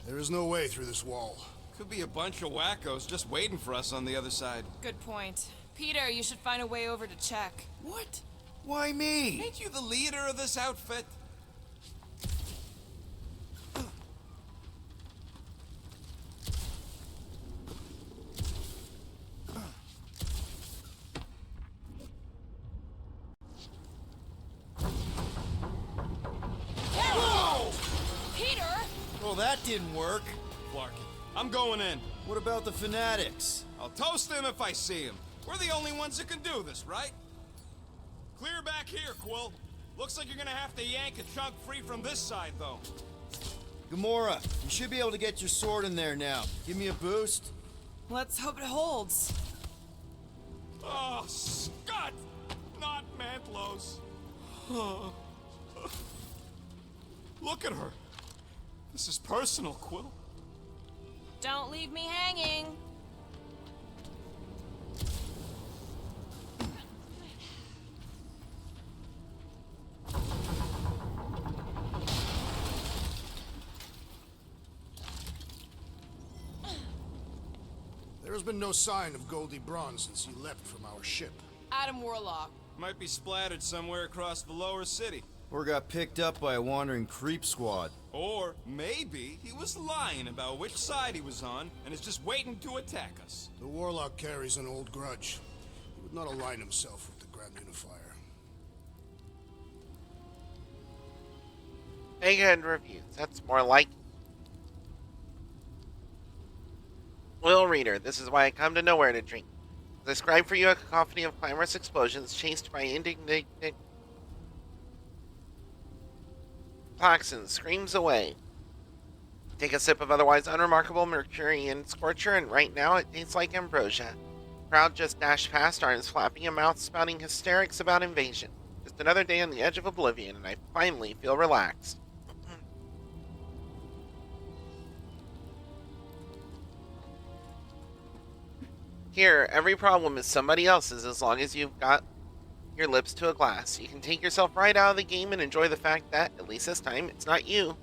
S3: There is no way through this wall.
S17: Could be a bunch of wackos just waiting for us on the other side.
S5: Good point. Peter, you should find a way over to check.
S13: What? Why me?
S17: Ain't you the leader of this outfit?
S13: Well, that didn't work.
S17: Flarkin, I'm going in.
S13: What about the fanatics?
S17: I'll toast him if I see him. We're the only ones that can do this, right?
S2: Clear back here, Quill. Looks like you're gonna have to yank a chunk free from this side, though.
S13: Gamora, you should be able to get your sword in there now. Give me a boost.
S5: Let's hope it holds.
S2: Oh, Scott! Not Mantlos. Look at her. This is personal, Quill.
S5: Don't leave me hanging.
S3: There has been no sign of Goldie Braun since he left from our ship.
S5: Adam Warlock.
S17: Might be splattered somewhere across the lower city.
S13: Or got picked up by a wandering creep squad.
S17: Or maybe he was lying about which side he was on and is just waiting to attack us.
S3: The Warlock carries an old grudge. He would not align himself with the Grand Unifier.
S1: Egghead reviews. That's more like. Will Reader, this is why I come to nowhere to drink. I describe for you a cacophony of clamorous explosions chased by indignant Klaxons screams away. Take a sip of otherwise unremarkable Mercurian Scorcher, and right now it tastes like ambrosia. Crowd just dashed past, arms flapping and mouths spouting hysterics about invasion. Just another day on the edge of oblivion, and I finally feel relaxed. Here, every problem is somebody else's as long as you've got your lips to a glass. You can take yourself right out of the game and enjoy the fact that, at least this time, it's not you.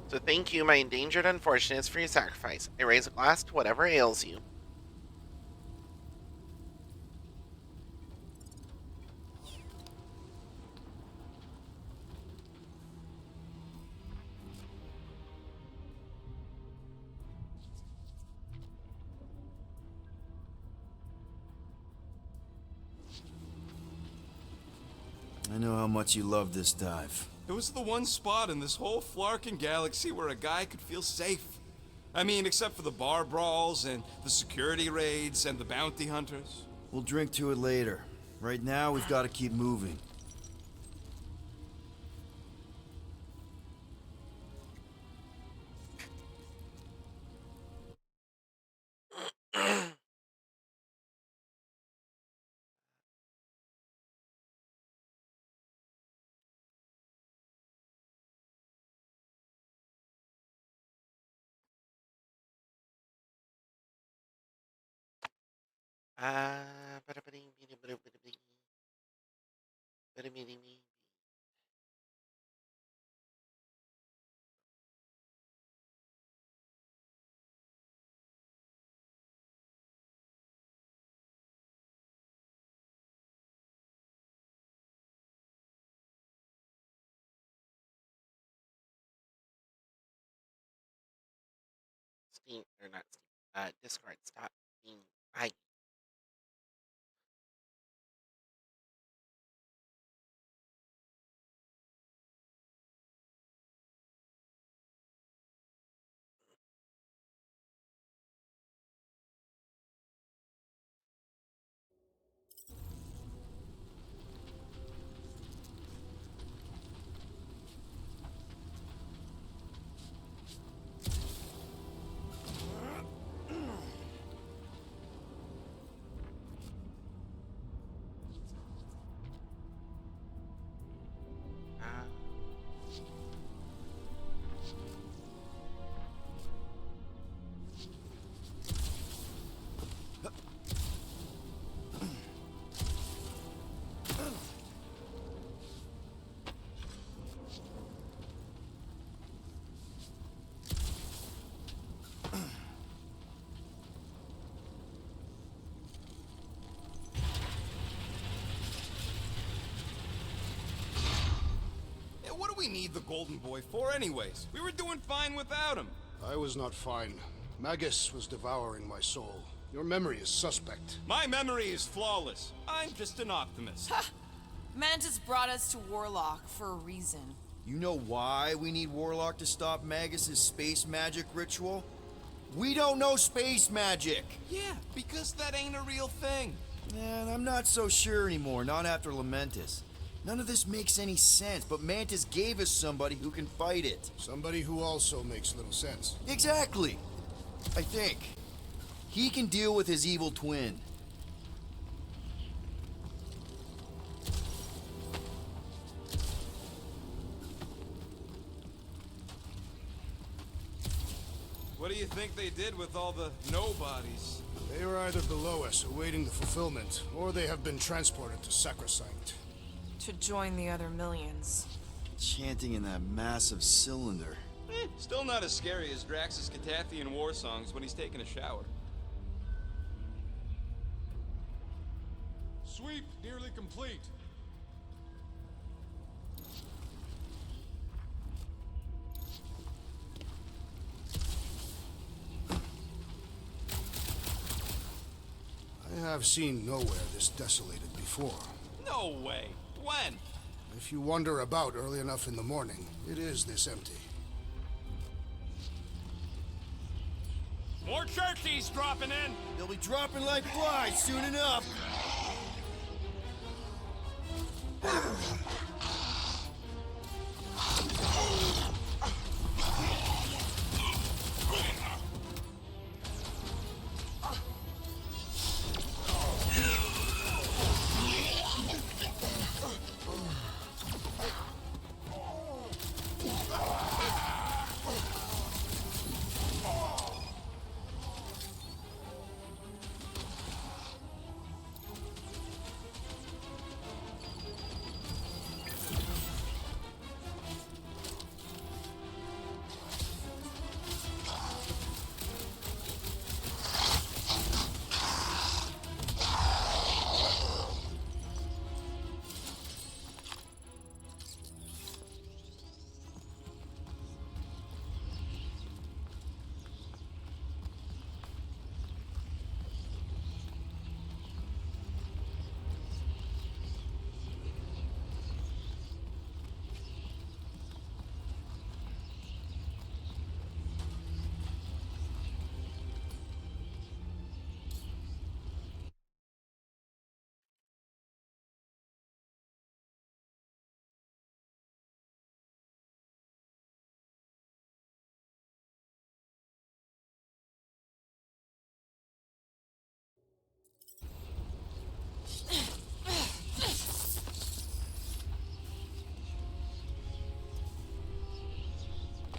S1: So thank you, my endangered unfortunates, for your sacrifice. I raise a glass to whatever ails you.
S13: I know how much you love this dive.
S17: It was the one spot in this whole Flarkin galaxy where a guy could feel safe. I mean, except for the bar brawls and the security raids and the bounty hunters.
S13: We'll drink to it later. Right now, we've got to keep moving.
S1: Steam, or not Steam, Discord, stop being laggy.
S17: What do we need the Golden Boy for anyways? We were doing fine without him.
S3: I was not fine. Magus was devouring my soul. Your memory is suspect.
S17: My memory is flawless. I'm just an optimist.
S5: Mantis brought us to Warlock for a reason.
S13: You know why we need Warlock to stop Magus' space magic ritual? We don't know space magic!
S17: Yeah, because that ain't a real thing.
S13: Man, I'm not so sure anymore, not after Lamentus. None of this makes any sense, but Mantis gave us somebody who can fight it.
S3: Somebody who also makes little sense.
S13: Exactly! I think. He can deal with his evil twin.
S17: What do you think they did with all the nobodies?
S3: They are either below us, awaiting the fulfillment, or they have been transported to Sacrosanct.
S5: To join the other millions.
S13: Chanting in that massive cylinder.
S17: Still not as scary as Drax's Catathian war songs when he's taking a shower.
S10: Sweep nearly complete.
S3: I have seen nowhere this desolated before.
S17: No way. When?
S3: If you wander about early enough in the morning, it is this empty.
S2: More churchies dropping in.
S13: They'll be dropping like flies soon enough.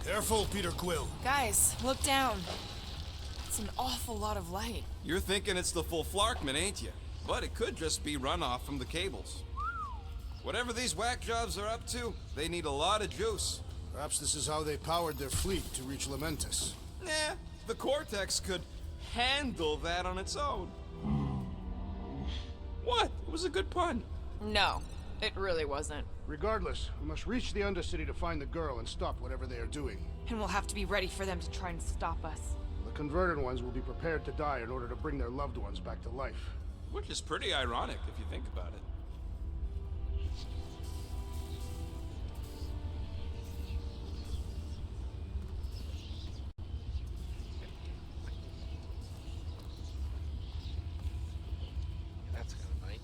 S3: Careful, Peter Quill.
S5: Guys, look down. It's an awful lot of light.
S17: You're thinking it's the full Flarkman, ain't you? But it could just be runoff from the cables. Whatever these whack jobs are up to, they need a lot of juice.
S3: Perhaps this is how they powered their fleet to reach Lamentus.
S17: Nah, the Cortex could handle that on its own. What? It was a good pun.
S5: No, it really wasn't.
S3: Regardless, we must reach the Undercity to find the girl and stop whatever they are doing.
S5: And we'll have to be ready for them to try and stop us.
S3: The converted ones will be prepared to die in order to bring their loved ones back to life.
S17: Which is pretty ironic if you think about it.
S1: That's kind of nice.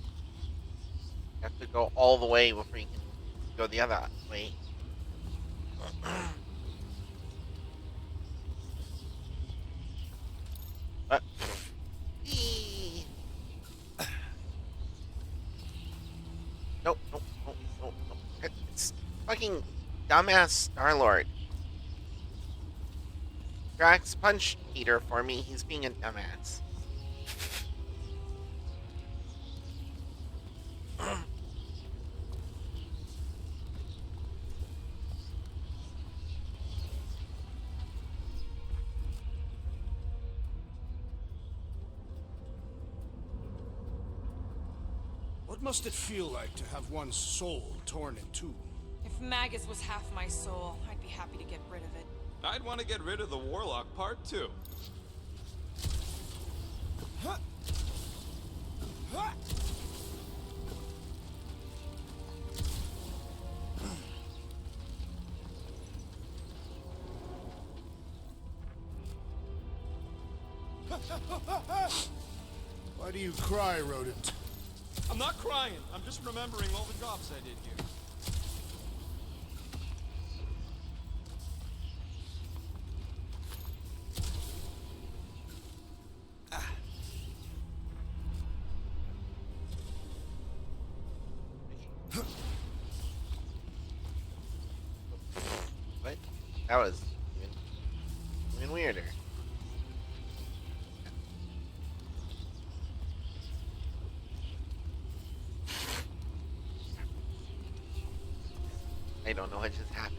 S1: You have to go all the way before you can go the other way. But nope, nope, nope, nope, nope. It's fucking dumbass Star-Lord. Drax punched Peter for me. He's being a dumbass.
S3: What must it feel like to have one's soul torn in two?
S5: If Magus was half my soul, I'd be happy to get rid of it.
S17: I'd want to get rid of the Warlock part too.
S3: Why do you cry, rodent?
S2: I'm not crying. I'm just remembering all the jobs I did here.
S1: What? That was even weirder. I don't know what just happened.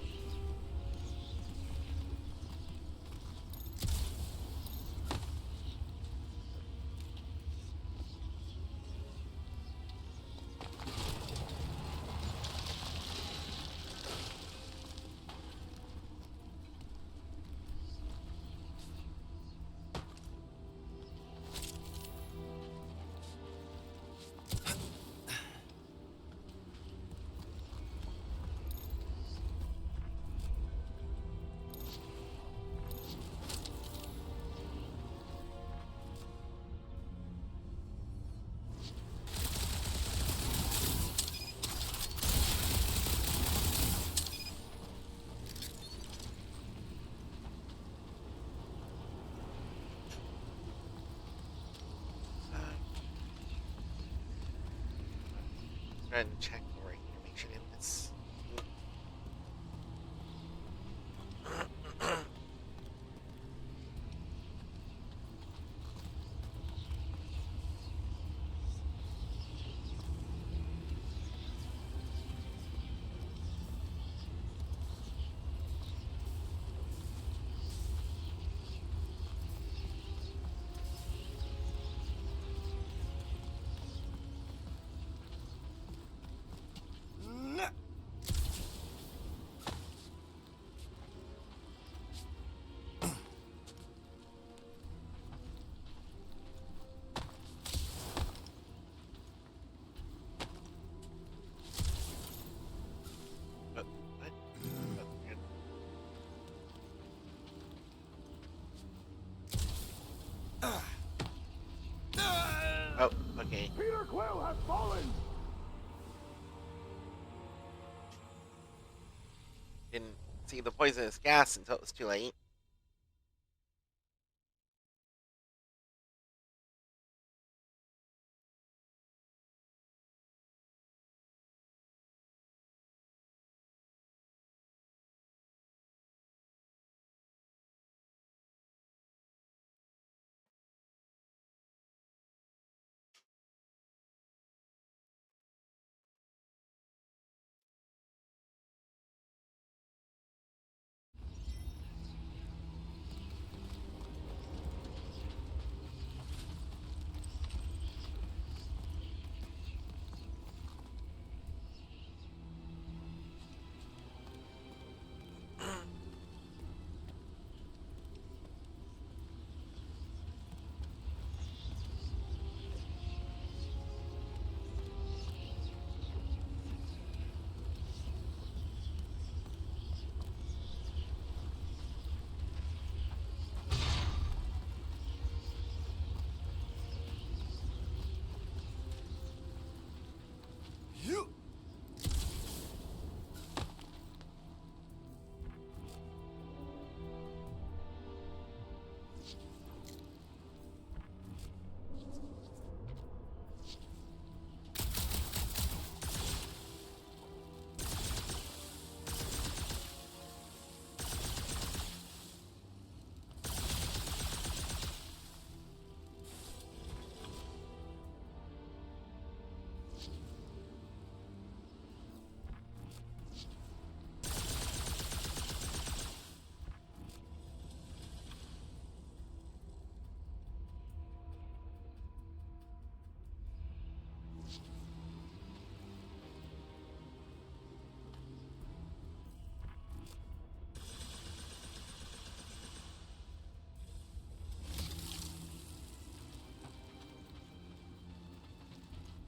S1: Trying to check over here, make sure that this. Oh, okay.
S2: Peter Quill has fallen!
S1: Didn't see the poisonous gas until it was too late.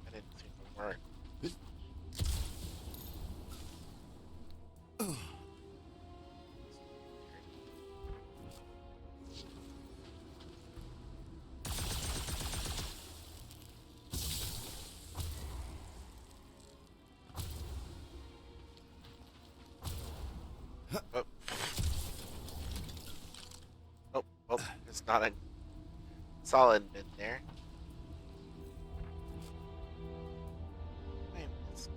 S1: That didn't seem to work. Oh. Oh, it's not a solid bit there. I missed.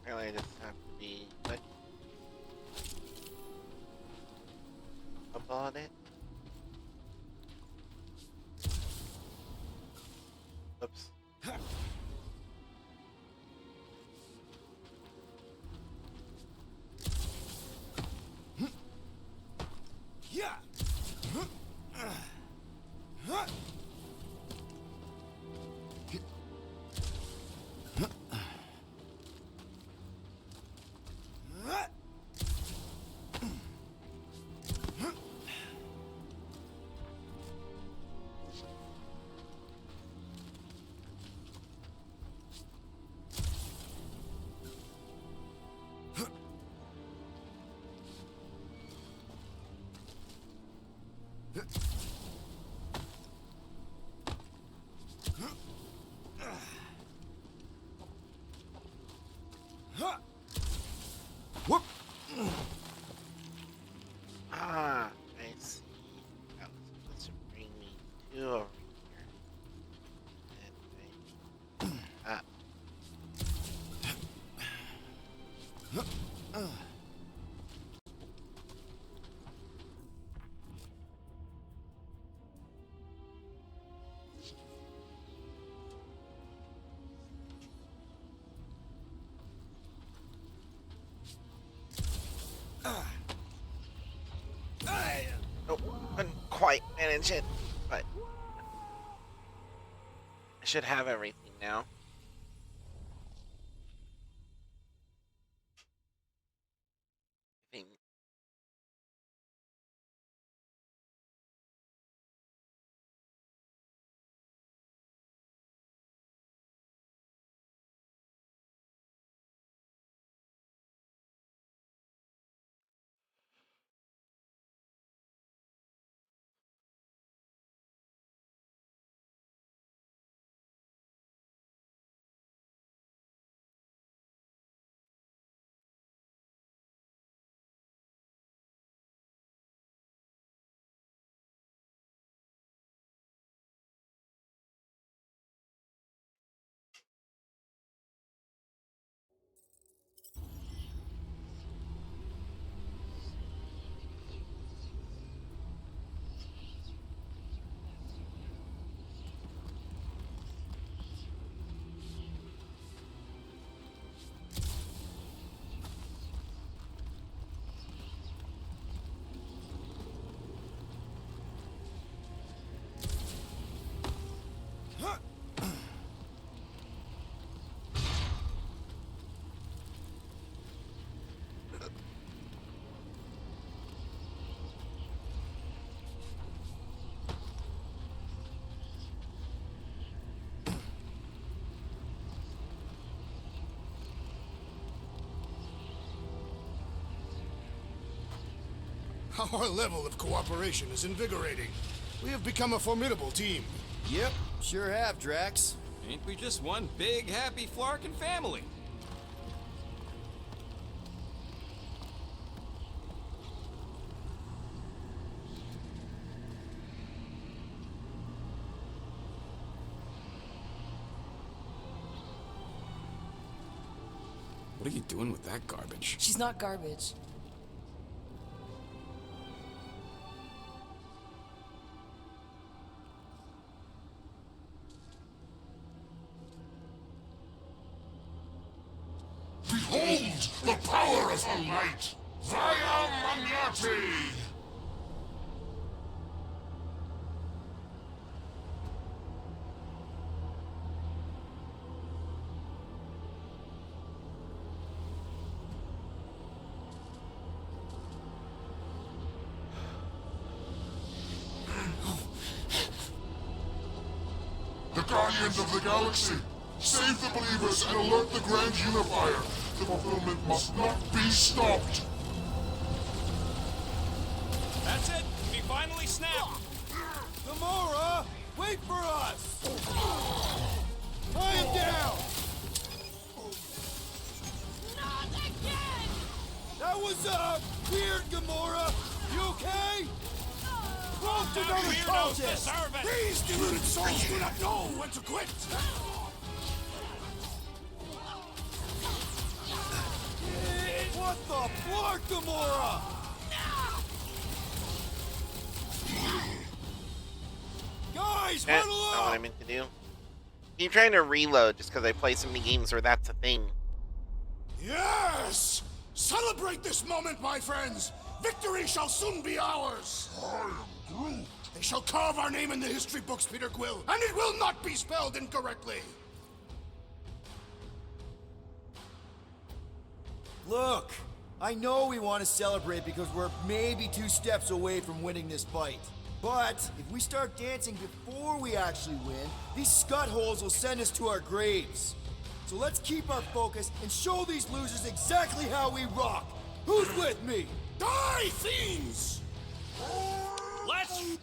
S1: Apparently I just have to be like up on it. Oops.
S3: Yeah.
S13: Whoop!
S1: Ah, I see. That was supposed to bring me to over here. And ah. Nope, couldn't quite manage it, but I should have everything now. I think.
S3: Our level of cooperation is invigorating. We have become a formidable team.
S13: Yep, sure have, Drax.
S17: Ain't we just one big, happy Flarkin family? What are you doing with that garbage?
S5: She's not garbage.
S6: Behold the power of her might! Vaya Magnati! The Guardians of the Galaxy! Save the believers and alert the Grand Unifier! The fulfillment must not be stopped!
S2: That's it! We finally snapped!
S13: Gamora! Wait for us! Tie him down!
S16: Not again!
S13: That was, weird, Gamora! You okay? Both
S2: That
S13: another
S2: weirdos
S13: cultist!
S2: deserve it!
S3: These deluded souls do not know when to quit!
S13: What the flark, Gamora? Guys,
S1: That's
S13: huddle
S1: not what I
S13: up!
S1: meant to do. Keep trying to reload just because I play so many games where that's a thing.
S3: Yes! Celebrate this moment, my friends! Victory shall soon be ours!
S6: I am Groot!
S3: They shall carve our name in the history books, Peter Quill, and it will not be spelled incorrectly!
S13: Look, I know we want to celebrate because we're maybe 2 steps away from winning this fight. But if we start dancing before we actually win, these scut holes will send us to our graves. So let's keep our focus and show these losers exactly how we rock. Who's with me?
S3: Die, fiends!
S2: Let's...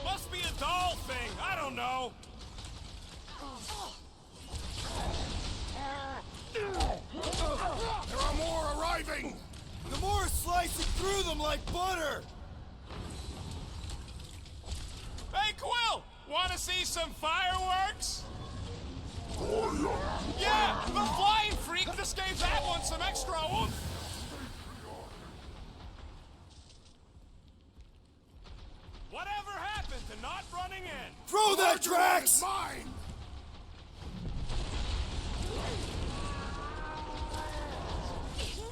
S2: Must be a doll thing. I don't know.
S3: There are more arriving!
S13: Gamora's slicing through them like butter!
S2: Hey, Quill! Want to see some fireworks? Yeah, the flying freak just gave that one some extra oomph. Whatever happened to not running in?
S13: Throw that, Drax!
S3: Mine!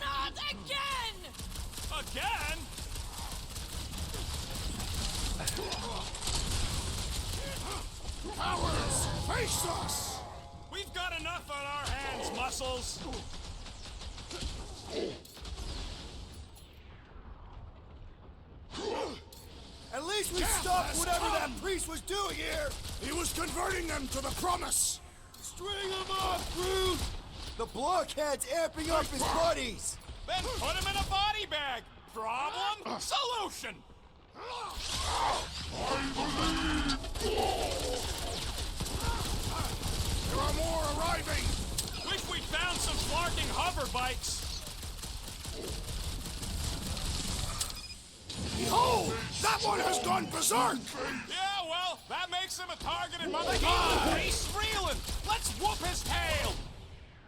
S16: Not again!
S2: Again?
S3: Cowards! Face us!
S2: We've got enough on our hands, Muscles.
S13: At least we stopped whatever that priest was doing here!
S3: He was converting them to the promise!
S13: String him up, Groot! The blockhead's amping up his buddies!
S2: Then put him in a body bag. Problem? Solution.
S3: There are more arriving!
S2: Wish we'd found some flarking hover bikes.
S3: Behold! That one has gone berserk!
S2: Yeah, well, that makes him a targeted mother. He's reeling. Let's whoop his tail.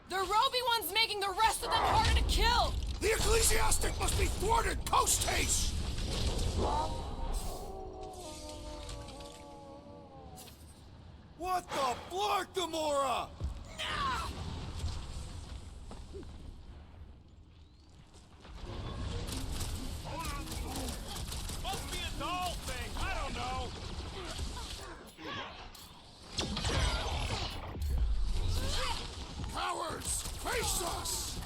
S16: The Roby one's making the rest of them harder to kill!
S3: The ecclesiastic must be thwarted post-haste!
S13: What the flark, Gamora?
S2: Must be a doll thing. I don't know.
S3: Cowards! Face us!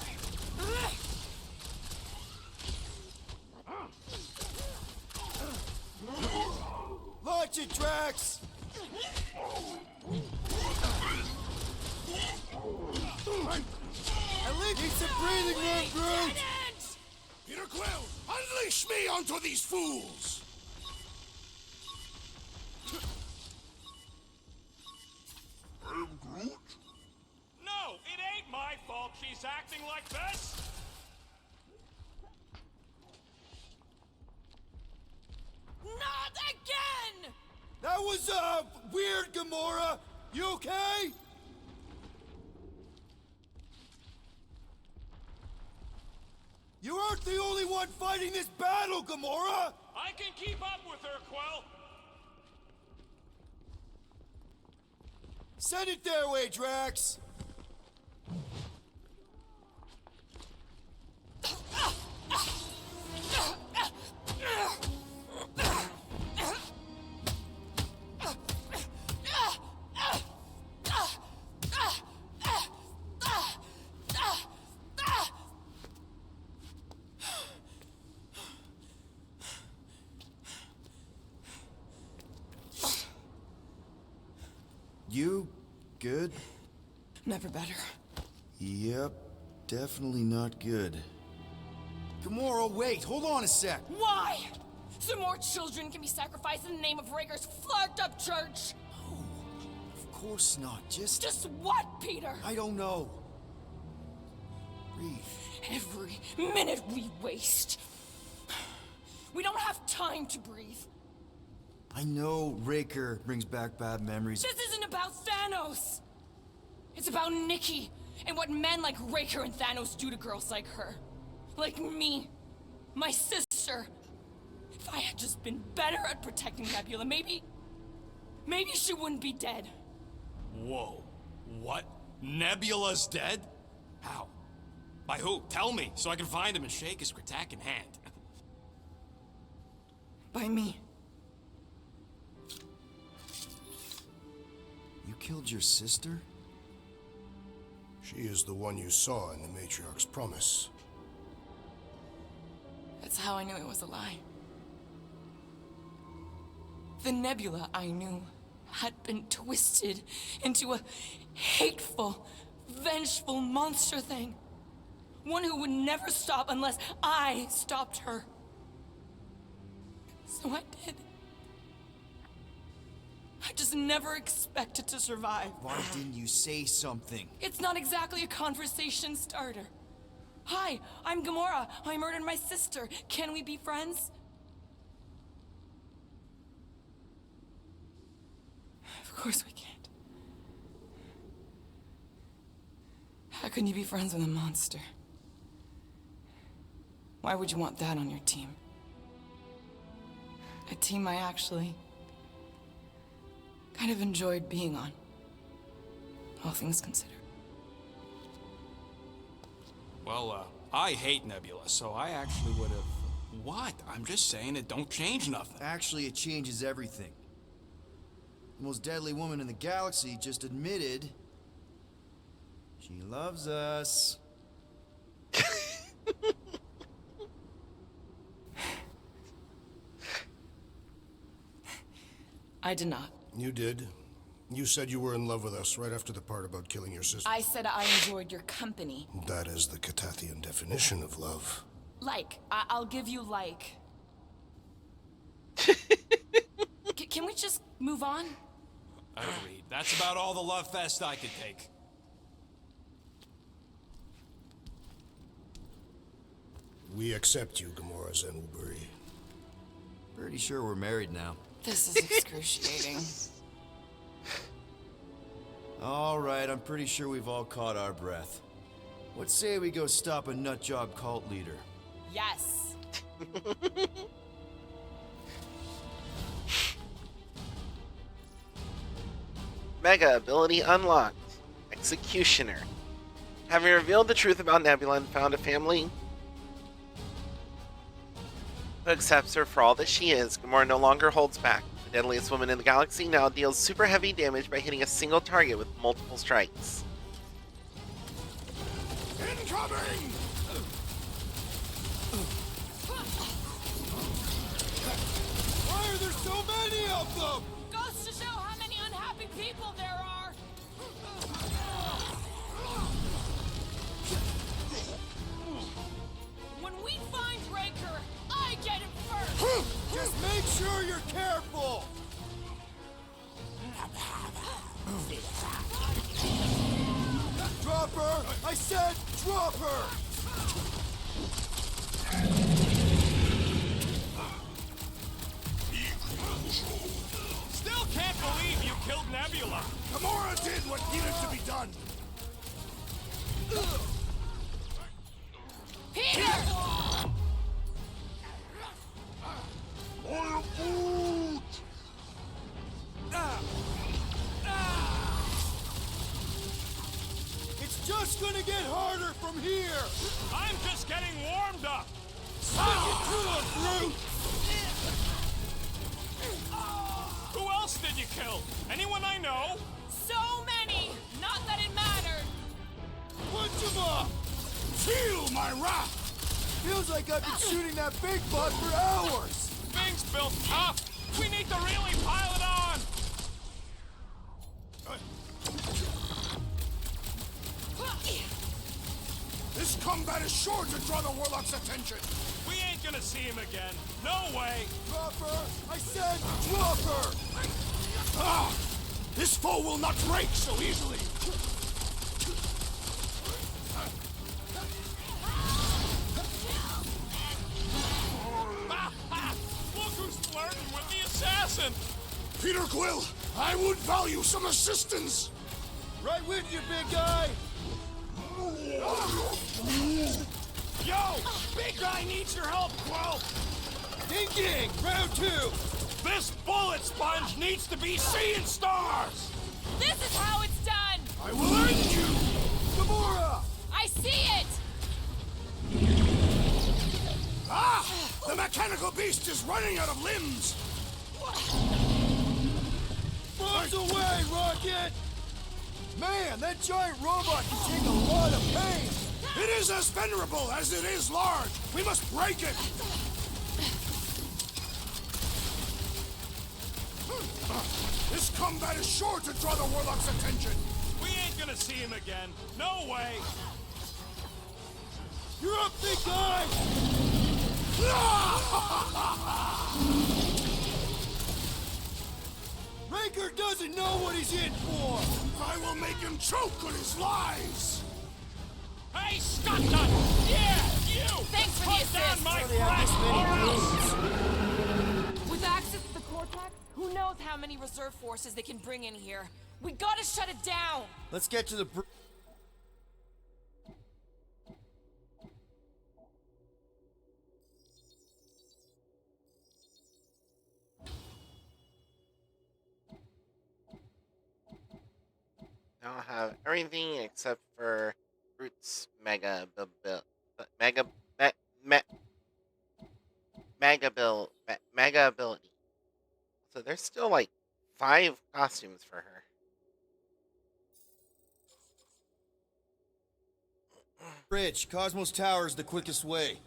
S13: Launch it, Drax! At least need some breathing room, Groot!
S3: Peter Quill, unleash me onto these fools!
S6: I am Groot?
S2: No, it ain't my fault she's acting like this.
S16: Not again!
S13: That was, weird, Gamora! You okay? You aren't the only one fighting this battle, Gamora!
S2: I can keep up with her, Quill.
S13: Send it their way, Drax! You good?
S5: Never better.
S13: Yep, definitely not good. Gamora, wait, hold on a sec.
S16: Why? So more children can be sacrificed in the name of Raker's flarked up church?
S13: Of course not, just...
S16: Just what, Peter?
S13: I don't know. Breathe.
S16: Every minute we waste. We don't have time to breathe.
S13: I know Raker brings back bad memories.
S16: This isn't about Thanos. It's about Nikki and what men like Raker and Thanos do to girls like her. Like me. My sister. If I had just been better at protecting Nebula, maybe she wouldn't be dead.
S2: Whoa. What? Nebula's dead? How? By who? Tell me, so I can find him and shake his Kratak in hand.
S16: By me.
S13: You killed your sister?
S3: She is the one you saw in the Matriarch's promise.
S5: That's how I knew it was a lie. The Nebula I knew had been twisted into a hateful, vengeful monster thing. One who would never stop unless I stopped her. So I did. I just never expected to survive.
S13: Why didn't you say something?
S5: It's not exactly a conversation starter. Hi, I'm Gamora. I murdered my sister. Can we be friends? Of course we can't. How can you be friends with a monster? Why would you want that on your team? A team I actually kind of enjoyed being on, all things considered.
S17: Well, I hate Nebula, so I actually would have... What? I'm just saying it don't change nothing.
S13: Actually, it changes everything. The most deadly woman in the galaxy just admitted she loves us.
S5: I did not.
S3: You did. You said you were in love with us right after the part about killing your sister.
S5: I said I enjoyed your company.
S3: That is the Catathian definition of love.
S5: Like. I'll give you like. Can we just move on?
S17: Agreed. That's about all the love fest I could take.
S3: We accept you, Gamora Zenwuburi.
S13: Pretty sure we're married now.
S5: This is excruciating.
S13: All right, I'm pretty sure we've all caught our breath. What say we go stop a nutjob cult leader?
S5: Yes.
S1: Mega ability unlocked. Executioner. Having revealed the truth about Nebula and found a family who accepts her for all that she is, Gamora no longer holds back. The deadliest woman in the galaxy now deals super heavy damage by hitting a single target with multiple strikes.
S4: Incoming!
S13: Why are there so many of them?
S16: Goes to show how many unhappy people there are. When we find Raker, I get him first.
S13: Just make sure you're careful. Drop her! I said drop her!
S2: Still can't believe you killed Nebula.
S3: Gamora did what needed to be done.
S16: Peter!
S3: from here!
S2: I'm just getting warmed up! Who else did you kill? Anyone I know?
S16: So many! Not that it mattered!
S3: Punch him up! Feel my wrath! Feels like I've been shooting that big buck for hours!
S2: Things built up! We need to really pile it on!
S3: This combat is sure to draw the Warlock's attention!
S2: We ain't gonna see him again. No way!
S3: Drop her! I said drop her! Ah! This foe will not break so easily!
S2: Look who's flirting with the assassin!
S3: Peter Quill, I would value some assistance! Right with you, big guy!
S2: Yo! Big guy needs your help, Quill!
S3: Ding ding! Round two!
S2: This bullet sponge needs to be seeing stars!
S16: This is how it's done!
S3: I will end you! Gamora!
S16: I see it!
S3: Ah! The mechanical beast is running out of limbs! Bombs away, Rocket! Man, that giant robot can take a lot of pain! It is as venerable as it is large! We must break it! This combat is sure to draw the Warlock's attention!
S2: We ain't gonna see him again. No way!
S3: You're up, big guy! Raker doesn't know what he's in for! I will make him choke on his lies!
S2: Hey, Scott Nut! Yeah, you!
S16: Thanks for
S2: Put
S16: the
S2: down
S16: assist!
S2: my
S13: They have this
S2: friend,
S13: many
S2: or else-
S16: With access to the Cortex, who knows how many reserve forces they can bring in here? We gotta shut it down!
S13: Let's get to the
S1: Now I have everything except for Groot's mega ability. So there's still like 5 costumes for her.
S13: bridge. Cosmos Tower is the quickest way.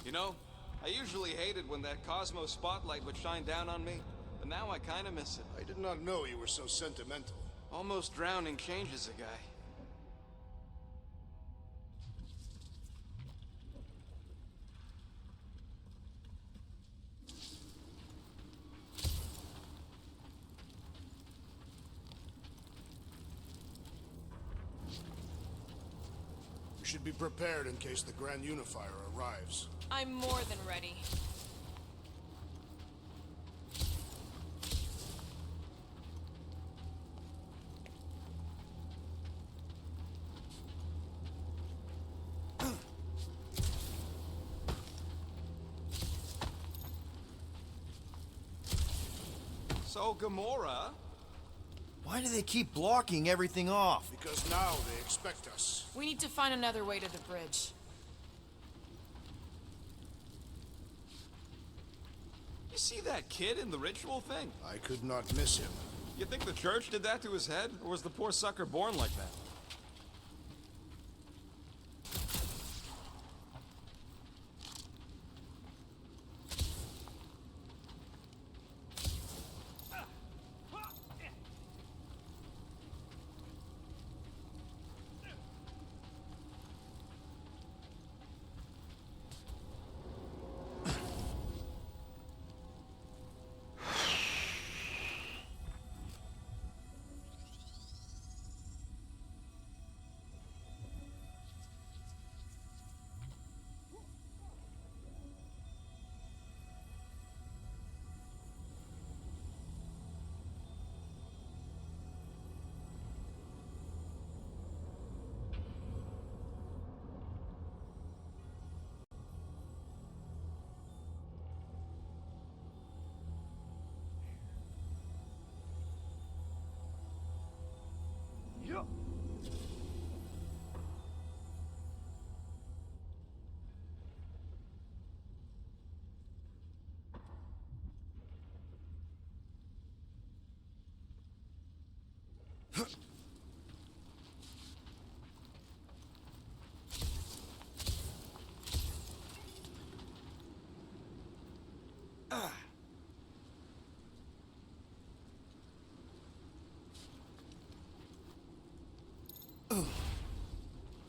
S17: You know, I usually hated when that Cosmos spotlight would shine down on me, but now I kinda miss it.
S3: I did not know you were so sentimental.
S17: Almost drowning changes a guy.
S3: We should be prepared in case the Grand Unifier arrives.
S16: I'm more than ready.
S17: So, Gamora?
S13: Why do they keep blocking everything off?
S3: Because now they expect us.
S16: We need to find another way to the bridge.
S17: You see that kid in the ritual thing?
S3: I could not miss him.
S17: You think the church did that to his head, or was the poor sucker born like that?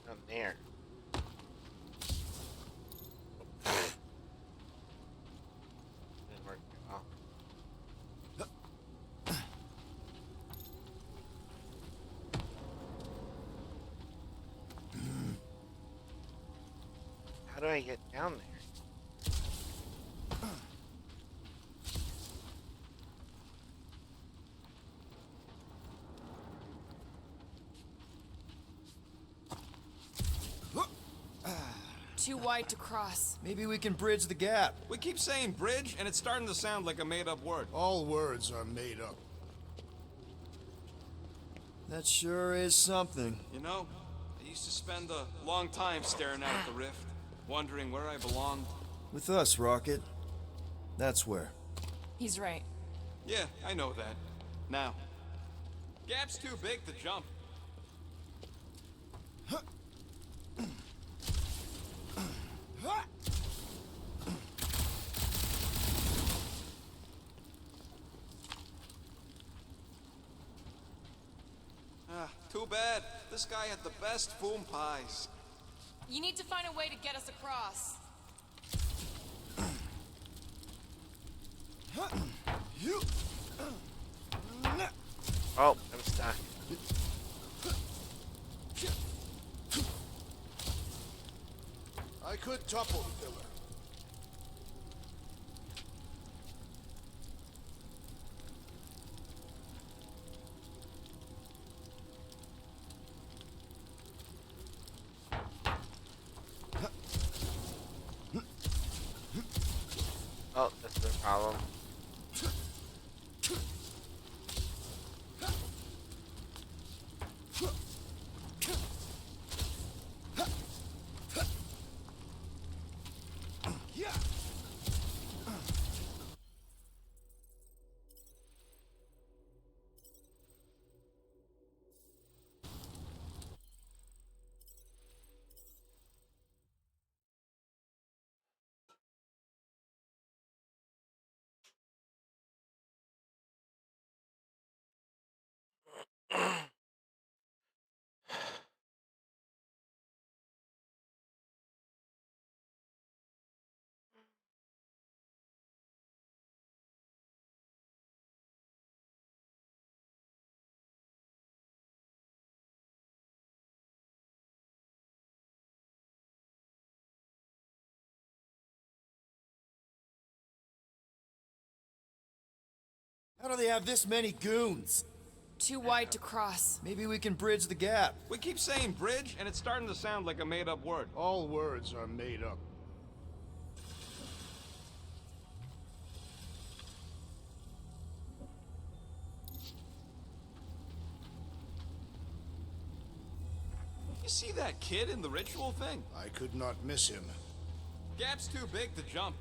S1: Down there. Didn't work well. How do I get down there?
S16: Too wide to cross.
S13: Maybe we can bridge the gap.
S17: We keep saying bridge, and it's starting to sound like a made-up word.
S3: All words are made up.
S13: That sure is something.
S17: You know, I used to spend a long time staring out at the rift, wondering where I belonged.
S13: With us, Rocket. That's where.
S16: He's right.
S17: Yeah, I know that. Now, gap's too big to jump. Too bad. This guy had the best boom pies.
S16: You need to find a way to get us across.
S1: Oh, I'm stuck.
S3: I could topple the pillar.
S1: Oh, that's the problem.
S13: How do they have this many goons?
S16: Too wide to cross.
S13: Maybe we can bridge the gap.
S17: We keep saying bridge, and it's starting to sound like a made-up word.
S3: All words are made up.
S17: You see that kid in the ritual thing?
S3: I could not miss him.
S17: Gap's too big to jump.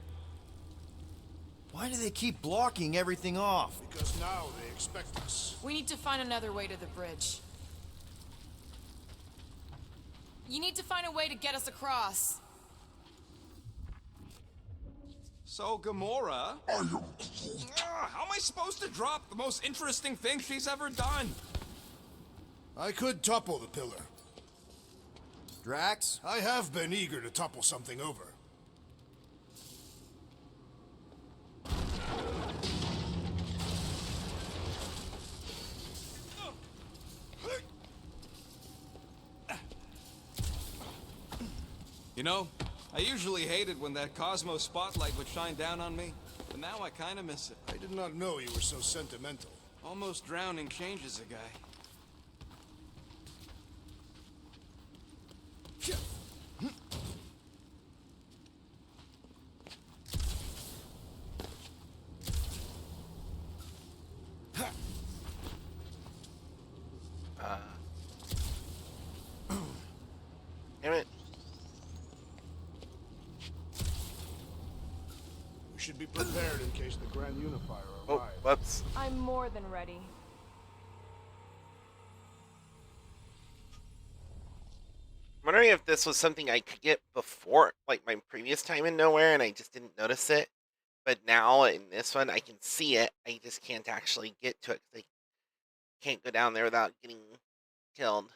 S13: Why do they keep blocking everything off?
S3: Because now they expect us.
S16: We need to find another way to the bridge. You need to find a way to get us across.
S17: So, Gamora... how am I supposed to drop the most interesting thing she's ever done?
S3: I could topple the pillar.
S13: Drax?
S3: I have been eager to topple something over.
S17: You know, I usually hated when that Cosmo spotlight would shine down on me, but now I kinda miss it.
S3: I did not know you were so sentimental.
S17: Almost drowning changes a guy.
S3: should be prepared in case the Grand Unifier
S1: Oh,
S3: arrives.
S1: whoops.
S16: I'm more than ready.
S1: I'm wondering if this was something I could get before, like my previous time in Nowhere, and I just didn't notice it. But now in this one, I can see it. I just can't actually get to it 'cause I can't go down there without getting killed.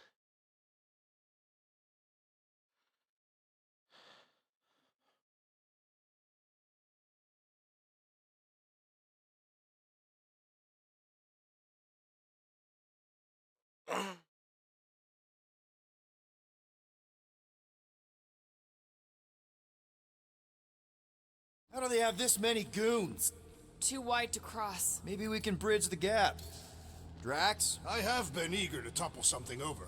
S13: How do they have this many goons?
S16: Too wide to cross.
S13: Maybe we can bridge the gap. Drax?
S3: I have been eager to topple something over.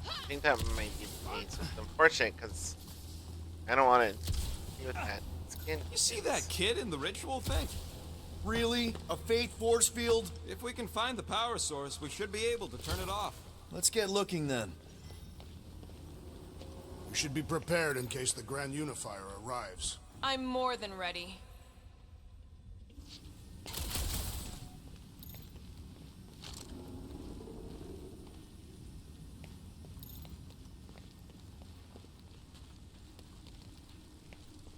S1: I think that might be the case. It's unfortunate because I don't want to deal with that.
S17: You see that kid in the ritual thing?
S13: Really? A Fate force field?
S17: If we can find the power source, we should be able to turn it off.
S13: Let's get looking then.
S3: We should be prepared in case the Grand Unifier arrives.
S16: I'm more than ready.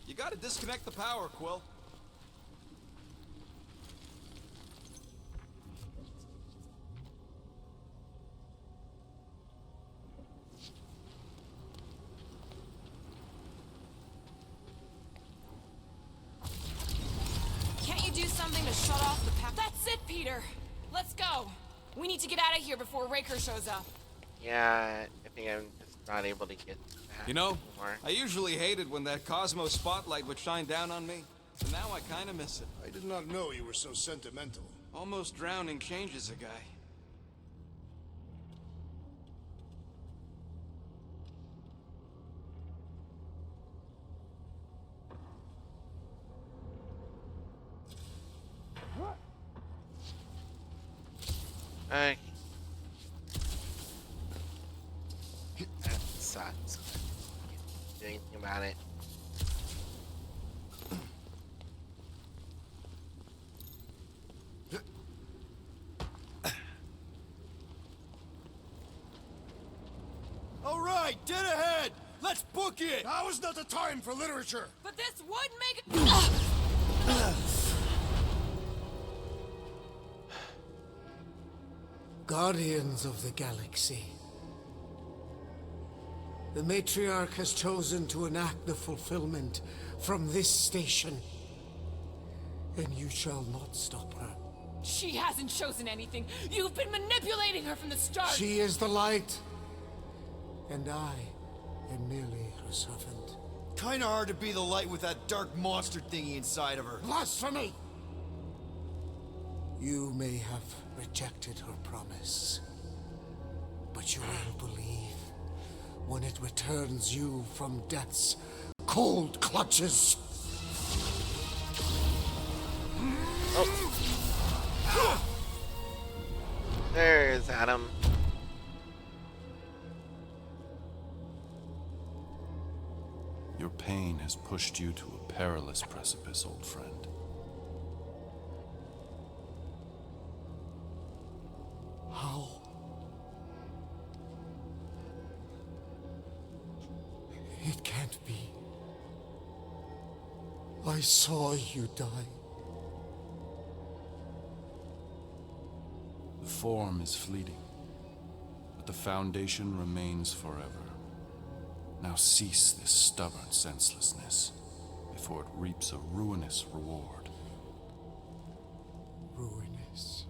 S17: You gotta disconnect the power, Quill.
S16: Can't you do something to shut off the power? That's it, Peter. Let's go. We need to get out of here before Raker shows up.
S1: Yeah, I think I'm just not able to get that
S17: You know,
S1: anymore.
S17: I usually hated when that Cosmo spotlight would shine down on me. So now I kinda miss it.
S3: I did not know you were so sentimental.
S17: Almost drowning changes a guy.
S1: Okay. That sucks. Can't do anything about it.
S13: All right, dead ahead! Let's book it!
S3: Now is not the time for literature!
S16: But this would make it.
S20: Guardians of the Galaxy. The Matriarch has chosen to enact the fulfillment from this station. And you shall not stop her.
S16: She hasn't chosen anything. You've been manipulating her from the start.
S20: She is the light. And I am merely her servant.
S13: Kinda hard to be the light with that dark monster thingy inside of her.
S20: Blasphemy! You may have rejected her promise, but you will believe when it returns you from death's cold clutches.
S1: There's Adam.
S10: Your pain has pushed you to a perilous precipice, old friend.
S20: How? It can't be. I saw you die.
S10: The form is fleeting, but the foundation remains forever. Now cease this stubborn senselessness before it reaps a ruinous reward.
S20: Ruinous.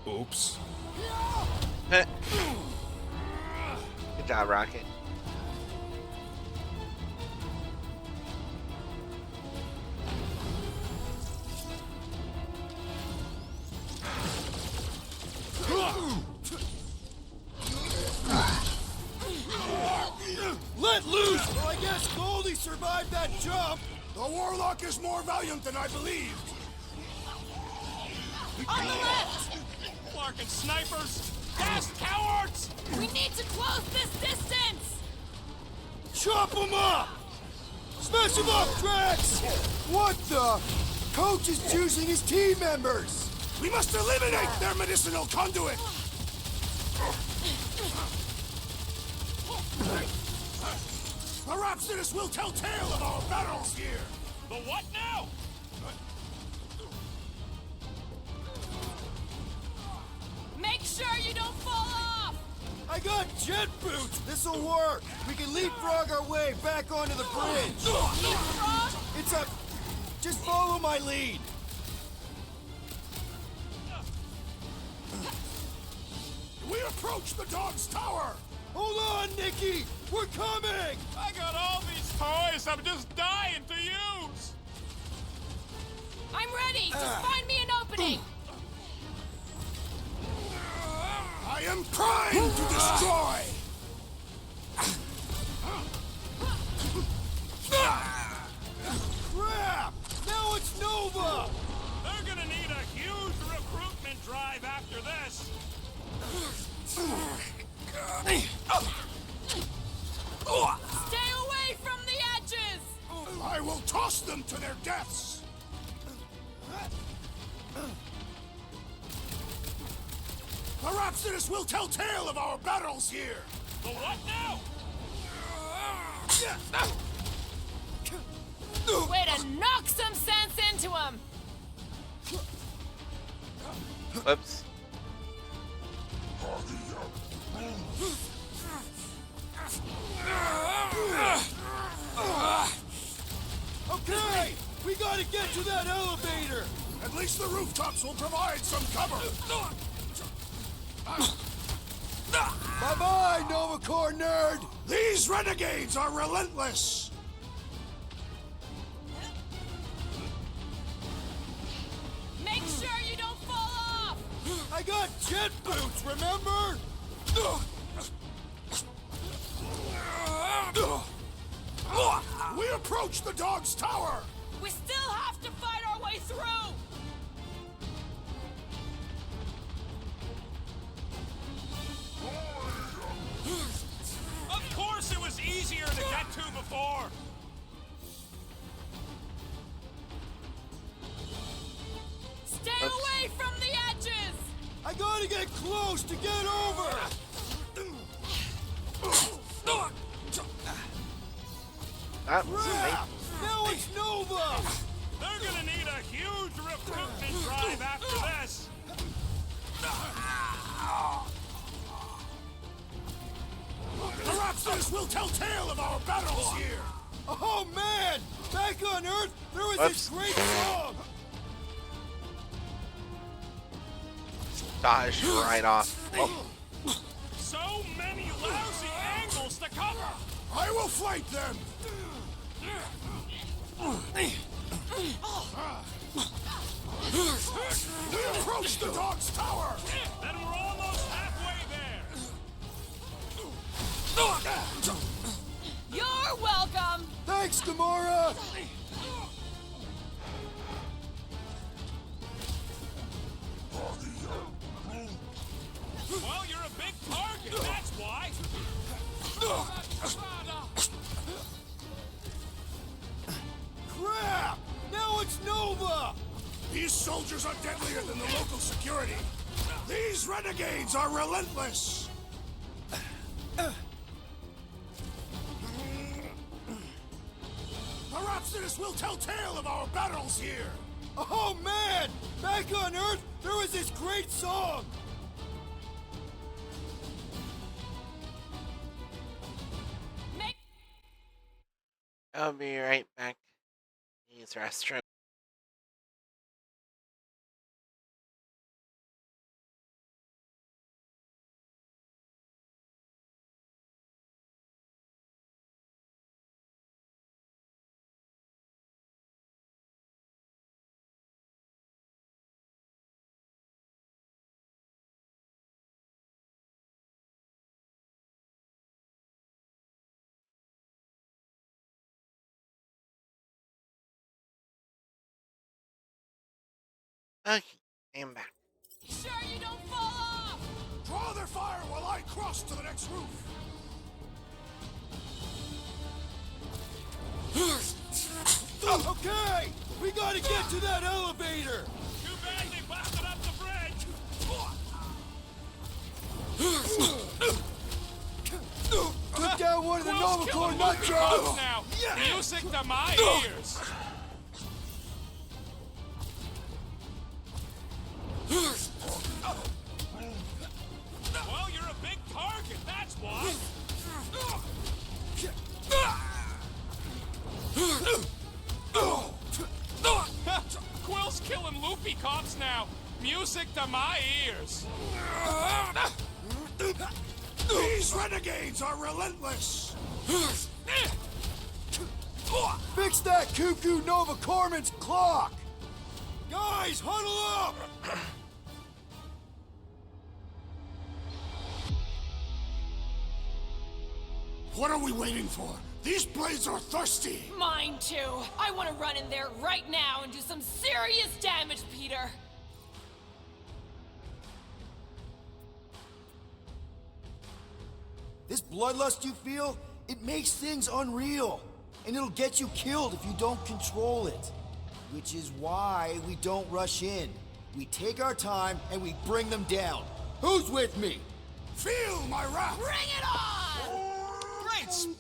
S3: Oops.
S1: Good job, Rocket.
S13: Let loose, or I get
S3: jump! The Warlock is more valiant than I believed!
S16: On the left!
S2: Flarkin snipers! Gas cowards!
S16: We need to close this distance!
S13: Chop them up! Smash them up, Drax! What the? Coach is choosing his team members!
S3: We must eliminate their medicinal conduit! The Rhapsodus will tell tale of our battles here!
S2: The what now?
S16: Make sure you don't fall off!
S13: I got jet boots! This'll work! We can leapfrog our way back onto the bridge!
S16: Leapfrog?
S13: It's a... Just follow my lead!
S3: We approach the dog's tower!
S13: Hold on, Nikki! We're coming!
S2: I got all these toys I'm just dying to use!
S16: I'm ready! Just find me an opening!
S3: I am primed to destroy!
S13: Crap! Now it's Nova!
S2: They're gonna need a huge recruitment drive after this!
S16: Stay away from the edges!
S3: I will toss them to their deaths! The Rhapsodus will tell tale of our battles here!
S2: The what now?
S16: Way to knock some sense into him!
S1: Whoops.
S13: Okay! We gotta get to that elevator!
S3: At least the rooftops will provide some cover!
S13: Bye-bye, Nova Corps nerd!
S3: These renegades are relentless!
S16: Make sure you don't fall off!
S13: I got jet boots, remember?
S3: We approach the dog's tower!
S16: We still have to fight our way through!
S2: Of course it was easier to get to before!
S16: Stay away from the edges!
S13: I gotta get close to get over!
S1: That was
S13: Crap! Now it's Nova!
S2: They're gonna need a huge recruitment drive after this!
S3: The Rhapsodus will tell tale of our battles here!
S13: Oh man! Back on Earth, there was this great song!
S1: Dodge right off. Oh.
S2: So many lousy angles to cover!
S3: I will flank them! We approach the dog's tower!
S2: Then we're almost halfway there!
S16: You're welcome!
S13: Thanks, Gamora!
S2: Well, you're a big target, that's why!
S13: Crap! Now it's Nova!
S3: These soldiers are deadlier than the local security! These renegades are relentless! The Rhapsodus will tell tale of our battles here!
S13: Oh man! Back on Earth, there was this great song!
S1: I'll be right back. Use restroom. Okay, I'm back.
S16: Sure you don't fall off!
S3: Draw their fire while I cross to the next roof!
S13: Okay! We gotta get to that elevator!
S2: Too bad they busted up the bridge!
S13: Took down one of the
S2: Quill's
S13: Nova Corps
S2: killing
S13: nut
S2: Luffy
S13: jobs!
S2: Cox now! Music to my ears! Well, you're a big target, that's why! Quill's killing loopy cops now! Music to my ears!
S3: These renegades are relentless!
S13: Fix that cuckoo Nova Corpsman's clock! Guys, huddle up!
S3: What are we waiting for? These blades are thirsty!
S16: Mine too. I want to run in there right now and do some serious damage, Peter.
S13: This bloodlust you feel, it makes things unreal. And it'll get you killed if you don't control it. Which is why we don't rush in. We take our time and we bring them down. Who's with me?
S3: Feel my wrath!
S16: Bring it on!
S2: Great!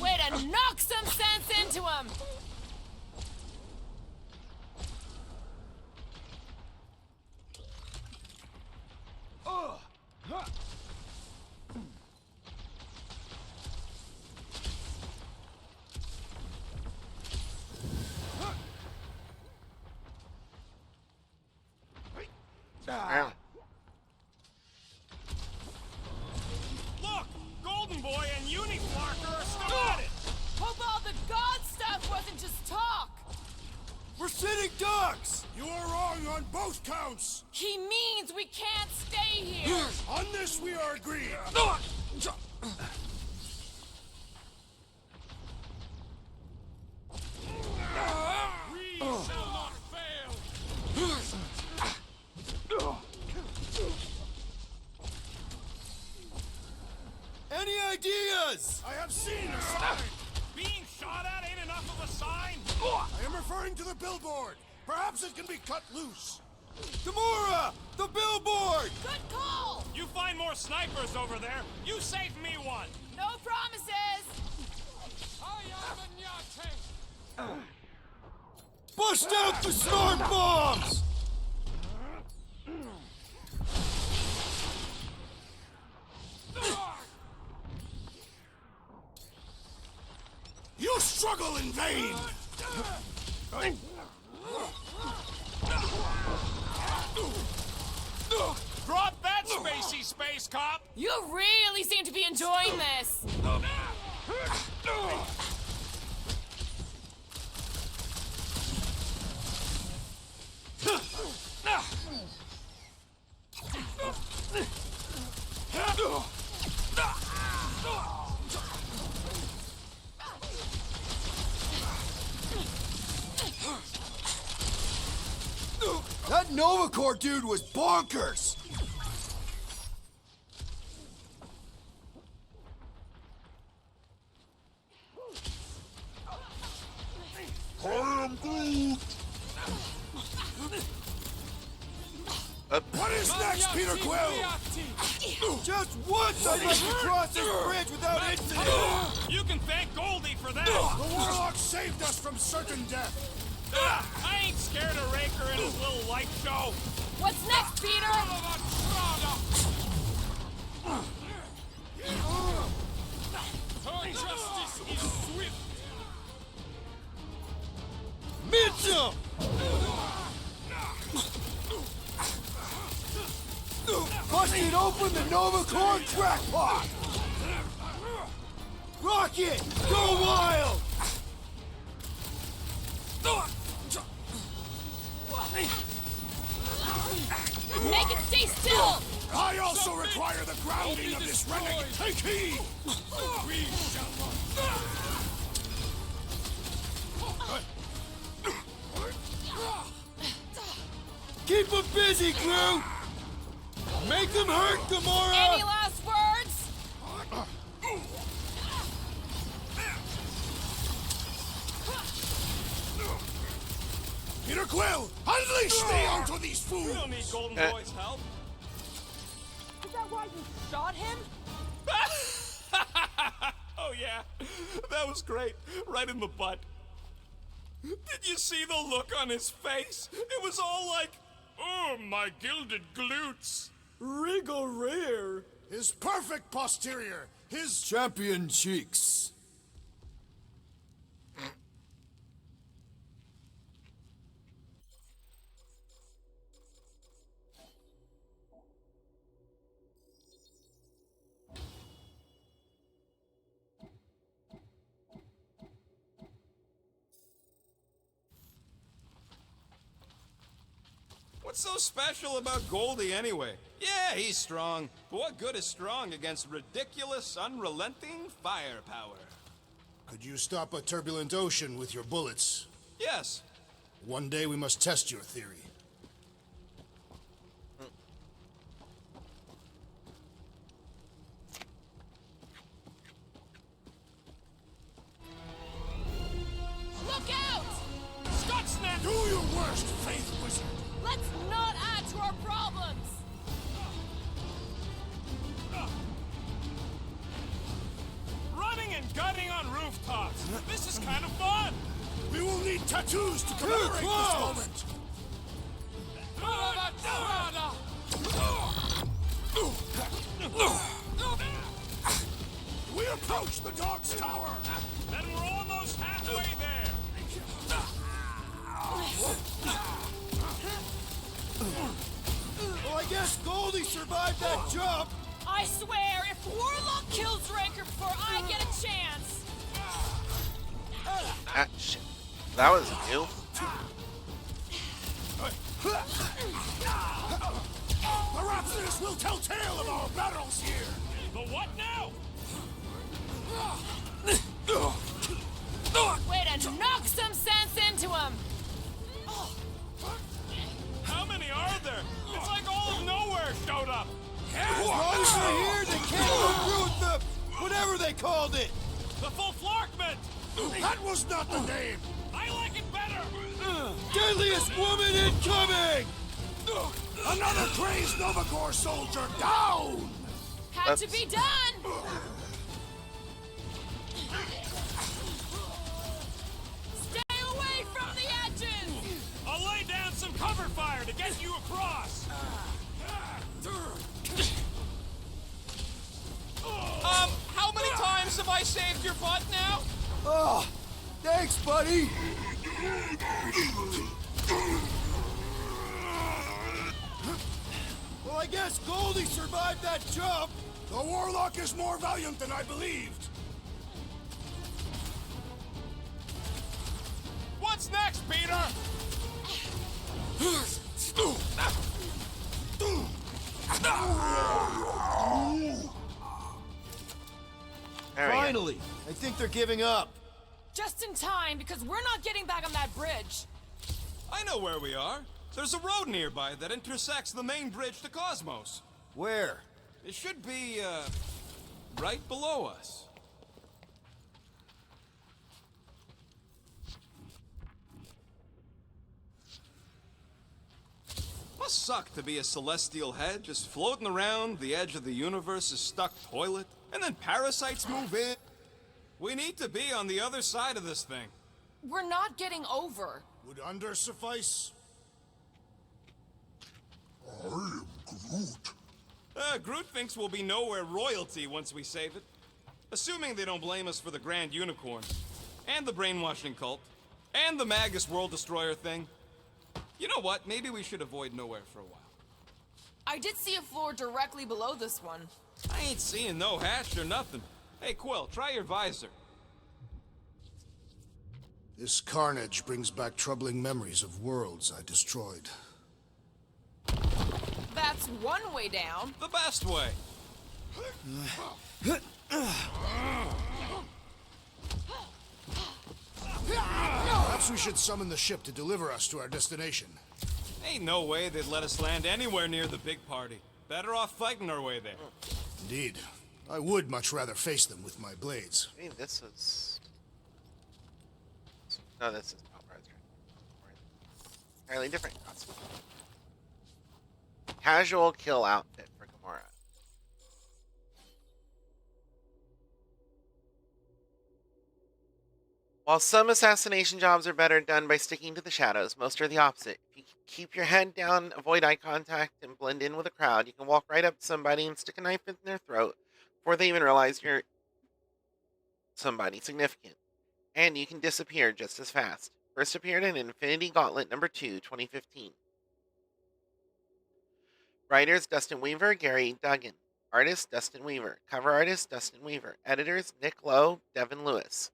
S16: Way to knock some sense into him!
S1: Wow.
S2: Look! Golden Boy and Uniflarker are still at it!
S16: Hope all the god stuff wasn't just talk!
S13: We're sitting ducks!
S3: You are wrong on both counts!
S16: He means we can't stay here!
S3: On this we are agreed!
S2: We shall not fail!
S13: Any ideas?
S3: I have seen a sign!
S2: Being shot at ain't enough of a sign!
S3: I am referring to the billboard! Perhaps it can be cut loose!
S13: Tamura! The billboard!
S16: Good call!
S2: You find more snipers over there, you save me one!
S16: No promises!
S13: Bust out the smart bombs!
S3: You struggle in vain!
S2: Drop that spacey space cop!
S16: You really seem to be enjoying this!
S13: That Nova Corps dude was bonkers!
S6: I am Groot!
S3: What is next, Peter Quill?
S13: Just once I'd like to cross this bridge without incident!
S2: You can thank Goldie for that!
S3: The Warlock saved us from certain death!
S2: I ain't scared of Raker and his little light show!
S16: What's next, Peter?
S2: Her justice is swift!
S13: Mitchum! Busted open the Nova Corps crackpot! Rocket! Go wild!
S16: Make it stay still!
S3: I also require the grounding of this renegade. Take heed! We shall not.
S13: Keep them busy, crew! Make them hurt, Gamora!
S16: Any last words?
S3: Peter Quill, unleash me onto these fools!
S2: We don't need Golden Boy's help.
S16: Is that why you shot him?
S2: Oh yeah, that was great. Right in the butt. Did you see the look on his face? It was all like, oh, my gilded glutes.
S3: Regal rear. His perfect posterior. His
S13: champion cheeks.
S17: What's so special about Goldie anyway? Yeah, he's strong, but what good is strong against ridiculous, unrelenting firepower?
S3: Could you stop a turbulent ocean with your bullets?
S17: Yes.
S3: One day we must test your theory.
S16: Look out!
S2: Stuxnet!
S3: Do your worst, Faith Wizard!
S16: Let's not add to our problems!
S2: Running and gunning on rooftops. This is kind of fun.
S3: We will need tattoos to commemorate this moment. We approach the dog's tower.
S2: Then we're almost halfway there.
S13: Well, I guess Goldie survived that jump.
S16: I swear, if Warlock kills Raker before I get a chance...
S1: Ah, shit. That was new.
S3: The Raptors will tell tale of our battles here.
S2: The what now?
S16: Way to knock some sense into him!
S2: How many are there? It's like all of nowhere showed up.
S13: As long as they're here, they can't go through with the... whatever they called it.
S2: The full Flarkment!
S3: That was not the name.
S2: I like it better.
S13: Deadliest woman incoming!
S3: Another crazed Novagor soldier down!
S16: Had to be done! Stay away from the edges!
S2: I'll lay down some cover fire to get you across.
S17: How many times have I saved your butt now?
S13: Oh, thanks, buddy. Well, I guess Goldie survived that jump.
S3: The Warlock is more valiant than I believed.
S2: What's next, Peter?
S13: Finally, I think they're giving up.
S16: Just in time, because we're not getting back on that bridge.
S17: I know where we are. There's a road nearby that intersects the main bridge to Cosmos.
S13: Where?
S17: It should be, right below us. Must suck to be a celestial head, just floating around the edge of the universe's stuck toilet, and then parasites move in. We need to be on the other side of this thing.
S16: We're not getting over.
S3: Would under suffice?
S6: I am Groot.
S17: Groot thinks we'll be nowhere royalty once we save it. Assuming they don't blame us for the Grand Unicorn, and the brainwashing cult, and the Magus World Destroyer thing. You know what? Maybe we should avoid nowhere for a while.
S16: I did see a floor directly below this one.
S17: I ain't seeing no hatch or nothing. Hey, Quill, try your visor.
S3: This carnage brings back troubling memories of worlds I destroyed.
S16: That's one way down.
S17: The best way.
S3: Perhaps we should summon the ship to deliver us to our destination.
S17: Ain't no way they'd let us land anywhere near the big party. Better off fighting our way there.
S3: Indeed. I would much rather face them with my blades.
S1: I mean, this is... No, this is not right. Entirely different costume. Casual kill outfit for Gamora. While some assassination jobs are better done by sticking to the shadows, most are the opposite. If you keep your head down, avoid eye contact, and blend in with a crowd, you can walk right up to somebody and stick a knife in their throat before they even realize you're somebody significant. And you can disappear just as fast. First appeared in Infinity Gauntlet number 2, 2015. Writers Dustin Weaver, Gary Duggan. Artist Dustin Weaver. Cover artist Dustin Weaver. Editors Nick Lowe, Devin Lewis.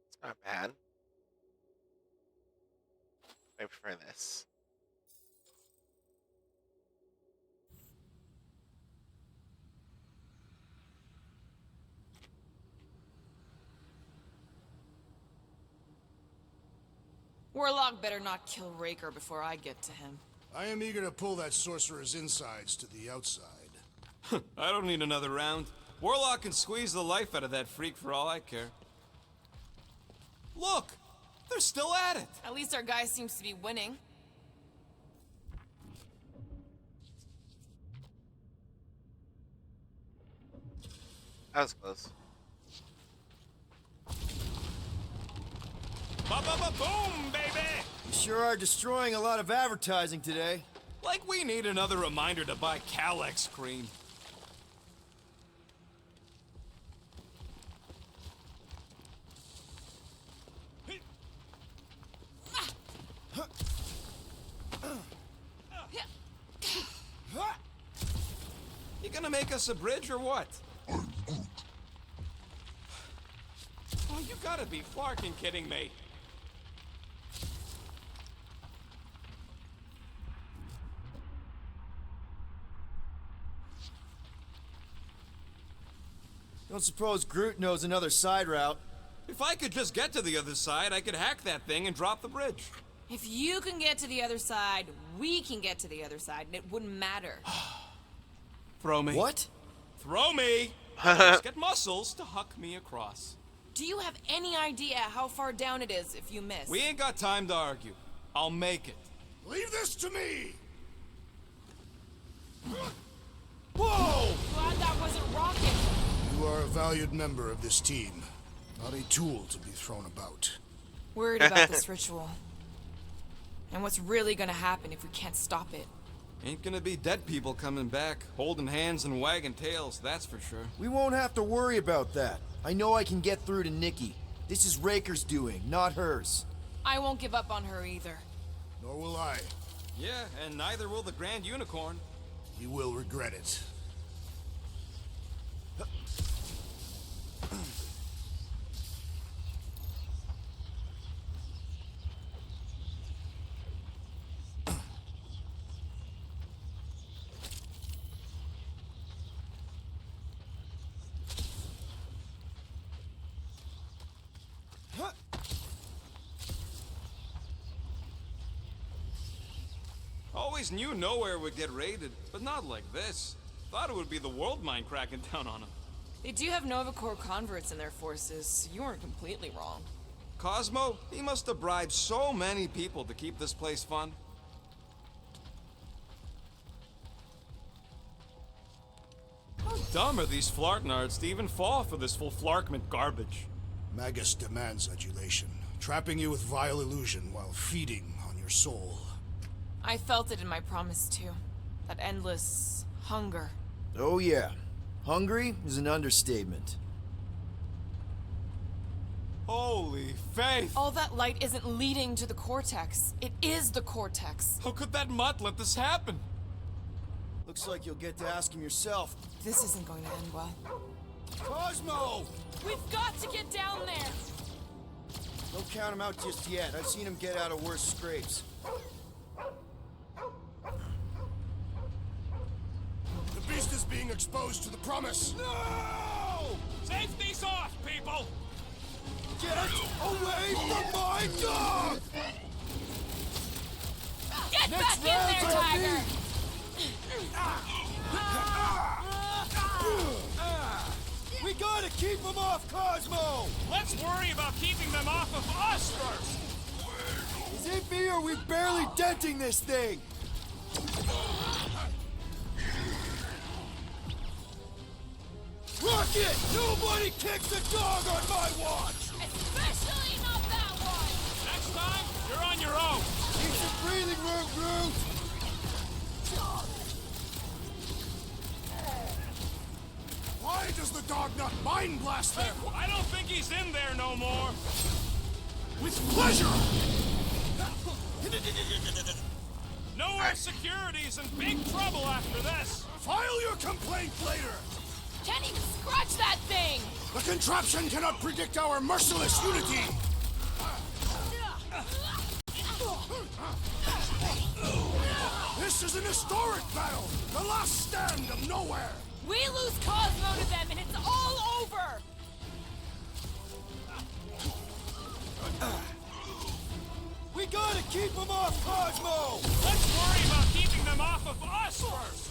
S1: It's not bad. I prefer this.
S16: Warlock better not kill Raker before I get to him.
S3: I am eager to pull that sorcerer's insides to the outside.
S17: I don't need another round. Warlock can squeeze the life out of that freak for all I care. Look! They're still at it!
S16: At least our guy seems to be winning.
S1: That was close.
S17: Ba-ba-ba-boom, baby!
S13: You sure are destroying a lot of advertising today.
S17: Like we need another reminder to buy Calex cream. You gonna make us a bridge or what? Oh, you gotta be flarking kidding me.
S13: Don't suppose Groot knows another side route?
S17: If I could just get to the other side, I could hack that thing and drop the bridge.
S16: If you can get to the other side, we can get to the other side, and it wouldn't matter.
S17: Throw me.
S13: What?
S17: Throw me! Just get muscles to huck me across.
S16: Do you have any idea how far down it is if you miss?
S17: We ain't got time to argue. I'll make it.
S3: Leave this to me!
S13: Whoa!
S16: Glad that wasn't rocket.
S3: You are a valued member of this team, not a tool to be thrown about.
S16: Worried about this ritual. And what's really gonna happen if we can't stop it.
S17: Ain't gonna be dead people coming back, holding hands and wagging tails, that's for sure.
S13: We won't have to worry about that. I know I can get through to Nikki. This is Raker's doing, not hers.
S16: I won't give up on her either.
S3: Nor will I.
S17: Yeah, and neither will the Grand Unicorn.
S3: You will regret it.
S17: Always knew nowhere would get raided, but not like this. Thought it would be the world mind cracking down on them.
S16: They do have Nova Corps converts in their forces, so you weren't completely wrong.
S17: Cosmo, he must have bribed so many people to keep this place fun. How dumb are these Flarknards to even fall for this full Flarkment garbage?
S3: Magus demands adulation, trapping you with vile illusion while feeding on your soul.
S16: I felt it in my promise too. That endless hunger.
S13: Oh yeah. Hungry is an understatement.
S17: Holy faith!
S16: All that light isn't leading to the Cortex. It is the Cortex.
S17: How could that mutt let this happen?
S13: Looks like you'll get to ask him yourself.
S16: This isn't going to end well.
S13: Cosmo!
S16: We've got to get down there!
S13: Don't count him out just yet. I've seen him get out of worse scrapes.
S3: The beast is being exposed to the promise.
S13: No!
S2: Safety's off, people!
S13: Get away from my dog!
S16: Get
S13: Next
S16: back in there,
S13: round's on
S16: Tiger!
S13: me. We gotta keep him off, Cosmo!
S2: Let's worry about keeping them off of us first!
S13: Is it me or are we barely denting this thing? Rocket! Nobody kicks a dog on my watch!
S16: Especially not that one!
S2: Next time, you're on your own!
S13: Need some breathing room, Groot!
S3: Why does the dog not mind blast them?
S2: I don't think he's in there no more!
S3: With pleasure!
S2: Nowhere Security's in big trouble after this!
S3: File your complaint later!
S16: Can't even scratch that thing!
S3: The contraption cannot predict our merciless unity! This is an historic battle! The last stand of nowhere!
S16: We lose Cosmo to them and it's all over!
S13: We gotta keep him off, Cosmo!
S2: Let's worry about keeping them off of us first!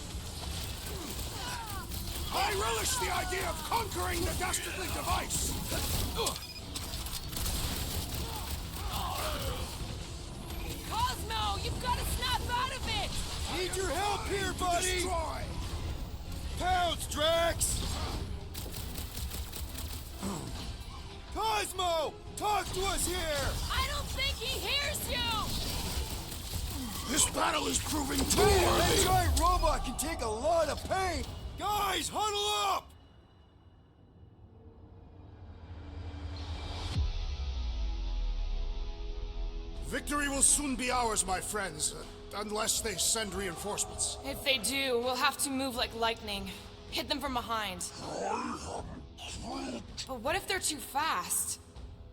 S3: I relish the idea of conquering the dastardly device!
S16: Cosmo, you've got to snap out of it!
S13: Need your help here, buddy!
S3: Destroy!
S13: Pounce, Drax! Cosmo! Talk to us here!
S16: I don't think he hears you!
S3: This battle is proving too
S13: Man, that
S3: worthy!
S13: giant robot can take a lot of pain! Guys, huddle up!
S3: Victory will soon be ours, my friends, unless they send reinforcements.
S16: If they do, we'll have to move like lightning. Hit them from behind. But what if they're too fast?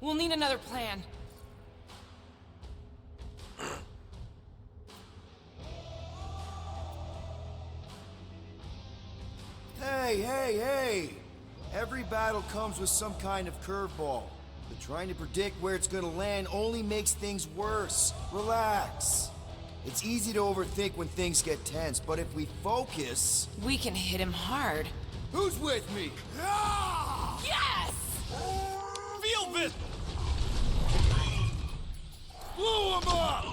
S16: We'll need another plan.
S13: Hey! Every battle comes with some kind of curveball. But trying to predict where it's gonna land only makes things worse. Relax. It's easy to overthink when things get tense, but if we focus...
S16: We can hit him hard.
S13: Who's with me?
S16: Yes!
S2: Feel this!
S13: Blow him up!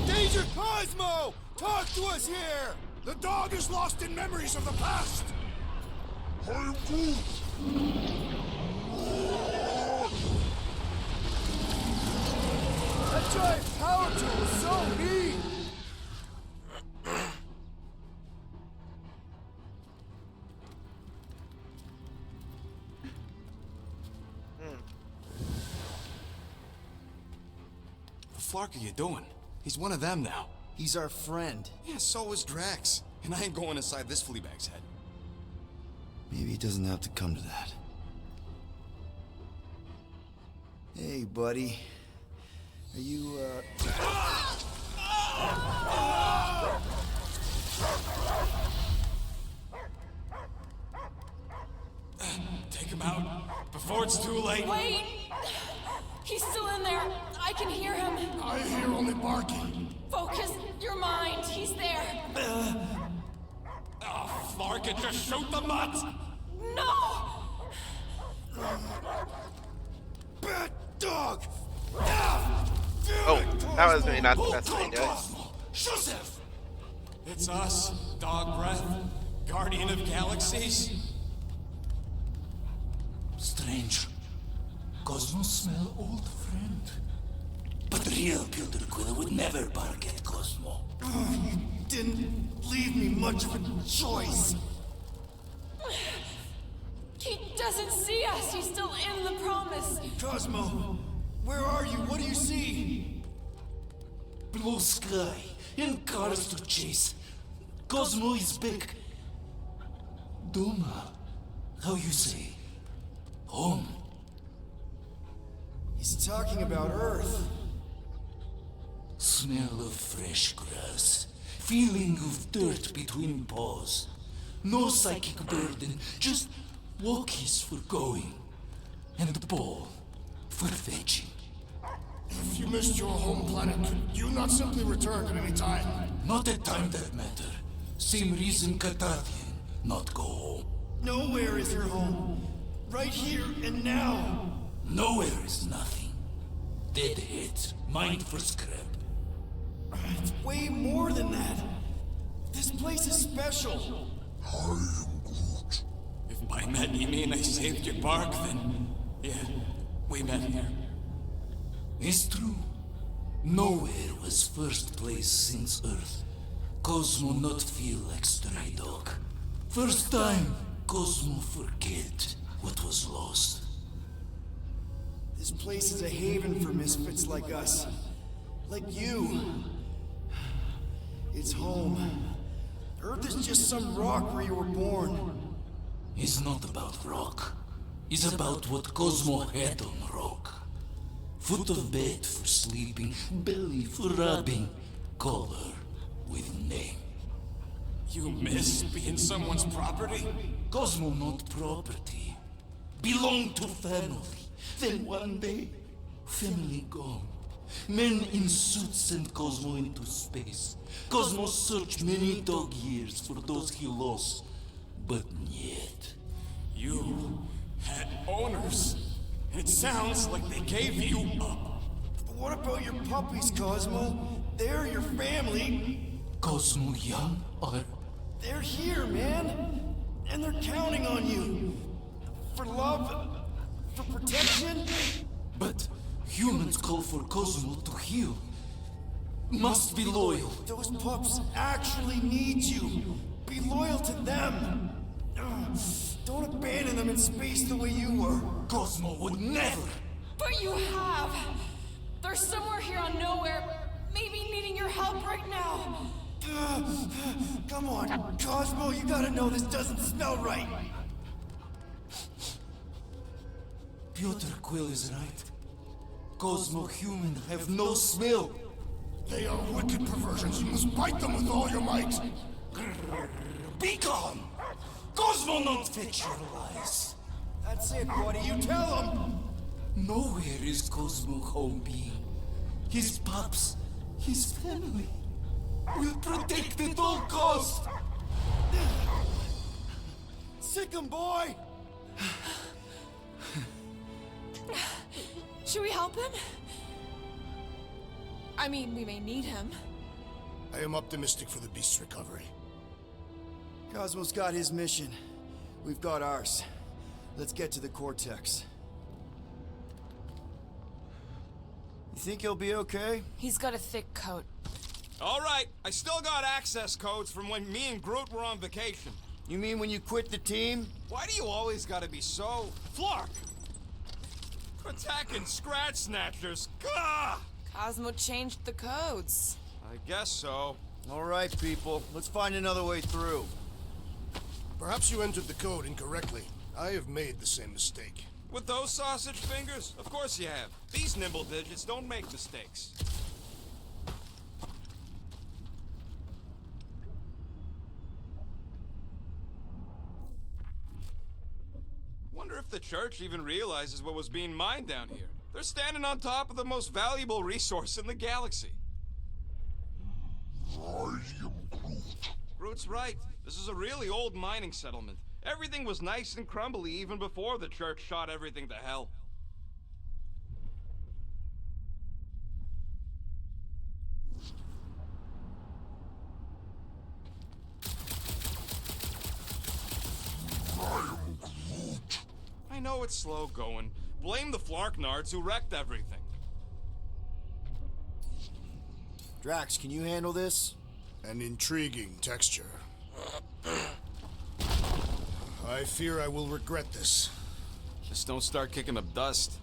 S13: Danger, Cosmo! Talk to us here!
S3: The dog is lost in memories of the past!
S13: That giant power tool was so mean!
S17: The flark are you doing? He's one of them now.
S13: He's our friend.
S17: Yeah, so is Drax. And I ain't going inside this fleabag's head.
S13: Maybe it doesn't have to come to that. Hey, buddy. Are you,
S17: Take him out before it's too late.
S16: Wait! He's still in there. I can hear him.
S3: I hear only barking.
S16: Focus your mind. He's there.
S2: Oh, Flark, just shoot the mutt!
S16: No!
S13: Bad dog!
S1: Oh, that was maybe not the best way to do it.
S17: Joseph! It's us, Dog Breath, Guardian of Galaxies.
S19: Strange. Cosmo smell old friend. But real Peter Quill would never bark at Cosmo.
S13: You didn't leave me much of a choice.
S16: He doesn't see us. He's still in the promise.
S13: Cosmo, where are you? What do you see?
S19: Blue sky and cars to chase. Cosmo is back. Doma. How you say? Home.
S13: He's talking about Earth.
S19: Smell of fresh grass. Feeling of dirt between paws. No psychic burden, just walkies for going. And the ball for fetching.
S3: If you missed your home planet, could you not simply return at any time?
S19: Not a time that matter. Same reason Catathian not go home.
S13: Nowhere is your home. Right here and now.
S19: Nowhere is nothing. Dead heads, mind for scrap.
S13: It's way more than that. This place is special.
S6: I am Groot.
S12: If by met you mean I saved your bark, then yeah, we met here.
S19: It's true. Nowhere was first place since Earth. Cosmo not feel like stray dog. First time, Cosmo forget what was lost.
S13: This place is a haven for misfits like us. Like you. It's home. Earth is just some rock where you were born.
S19: It's not about rock. It's about what Cosmo had on rock. Foot of bed for sleeping, belly for rubbing, color with name.
S12: You miss being someone's property?
S19: Cosmo not property. Belong to family. Then one day, family gone. Men in suits sent Cosmo into space. Cosmo searched many dog years for those he lost, but yet.
S12: You had owners. It sounds like they gave you up.
S13: But what about your puppies, Cosmo? They're your family.
S19: Cosmo young or?
S13: They're here, man. And they're counting on you. For love, for protection.
S19: But humans call for Cosmo to heal. Must be loyal.
S13: Those pups actually need you. Be loyal to them. Don't abandon them in space the way you were.
S19: Cosmo would never.
S16: But you have. They're somewhere here on Nowhere, maybe needing your help right now.
S13: Come on, Cosmo, you gotta know this doesn't smell right.
S19: Piotr Quill is right. Cosmo human have no smell.
S3: They are wicked perversions. You must bite them with all your might.
S19: Be gone! Cosmo not fetch your lies.
S13: That's it, buddy. You tell him.
S19: Nowhere is Cosmo home being. His pups, his family, will protect at all cost.
S13: Sick him, boy.
S16: Should we help him? I mean, we may need him.
S3: I am optimistic for the beast's recovery.
S13: Cosmo's got his mission. We've got ours. Let's get to the Cortex. You think he'll be okay?
S16: He's got a thick coat.
S12: All right, I still got access codes from when me and Groot were on vacation.
S13: You mean when you quit the team?
S12: Why do you always gotta be so... Flark! Attacking Scratch Snatchers. Gah!
S16: Cosmo changed the codes.
S12: I guess so.
S13: All right, people. Let's find another way through.
S3: Perhaps you entered the code incorrectly. I have made the same mistake.
S12: With those sausage fingers? Of course you have. These nimble digits don't make mistakes. Wonder if the church even realizes what was being mined down here. They're standing on top of the most valuable resource in the galaxy.
S6: I am Groot.
S12: Groot's right. This is a really old mining settlement. Everything was nice and crumbly even before the church shot everything to hell.
S6: I am Groot.
S12: I know it's slow going. Blame the Flarknards who wrecked everything.
S13: Drax, can you handle this?
S3: An intriguing texture. I fear I will regret this.
S12: Just don't start kicking up dust.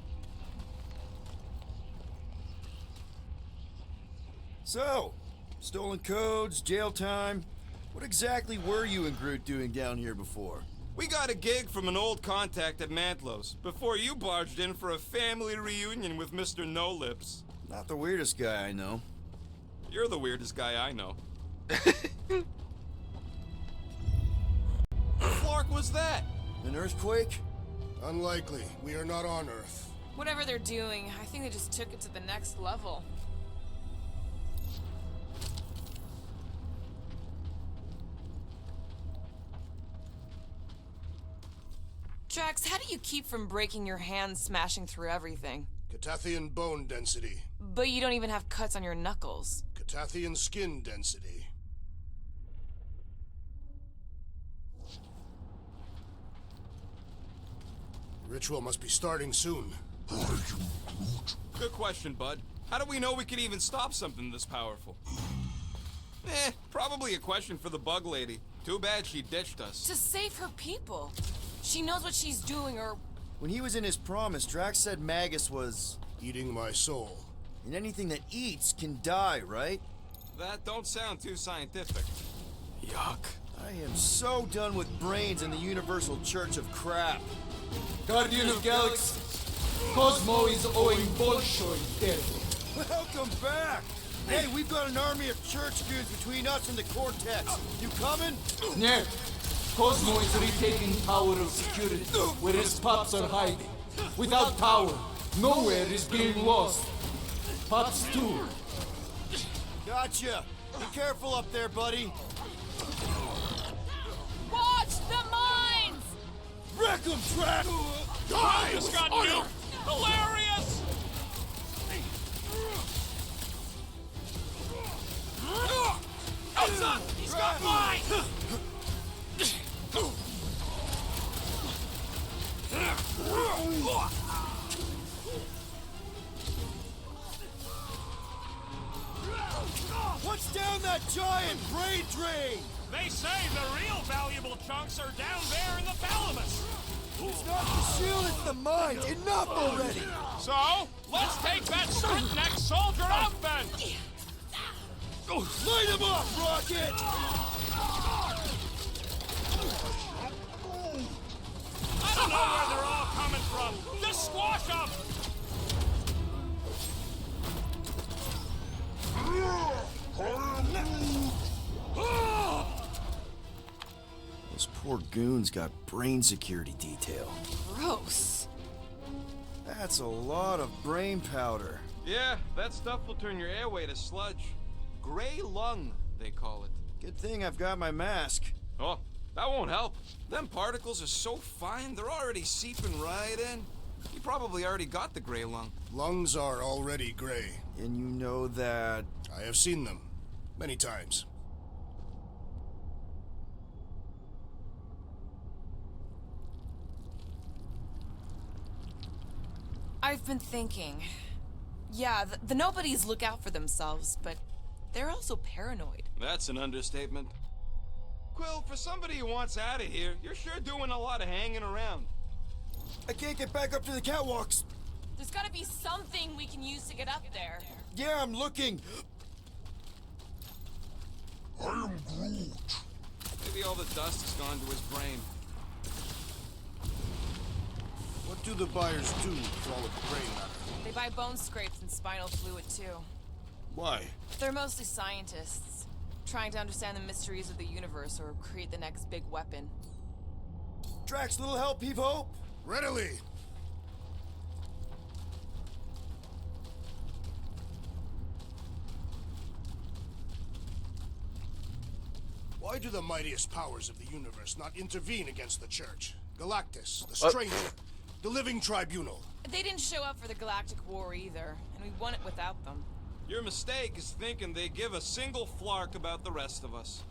S13: So, stolen codes, jail time. What exactly were you and Groot doing down here before?
S17: We got a gig from an old contact at Mantlos before you barged in for a family reunion with Mr. No Lips.
S13: Not the weirdest guy I know.
S17: You're the weirdest guy I know. What flark was that?
S13: An earthquake?
S3: Unlikely. We are not on Earth.
S16: Whatever they're doing, I think they just took it to the next level. Drax, how do you keep from breaking your hands smashing through everything?
S3: Catathian bone density.
S16: But you don't even have cuts on your knuckles.
S3: Catathian skin density. Ritual must be starting soon.
S17: Good question, bud. How do we know we can even stop something this powerful? Probably a question for the bug lady. Too bad she ditched us.
S16: To save her people. She knows what she's doing, or...
S13: When he was in his promise, Drax said Magus was...
S3: eating my soul.
S13: And anything that eats can die, right?
S17: That don't sound too scientific.
S13: Yuck. I am so done with brains and the Universal Church of Crap.
S19: Guardian of Galaxy, Cosmo is owing Bolshoi dead.
S13: Welcome back! Hey, we've got an army of church goons between us and the Cortex. You coming?
S19: Yeah. Cosmo is retaking Tower of Security, where his pups are hiding. Without Tower, nowhere is being lost. Pups too.
S13: Gotcha. Be careful up there, buddy.
S16: Watch the mines!
S13: Wreck 'em, Drax!
S12: I just got nuked! Hilarious! Oh, son! He's got mine!
S13: What's down that giant brain drain?
S12: They say the real valuable chunks are down there in the thalamus.
S13: It's not the shield, it's the mind. Enough already!
S12: So, let's take that stiff-necked soldier out then!
S13: Light him up, Rocket!
S12: I don't know where they're all coming from. Just squash them!
S13: Those poor goons got brain security detail.
S16: Gross.
S13: That's a lot of brain powder.
S17: Yeah, that stuff will turn your airway to sludge. Gray lung, they call it.
S13: Good thing I've got my mask.
S17: Oh, that won't help. Them particles are so fine, they're already seeping right in. You probably already got the gray lung.
S3: Lungs are already gray.
S13: And you know that...
S3: I have seen them. Many times.
S16: I've been thinking. Yeah, the nobodies look out for themselves, but they're also paranoid.
S17: That's an understatement. Quill, for somebody who wants out of here, you're sure doing a lot of hanging around.
S13: I can't get back up to the catwalks.
S16: There's gotta be something we can use to get up there.
S13: Yeah, I'm looking.
S6: I am Groot.
S17: Maybe all the dust has gone to his brain.
S3: What do the buyers do with all of the brain matter?
S16: They buy bone scrapes and spinal fluid, too.
S3: Why?
S16: They're mostly scientists, trying to understand the mysteries of the universe or create the next big weapon.
S13: Drax, little help, heave hope?
S3: Readily! Why do the mightiest powers of the universe not intervene against the Church? Galactus, the Stranger, the Living Tribunal.
S16: They didn't show up for the Galactic War either, and we won it without them.
S17: Your mistake is thinking they give a single flark about the rest of us.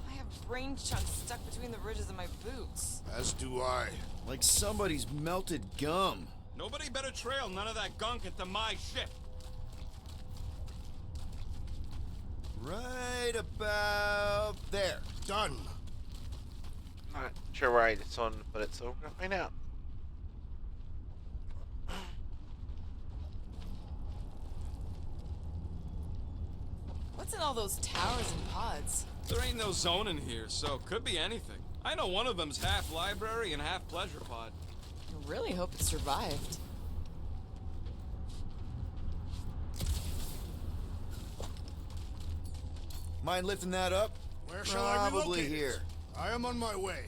S16: I have brain chunks stuck between the ridges of my boots.
S3: As do I.
S13: Like somebody's melted gum.
S12: Nobody better trail none of that gunk into my ship.
S13: Right about there.
S3: Done.
S1: Not sure where I just wanted to put it, so we're gonna find out.
S16: What's in all those towers and pods?
S12: There ain't no zone in here, so could be anything. I know one of them's half library and half pleasure pod.
S16: I really hope it survived.
S13: Mind lifting that up?
S3: Where shall I
S13: Probably
S3: relocate it?
S13: here.
S3: I am on my way.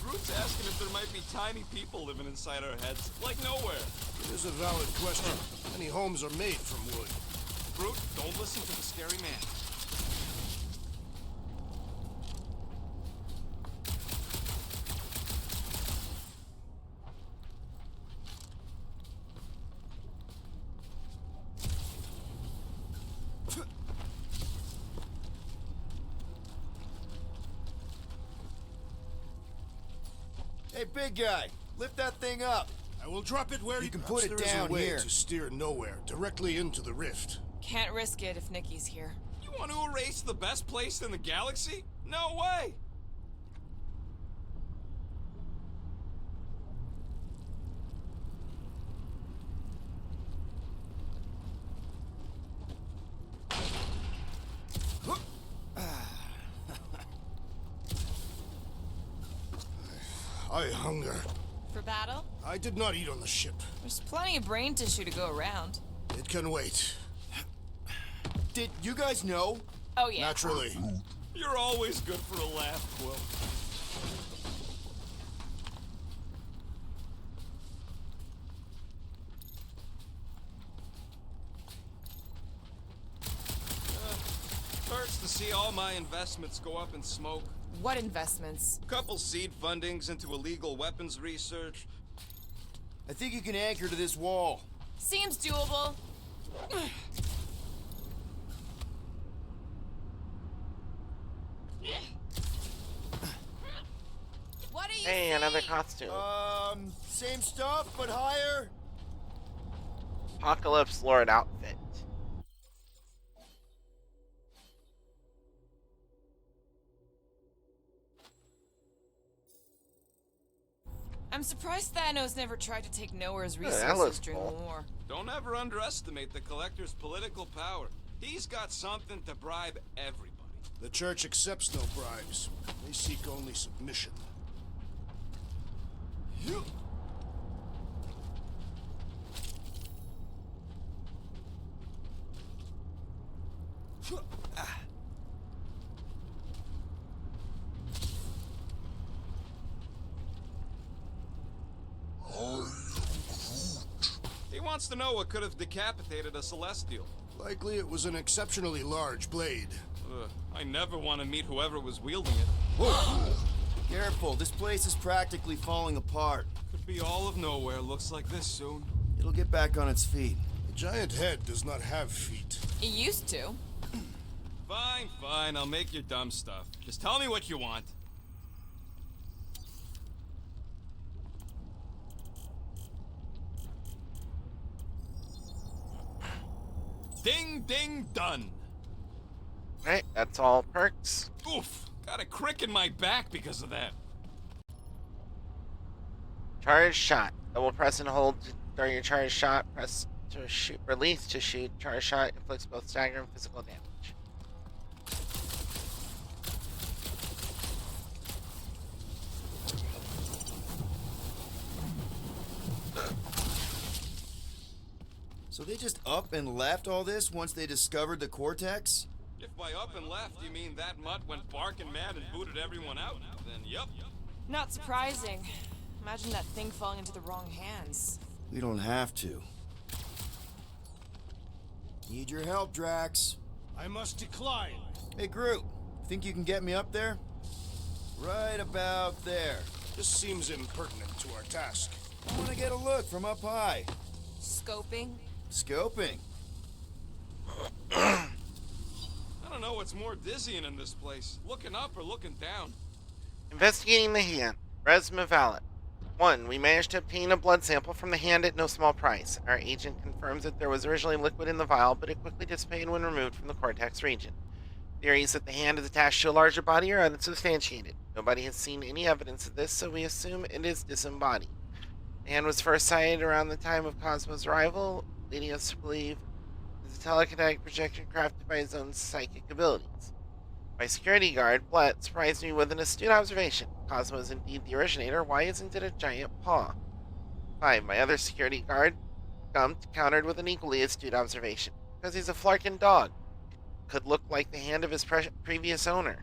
S12: Groot's asking if there might be tiny people living inside our heads, like nowhere.
S3: It is a valid question. Many homes are made from wood.
S12: Groot, don't listen to the scary man.
S13: Hey, big guy, lift that thing up.
S3: I will drop it where
S13: You can put it
S3: Perhaps there is
S13: down
S3: a way
S13: here.
S3: to steer nowhere, directly into the rift.
S16: Can't risk it if Nikki's here.
S12: You want to erase the best place in the galaxy? No way!
S3: I hunger.
S16: For battle?
S3: I did not eat on the ship.
S16: There's plenty of brain tissue to go around.
S3: It can wait.
S13: Did you guys know?
S16: Oh, yeah.
S3: Naturally.
S12: You're always good for a laugh, Quill. Hurts to see all my investments go up in smoke.
S16: What investments?
S12: Couple seed fundings into illegal weapons research.
S13: I think you can anchor to this wall.
S16: Seems doable.
S15: What are you
S1: Hey, another costume.
S13: Same stuff, but higher.
S1: Apocalypse Lord outfit.
S16: I'm surprised Thanos never tried to take Nowhere's
S1: that
S16: resources
S1: looks
S16: during
S1: cool.
S16: the war.
S12: Don't ever underestimate the Collector's political power. He's got something to bribe everybody.
S3: The Church accepts no bribes. They seek only submission.
S12: He wants to know what could have decapitated a Celestial.
S3: Likely it was an exceptionally large blade.
S12: I never want to meet whoever was wielding it.
S13: Careful, this place is practically falling apart.
S12: Could be all of nowhere, looks like this soon.
S13: It'll get back on its feet.
S3: The giant head does not have feet.
S16: It used to.
S12: Fine, fine, I'll make your dumb stuff. Just tell me what you want. Ding, ding, done.
S1: Right, that's all perks.
S12: Oof, got a crick in my back because of that.
S1: Charge shot. Double press and hold during your charge shot. Press to shoot. Release to shoot. Charge shot inflicts both stagger and physical damage.
S13: So they just up and left all this once they discovered the Cortex?
S12: If by up and left you mean that mutt went barking mad and booted everyone out, then yup.
S16: Not surprising. Imagine that thing falling into the wrong hands.
S13: We don't have to. Need your help, Drax.
S3: I must decline.
S13: Hey, Groot. Think you can get me up there? Right about there.
S3: This seems impertinent to our task.
S13: I want to get a look from up high.
S16: Scoping?
S13: Scoping.
S2: I don't know what's more dizzying in this place, looking up or looking down.
S1: Investigating the hand. Resma Valet. 1. We managed to obtain a blood sample from the hand at no small price. Our agent confirms that there was originally liquid in the vial, but it quickly dissipated when removed from the cortex region. Theories that the hand is attached to a larger body are unsubstantiated. Nobody has seen any evidence of this, so we assume it is disembodied. The hand was first sighted around the time of Cosmo's arrival, leading us to believe it is a telekinetic projection crafted by his own psychic abilities. My security guard, Blatt, surprised me with an astute observation. Cosmo is indeed the originator. Why isn't it a giant paw? 5. My other security guard, Gump, countered with an equally astute observation. Because he's a Flarkin dog. Could look like the hand of his previous owner.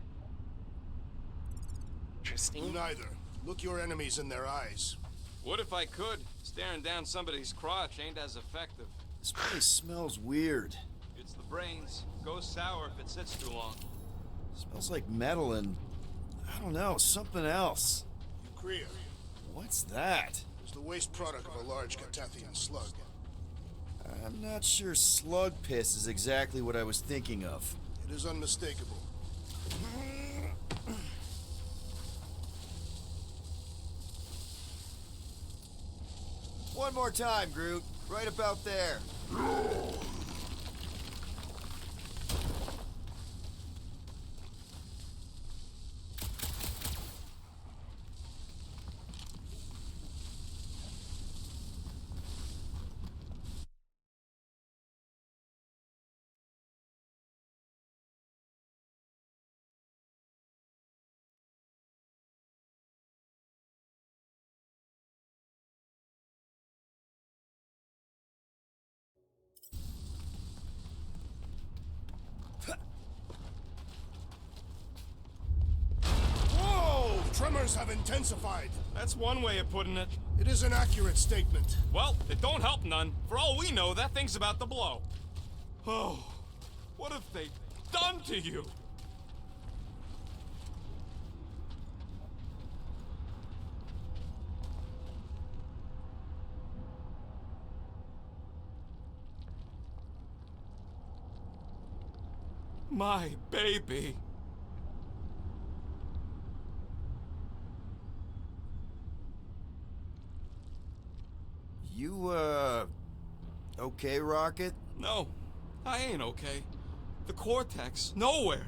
S1: Interesting.
S3: Neither. Look your enemies in their eyes.
S2: What if I could? Staring down somebody's crotch ain't as effective.
S13: This place smells weird.
S2: It's the brains. Goes sour if it sits too long.
S13: Smells like metal and, I don't know, something else.
S3: Eucrea.
S13: What's that?
S3: It's the waste product of a large Catathian slug.
S13: I'm not sure slug piss is exactly what I was thinking of.
S3: It is unmistakable.
S13: One more time, Groot. Right about there.
S3: Whoa! Tremors have intensified.
S2: That's one way of putting it.
S3: It is an accurate statement.
S2: Well, it don't help none. For all we know, that thing's about to blow. Oh, what have they done to you? My baby.
S13: You, okay, Rocket?
S2: No, I ain't okay. The Cortex, nowhere.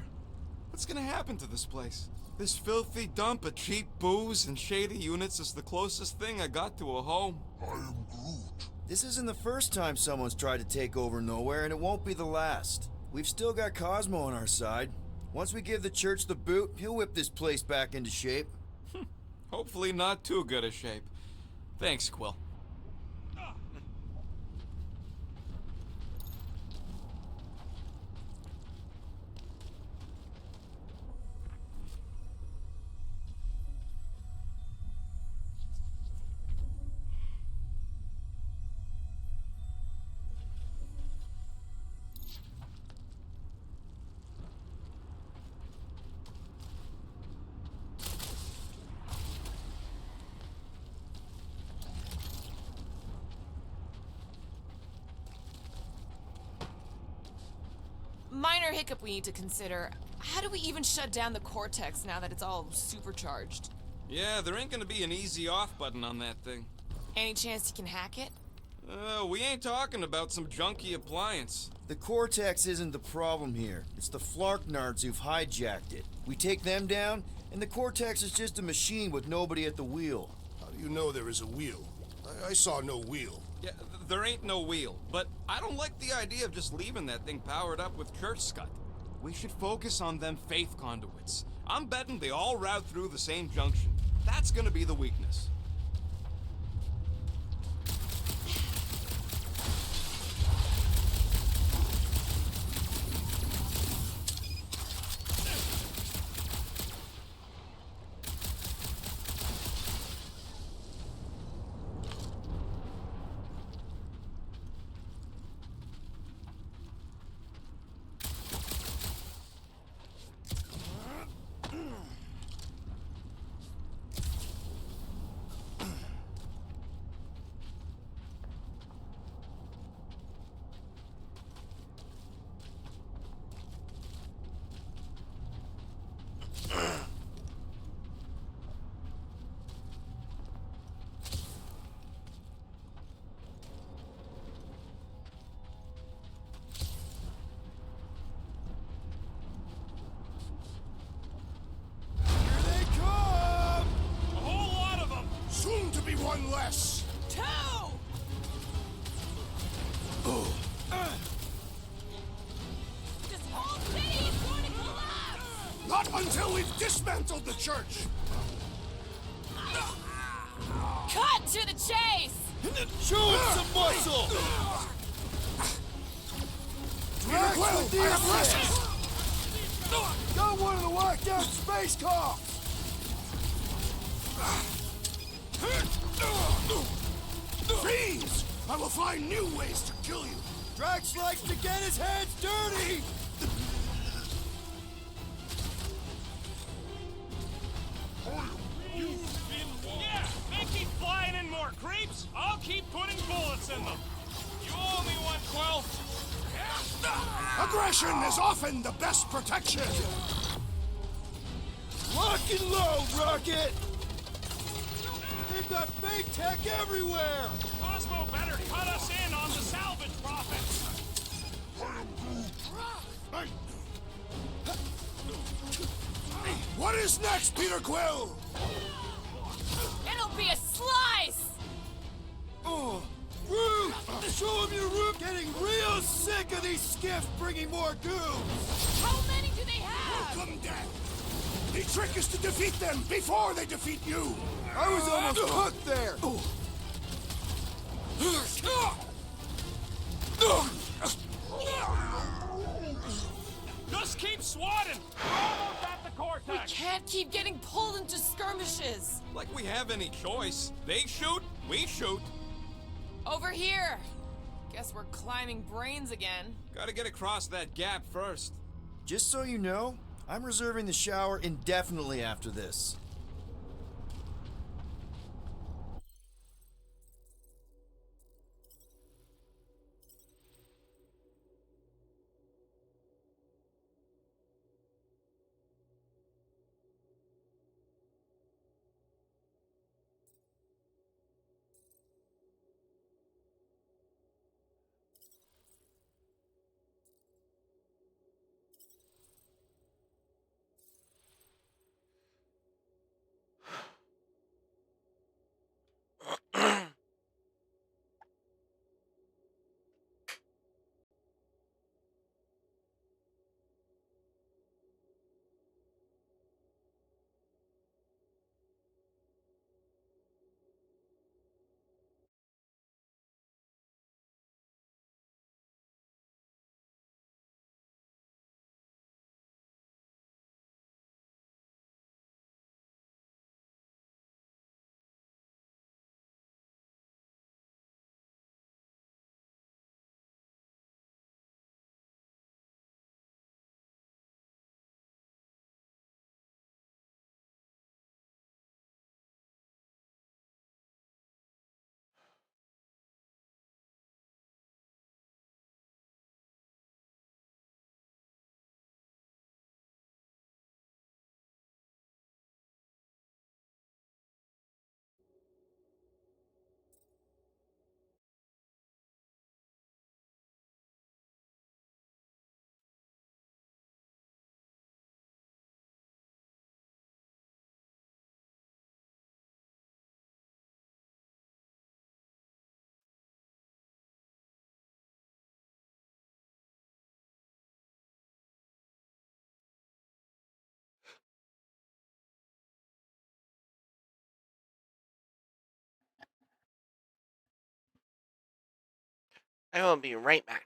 S2: What's gonna happen to this place? This filthy dump of cheap booze and shady units is the closest thing I got to a home.
S6: I am Groot.
S13: This isn't the first time someone's tried to take over Nowhere, and it won't be the last. We've still got Cosmo on our side. Once we give the church the boot, he'll whip this place back into shape.
S2: Hopefully not too good a shape. Thanks, Quill.
S16: Minor hiccup we need to consider. How do we even shut down the Cortex now that it's all supercharged?
S2: Yeah, there ain't gonna be an easy off button on that thing.
S16: Any chance you can hack it?
S2: We ain't talking about some junky appliance.
S13: The Cortex isn't the problem here. It's the Flarknards who've hijacked it. We take them down, and the Cortex is just a machine with nobody at the wheel.
S3: How do you know there is a wheel? I saw no wheel.
S2: Yeah, there ain't no wheel, but I don't like the idea of just leaving that thing powered up with church scud. We should focus on them faith conduits. I'm betting they all route through the same junction. That's gonna be the weakness.
S3: One less!
S16: 2! This whole city is going to collapse!
S3: Not until we've dismantled the church!
S16: Cut to the chase!
S13: Show him some muscle! Drax with the assist! Got one of the whacked out space cops!
S3: Fiends! I will find new ways to kill you!
S13: Drax likes to get his hands dirty!
S2: Yeah, they keep flying in more creeps. I'll keep putting bullets in them. You owe me one, Quill.
S3: Aggression is often the best protection!
S13: Lock and load, Rocket! They've got fake tech everywhere!
S2: Cosmo better cut us in on the salvage profits.
S3: What is next, Peter Quill?
S16: It'll be a slice!
S13: Oh, Groot! Show him your root! Getting real sick of these skiffs bringing more goons!
S16: How many do they have?
S3: Welcome, Death! The trick is to defeat them before they defeat you!
S13: I was almost hooked there!
S2: Just keep swatting. We're almost at the cortex.
S16: We can't keep getting pulled into skirmishes!
S17: Like we have any choice. They shoot, we shoot.
S16: Over here! Guess we're climbing brains again.
S17: Gotta get across that gap first.
S13: Just so you know, I'm reserving the shower indefinitely after this.
S1: I will be right back.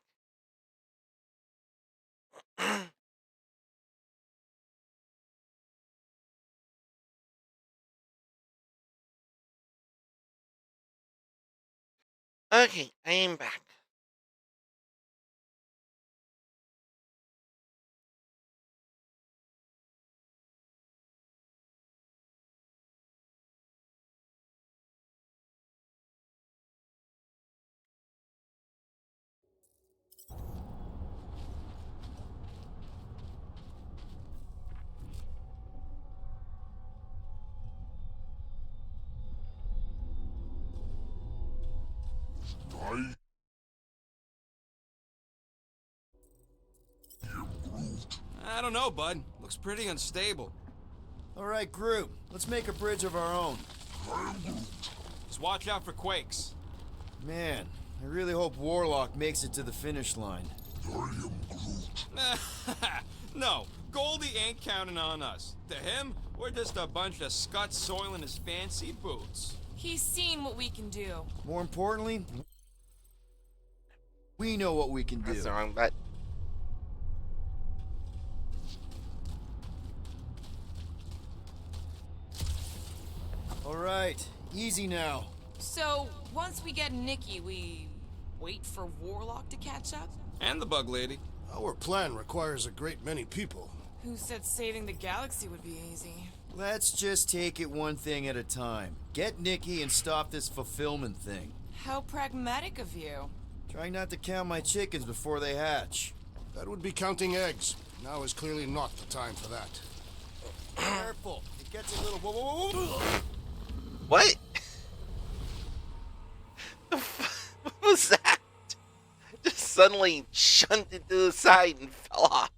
S1: Okay, I am back.
S17: I don't know, bud. Looks pretty unstable.
S13: All right, Groot. Let's make a bridge of our own.
S17: Just watch out for quakes.
S13: Man, I really hope Warlock makes it to the finish line.
S17: No, Goldie ain't counting on us. To him, we're just a bunch of scuts soiling his fancy boots.
S16: He's seen what we can do.
S13: More importantly, we know what we can do.
S1: That's the wrong button.
S13: All right, easy now.
S16: So, once we get Nikki, we wait for Warlock to catch up?
S17: And the bug lady.
S3: Our plan requires a great many people.
S16: Who said saving the galaxy would be easy?
S13: Let's just take it one thing at a time. Get Nikki and stop this fulfillment thing.
S16: How pragmatic of you.
S13: Try not to count my chickens before they hatch.
S3: That would be counting eggs. Now is clearly not the time for that.
S13: Careful. It gets a little... Whoa, whoa, whoa, whoa.
S1: What? What was that? Just suddenly shunted to the side and fell off.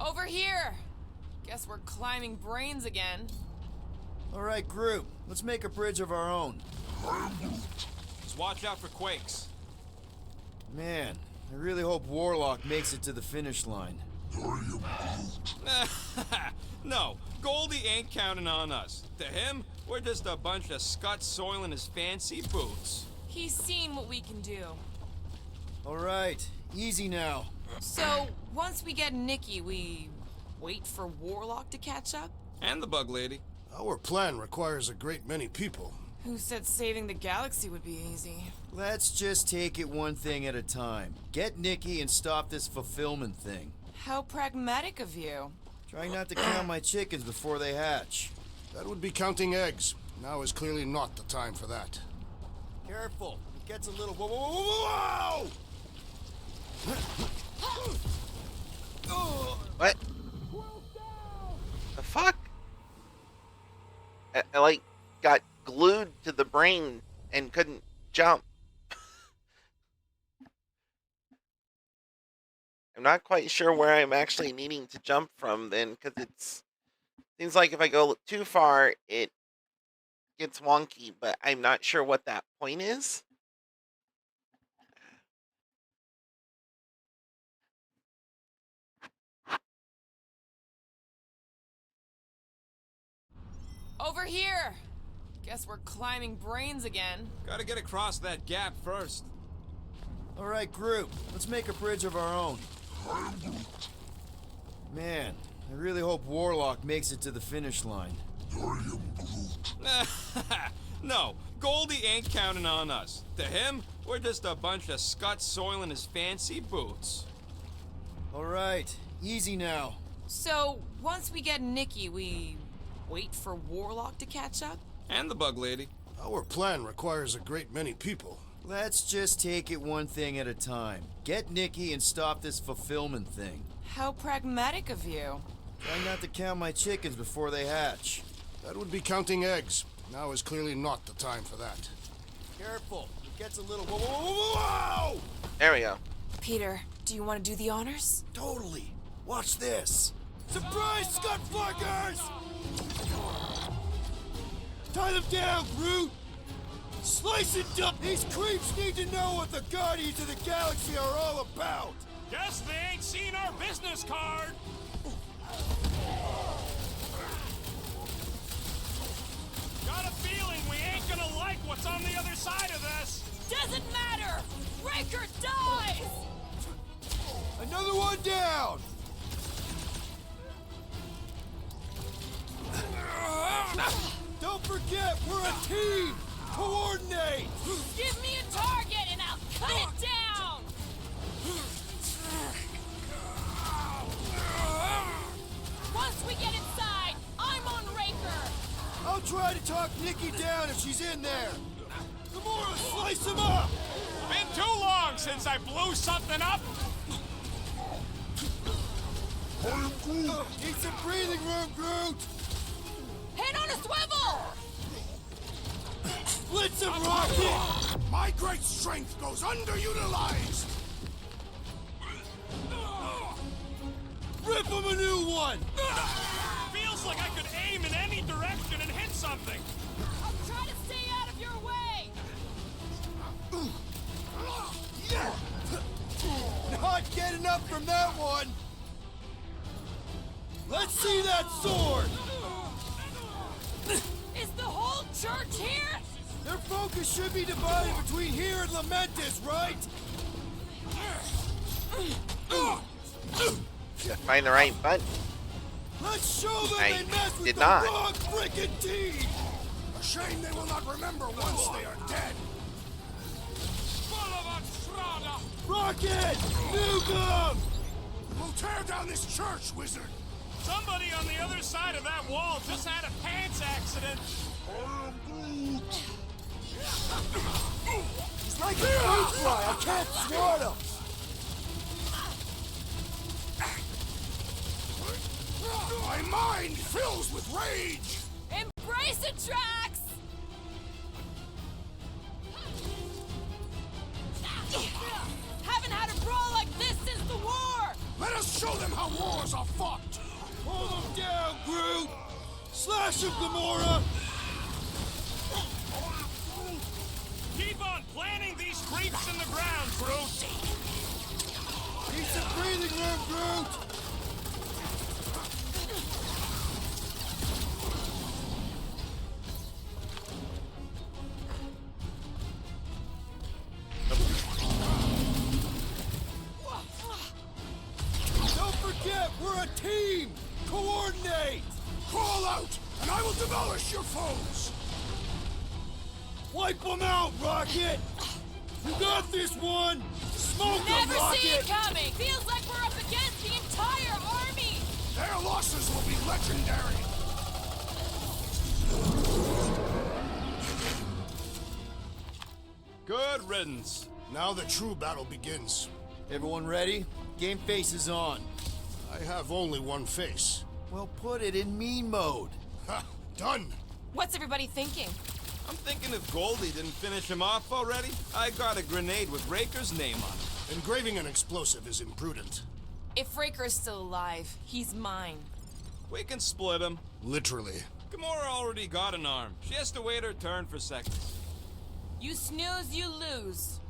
S16: Over here! Guess we're climbing brains again.
S13: All right, group. Let's make a bridge of our own.
S17: Just watch out for quakes.
S13: Man, I really hope Warlock makes it to the finish line.
S17: No, Goldie ain't counting on us. To him, we're just a bunch of scuts soiling his fancy boots.
S16: He's seen what we can do.
S13: All right, easy now.
S16: So, once we get Nikki, we wait for Warlock to catch up?
S17: And the bug lady.
S3: Our plan requires a great many people.
S16: Who said saving the galaxy would be easy?
S13: Let's just take it one thing at a time. Get Nikki and stop this fulfillment thing.
S16: How pragmatic of you.
S13: Try not to count my chickens before they hatch.
S3: That would be counting eggs. Now is clearly not the time for that.
S13: Careful. It gets a little... Whoa, whoa, whoa, whoa!
S1: What? The fuck? I like got glued to the brain and couldn't jump. I'm not quite sure where I'm actually needing to jump from then, because it's seems like if I go too far it gets wonky, but I'm not sure what that point is.
S16: Over here! Guess we're climbing brains again.
S17: Gotta get across that gap first.
S13: All right, group. Let's make a bridge of our own. Man, I really hope Warlock makes it to the finish line.
S17: No, Goldie ain't counting on us. To him, we're just a bunch of scuts soiling his fancy boots.
S13: All right, easy now.
S16: So, once we get Nikki, we wait for Warlock to catch up?
S17: And the bug lady.
S3: Our plan requires a great many people.
S13: Let's just take it one thing at a time. Get Nikki and stop this fulfillment thing.
S16: How pragmatic of you.
S13: Try not to count my chickens before they hatch.
S3: That would be counting eggs. Now is clearly not the time for that.
S13: Careful. It gets a little... Whoa, whoa, whoa, whoa!
S1: There we go.
S16: Peter, do you want to do the honors?
S13: Totally. Watch this.
S4: Surprise, Scud Fuckers! Tie them down, Groot! Slice and dump! These creeps need to know what the Guardians of the Galaxy are all about!
S2: Guess they ain't seen our business card! Got a feeling we ain't gonna like what's on the other side of this!
S16: Doesn't matter! Raker dies!
S4: Another one down! Don't forget, we're a team! Coordinate!
S16: Give me a target and I'll cut it down! Once we get inside, I'm on Raker!
S4: I'll try to talk Nikki down if she's in there! Gamora, slice him up!
S2: Been too long, long since I blew something up?
S13: Need some breathing room, Groot!
S16: Head on a swivel!
S13: Blitz him, Rocket!
S3: My great strength goes underutilized!
S13: Rip him a new one!
S2: Feels like I could aim in any direction and hit something.
S16: I'll try to stay out of your way!
S13: Not getting up from that one! Let's see that sword!
S16: Is the whole church here?
S13: Their focus should be divided between here and Lamentus, right?
S1: Find the right button.
S3: Let's show them
S1: I
S3: they mess with
S1: did
S3: the
S1: not.
S3: wrong frickin' team! A shame they will not remember once they are dead.
S13: Rocket! Nuke 'em!
S3: We'll tear down this church, wizard!
S2: Somebody on the other side of that wall just had a pants accident.
S13: He's like a fruit fly! I can't thwart him!
S3: My mind fills with rage!
S16: Embrace it, Drax! Haven't had a brawl like this since the war!
S3: Let us show them how wars are fought!
S13: Hold him down, Groot! Slash him, Gamora!
S2: Keep on planting these creeps in the ground, Groot!
S13: Need some breathing room, Groot! Don't forget, we're a team! Coordinate!
S3: Call out, and I will demolish your foes!
S13: Wipe them out, Rocket! You got this one! Smoke them,
S16: Never
S13: Rocket!
S16: see it coming! Feels like we're up against the entire army!
S3: Their losses will be legendary!
S2: Good riddance.
S3: Now the true battle begins.
S13: Everyone ready? Game face is on.
S3: I have only one face.
S13: Well, put it in mean mode.
S3: Ha! Done!
S16: What's everybody thinking?
S12: I'm thinking if Goldie didn't finish him off already, I got a grenade with Raker's name on it.
S3: Engraving an explosive is imprudent.
S16: If Raker's still alive, he's mine.
S12: We can split him.
S3: Literally.
S12: Gamora already got an arm. She has to wait her turn for seconds.
S16: You snooze, you lose.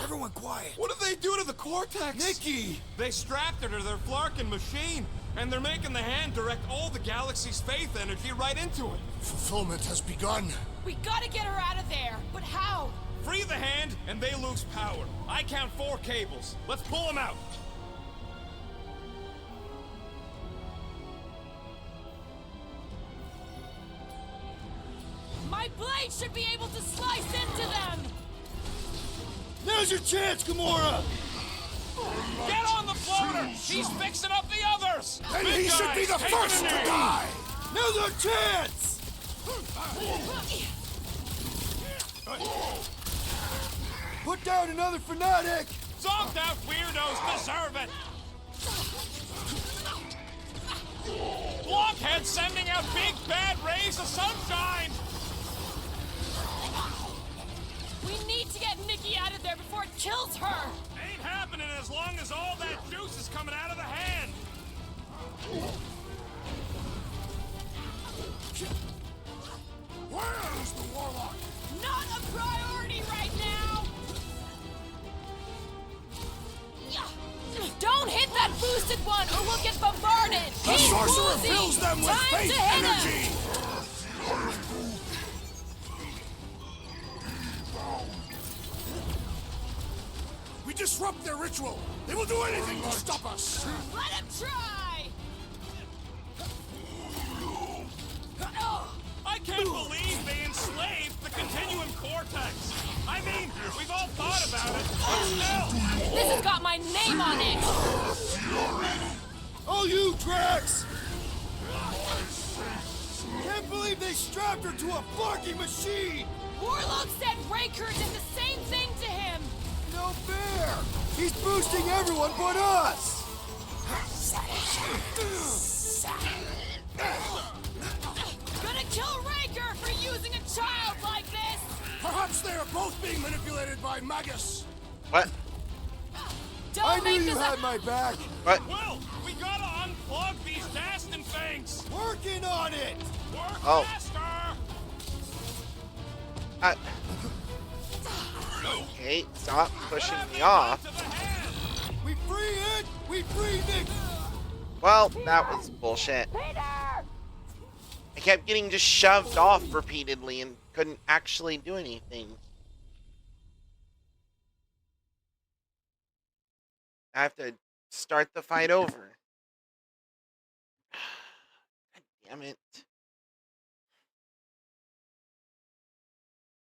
S13: Everyone quiet!
S12: What did they do to the Cortex?
S13: Nikki!
S2: They strapped her to their Flarkin machine, and they're making the hand direct all the galaxy's faith energy right into it.
S3: Fulfillment has begun.
S16: We gotta get her out of there! But how?
S2: Free the hand, and they lose power. I count 4 cables. Let's pull them out.
S16: My blade should be able to slice into them!
S13: Now's your chance, Gamora!
S2: Get on the floater! He's fixing up the others!
S3: And
S2: Big
S3: he should
S2: guys,
S3: be the
S2: take
S3: first
S2: the
S3: to
S2: knee.
S3: die!
S13: Now's our chance! Put down another fanatic!
S2: Zonked out weirdos deserve it! Blockhead sending out big bad rays of sunshine!
S16: We need to get Nikki out of there before it kills her!
S2: Ain't happening as long as all that juice is coming out of the hand!
S3: Where is the Warlock?
S16: Not a priority right now! Don't hit that boosted one or we'll get bombarded!
S3: The
S16: He's
S3: sorcerer
S16: woozy.
S3: fills them with
S16: Time
S3: faith
S16: to hit
S3: energy!
S16: him.
S3: We We disrupt their ritual. They will do anything to stop us.
S16: Let him try!
S2: I can't believe they enslaved the Continuum Cortex. I mean, we've all thought about it, but still.
S16: This has got my name on it!
S13: Oh, you Drax! Can't believe they strapped her to a fucking machine!
S16: Warlock said Raker did the same thing to him!
S13: No fair! He's boosting everyone but us!
S16: Gonna kill Raker for using a child like this!
S3: Perhaps they are both being manipulated by Magus.
S1: What?
S16: Don't
S13: I knew
S16: make
S13: you
S16: this
S13: had my back!
S1: What?
S2: Well, we gotta unplug these Dastan things.
S13: Working on it!
S2: Work
S1: Oh.
S2: faster.
S1: Okay, stop pushing me off.
S13: We free it! We free Nick!
S1: Well, that was bullshit. I kept getting just shoved off repeatedly and couldn't actually do anything. I have to start the fight over. God damn it.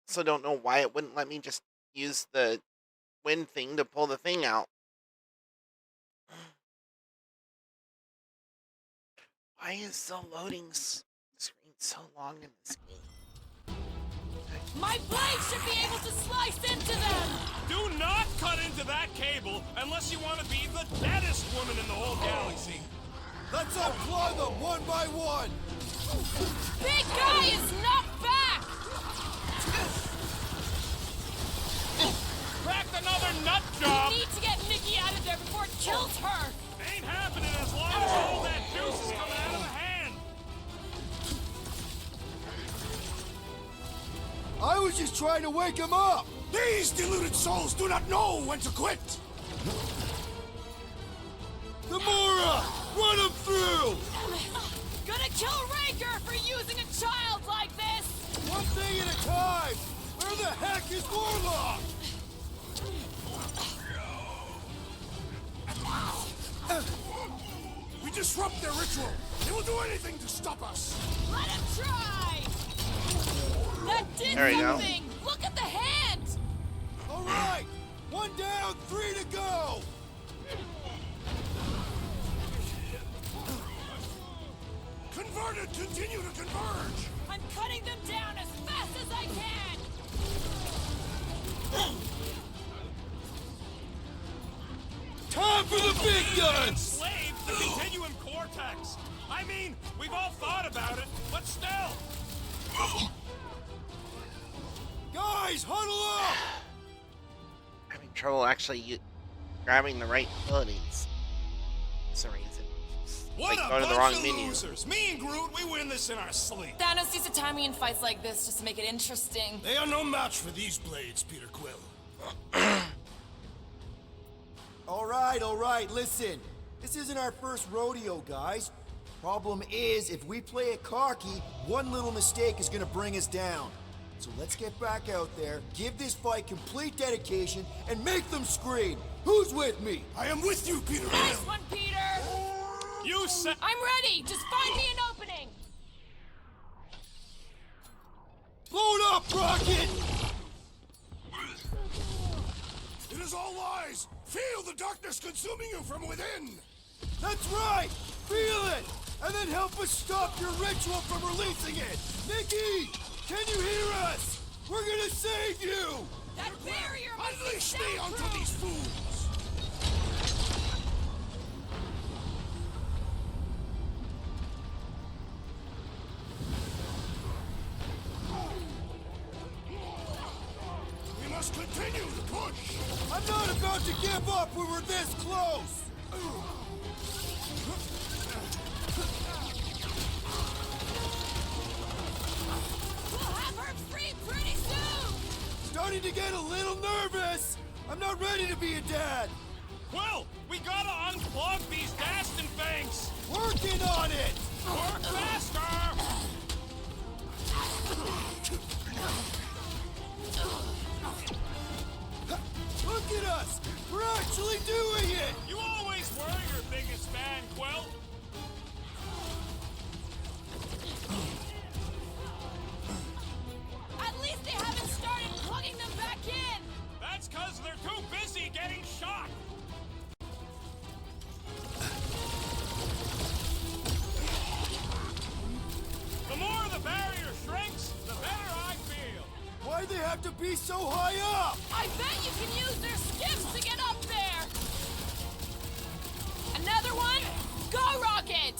S1: Also don't know why it wouldn't let me just use the wind thing to pull the thing out. Why is the loading screen so long in this game?
S16: My blade should be able to slice into them!
S2: Do not cut into that cable unless you want to be the deadest woman in the whole galaxy.
S13: Let's unplug them one by one!
S16: Big guy is not back!
S2: Cracked another nut job!
S16: We need to get Nikki out of there before it kills her!
S2: Ain't happening as long as all that juice is coming out of the hand!
S13: I was just trying to wake him up!
S3: These deluded souls do not know when to quit!
S13: Gamora! Run him through!
S16: Gonna kill Raker for using a child like this!
S13: One thing at a time! Where the heck is Warlock?
S3: We disrupt their ritual. They will do anything to stop us.
S16: Let him try! That did
S1: There we go.
S16: something! Look at the hand!
S13: All right! One down, 3 to go!
S3: Converted continue to converge!
S16: I'm cutting them down as fast as I can!
S13: Time for the big guns!
S2: Slave the Continuum Cortex! I mean, we've all thought about it, but still!
S13: Guys, huddle up!
S1: Having trouble actually grabbing the right abilities. For some reason.
S2: What
S1: Like
S2: a
S1: going to the
S2: bunch
S1: wrong
S2: of
S1: menu.
S2: losers! Me and Groot, we win this in our sleep.
S16: Thanos used to tie me in fights like this just to make it interesting.
S3: They are no match for these blades, Peter Quill.
S13: All right, listen. This isn't our first rodeo, guys. Problem is, if we play it cocky, one little mistake is gonna bring us down. So let's get back out there, give this fight complete dedication, and make them scream. Who's with me?
S3: I am with you, Peter.
S16: Nice one, Peter!
S2: You said...
S16: I'm ready! Just find me an opening!
S13: Blow it up, Rocket!
S3: It is all lies! Feel the darkness consuming you from within!
S13: That's right! Feel it! And then help us stop your ritual from releasing it! Nikki! Can you hear us? We're gonna save you!
S16: That barrier must be
S3: Unleash me onto these fools! We must continue to push!
S13: I'm not about to give up when we're this close!
S16: We'll have her free pretty soon!
S13: Starting to get a little nervous! I'm not ready to be a dad!
S2: Quill, we gotta unplug these Dastan things!
S13: Working on it!
S2: Work faster!
S13: Look at us! We're actually doing it!
S2: You always were your biggest fan, Quill.
S16: At least they haven't started plugging them back in!
S2: That's because they're too busy getting shot. The more the barrier shrinks, the better I feel.
S13: Why they have to be so high up?
S16: I bet you can use their skiffs to get up there! Another one? Go, Rocket!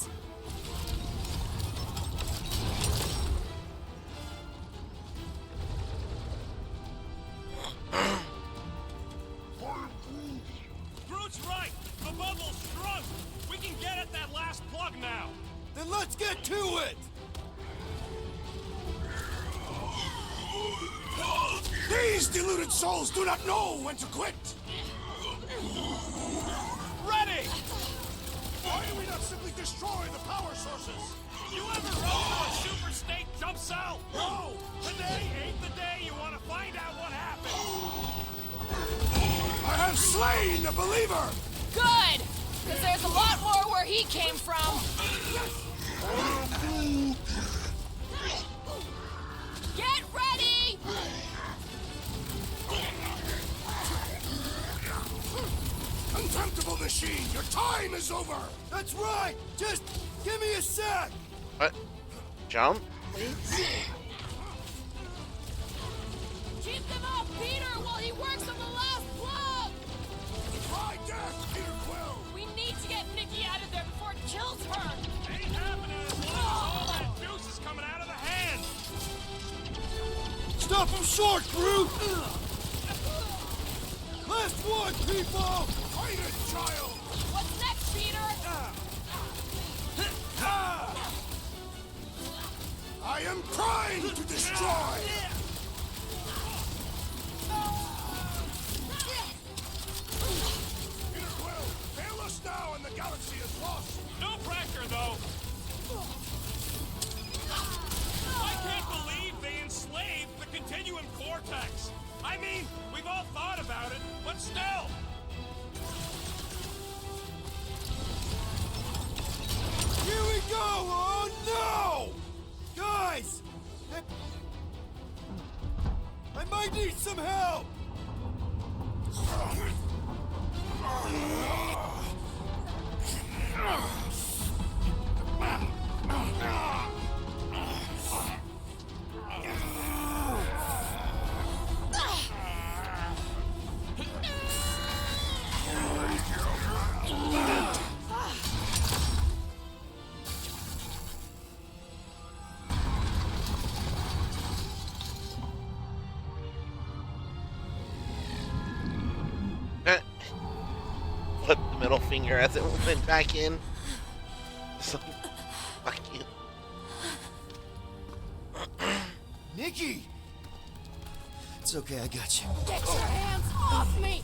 S2: Groot's right. The bubble's shrunk. We can get at that last plug now.
S13: Then let's get to it!
S3: These deluded souls do not know when to quit!
S2: Ready!
S3: Why do we not simply destroy the power sources?
S2: You ever rode for a super state jump cell? No! Today ain't the day you want to find out what happened.
S3: I have slain the believer!
S16: Good! Because there's a lot more where he came from. Get ready!
S3: Contemptible machine, your time is over!
S13: That's right! Just give me a sec!
S1: What? Jump?
S16: Keep them off Peter while he works on the last plug!
S3: Try death, Peter Quill!
S16: We need to get Nikki out of there before it kills her!
S2: Ain't happening as long as all that juice is coming out of the hand.
S13: Stop him short, Groot! Last one, people!
S3: Fight it, child!
S16: What's next, Peter?
S3: I am trying to destroy! Peter Quill, fail us now and the galaxy is lost!
S2: No pressure, though. I can't believe they enslaved the Continuum Vortex. I mean, we've all thought about it, but still.
S13: Here we go! Oh no! Guys! I might need some help!
S1: Flip the middle finger as it went back in. So, fuck you.
S13: Nikki! It's okay, I got you.
S16: Get your hands off me!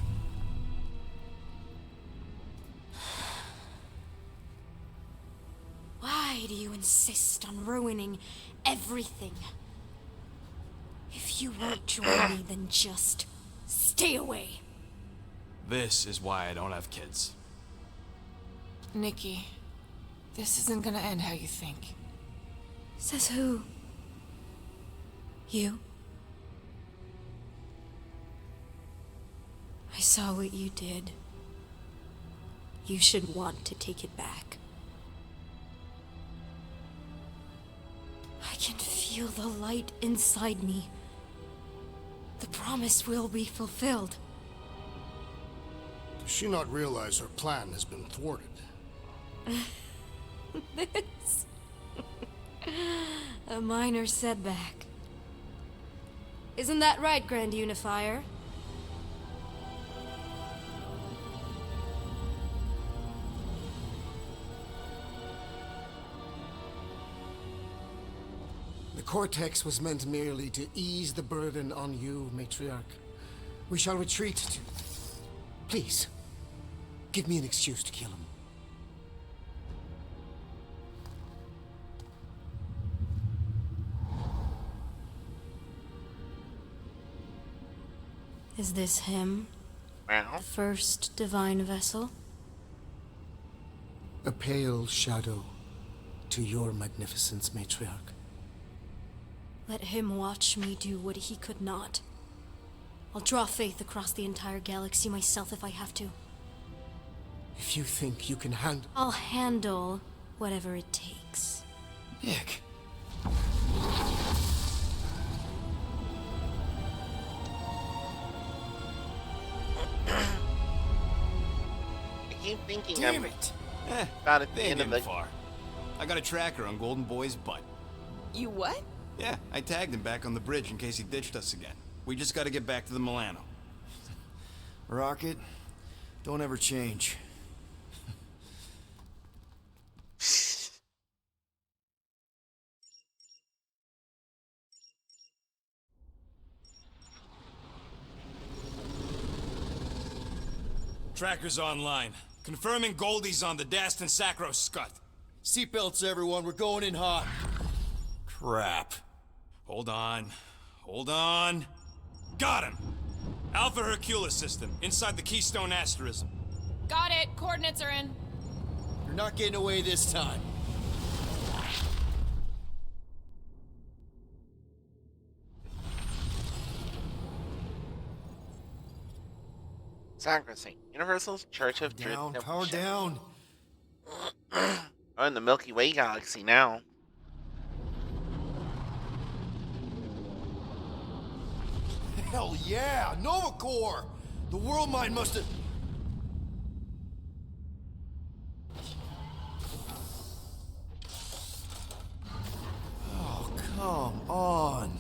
S21: Why do you insist on ruining everything? If you won't join me, then just stay away.
S17: This is why I don't have kids.
S5: Nikki, this isn't gonna end how you think.
S21: Says who? You? I saw what you did. You should want to take it back. I can feel the light inside me. The promise will be fulfilled.
S3: Does she not realize her plan has been thwarted?
S21: This... a minor setback. Isn't that right, Grand Unifier?
S20: The Cortex was meant merely to ease the burden on you, Matriarch. We shall retreat to... Please, give me an excuse to kill him.
S21: Is this him?
S1: Well,
S21: The first divine vessel.
S20: A pale shadow to your magnificence, matriarch.
S21: Let him watch me do what he could not. I'll draw faith across the entire galaxy myself if I have to.
S20: If you think you can handle...
S21: I'll handle whatever it takes.
S13: Nick.
S1: I keep thinking
S13: Damn it!
S1: about at the
S17: They ain't
S1: end of
S17: getting
S1: the.
S17: far. I got a tracker on Golden Boy's butt.
S16: You what?
S17: Yeah, I tagged him back on the bridge in case he ditched us again. We just gotta get back to the Milano.
S13: Rocket, don't ever change.
S2: Tracker's online. Confirming Goldie's on the Daston Sacro Scut.
S13: Seatbelts, everyone. We're going in hot.
S2: Crap. Hold on. Hold on. Got him! Alpha Hercules system, inside the Keystone Asterism.
S16: Got it. Coordinates are in.
S13: You're not getting away this time.
S1: Sacrosanct, Universal Church of Truth.
S13: Down,
S1: Temple
S13: power
S1: Shadow.
S13: down.
S1: Oh, in the Milky Way galaxy now.
S13: Hell yeah! Nova Corps! The world mind must have... Oh, come on.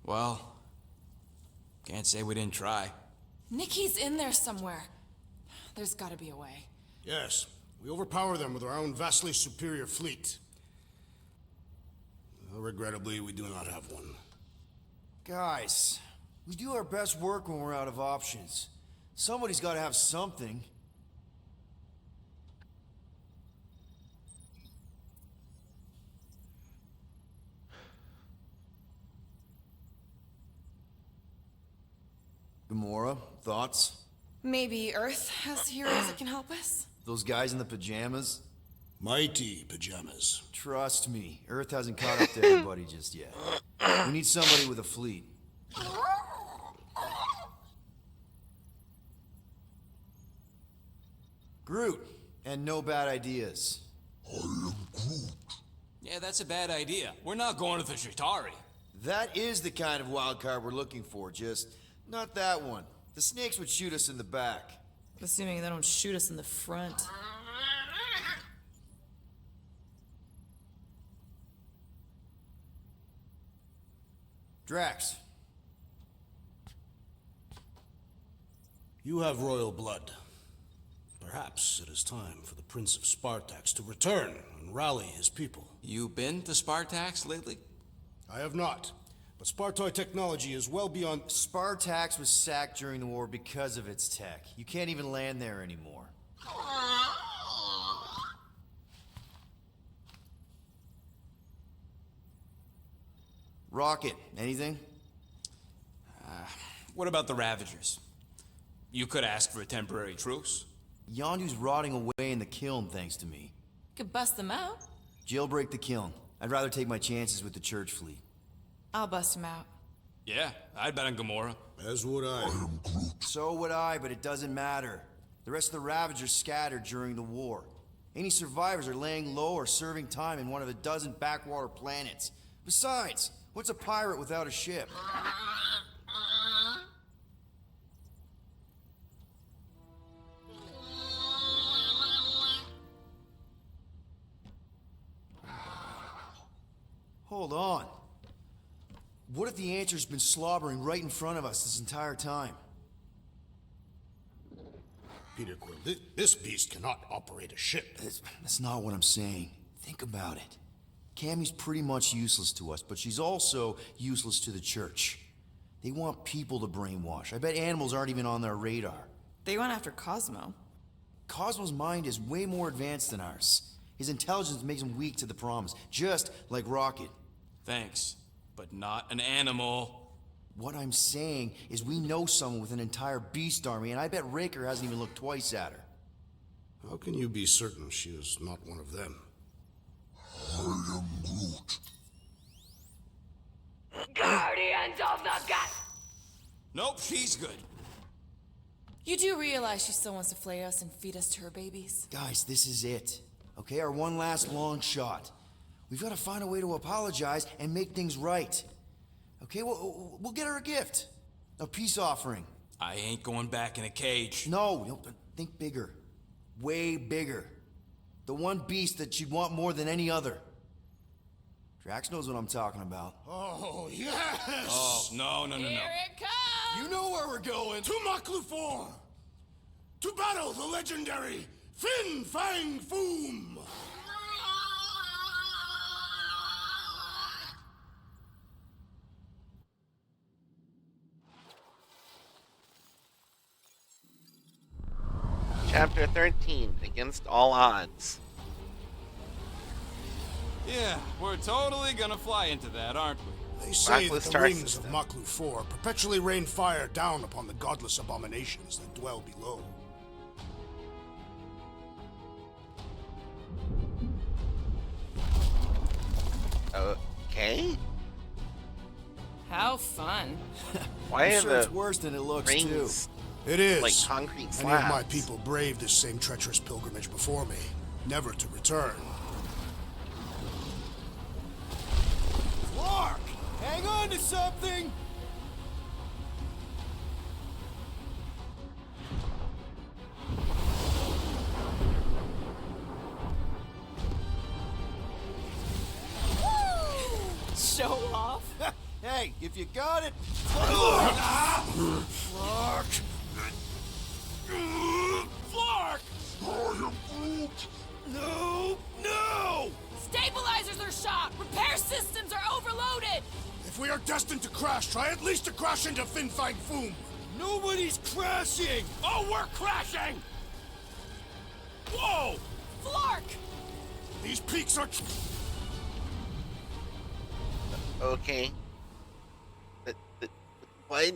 S17: Well, can't say we didn't try.
S16: Nikki's in there somewhere. There's gotta be a way.
S3: Yes, we overpower them with our own vastly superior fleet. Well, regrettably, we do not have one.
S13: Guys, we do our best work when we're out of options. Somebody's got to have something. Gamora, thoughts?
S16: Maybe Earth has heroes that can help us?
S13: Those guys in the pajamas?
S3: Mighty pajamas.
S13: Trust me, Earth hasn't caught up to everybody just yet. We need somebody with a fleet. Groot, and no bad ideas.
S17: Yeah, that's a bad idea. We're not going to the Chitauri.
S13: That is the kind of wild card we're looking for, just not that one. The snakes would shoot us in the back.
S16: Assuming they don't shoot us in the front.
S13: Drax.
S3: You have royal blood. Perhaps it is time for the Prince of Spartax to return and rally his people.
S17: You been to Spartax lately?
S3: I have not. But Spartoid technology is well beyond...
S13: Spartax was sacked during the war because of its tech. You can't even land there anymore. Rocket, anything?
S17: What about the Ravagers? You could ask for a temporary truce.
S13: Yondu's rotting away in the kiln thanks to me.
S16: Could bust them out.
S13: Jailbreak the kiln. I'd rather take my chances with the church fleet.
S16: I'll bust them out.
S17: Yeah, I'd bet on Gamora.
S3: As would I.
S13: So would I, but it doesn't matter. The rest of the Ravagers scattered during the war. Any survivors are laying low or serving time in one of a dozen backwater planets. Besides, what's a pirate without a ship? Hold on. What if the Answer's been slobbering right in front of us this entire time?
S3: Peter Quill, this beast cannot operate a ship.
S13: That's not what I'm saying. Think about it. Cammy's pretty much useless to us, but she's also useless to the church. They want people to brainwash. I bet animals aren't even on their radar.
S16: They went after Cosmo.
S13: Cosmo's mind is way more advanced than ours. His intelligence makes him weak to the promise, just like Rocket.
S17: Thanks, but not an animal.
S13: What I'm saying is we know someone with an entire beast army, and I bet Raker hasn't even looked twice at her.
S3: How can you be certain she is not one of them?
S6: I am Groot.
S5: Guardians of the Galaxy.
S17: Nope, she's good.
S16: You do realize she still wants to flay us and feed us to her babies?
S13: Guys, this is it. Okay, our one last long shot. We've got to find a way to apologize and make things right. Okay, we'll get her a gift. A peace offering.
S17: I ain't going back in a cage.
S13: No, but think bigger. Way bigger. The one beast that she'd want more than any other. Drax knows what I'm talking about.
S3: Oh, yes!
S17: Oh, no.
S16: Here it comes!
S3: You know where we're going. To Maklu 4! To battle the legendary Fin Fang Foom!
S1: Chapter 13, Against All Odds.
S17: Yeah, we're totally gonna fly into that, aren't we?
S3: They say that the
S1: Star
S3: rings
S1: System.
S3: of Maklu 4 perpetually rain fire down upon the godless abominations that dwell below.
S1: Okay.
S16: How fun.
S1: Why
S13: I'm
S1: are
S13: sure it's
S1: the
S13: worse than it looks,
S1: rings
S3: It is.
S1: like concrete
S3: Many of my
S1: slabs?
S3: people braved this same treacherous pilgrimage before me, never to return.
S13: Clark! Hang on to something!
S16: Show off.
S13: Hey, if you got it...
S3: Clark!
S2: Flark!
S6: I am Groot.
S3: No! No!
S16: Stabilizers are shot! Repair systems are overloaded!
S3: If we are destined to crash, try at least to crash into Fin Fang Foom! Nobody's crashing!
S2: Oh, we're crashing! Whoa!
S16: Flark!
S3: These peaks are...
S1: Okay. What?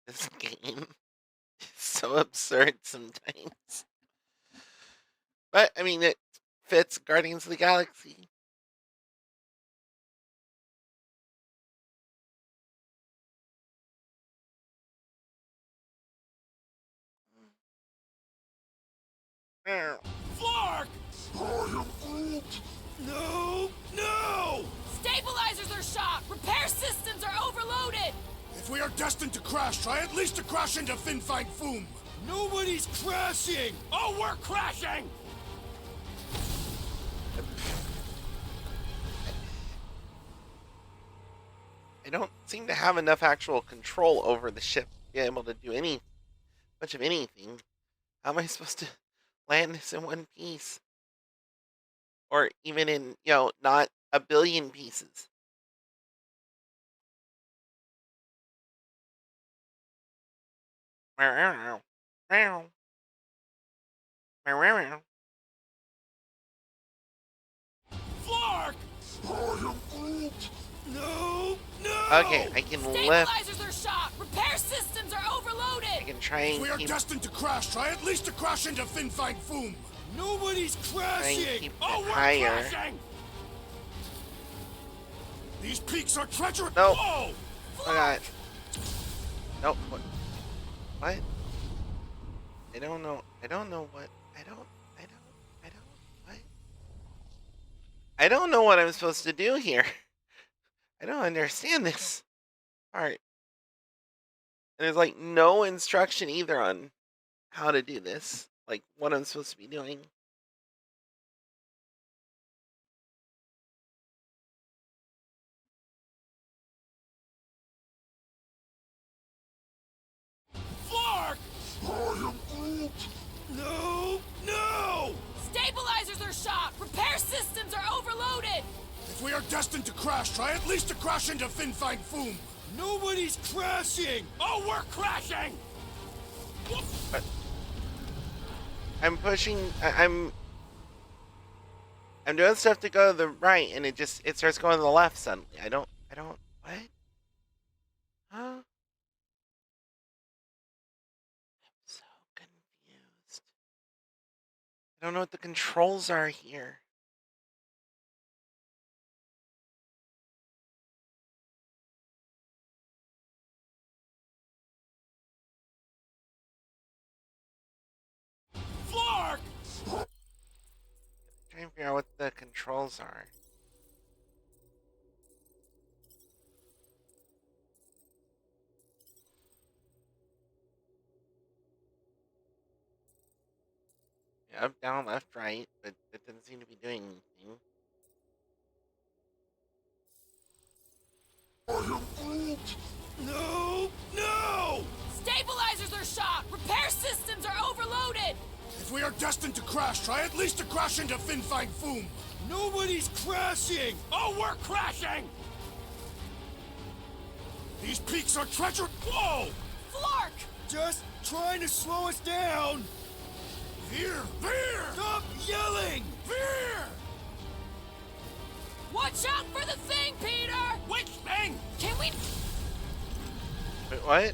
S1: This game is so absurd sometimes. But, I mean, it fits Guardians of the Galaxy.
S2: Flark!
S6: I am Groot.
S3: No! No!
S16: Stabilizers are shot! Repair systems are overloaded!
S3: If we are destined to crash, try at least to crash into Fin Fang Foom! Nobody's crashing!
S2: Oh, we're crashing!
S1: I don't seem to have enough actual control over the ship to be able to do much of anything. How am I supposed to land this in one piece? Or even in, not a billion pieces?
S2: Flark!
S6: I am Groot.
S3: No! No!
S1: Okay, I can lift.
S16: Stabilizers are shot! Repair systems are overloaded!
S1: I can try
S3: If
S1: and
S3: we are
S1: keep,
S3: destined to crash, try at least to crash into Fin Fang Foom! Nobody's
S1: try and
S3: crashing!
S1: keep
S2: Oh,
S1: it
S2: we're
S1: higher.
S2: crashing!
S3: These peaks are treacherous!
S1: No.
S3: Whoa!
S1: Oh god. Nope. What? What? I don't know. I don't know what. What? I don't know what I'm supposed to do here. I don't understand this part. And there's like no instruction either on how to do this. Like what I'm supposed to be doing.
S4: No! No!
S16: Stabilizers are shot! Repair systems are overloaded!
S3: If we are destined to crash, try at least to crash into Fin Fang Foom.
S4: Nobody's crashing!
S2: Oh, we're crashing!
S1: I'm pushing. I'm doing stuff to go to the right, and it starts going to the left suddenly. I don't. What? Huh? I'm so confused. I don't know what the controls are here.
S2: Flark!
S1: Trying to figure out what the controls are. Yeah, up, down, left, right, but it doesn't seem to be doing anything.
S4: No! No!
S16: Stabilizers are shot! Repair systems are overloaded!
S3: If we are destined to crash, try at least to crash into Fin Fang Foom.
S4: Nobody's crashing!
S2: Oh, we're crashing!
S3: These peaks are treacherous. Whoa!
S16: Flark!
S4: Just trying to slow us down!
S3: Veer! Veer!
S4: Stop yelling!
S3: Veer!
S16: Watch out for the thing, Peter!
S2: Which thing?
S16: Can we...
S1: Wait, what?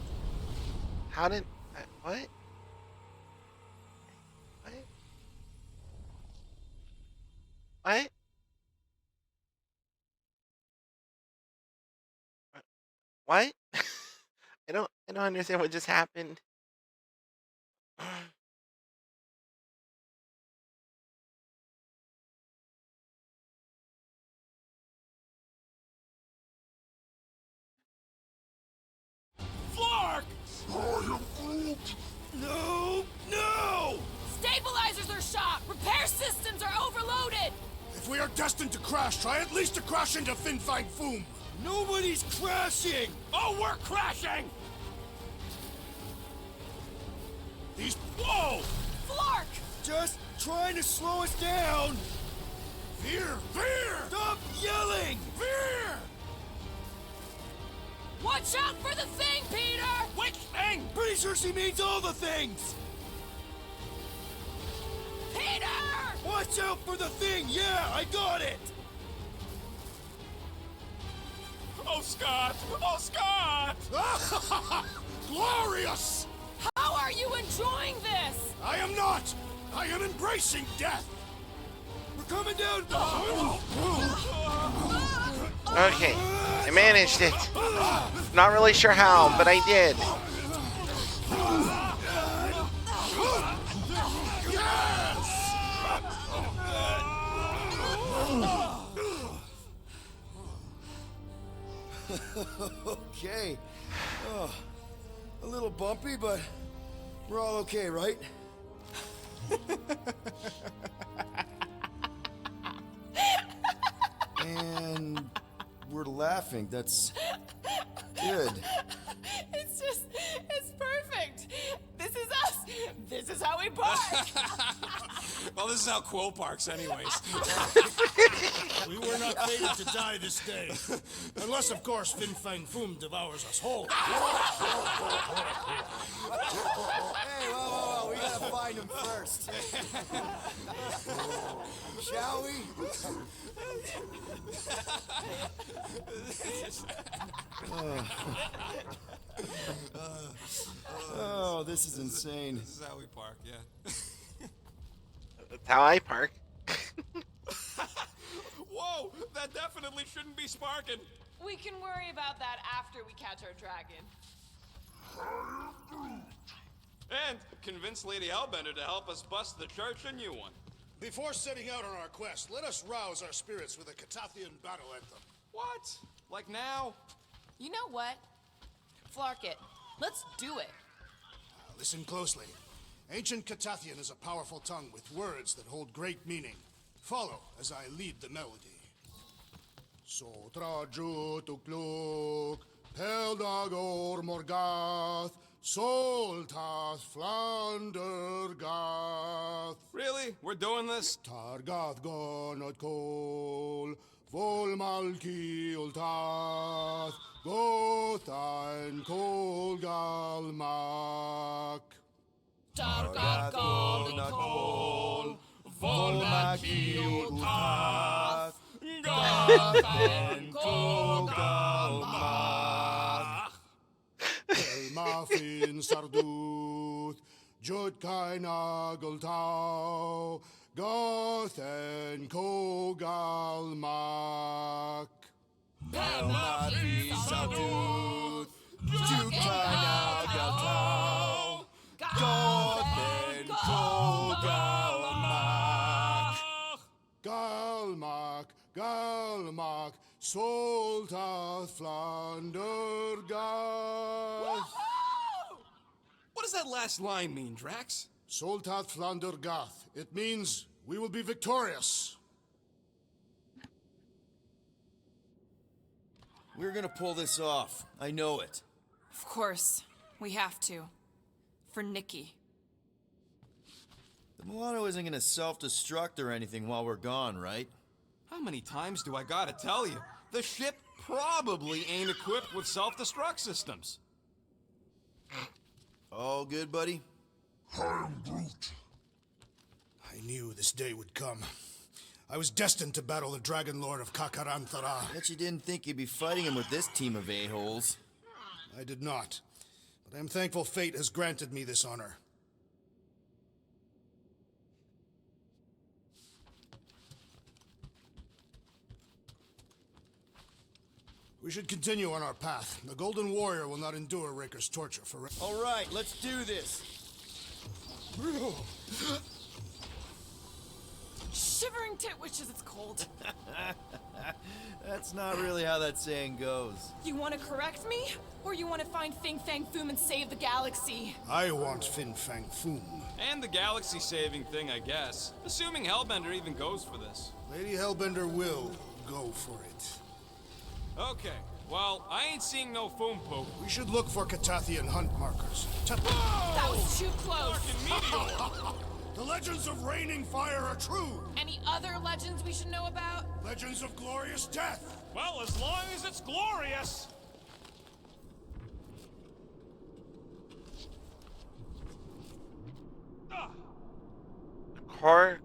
S1: How did... what? What? What? What? I don't understand what just happened.
S2: Flark!
S4: No! No!
S16: Stabilizers are shot! Repair systems are overloaded!
S3: If we are destined to crash, try at least to crash into Fin Fang Foom.
S4: Nobody's crashing!
S2: Oh, we're crashing!
S3: These... Whoa!
S16: Flark!
S4: Just trying to slow us down!
S3: Veer! Veer!
S4: Stop yelling!
S3: Veer!
S16: Watch out for the thing, Peter!
S2: Which thing?
S4: Pretty sure she means all the things!
S16: Peter!
S4: Watch out for the thing! Yeah, I got it!
S2: Oh, Scott! Oh, Scott!
S3: Glorious!
S16: How are you enjoying this?
S3: I am not! I am embracing death!
S4: We're coming down!
S1: Okay, I managed it. Not really sure how, but I did.
S13: Okay. Oh, a little bumpy, but we're all okay, right? And we're laughing. That's good.
S16: It's perfect. This is us. This is how we park.
S17: Well, this is how Quill parks, anyways.
S3: We were not fated to die this day. Unless, of course, Fin Fang Foom devours us whole.
S13: Hey, whoa. We gotta find him first. Shall we? Oh, this is insane.
S17: This is how we park, yeah.
S1: That's how I park.
S2: Whoa! That definitely shouldn't be sparking.
S16: We can worry about that after we catch our dragon.
S12: And convince Lady Hellbender to help us bust the church a new one.
S3: Before setting out on our quest, let us rouse our spirits with a Catathian battle anthem.
S12: What? Like now?
S16: You know what? Flark it. Let's do it.
S3: Listen closely. Ancient Catathian is a powerful tongue with words that hold great meaning. Follow as I lead the melody. Sotra jutukluk, Peldagor Morgath, Soltath Flandergath.
S17: Really? We're doing this?
S3: Targath Gonot Kol. Volmalki Ultath. Gothain Kol Galmak.
S16: Targath Gonot Kol. Volmalki Ultath. Gothain Kol Galmak.
S3: Elmafin Sarduth, Judkai Nageltau, Gothen Kogalmak.
S16: Elmafin Sarduth, Judkai Nageltau, Gothen Kogalmak.
S3: Galmak, Galmak, Soltath Flandergath.
S17: What does that last line mean, Drax?
S3: Soltath Flandergath. It means we will be victorious.
S13: We're gonna pull this off. I know it.
S16: Of course, we have to. For Nikki.
S13: The Milano isn't gonna self-destruct or anything while we're gone, right?
S17: How many times do I gotta tell you? The ship probably ain't equipped with self-destruct systems.
S13: All good, buddy?
S6: I am Groot.
S3: I knew this day would come. I was destined to battle the Dragon Lord of Kakaranthara.
S13: Bet you didn't think you'd be fighting him with this team of a-holes.
S3: I did not. But I am thankful fate has granted me this honor. We should continue on our path. The Golden Warrior will not endure Raker's torture forever.
S13: All right, let's do this.
S16: Shivering Titwitch as it's cold.
S13: That's not really how that saying goes.
S16: You want to correct me? Or you want to find Fin Fang Foom and save the galaxy?
S3: I want Fin Fang Foom.
S17: And the galaxy-saving thing, I guess. Assuming Hellbender even goes for this.
S3: Lady Hellbender will go for it.
S17: Okay, well, I ain't seeing no foom poop.
S3: We should look for Catathian hunt markers.
S16: That was too close.
S3: The legends of raining fire are true.
S16: Any other legends we should know about?
S3: Legends of glorious death.
S2: Well, as long as it's glorious.
S1: Core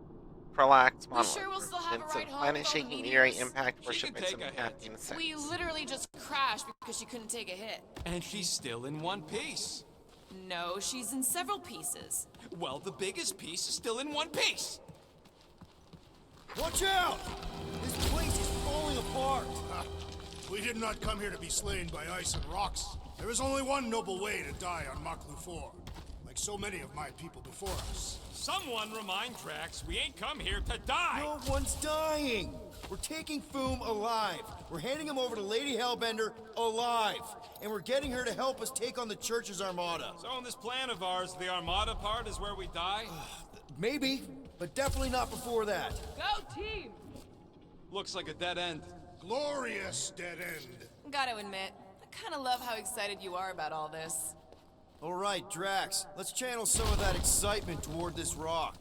S1: Prolax
S16: We
S1: monolith.
S16: sure we'll still have a
S1: It's
S16: ride home with all the
S1: planet-shaking meteorite
S16: meteors?
S1: impact
S17: She
S1: worship
S17: can
S1: by
S17: take a hit.
S1: Catathian sects.
S16: We literally just crashed because she couldn't take a hit.
S17: And she's still in one piece.
S16: No, she's in several pieces.
S17: Well, the biggest piece is still in one piece.
S13: Watch out! This place is falling apart.
S3: We did not come here to be slain by ice and rocks. There is only one noble way to die on Maklu 4, like so many of my people before us.
S2: Someone remind Drax we ain't come here to die.
S13: No one's dying. We're taking Foom alive. We're handing him over to Lady Hellbender alive. And we're getting her to help us take on the Church's armada.
S2: So in this plan of ours, the Armada part is where we die?
S13: Maybe, but definitely not before that.
S16: Go team!
S17: Looks like a dead end.
S3: Glorious dead end.
S16: Gotta admit, I kinda love how excited you are about all this.
S13: All right, Drax, let's channel some of that excitement toward this rock.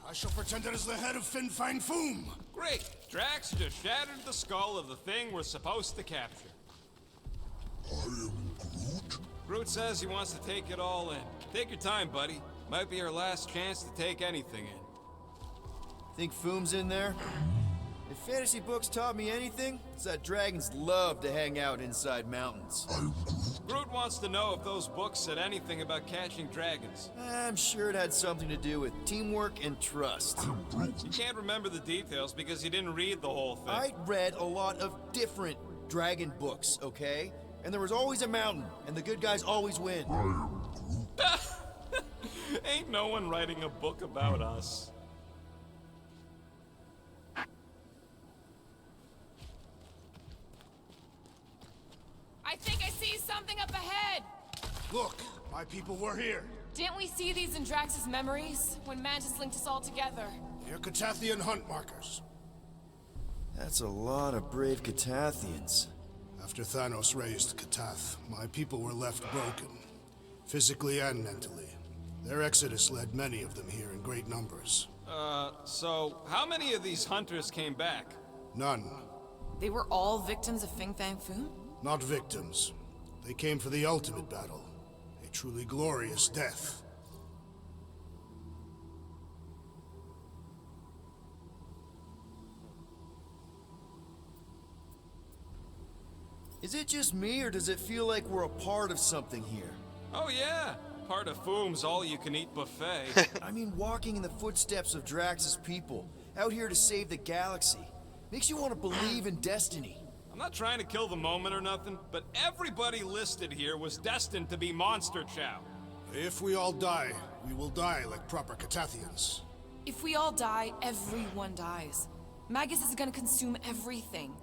S3: I shall pretend it is the head of Fin Fang Foom.
S17: Great. Drax just shattered the skull of the thing we're supposed to capture.
S6: I am Groot.
S17: Groot says he wants to take it all in. Take your time, buddy. Might be our last chance to take anything in.
S13: Think Foom's in there? If fantasy books taught me anything, it's that dragons love to hang out inside mountains.
S17: Groot wants to know if those books said anything about catching dragons.
S13: I'm sure it had something to do with teamwork and trust.
S17: You can't remember the details because you didn't read the whole thing.
S13: I read a lot of different dragon books, okay? And there was always a mountain, and the good guys always win.
S17: Ain't no one writing a book about us.
S16: I think I see something up ahead!
S3: Look, my people were here.
S16: Didn't we see these in Drax's memories, when Mantis linked us all together?
S3: They're Catathian hunt markers.
S13: That's a lot of brave Catathians.
S3: After Thanos raised Katath, my people were left broken. physically and mentally. Their exodus led many of them here in great numbers.
S12: So how many of these hunters came back?
S3: None.
S16: They were all victims of Fin Fang Foom?
S3: Not victims. They came for the ultimate battle. A truly glorious death.
S13: Is it just me, or does it feel like we're a part of something here?
S12: Oh yeah, part of Foom's all-you-can-eat buffet.
S13: I mean, walking in the footsteps of Drax's people, out here to save the galaxy, makes you want to believe in destiny.
S12: I'm not trying to kill the moment or nothing, but everybody listed here was destined to be Monster Chow.
S3: If we all die, we will die like proper Catathians.
S16: If we all die, everyone dies. Magus is gonna consume everything.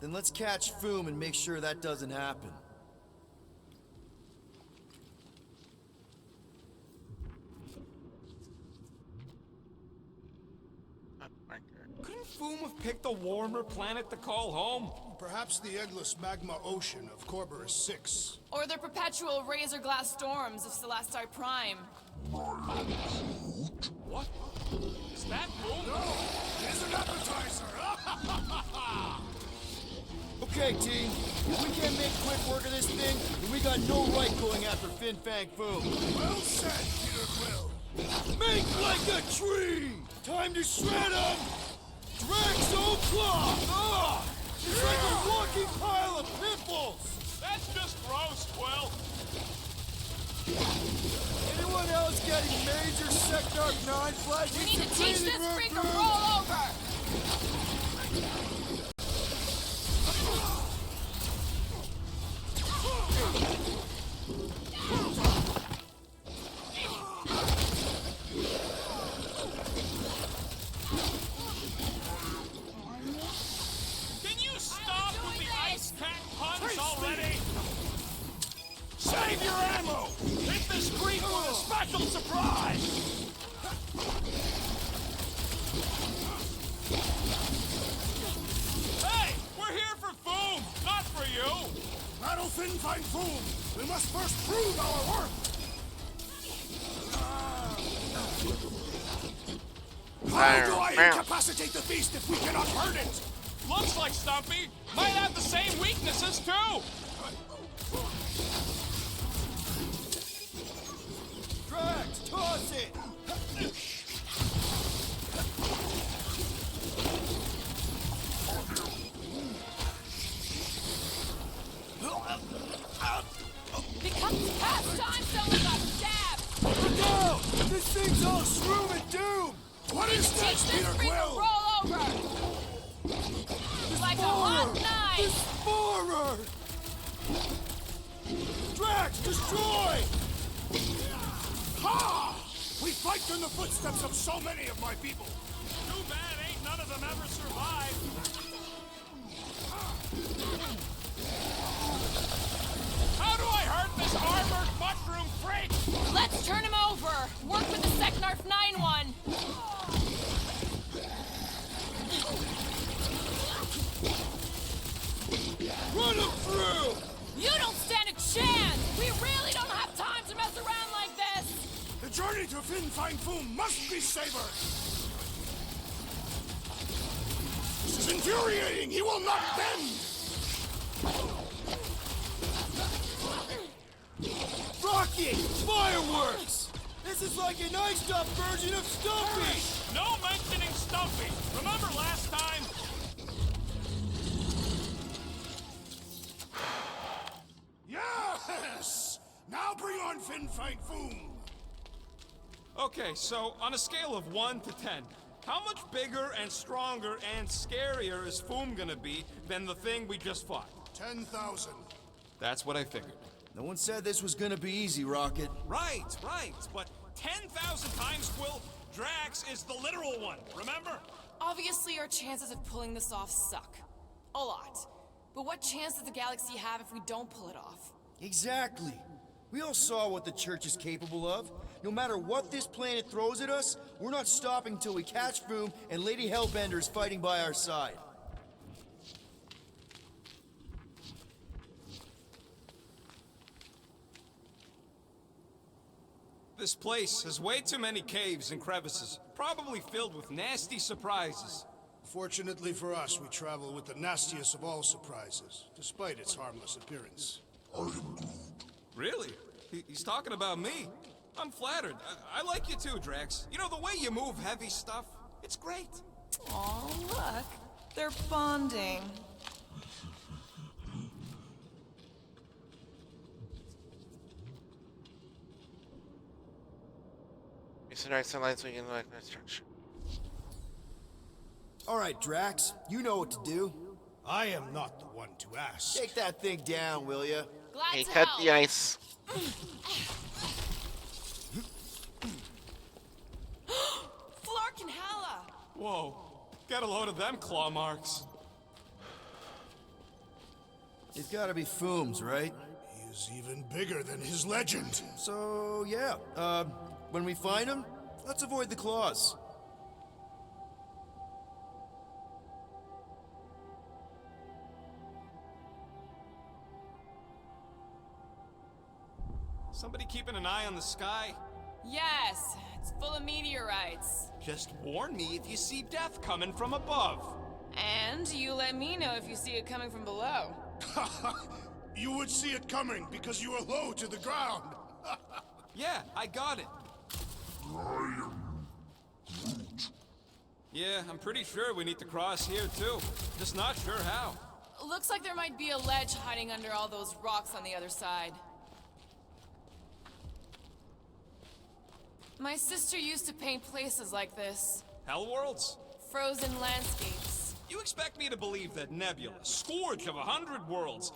S13: Then let's catch Foom and make sure that doesn't happen.
S12: Couldn't Foom have picked a warmer planet to call home?
S3: Perhaps the endless magma ocean of Corberus 6.
S16: Or their perpetual razor glass storms of Celesti Prime.
S12: What? Is that Foom?
S3: No! It's an appetizer!
S13: Okay, team. If we can't make quick work of this thing, then we got no right going after Fin Fang Foom.
S3: Well said, Peter Quill.
S13: Make like a tree! Time to shred him! Draxo Claw! Ah! It's like a walking pile of pimples!
S12: That's just gross, Quill.
S13: Anyone else getting major Sector 9 flashes?
S16: We need to teach this freak to roll over!
S12: Can you stop with the ice cat punch already? Save your ammo! Hit this creep with a special surprise! Hey! We're here for Foom, not for you!
S3: Battle Fin Fang Foom! We must first prove our worth! How do I incapacitate the beast if we cannot hurt it?
S12: Looks like Stumpy might have the same weaknesses too!
S13: Drax, toss it!
S16: Becomes pastime, someone got stabbed!
S13: Look out! This thing's all shroom and doom!
S3: What is
S16: Teach
S3: this,
S16: this
S3: Peter
S16: freak to
S3: Quill?
S16: roll over! Like a hot knife!
S13: Explorer! Drax, destroy!
S3: Ha! We fight in the footsteps of so many of my people.
S12: Too bad ain't none of them ever survived. How do I hurt this armored mushroom freak?
S16: Let's turn him over! Work with the Seknarf 9-1!
S13: Run him through!
S16: You don't stand a chance! We really don't have time to mess around like this!
S3: The journey to Fin Fang Foom must be savored! This is infuriating! He will not bend!
S13: Rocket! Fireworks! This is like an iced-up version of Stumpy!
S12: No mentioning Stumpy! Remember last time?
S3: Yes! Now bring on Fin Fang Foom!
S12: Okay, so on a scale of 1 to 10, how much bigger and stronger and scarier is Foom gonna be than the thing we just fought?
S3: 10,000.
S12: That's what I figured.
S13: No one said this was gonna be easy, Rocket.
S12: Right, but 10,000 times, Quill, Drax is the literal one, remember?
S16: Obviously, our chances of pulling this off suck. A lot. But what chance does the galaxy have if we don't pull it off?
S13: Exactly. We all saw what the Church is capable of. No matter what this planet throws at us, we're not stopping till we catch Foom and Lady Hellbender is fighting by our side.
S2: This place has way too many caves and crevices, probably filled with nasty surprises.
S3: Fortunately for us, we travel with the nastiest of all surprises, despite its harmless appearance.
S2: Really? He's talking about me. I'm flattered. I like you too, Drax. You know, the way you move heavy stuff, it's great.
S16: Aw, look. They're bonding.
S1: Use the dark sunlight so we can look at structure.
S13: All right, Drax, you know what to do.
S3: I am not the one to ask.
S13: Take that thing down, will ya?
S1: Hey, cut the ice.
S16: Flark and Hala!
S2: Whoa, get a load of them claw marks.
S13: It's gotta be Fooms, right?
S3: He is even bigger than his legend.
S13: So, yeah. When we find him, let's avoid the claws.
S2: Somebody keeping an eye on the sky?
S16: Yes, it's full of meteorites.
S2: Just warn me if you see death coming from above.
S16: And you let me know if you see it coming from below.
S3: You would see it coming because you are low to the ground.
S2: Yeah, I got it. Yeah, I'm pretty sure we need to cross here too. Just not sure how.
S16: Looks like there might be a ledge hiding under all those rocks on the other side. My sister used to paint places like this.
S2: Hellworlds?
S16: Frozen landscapes.
S2: You expect me to believe that Nebula, scourge of 100 worlds...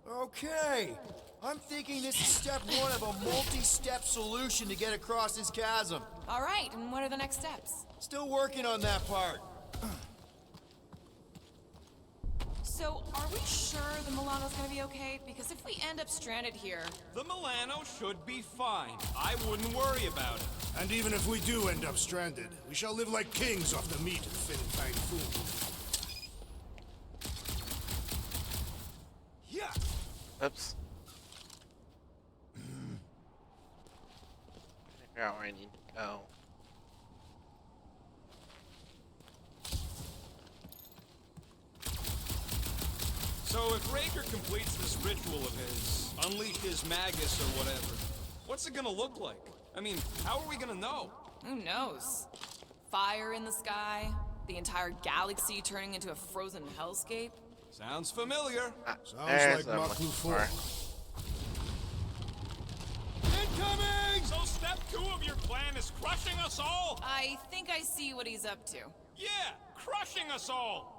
S13: Okay. I'm thinking this is step one of a multi-step solution to get across this chasm.
S16: All right, and what are the next steps?
S13: Still working on that part.
S16: So, are we sure the Milano's gonna be okay? Because if we end up stranded here...
S2: The Milano should be fine. I wouldn't worry about it.
S3: And even if we do end up stranded, we shall live like kings off the meat of Fin Fang Foom.
S13: Yeah.
S1: Oops. Figure out where I need to go.
S2: So if Raker completes this ritual of his, unleashes Magus or whatever, what's it gonna look like? I mean, how are we gonna know?
S16: Who knows? Fire in the sky? The entire galaxy turning into a frozen hellscape?
S2: Sounds familiar.
S3: Sounds like Maklu 4.
S2: Incoming! So step 2 of your plan is crushing us all?
S16: I think I see what he's up to.
S2: Yeah, crushing us all!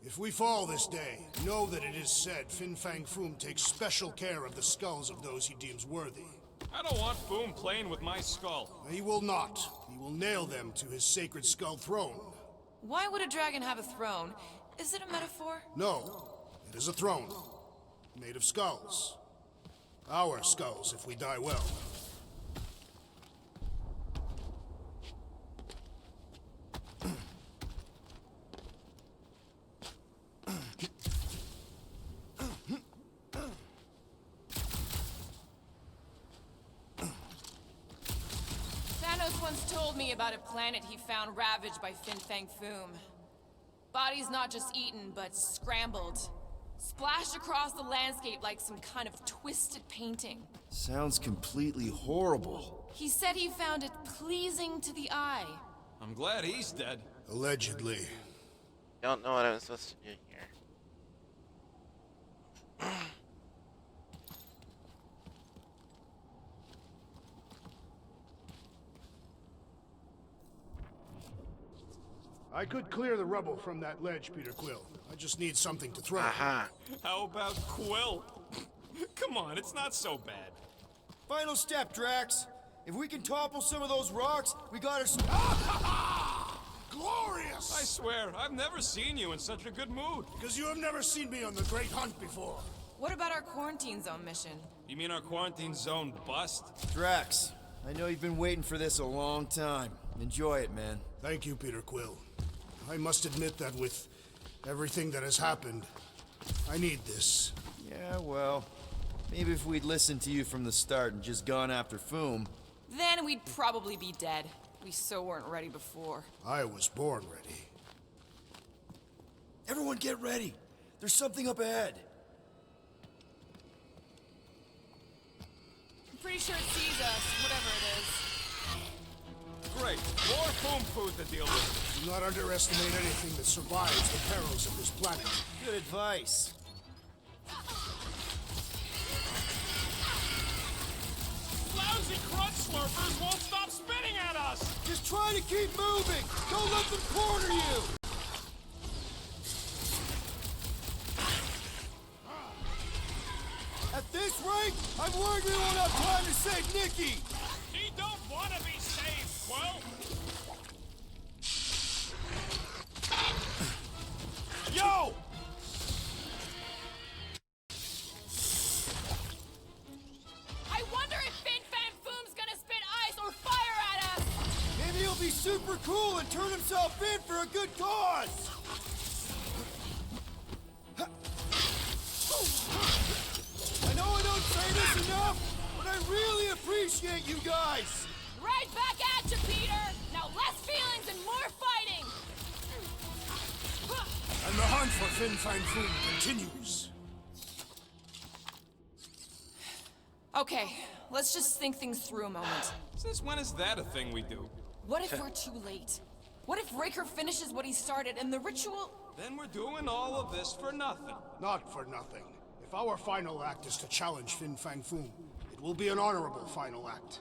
S3: If we fall this day, know that it is said Fin Fang Foom takes special care of the skulls of those he deems worthy.
S2: I don't want Foom playing with my skull.
S3: He will not. He will nail them to his sacred skull throne.
S16: Why would a dragon have a throne? Is it a metaphor?
S3: No, it is a throne. Made of skulls. Our skulls, if we die well.
S16: Thanos once told me about a planet he found ravaged by Fin Fang Foom. Bodies not just eaten, but scrambled. Splashed across the landscape like some kind of twisted painting.
S13: Sounds completely horrible.
S16: He said he found it pleasing to the eye.
S2: I'm glad he's dead.
S3: Allegedly.
S1: Don't know what I'm supposed to do here.
S3: I could clear the rubble from that ledge, Peter Quill. I just need something to throw.
S1: Aha.
S2: How about Quill? Come on, it's not so bad.
S13: Final step, Drax. If we can topple some of those rocks, we got our...
S3: Glorious!
S2: I swear, I've never seen you in such a good mood.
S3: Because you have never seen me on the Great Hunt before.
S16: What about our quarantine zone mission?
S2: You mean our quarantine zone bust?
S13: Drax, I know you've been waiting for this a long time. Enjoy it, man.
S3: Thank you, Peter Quill. I must admit that with Everything that has happened, I need this.
S13: Yeah, well, maybe if we'd listened to you from the start and just gone after Foom.
S16: Then we'd probably be dead. We so weren't ready before.
S3: I was born ready.
S13: Everyone get ready. There's something up ahead.
S16: I'm pretty sure it sees us, whatever it is.
S2: Great. More foam food to deal with.
S3: Do not underestimate anything that survives the perils of this planet.
S13: Good advice.
S2: Lousy crunch slurpers won't stop spitting at us!
S13: Just try to keep moving! Don't let them corner you! At this rate, I'm worried we won't have time to save Nikki!
S2: He don't want to be saved, Quill! Yo!
S16: I wonder if Fin Fang Foom's gonna spit ice or fire at us!
S13: Maybe he'll be super cool and turn himself in for a good cause! I know I don't say this enough, but I really appreciate you guys!
S16: Right back at you, Peter! Now less feelings and more fighting!
S3: And the hunt for Fin Fang Foom continues.
S16: Okay, let's just think things through a moment.
S2: Since when is that a thing we do?
S16: What if we're too late? What if Raker finishes what he started and the ritual...
S2: Then we're doing all of this for nothing.
S3: Not for nothing. If our final act is to challenge Fin Fang Foom, it will be an honorable final act.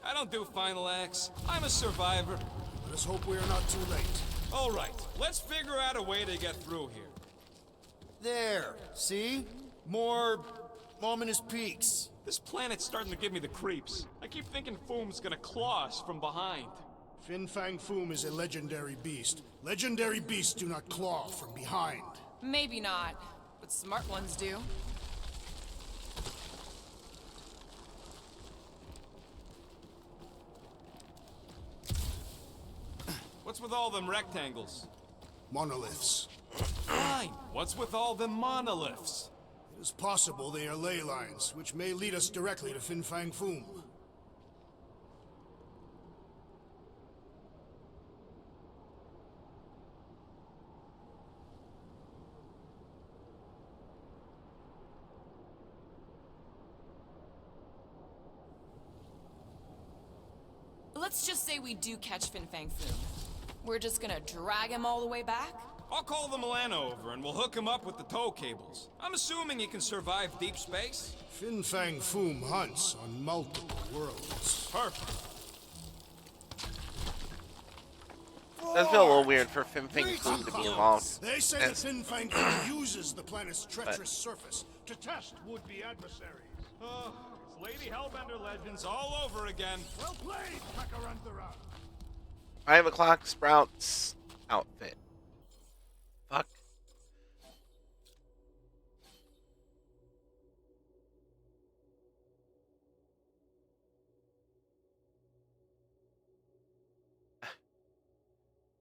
S2: I don't do final acts. I'm a survivor.
S3: Let us hope we are not too late.
S2: All right, let's figure out a way to get through here.
S13: There, see? More ominous peaks.
S2: This planet's starting to give me the creeps. I keep thinking Foom's gonna claw us from behind.
S3: Fin Fang Foom is a legendary beast. Legendary beasts do not claw from behind.
S16: Maybe not, but smart ones do.
S2: What's with all them rectangles?
S3: Monoliths.
S2: Fine. What's with all them monoliths?
S3: It is possible they are ley lines, which may lead us directly to Fin Fang Foom.
S16: Let's just say we do catch Fin Fang Foom. We're just gonna drag him all the way back?
S2: I'll call the Milano over and we'll hook him up with the tow cables. I'm assuming he can survive deep space.
S3: Fin Fang Foom hunts on multiple worlds.
S2: Perfect.
S1: Does feel a little weird for Fin Fang Foom to be involved.
S3: They say that Fin Fang Foom uses the planet's treacherous surface to test would-be adversaries.
S2: Oh, it's Lady Hellbender legends all over again.
S3: Well played, Kakarantara.
S1: 5 o'clock Sprouts outfit. Fuck.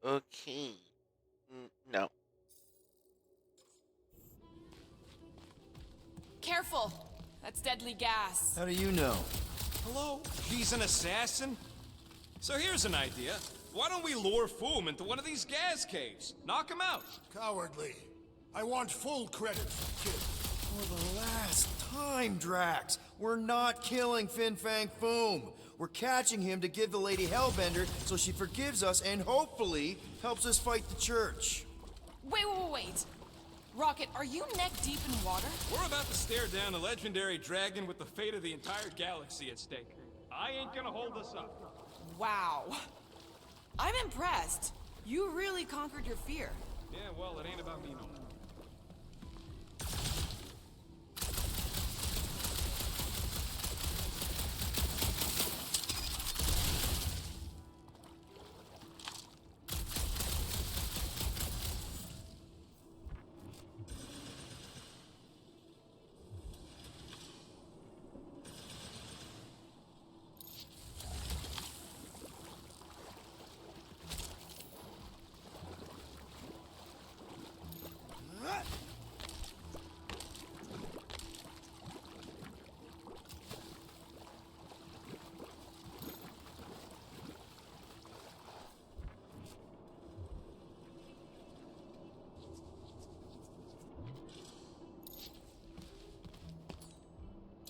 S1: Okay. No.
S16: Careful! That's deadly gas.
S13: How do you know?
S2: Hello? He's an assassin? So here's an idea. Why don't we lure Foom into one of these gas caves? Knock him out.
S3: Cowardly. I want full credit for the kill.
S13: For the last time, Drax. We're not killing Fin Fang Foom. We're catching him to give the Lady Hellbender so she forgives us and hopefully helps us fight the church.
S16: Wait. Rocket, are you neck deep in water?
S2: We're about to stare down a legendary dragon with the fate of the entire galaxy at stake. I ain't gonna hold us up.
S16: Wow. I'm impressed. You really conquered your fear.
S2: Yeah, well, it ain't about me no more.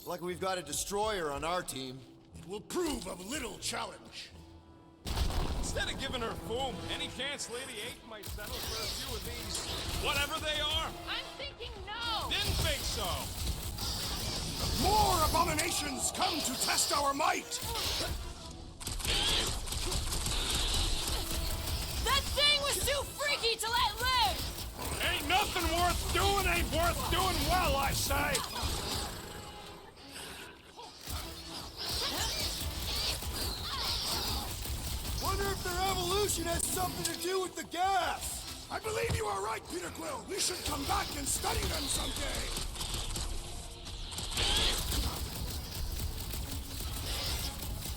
S13: Like we've got a destroyer on our team.
S3: It will prove of little challenge.
S2: Instead of giving her foam, any chance Lady H might settle for a few of these, whatever they are?
S16: I'm thinking no!
S2: Didn't think so!
S3: More abominations come to test our might!
S16: That thing was too freaky to let live!
S2: Ain't nothing worth doing ain't worth doing well, I say!
S13: Wonder if their evolution has something to do with the gas!
S3: I believe you are right, Peter Quill. We should come back and study them someday.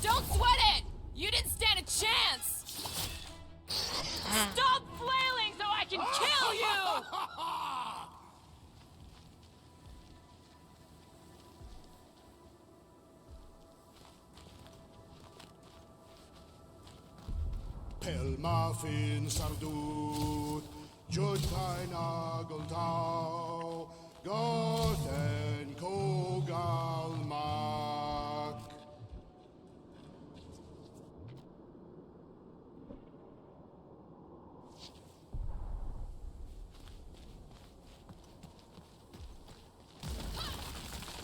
S16: Don't sweat it! You didn't stand a chance! Stop flailing so I can kill you!
S3: Pelma fin sardut, Jutkain agultau, Gothen kogalmak.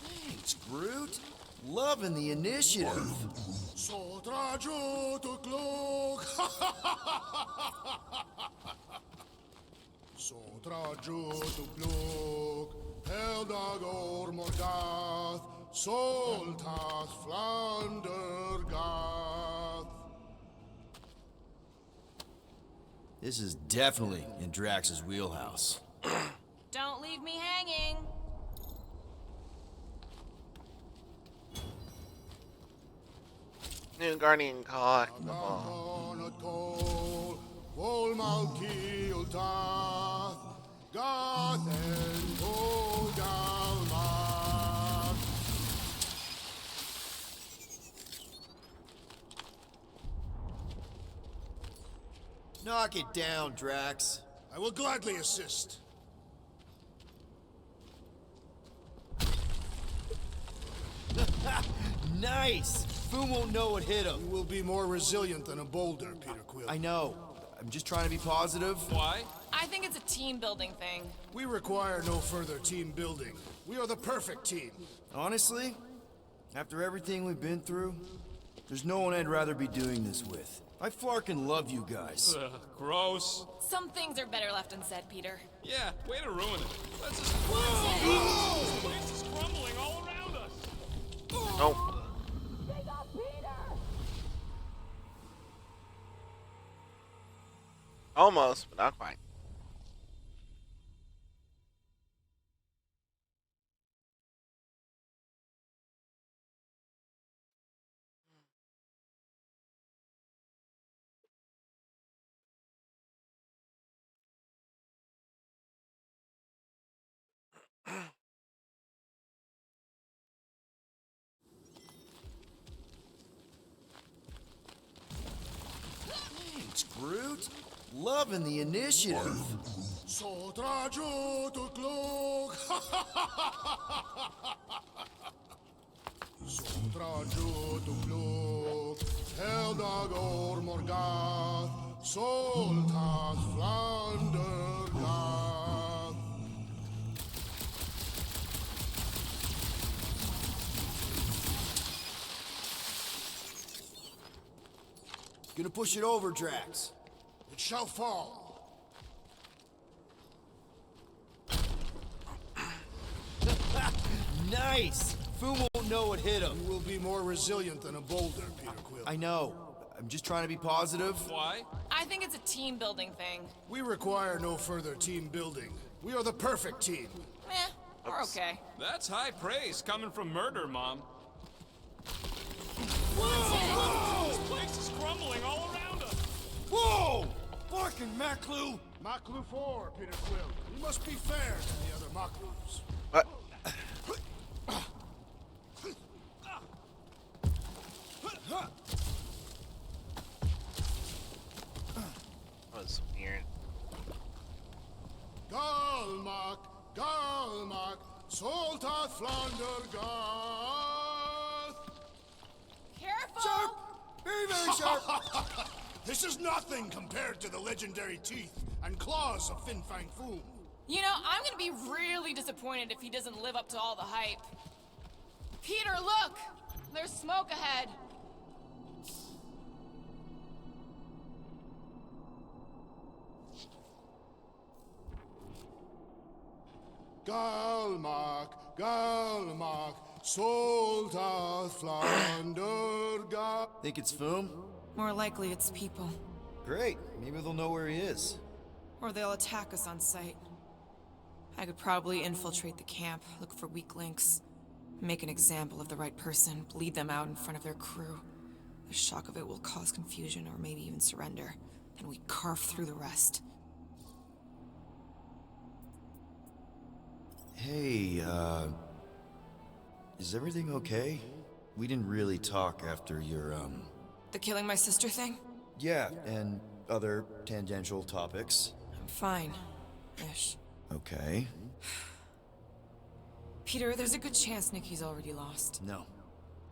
S13: Thanks, Groot. Loving the initiative.
S3: Sotraju to cloak. Sotraju to cloak. Eldagor Morgath. Soltath Flandergath.
S13: This is definitely in Drax's wheelhouse.
S15: Don't leave me hanging.
S1: New Guardian collectible.
S3: Volmalki Ultath. Gathen Kogalmak.
S13: Knock it down, Drax.
S3: I will gladly assist.
S13: Nice! Foom won't know what hit him.
S3: You will be more resilient than a boulder, Peter Quill.
S13: I know. I'm just trying to be positive.
S2: Why?
S16: I think it's a team-building thing.
S3: We require no further team building. We are the perfect team.
S13: Honestly, after everything we've been through, there's no one I'd rather be doing this with. I flarkin' love you guys.
S2: Gross.
S16: Some things are better left unsaid, Peter.
S2: Yeah, way to ruin it. Let's just... Whoa! This place is crumbling all around us!
S1: Nope. Almost, but not quite.
S13: Thanks, Groot. Loving the initiative.
S3: Sotraju to cloak. Sotraju to cloak. Eldagor Morgath. Soltath Flandergath.
S13: Gonna push it over, Drax.
S3: It shall fall.
S13: Nice! Foom won't know what hit him.
S3: You will be more resilient than a boulder, Peter Quill.
S13: I know. I'm just trying to be positive.
S2: Why?
S16: I think it's a team-building thing.
S3: We require no further team building. We are the perfect team.
S16: We're okay.
S2: That's high praise coming from Murder Mom.
S3: Whoa!
S2: This place is crumbling all around us!
S3: Whoa! Barking Maklu! Maklu 4, Peter Quill. You must be fair to the other Maklus.
S1: What? That was weird.
S3: Galmak, Galmak, Soltat Flander Garth!
S16: Careful!
S3: Sharp! Very, very sharp! This is nothing compared to the legendary teeth and claws of Fin Fang Foom.
S16: You know, I'm gonna be really disappointed if he doesn't live up to all the hype. Peter, look! There's smoke ahead.
S3: Galmak, Soltat Flander Garth.
S13: Think it's Foom?
S16: More likely it's people.
S13: Great. Maybe they'll know where he is.
S16: Or they'll attack us on sight. I could probably infiltrate the camp, look for weak links, make an example of the right person, bleed them out in front of their crew. The shock of it will cause confusion or maybe even surrender. Then we carve through the rest.
S13: Hey, is everything okay? We didn't really talk after your,
S16: The killing my sister thing?
S13: Yeah, and other tangential topics.
S16: I'm fine. Ish.
S13: Okay.
S16: Peter, there's a good chance Nikki's already lost.
S13: No,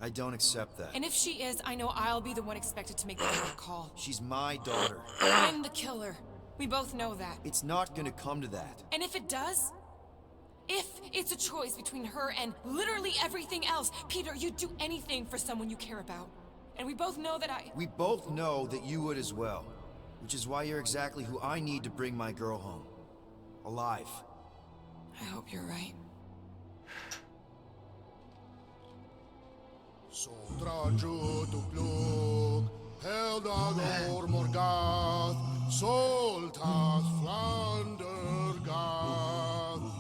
S13: I don't accept that.
S16: And if she is, I know I'll be the one expected to make the call.
S13: She's my daughter.
S16: I'm the killer. We both know that.
S13: It's not gonna come to that.
S16: And if it does? If it's a choice between her and literally everything else, Peter, you'd do anything for someone you care about. And we both know that
S13: We both know that you would as well. Which is why you're exactly who I need to bring my girl home. Alive.
S16: I hope you're right.
S3: Soltraju Tukluk, Heldagor Morgath, Soltat Flander Garth.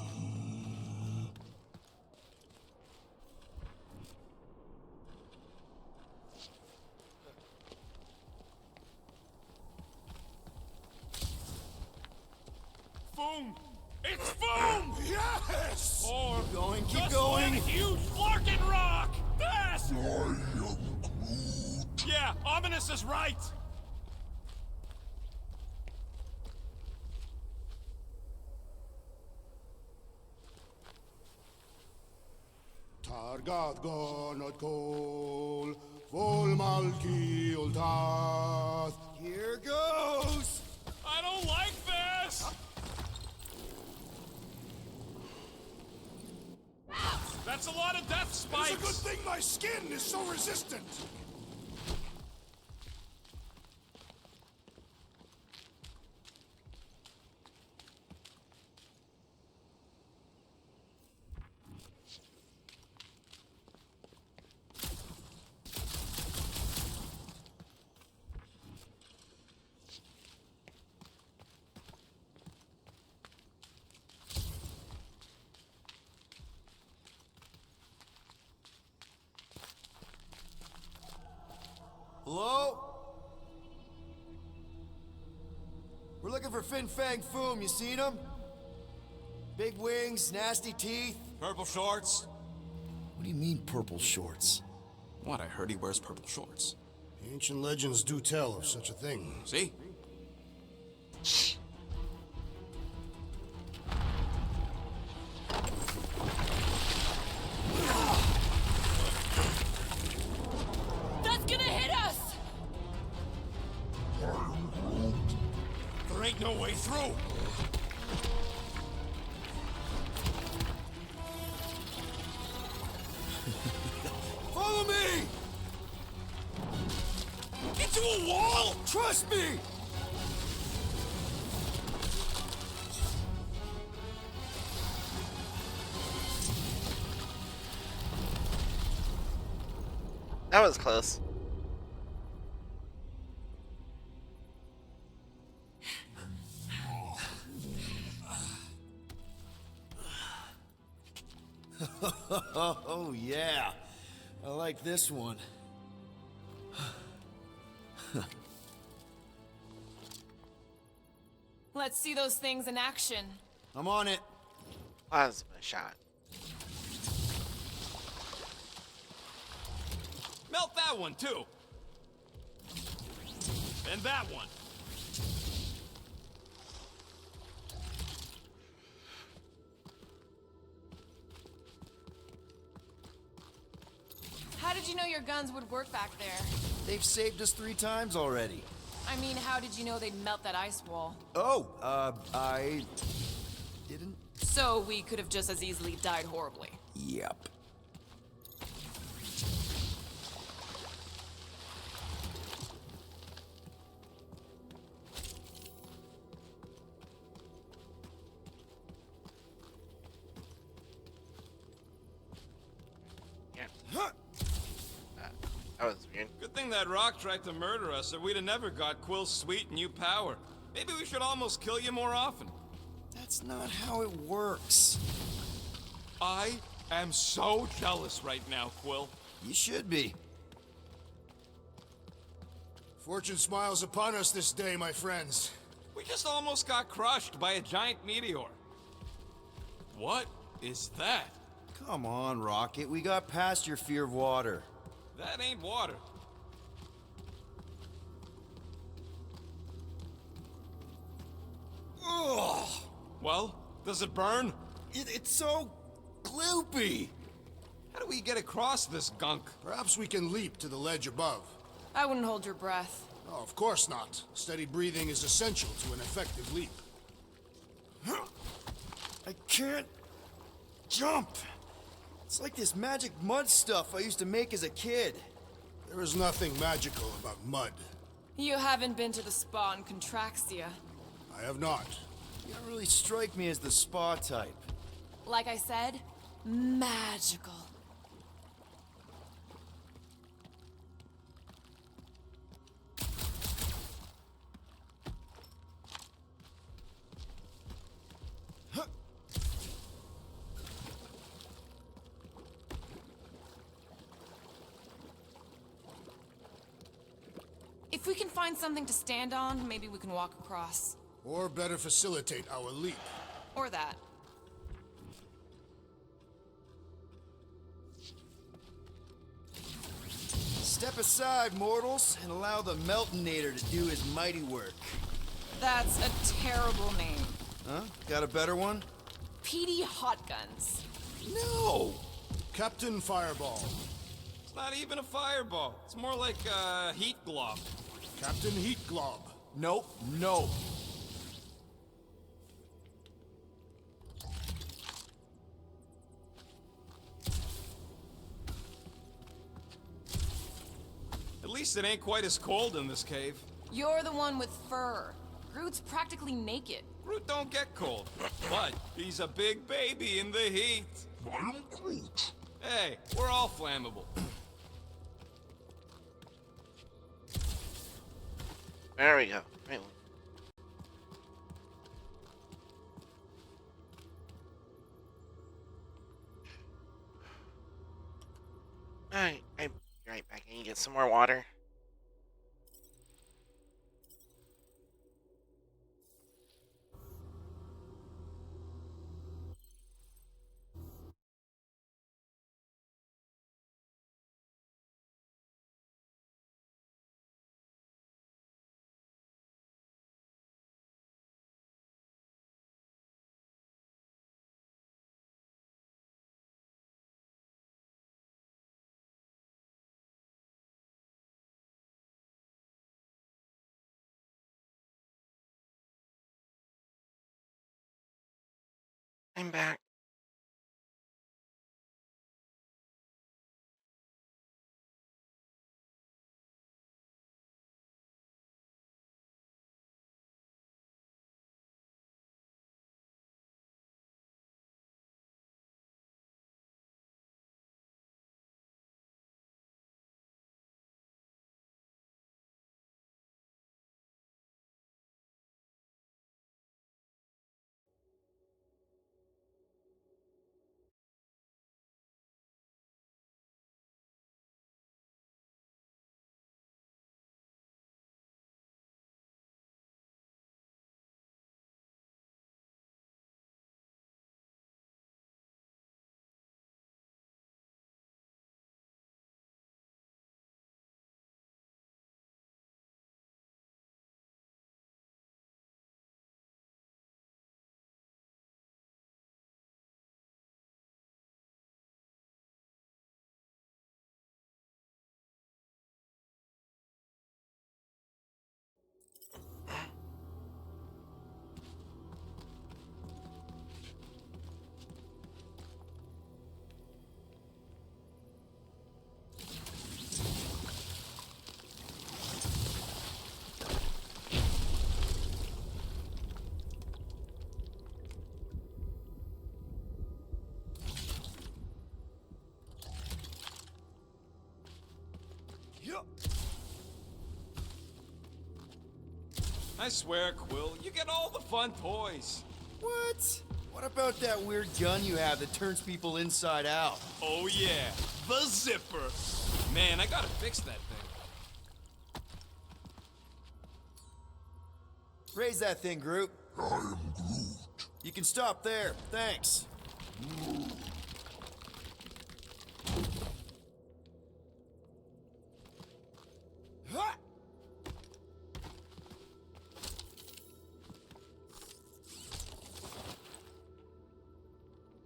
S2: Boom! It's Boom!
S3: Yes!
S2: Or
S13: Keep going, keep
S2: just
S13: going.
S2: one huge flarkin' rock! Fast! Yeah, Ominous is right!
S3: Targath Gonot Kol, Volmalki Ultath.
S13: Here goes!
S2: I don't like this! That's a lot of death spikes!
S3: It's a good thing my skin is so resistant!
S13: Hello? We're looking for Fin Fang Foom. You seen him? Big wings, nasty teeth.
S17: Purple shorts?
S13: What do you mean, purple shorts?
S17: What, I heard he wears purple shorts.
S3: Ancient legends do tell of such a thing.
S17: See?
S16: That's gonna hit us!
S2: There ain't no way through!
S13: Follow me!
S2: Into a wall?
S13: Trust me!
S1: That was close.
S13: Oh, yeah. I like this one.
S16: Let's see those things in action.
S13: I'm on it.
S1: Plasma shot.
S2: Melt that one, too! And that one.
S16: How did you know your guns would work back there?
S13: They've saved us 3 times already.
S16: I mean, how did you know they'd melt that ice wall?
S13: Oh, I didn't.
S16: So we could have just as easily died horribly.
S13: Yep.
S1: That was weird.
S2: Good thing that rock tried to murder us, or we'd have never got Quill's sweet new power. Maybe we should almost kill you more often.
S13: That's not how it works.
S2: I am so jealous right now, Quill.
S13: You should be.
S3: Fortune smiles upon us this day, my friends.
S2: We just almost got crushed by a giant meteor. What is that?
S13: Come on, Rocket. We got past your fear of water.
S2: That ain't water.
S13: Ugh!
S2: Well, does it burn?
S13: It's so gloopy.
S2: How do we get across this gunk?
S3: Perhaps we can leap to the ledge above.
S16: I wouldn't hold your breath.
S3: Oh, of course not. Steady breathing is essential to an effective leap.
S13: I can't jump. It's like this magic mud stuff I used to make as a kid.
S3: There is nothing magical about mud.
S16: You haven't been to the spa in Contraxia.
S3: I have not.
S13: You don't really strike me as the spa type.
S16: Like I said, magical. If we can find something to stand on, maybe we can walk across.
S3: Or better facilitate our leap.
S16: Or that.
S13: Step aside, mortals, and allow the Meltonator to do his mighty work.
S16: That's a terrible name.
S13: Huh? Got a better one?
S16: PD Hotguns.
S13: No!
S3: Captain Fireball.
S2: It's not even a fireball. It's more like a heat glob.
S3: Captain Heat Glob.
S13: Nope, no.
S2: At least it ain't quite as cold in this cave.
S16: You're the one with fur. Groot's practically naked.
S2: Groot don't get cold, but he's a big baby in the heat.
S6: I am Groot.
S2: Hey, we're all flammable.
S1: There we go. Right. Alright, I'll be right back. I can get some more water. I'm back.
S17: I swear, Quill, you get all the fun toys.
S13: What? What about that weird gun you have that turns people inside out?
S2: Oh yeah, the zipper.
S17: Man, I gotta fix that thing.
S13: Raise that thing, Groot.
S6: I am Groot.
S13: You can stop there. Thanks. Ha!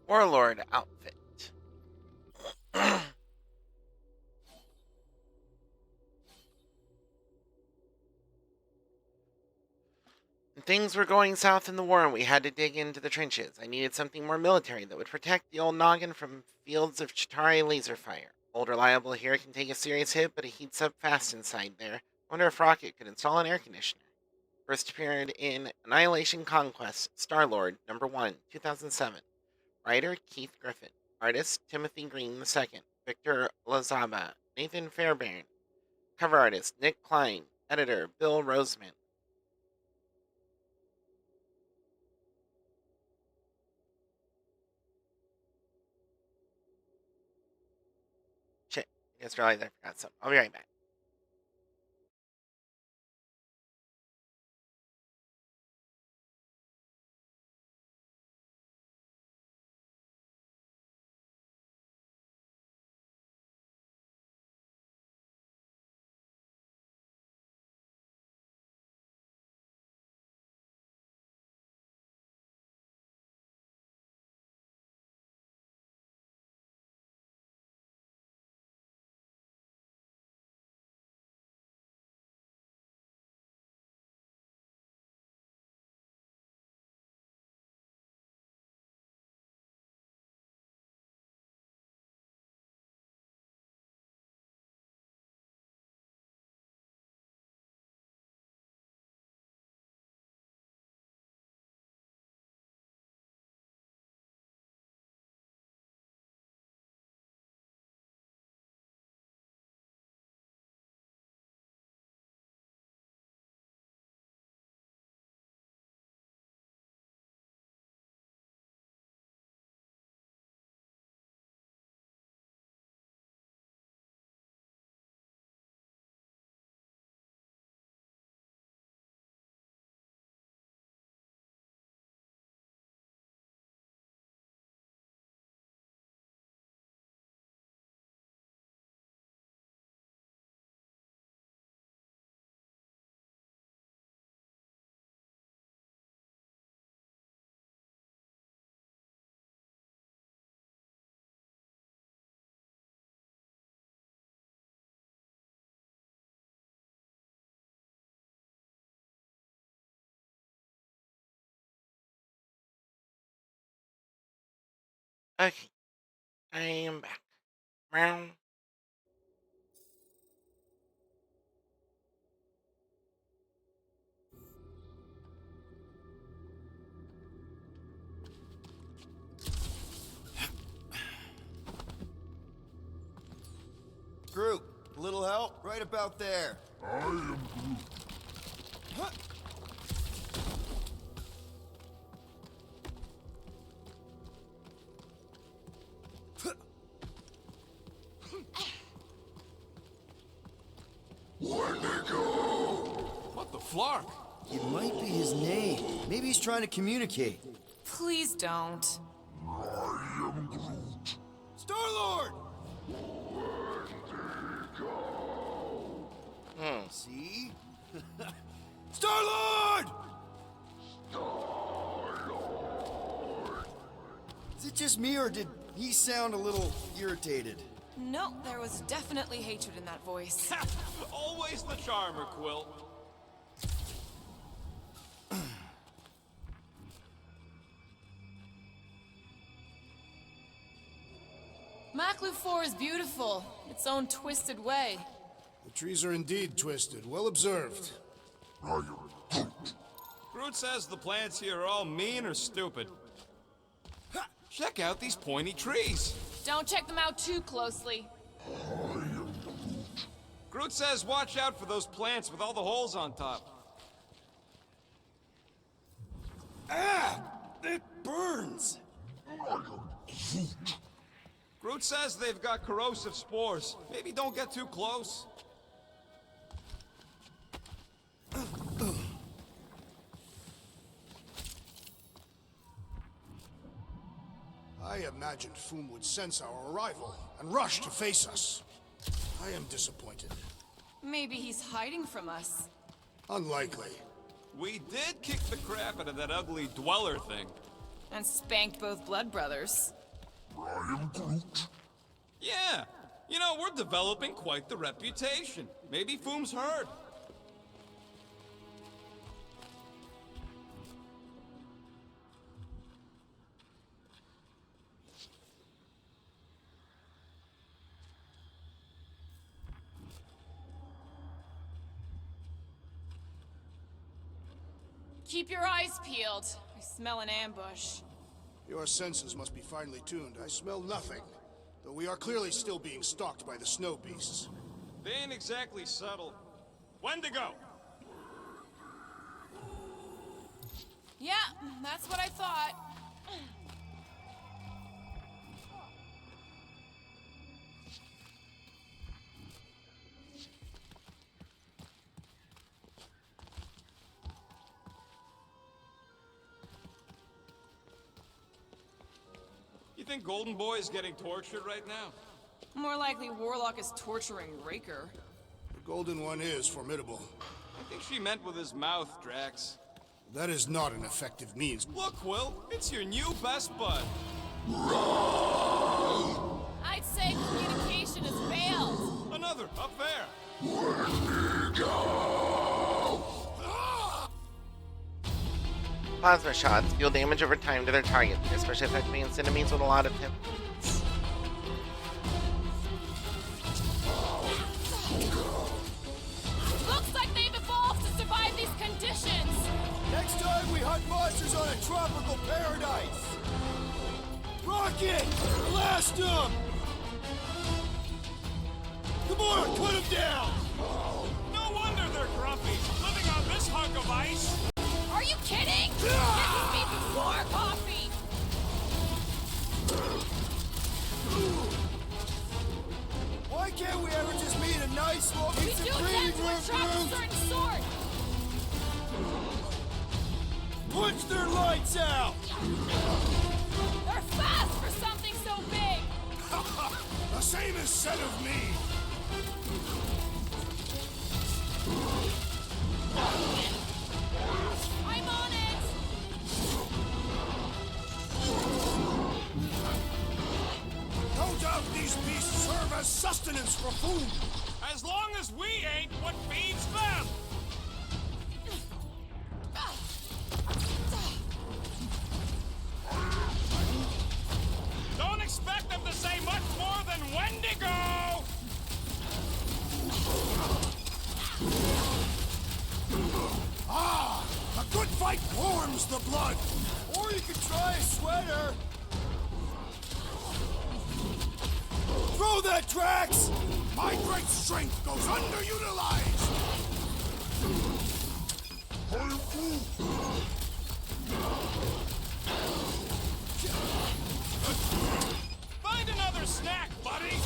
S1: Warlord outfit. Things were going south in the war and we had to dig into the trenches. I needed something more military that would protect the old noggin from fields of Chitauri laser fire. Old reliable here can take a serious hit, but it heats up fast inside there. I wonder if Rocket could install an air conditioner. First appeared in Annihilation Conquest, Star-Lord, number 1, 2007. Writer, Keith Griffin. Artist, Timothy Green II. Victor Lazaba. Nathan Fairbairn. Cover artist, Nick Klein. Editor, Bill Roseman. Shit, I just realized I forgot something. I'll be right back. Okay, I am back. Meow.
S13: Groot, a little help? Right about there.
S6: I am Groot.
S13: Huh.
S6: Let me go!
S17: What the flark?
S13: It might be his name. Maybe he's trying to communicate.
S16: Please don't.
S6: I am Groot.
S13: Star-Lord!
S6: Let me go.
S13: See? Star-Lord!
S6: Star-Lord.
S13: Is it just me, or did he sound a little irritated?
S16: No, there was definitely hatred in that voice.
S2: Always the charmer, Quill.
S16: Maklu 4 is beautiful, its own twisted way.
S3: The trees are indeed twisted. Well observed.
S6: I am Groot.
S2: Groot says the plants here are all mean or stupid.
S17: Check out these pointy trees.
S16: Don't check them out too closely.
S6: I am Groot.
S2: Groot says watch out for those plants with all the holes on top.
S13: Ah! It burns!
S2: Groot says they've got corrosive spores. Maybe don't get too close.
S3: I imagined Foom would sense our arrival and rush to face us. I am disappointed.
S16: Maybe he's hiding from us.
S3: Unlikely.
S2: We did kick the crap out of that ugly Dweller thing.
S16: And spanked both Blood Brothers.
S6: I am Groot.
S2: Yeah. You know, we're developing quite the reputation. Maybe Foom's heard.
S16: Keep your eyes peeled. I smell an ambush.
S3: Your senses must be finely tuned. I smell nothing. Though we are clearly still being stalked by the snow beasts.
S2: They ain't exactly subtle. Wendigo!
S16: Yeah, that's what I thought.
S2: You think Golden Boy is getting tortured right now?
S16: More likely Warlock is torturing Raker.
S3: The Golden One is formidable.
S2: I think she meant with his mouth, Drax.
S3: That is not an effective means.
S2: Look, Quill, it's your new best bud.
S16: I'd say communication has failed.
S2: Another, up there.
S1: Plasma shots deal damage over time to their target, especially affecting against enemies with a lot of hit.
S16: Looks like they've evolved to survive these conditions.
S13: Next time we hunt monsters on a tropical paradise! Rocket! Blast them! Come on, put them down!
S2: No wonder they're grumpy, living on this hunk of ice.
S16: Are you kidding? This is me before coffee!
S13: Why can't we ever just meet a nice smoking
S16: We do that to attract a certain sort!
S13: Punch their lights out!
S16: They're fast for something so big!
S3: The same is said of me!
S16: I'm on it!
S3: No doubt these beasts serve as sustenance for food!
S2: As long as we ain't what feeds them! Don't expect them to say much more than Wendigo!
S3: Ah! A good fight warms the blood!
S13: Or you could try a sweater! Throw that, Drax!
S3: My great strength goes underutilized!
S2: Find another snack, buddy!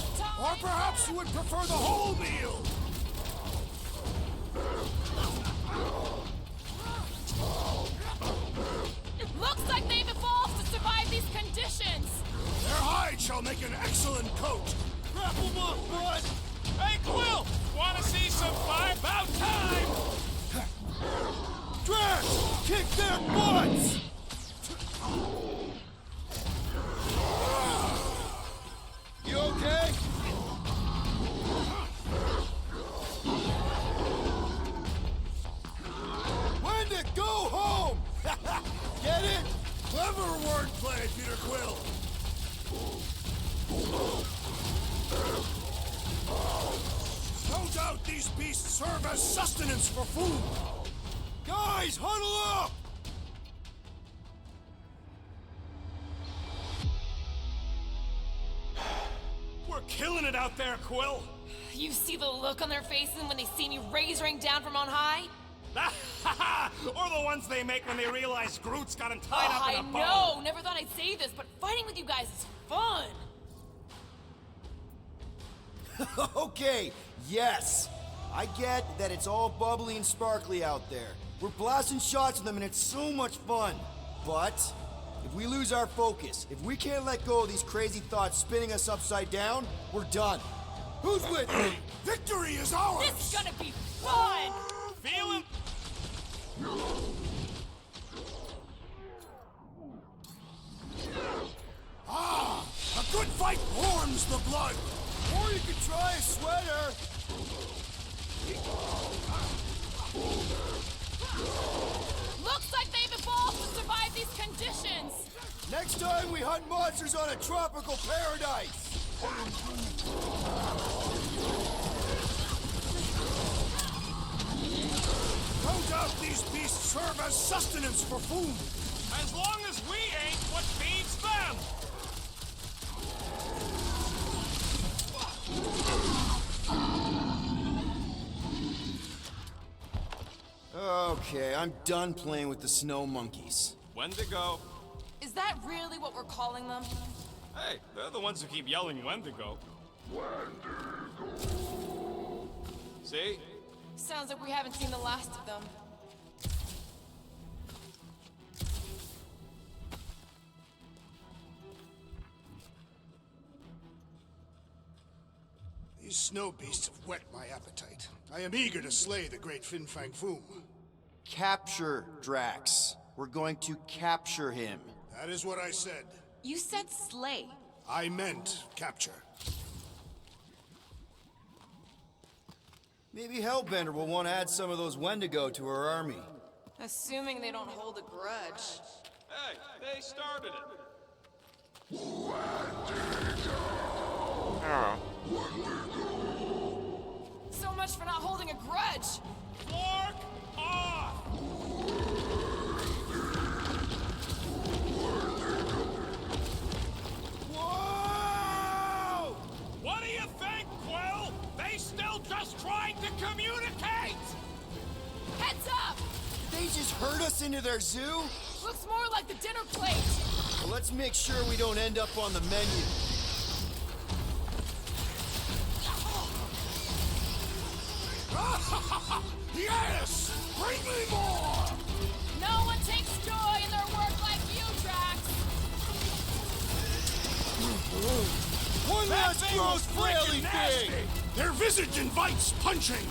S3: Or perhaps you would prefer the whole meal!
S16: Looks like they've evolved to survive these conditions!
S3: Their hide shall make an excellent coat!
S13: Wrap them up, bud!
S2: Hey, Quill! Wanna see some fire? About time!
S13: Drax! Kick their butts! You okay? When to go home! Get it?
S3: Clever wordplay, Peter Quill! No doubt these beasts serve as sustenance for food!
S13: Guys, huddle up!
S2: We're killing it out there, Quill!
S16: You see the look on their faces when they see me razoring down from on high?
S2: Or the ones they make when they realize Groot's got him tied up in a bow.
S16: I know! Never thought I'd say this, but fighting with you guys is fun!
S13: Okay, yes. I get that it's all bubbly and sparkly out there. We're blasting shots at them and it's so much fun. But if we lose our focus, if we can't let go of these crazy thoughts spinning us upside down, we're done. Who's with me?
S3: Victory is ours!
S16: This is gonna be fun!
S2: Feel him?
S3: Ah! A good fight warms the blood!
S13: Or you could try a sweater!
S16: Looks like they've evolved to survive these conditions!
S13: Next time we hunt monsters on a tropical paradise!
S3: No doubt these beasts serve as sustenance for food!
S2: As long as we ain't what feeds them!
S13: Okay, I'm done playing with the snow monkeys.
S2: Wendigo.
S16: Is that really what we're calling them?
S2: Hey, they're the ones who keep yelling Wendigo.
S6: Wendigo.
S2: See?
S16: Sounds like we haven't seen the last of them.
S3: These snow beasts have whet my appetite. I am eager to slay the great Fin Fang Foom.
S13: Capture Drax. We're going to capture him.
S3: That is what I said.
S16: You said slay.
S3: I meant capture.
S13: Maybe Hellbender will want to add some of those Wendigo to her army.
S16: Assuming they don't hold a grudge.
S2: Hey, they started it.
S1: Oh.
S16: So much for not holding a grudge!
S2: Fork off!
S3: Whoa!
S2: What do you think, Quill? They still just trying to communicate!
S16: Heads up!
S13: Did they just herd us into their zoo?
S16: Looks more like the dinner plate!
S13: Well, let's make sure we don't end up on the menu.
S3: Yes! Bring me more!
S16: No one takes joy in their work like you, Drax!
S13: One last gross flailing
S3: nasty.
S13: thing!
S3: Their visage invites punching!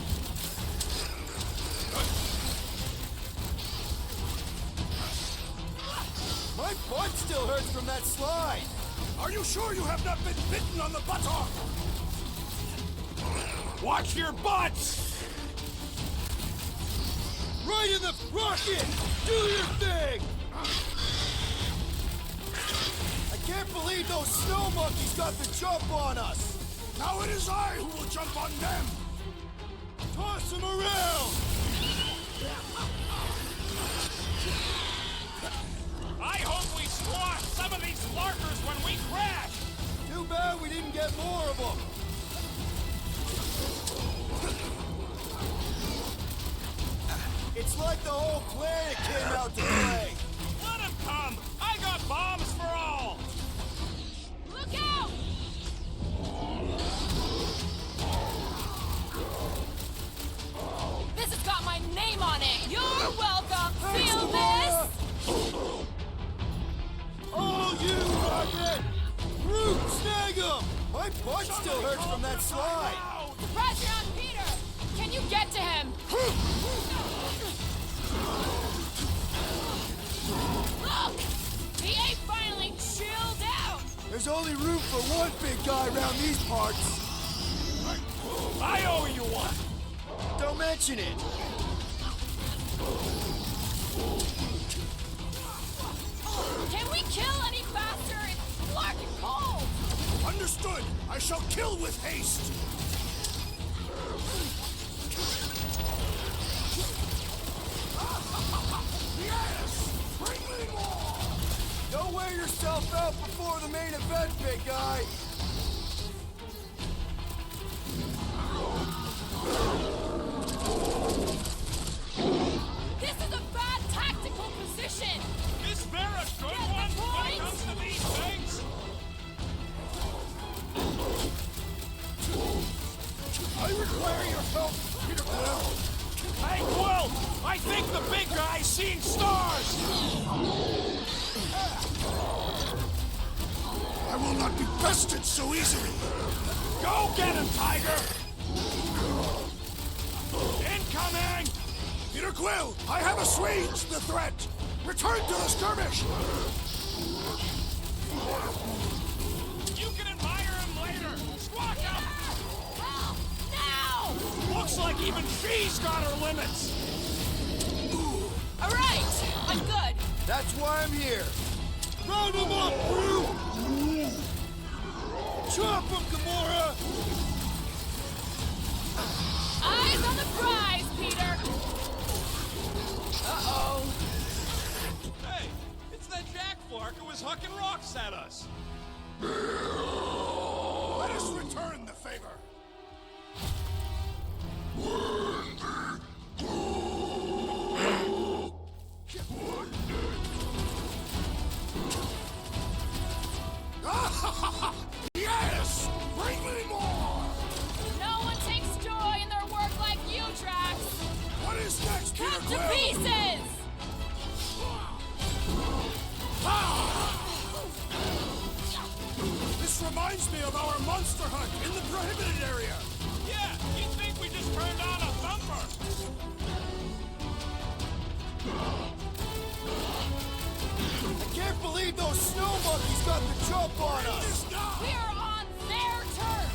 S13: My butt still hurts from that slide!
S3: Are you sure you have not been bitten on the buttock?
S2: Watch your butts!
S13: Right in the rocket! Do your thing! I can't believe those snow monkeys got the jump on us!
S3: Now it is I who will jump on them!
S13: Toss them around!
S2: I hope we squash some of these larkers when we crash!
S13: Too bad we didn't get more of them! It's like the whole planet came out to play!
S2: Let him come! I got bombs for all!
S16: Look out! This has got my name on it! You're welcome! Feel this?
S13: Oh, you rocket! Groot, snag him! My butt still hurts from that slide!
S16: Pressure on Peter! Can you get to him? Look! The ape finally chilled out!
S13: There's only room for one big guy around these parts!
S2: I owe you one!
S13: Don't mention it!
S16: Can we kill any faster? It's flarkin' cold!
S3: Understood! I shall kill with haste! Yes! Bring me more!
S13: Don't wear yourself out before the main event, big guy!
S16: position!
S2: Is there a good one when it comes to these things?
S3: I require your help, Peter Quill.
S2: Hey, Quill! I think the big guy's seeing stars!
S3: I will not be bested so easily.
S2: Go get him, Tiger! Incoming!
S3: Peter Quill, I have assuaged the threat. Return to the skirmish.
S2: You can admire him later. Squawk up!
S16: Help! Now!
S2: Looks like even she's got her limits.
S16: All right, I'm good.
S13: That's why I'm here.
S4: Round him up, crew! Chop him, Gamora!
S16: Eyes on the prize, Peter. Uh-oh.
S2: Hey, it's that Jack Flark who was hucking rocks at us.
S3: Let us return the favor. Yes! Bring me more!
S16: No one takes joy in their work like you, Drax.
S3: What is next, Peter
S16: Cut to
S3: Quill?
S16: pieces!
S3: This reminds me of our monster hunt in the prohibited area.
S2: Yeah, you'd think we just turned on a thumper.
S13: I can't believe those snow monkeys got the jump on us.
S16: We're on their turf.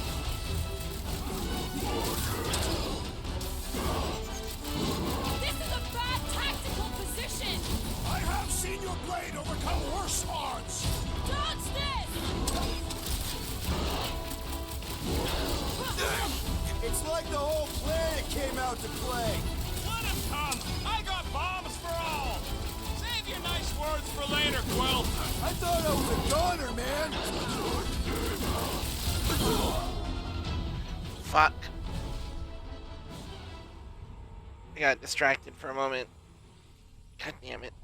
S16: This is a bad tactical position.
S3: I have seen your blade overcome worse odds.
S16: Dodge this!
S13: It's like the whole planet came out to play.
S2: Let him come. I got bombs for all. Save your nice words for later, Quill.
S13: I thought I was a gunner, man.
S1: Fuck. I got distracted for a moment. God damn it.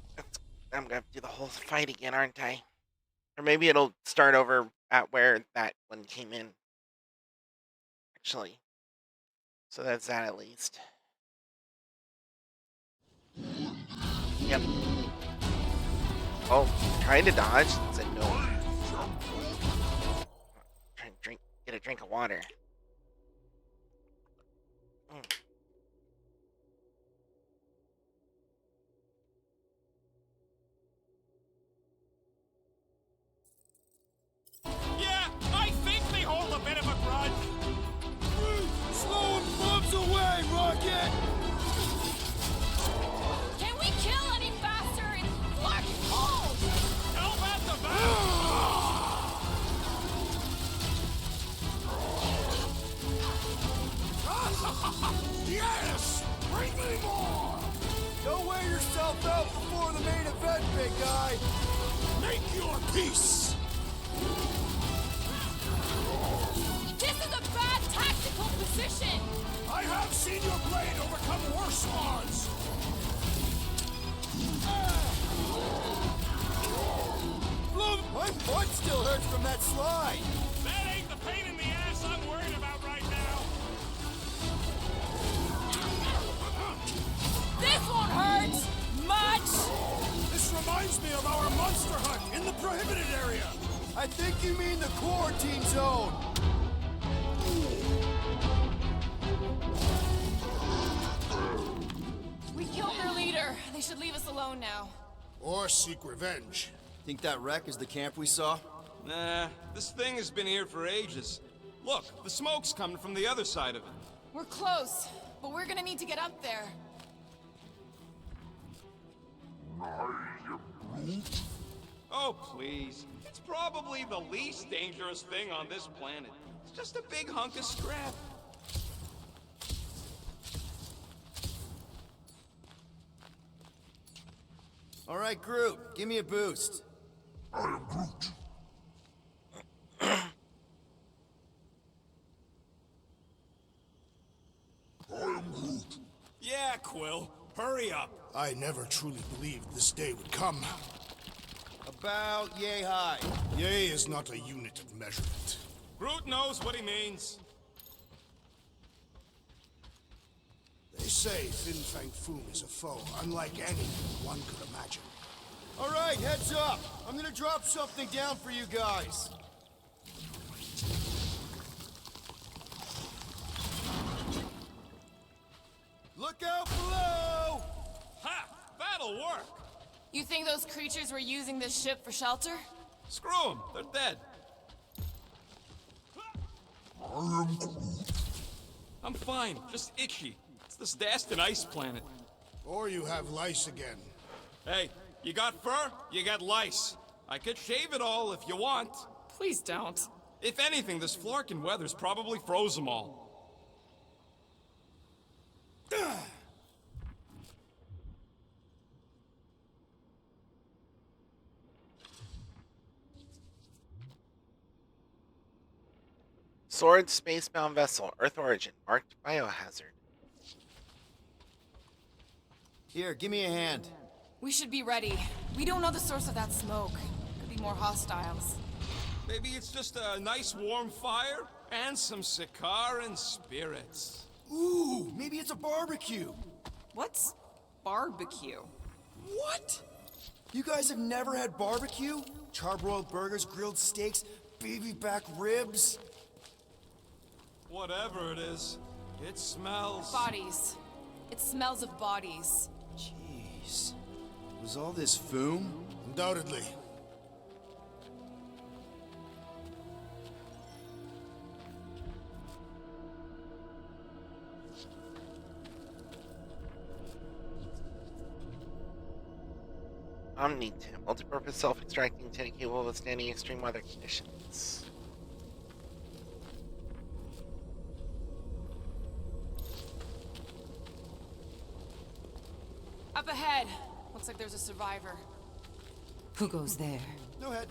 S1: I'm gonna have to do the whole fight again, aren't I? Or maybe it'll start over at where that one came in. Actually. So that's that at least. Yep. Oh, trying to dodge? Said no. Trying to get a drink of water.
S2: Yeah, I think they hold a bit of a grudge.
S4: Slow him bumps away, Rocket!
S16: Can we kill any faster? It's fucking cold.
S2: Help at the back!
S3: Yes! Bring me more!
S13: Don't wear yourself out before the main event, big guy.
S3: Make your peace!
S16: This is a bad tactical position.
S3: I have seen your blade overcome worse odds.
S13: My butt still hurts from that slide.
S2: That ain't the pain in the ass I'm worried about right now.
S16: This won't hurt much.
S3: This reminds me of our monster hunt in the prohibited area.
S13: I think you mean the quarantine zone.
S16: We killed their leader. They should leave us alone now.
S3: Or seek revenge.
S13: Think that wreck is the camp we saw?
S17: Nah, this thing has been here for ages.
S2: Look, the smoke's coming from the other side of it.
S16: We're close, but we're gonna need to get up there.
S2: Oh, please. It's probably the least dangerous thing on this planet. It's just a big hunk of scrap.
S13: All right, Groot, give me a boost.
S6: I am Groot. I am Groot.
S2: Yeah, Quill. Hurry up.
S3: I never truly believed this day would come.
S13: About yay high.
S3: Yay is not a unit of measurement.
S2: Groot knows what he means.
S3: They say Fin Fang Foom is a foe unlike any one could imagine.
S13: All right, heads up. I'm gonna drop something down for you guys. Look out below!
S2: Ha! That'll work.
S16: You think those creatures were using this ship for shelter?
S2: Screw them. They're dead. I'm fine. Just itchy. It's this Dastan ice planet.
S3: Or you have lice again.
S2: Hey, you got fur? You got lice. I could shave it all if you want.
S16: Please don't.
S2: If anything, this Flarkin weather's probably froze them all.
S1: Sword spacebound vessel, Earth origin, marked biohazard.
S13: Here, give me a hand.
S16: We should be ready. We don't know the source of that smoke. Could be more hostiles.
S2: Maybe it's just a nice warm fire and some Sikaran spirits.
S13: Ooh, maybe it's a barbecue.
S16: What's barbecue?
S13: What? You guys have never had barbecue? Charbroiled burgers, grilled steaks, baby back ribs?
S2: Whatever it is, it smells.
S16: Bodies. It smells of bodies.
S13: Jeez. Was all this Foom?
S3: Undoubtedly.
S1: Omni-Tim, multipurpose self-extracting tin capable of withstanding extreme weather conditions.
S16: Up ahead. Looks like there's a survivor.
S7: Who goes there?
S13: No head.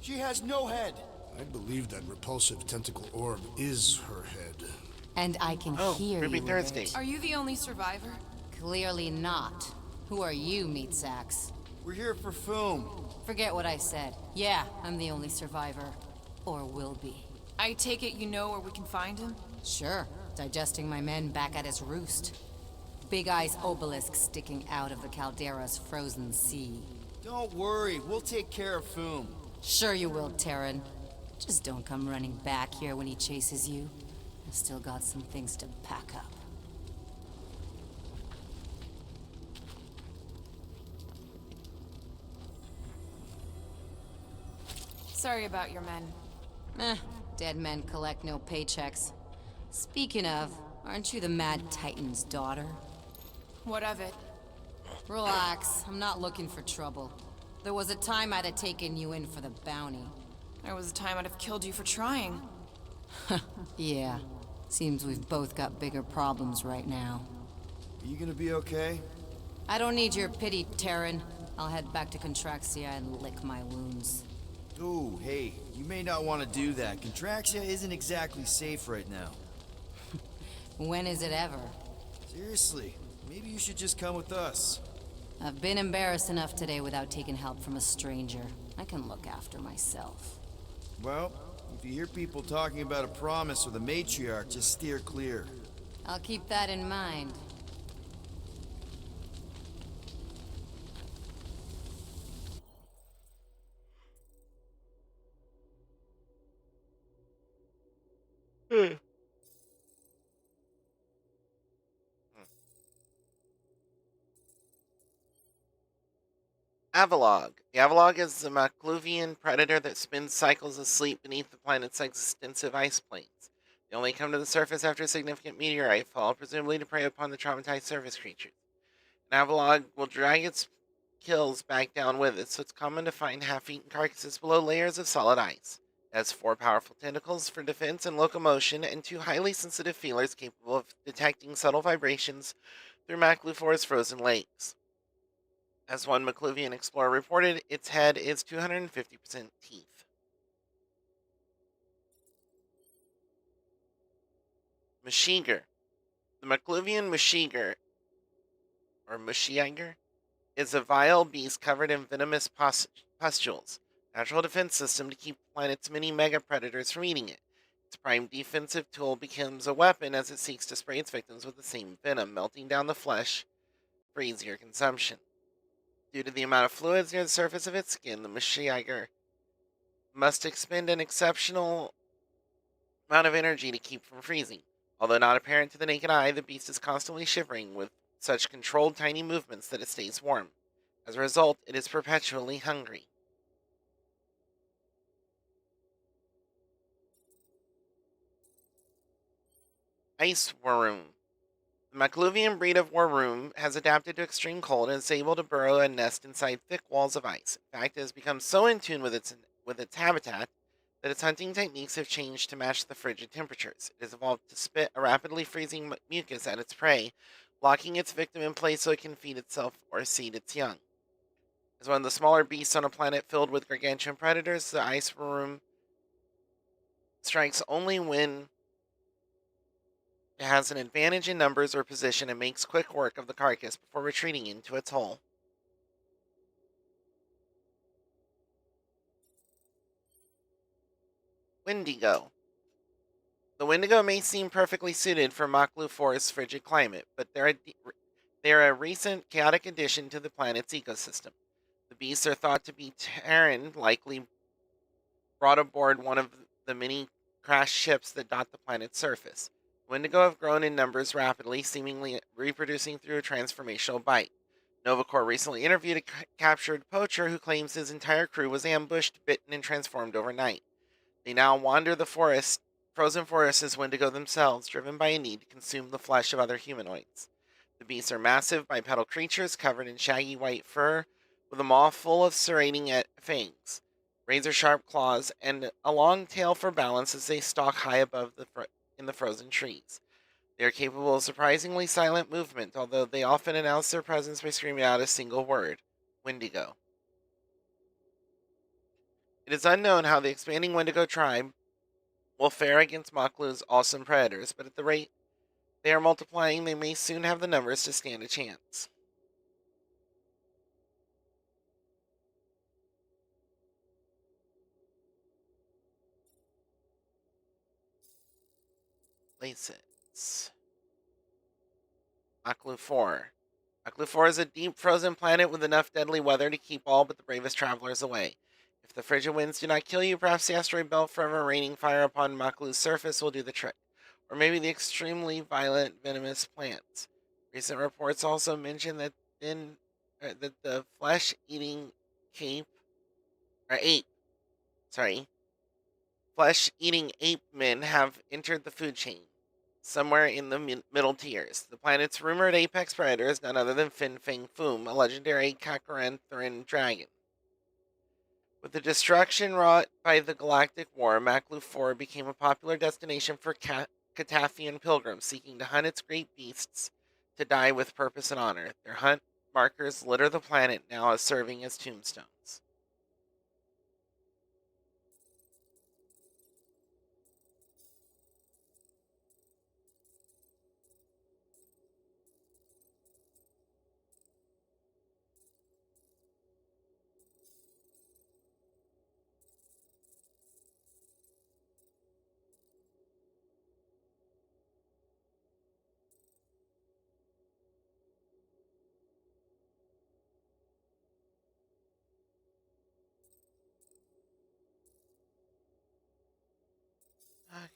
S13: She has no head.
S3: I believe that repulsive tentacle orb is her head.
S7: And I can hear
S1: Ruby
S7: you.
S1: Thursday.
S16: Are you the only survivor?
S7: Clearly not. Who are you, meat sacks?
S13: We're here for Foom.
S7: Forget what I said. Yeah, I'm the only survivor. Or will be.
S16: I take it you know where we can find him?
S7: Sure. Digesting my men back at his roost. Big Eye's obelisk sticking out of the Caldera's frozen sea.
S13: Don't worry, we'll take care of Foom.
S7: Sure you will, Terran. Just don't come running back here when he chases you. I've still got some things to pack up.
S16: Sorry about your men.
S7: Dead men collect no paychecks. Speaking of, aren't you the Mad Titan's daughter?
S16: What of it?
S7: Relax, I'm not looking for trouble. There was a time I'd have taken you in for the bounty.
S16: There was a time I'd have killed you for trying.
S7: Yeah, seems we've both got bigger problems right now.
S13: Are you gonna be okay?
S7: I don't need your pity, Terran. I'll head back to Contraxia and lick my wounds.
S13: Ooh, hey, you may not want to do that. Contraxia isn't exactly safe right now.
S7: When is it ever?
S13: Seriously, maybe you should just come with us.
S7: I've been embarrassed enough today without taking help from a stranger. I can look after myself.
S13: Well, if you hear people talking about a promise or the matriarch, just steer clear.
S7: I'll keep that in mind.
S1: Avalog. The Avalog is a Macluvian predator that spins cycles of sleep beneath the planet's extensive ice plains. They only come to the surface after a significant meteorite fall, presumably to prey upon the traumatized surface creatures. An Avalog will drag its kills back down with it, so it's common to find half-eaten carcasses below layers of solid ice. It has 4 powerful tentacles for defense and locomotion, and 2 highly sensitive feelers capable of detecting subtle vibrations through Maclufor's frozen lakes. As one Macluvian explorer reported, its head is 250% teeth. Mashigar. The Macluvian Mashigar or Mushiager, is a vile beast covered in venomous pustules. Natural defense system to keep the planet's many mega predators from eating it. Its prime defensive tool becomes a weapon as it seeks to spray its victims with the same venom, melting down the flesh for easier consumption. Due to the amount of fluids near the surface of its skin, the Mushiager must expend an exceptional amount of energy to keep from freezing. Although not apparent to the naked eye, the beast is constantly shivering with such controlled tiny movements that it stays warm. As a result, it is perpetually hungry. Ice Waroom. The Macluvian breed of Waroom has adapted to extreme cold and is able to burrow and nest inside thick walls of ice. In fact, it has become so in tune with its habitat that its hunting techniques have changed to match the frigid temperatures. It has evolved to spit a rapidly freezing mucus at its prey, locking its victim in place so it can feed itself or seed its young. As one of the smaller beasts on a planet filled with gargantuan predators, the Ice Waroom strikes only when it has an advantage in numbers or position and makes quick work of the carcass before retreating into its hole. Wendigo. The Wendigo may seem perfectly suited for Maklu 4's frigid climate, but they're a recent chaotic addition to the planet's ecosystem. The beasts are thought to be Terran, likely brought aboard one of the many crashed ships that dot the planet's surface. Wendigo have grown in numbers rapidly, seemingly reproducing through a transformational bite. Novacore recently interviewed a captured poacher who claims his entire crew was ambushed, bitten, and transformed overnight. They now wander the frozen forests as Wendigo themselves, driven by a need to consume the flesh of other humanoids. The beasts are massive bipedal creatures covered in shaggy white fur, with a maw full of serrating fangs, razor-sharp claws, and a long tail for balance as they stalk high above in the frozen trees. They are capable of surprisingly silent movement, although they often announce their presence by screaming out a single word: Wendigo. It is unknown how the expanding Wendigo tribe will fare against Maklu's awesome predators, but at the rate they are multiplying, they may soon have the numbers to stand a chance. Places. Maklu 4. Maklu 4 is a deep frozen planet with enough deadly weather to keep all but the bravest travelers away. If the frigid winds do not kill you, perhaps the asteroid belt forever raining fire upon Maklu's surface will do the trick. Or maybe the extremely violent venomous plants. Recent reports also mention that the flesh-eating flesh-eating ape men have entered the food chain, somewhere in the middle tiers. The planet's rumored apex predator is none other than Fin Fang Foom, a legendary Kakarantharan dragon. With the destruction wrought by the Galactic War, Maklu 4 became a popular destination for Katafian pilgrims seeking to hunt its great beasts to die with purpose and honor. Their hunt markers litter the planet now as serving as tombstones. Okay.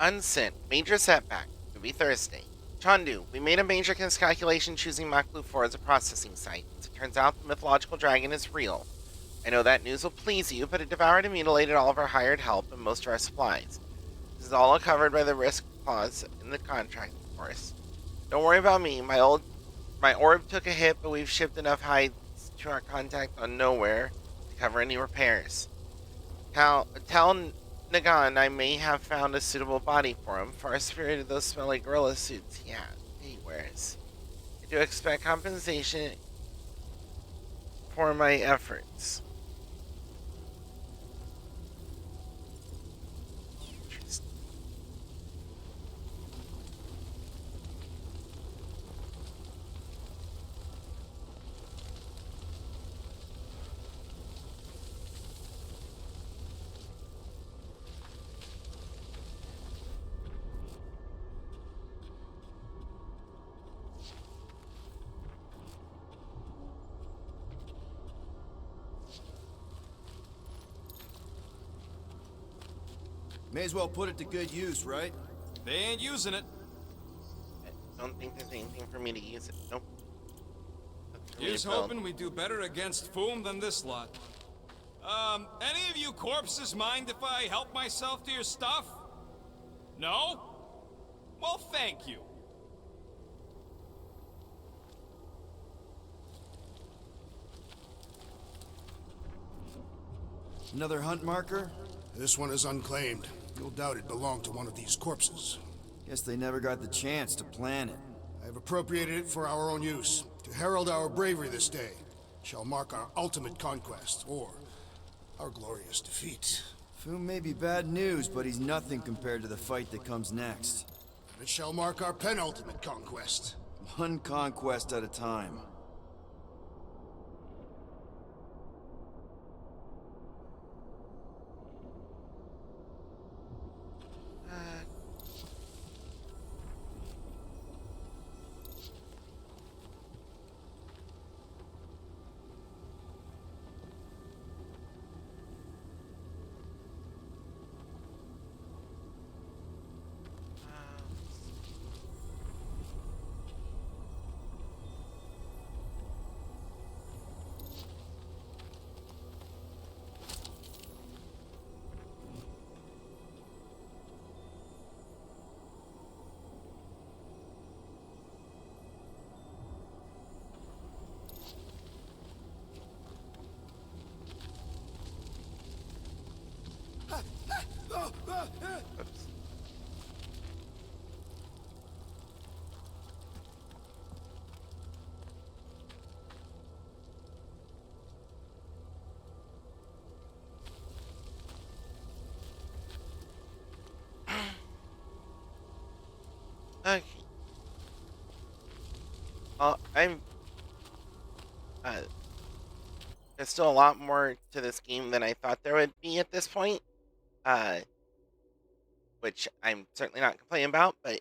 S1: Unsent. Major setback. Could be Thursday. Chandu, we made a major miscalculation choosing Maklu 4 as a processing site. As it turns out, the mythological dragon is real. I know that news will please you, but it devoured and mutilated all of our hired help and most of our supplies. This is all covered by the risk clause in the contract, of course. Don't worry about me. My orb took a hit, but we've shipped enough hides to our contact on Nowhere to cover any repairs. Tell Nagan I may have found a suitable body for him, far superior to those smelly gorilla suits he wears. I do expect compensation for my efforts.
S13: May as well put it to good use, right?
S2: They ain't using it.
S1: I don't think there's anything for me to use it. Nope.
S2: Here's hoping we do better against Foom than this lot. Any of you corpses mind if I help myself to your stuff? No? Well, thank you.
S13: Another hunt marker?
S3: This one is unclaimed. You'll doubt it belonged to one of these corpses.
S13: Guess they never got the chance to plan it.
S3: I have appropriated it for our own use, to herald our bravery this day. Shall mark our ultimate conquest, or our glorious defeat.
S13: Foom may be bad news, but he's nothing compared to the fight that comes next.
S3: And it shall mark our penultimate conquest.
S13: One conquest at a time.
S1: Okay. There's still a lot more to this game than I thought there would be at this point. Which I'm certainly not complaining about, but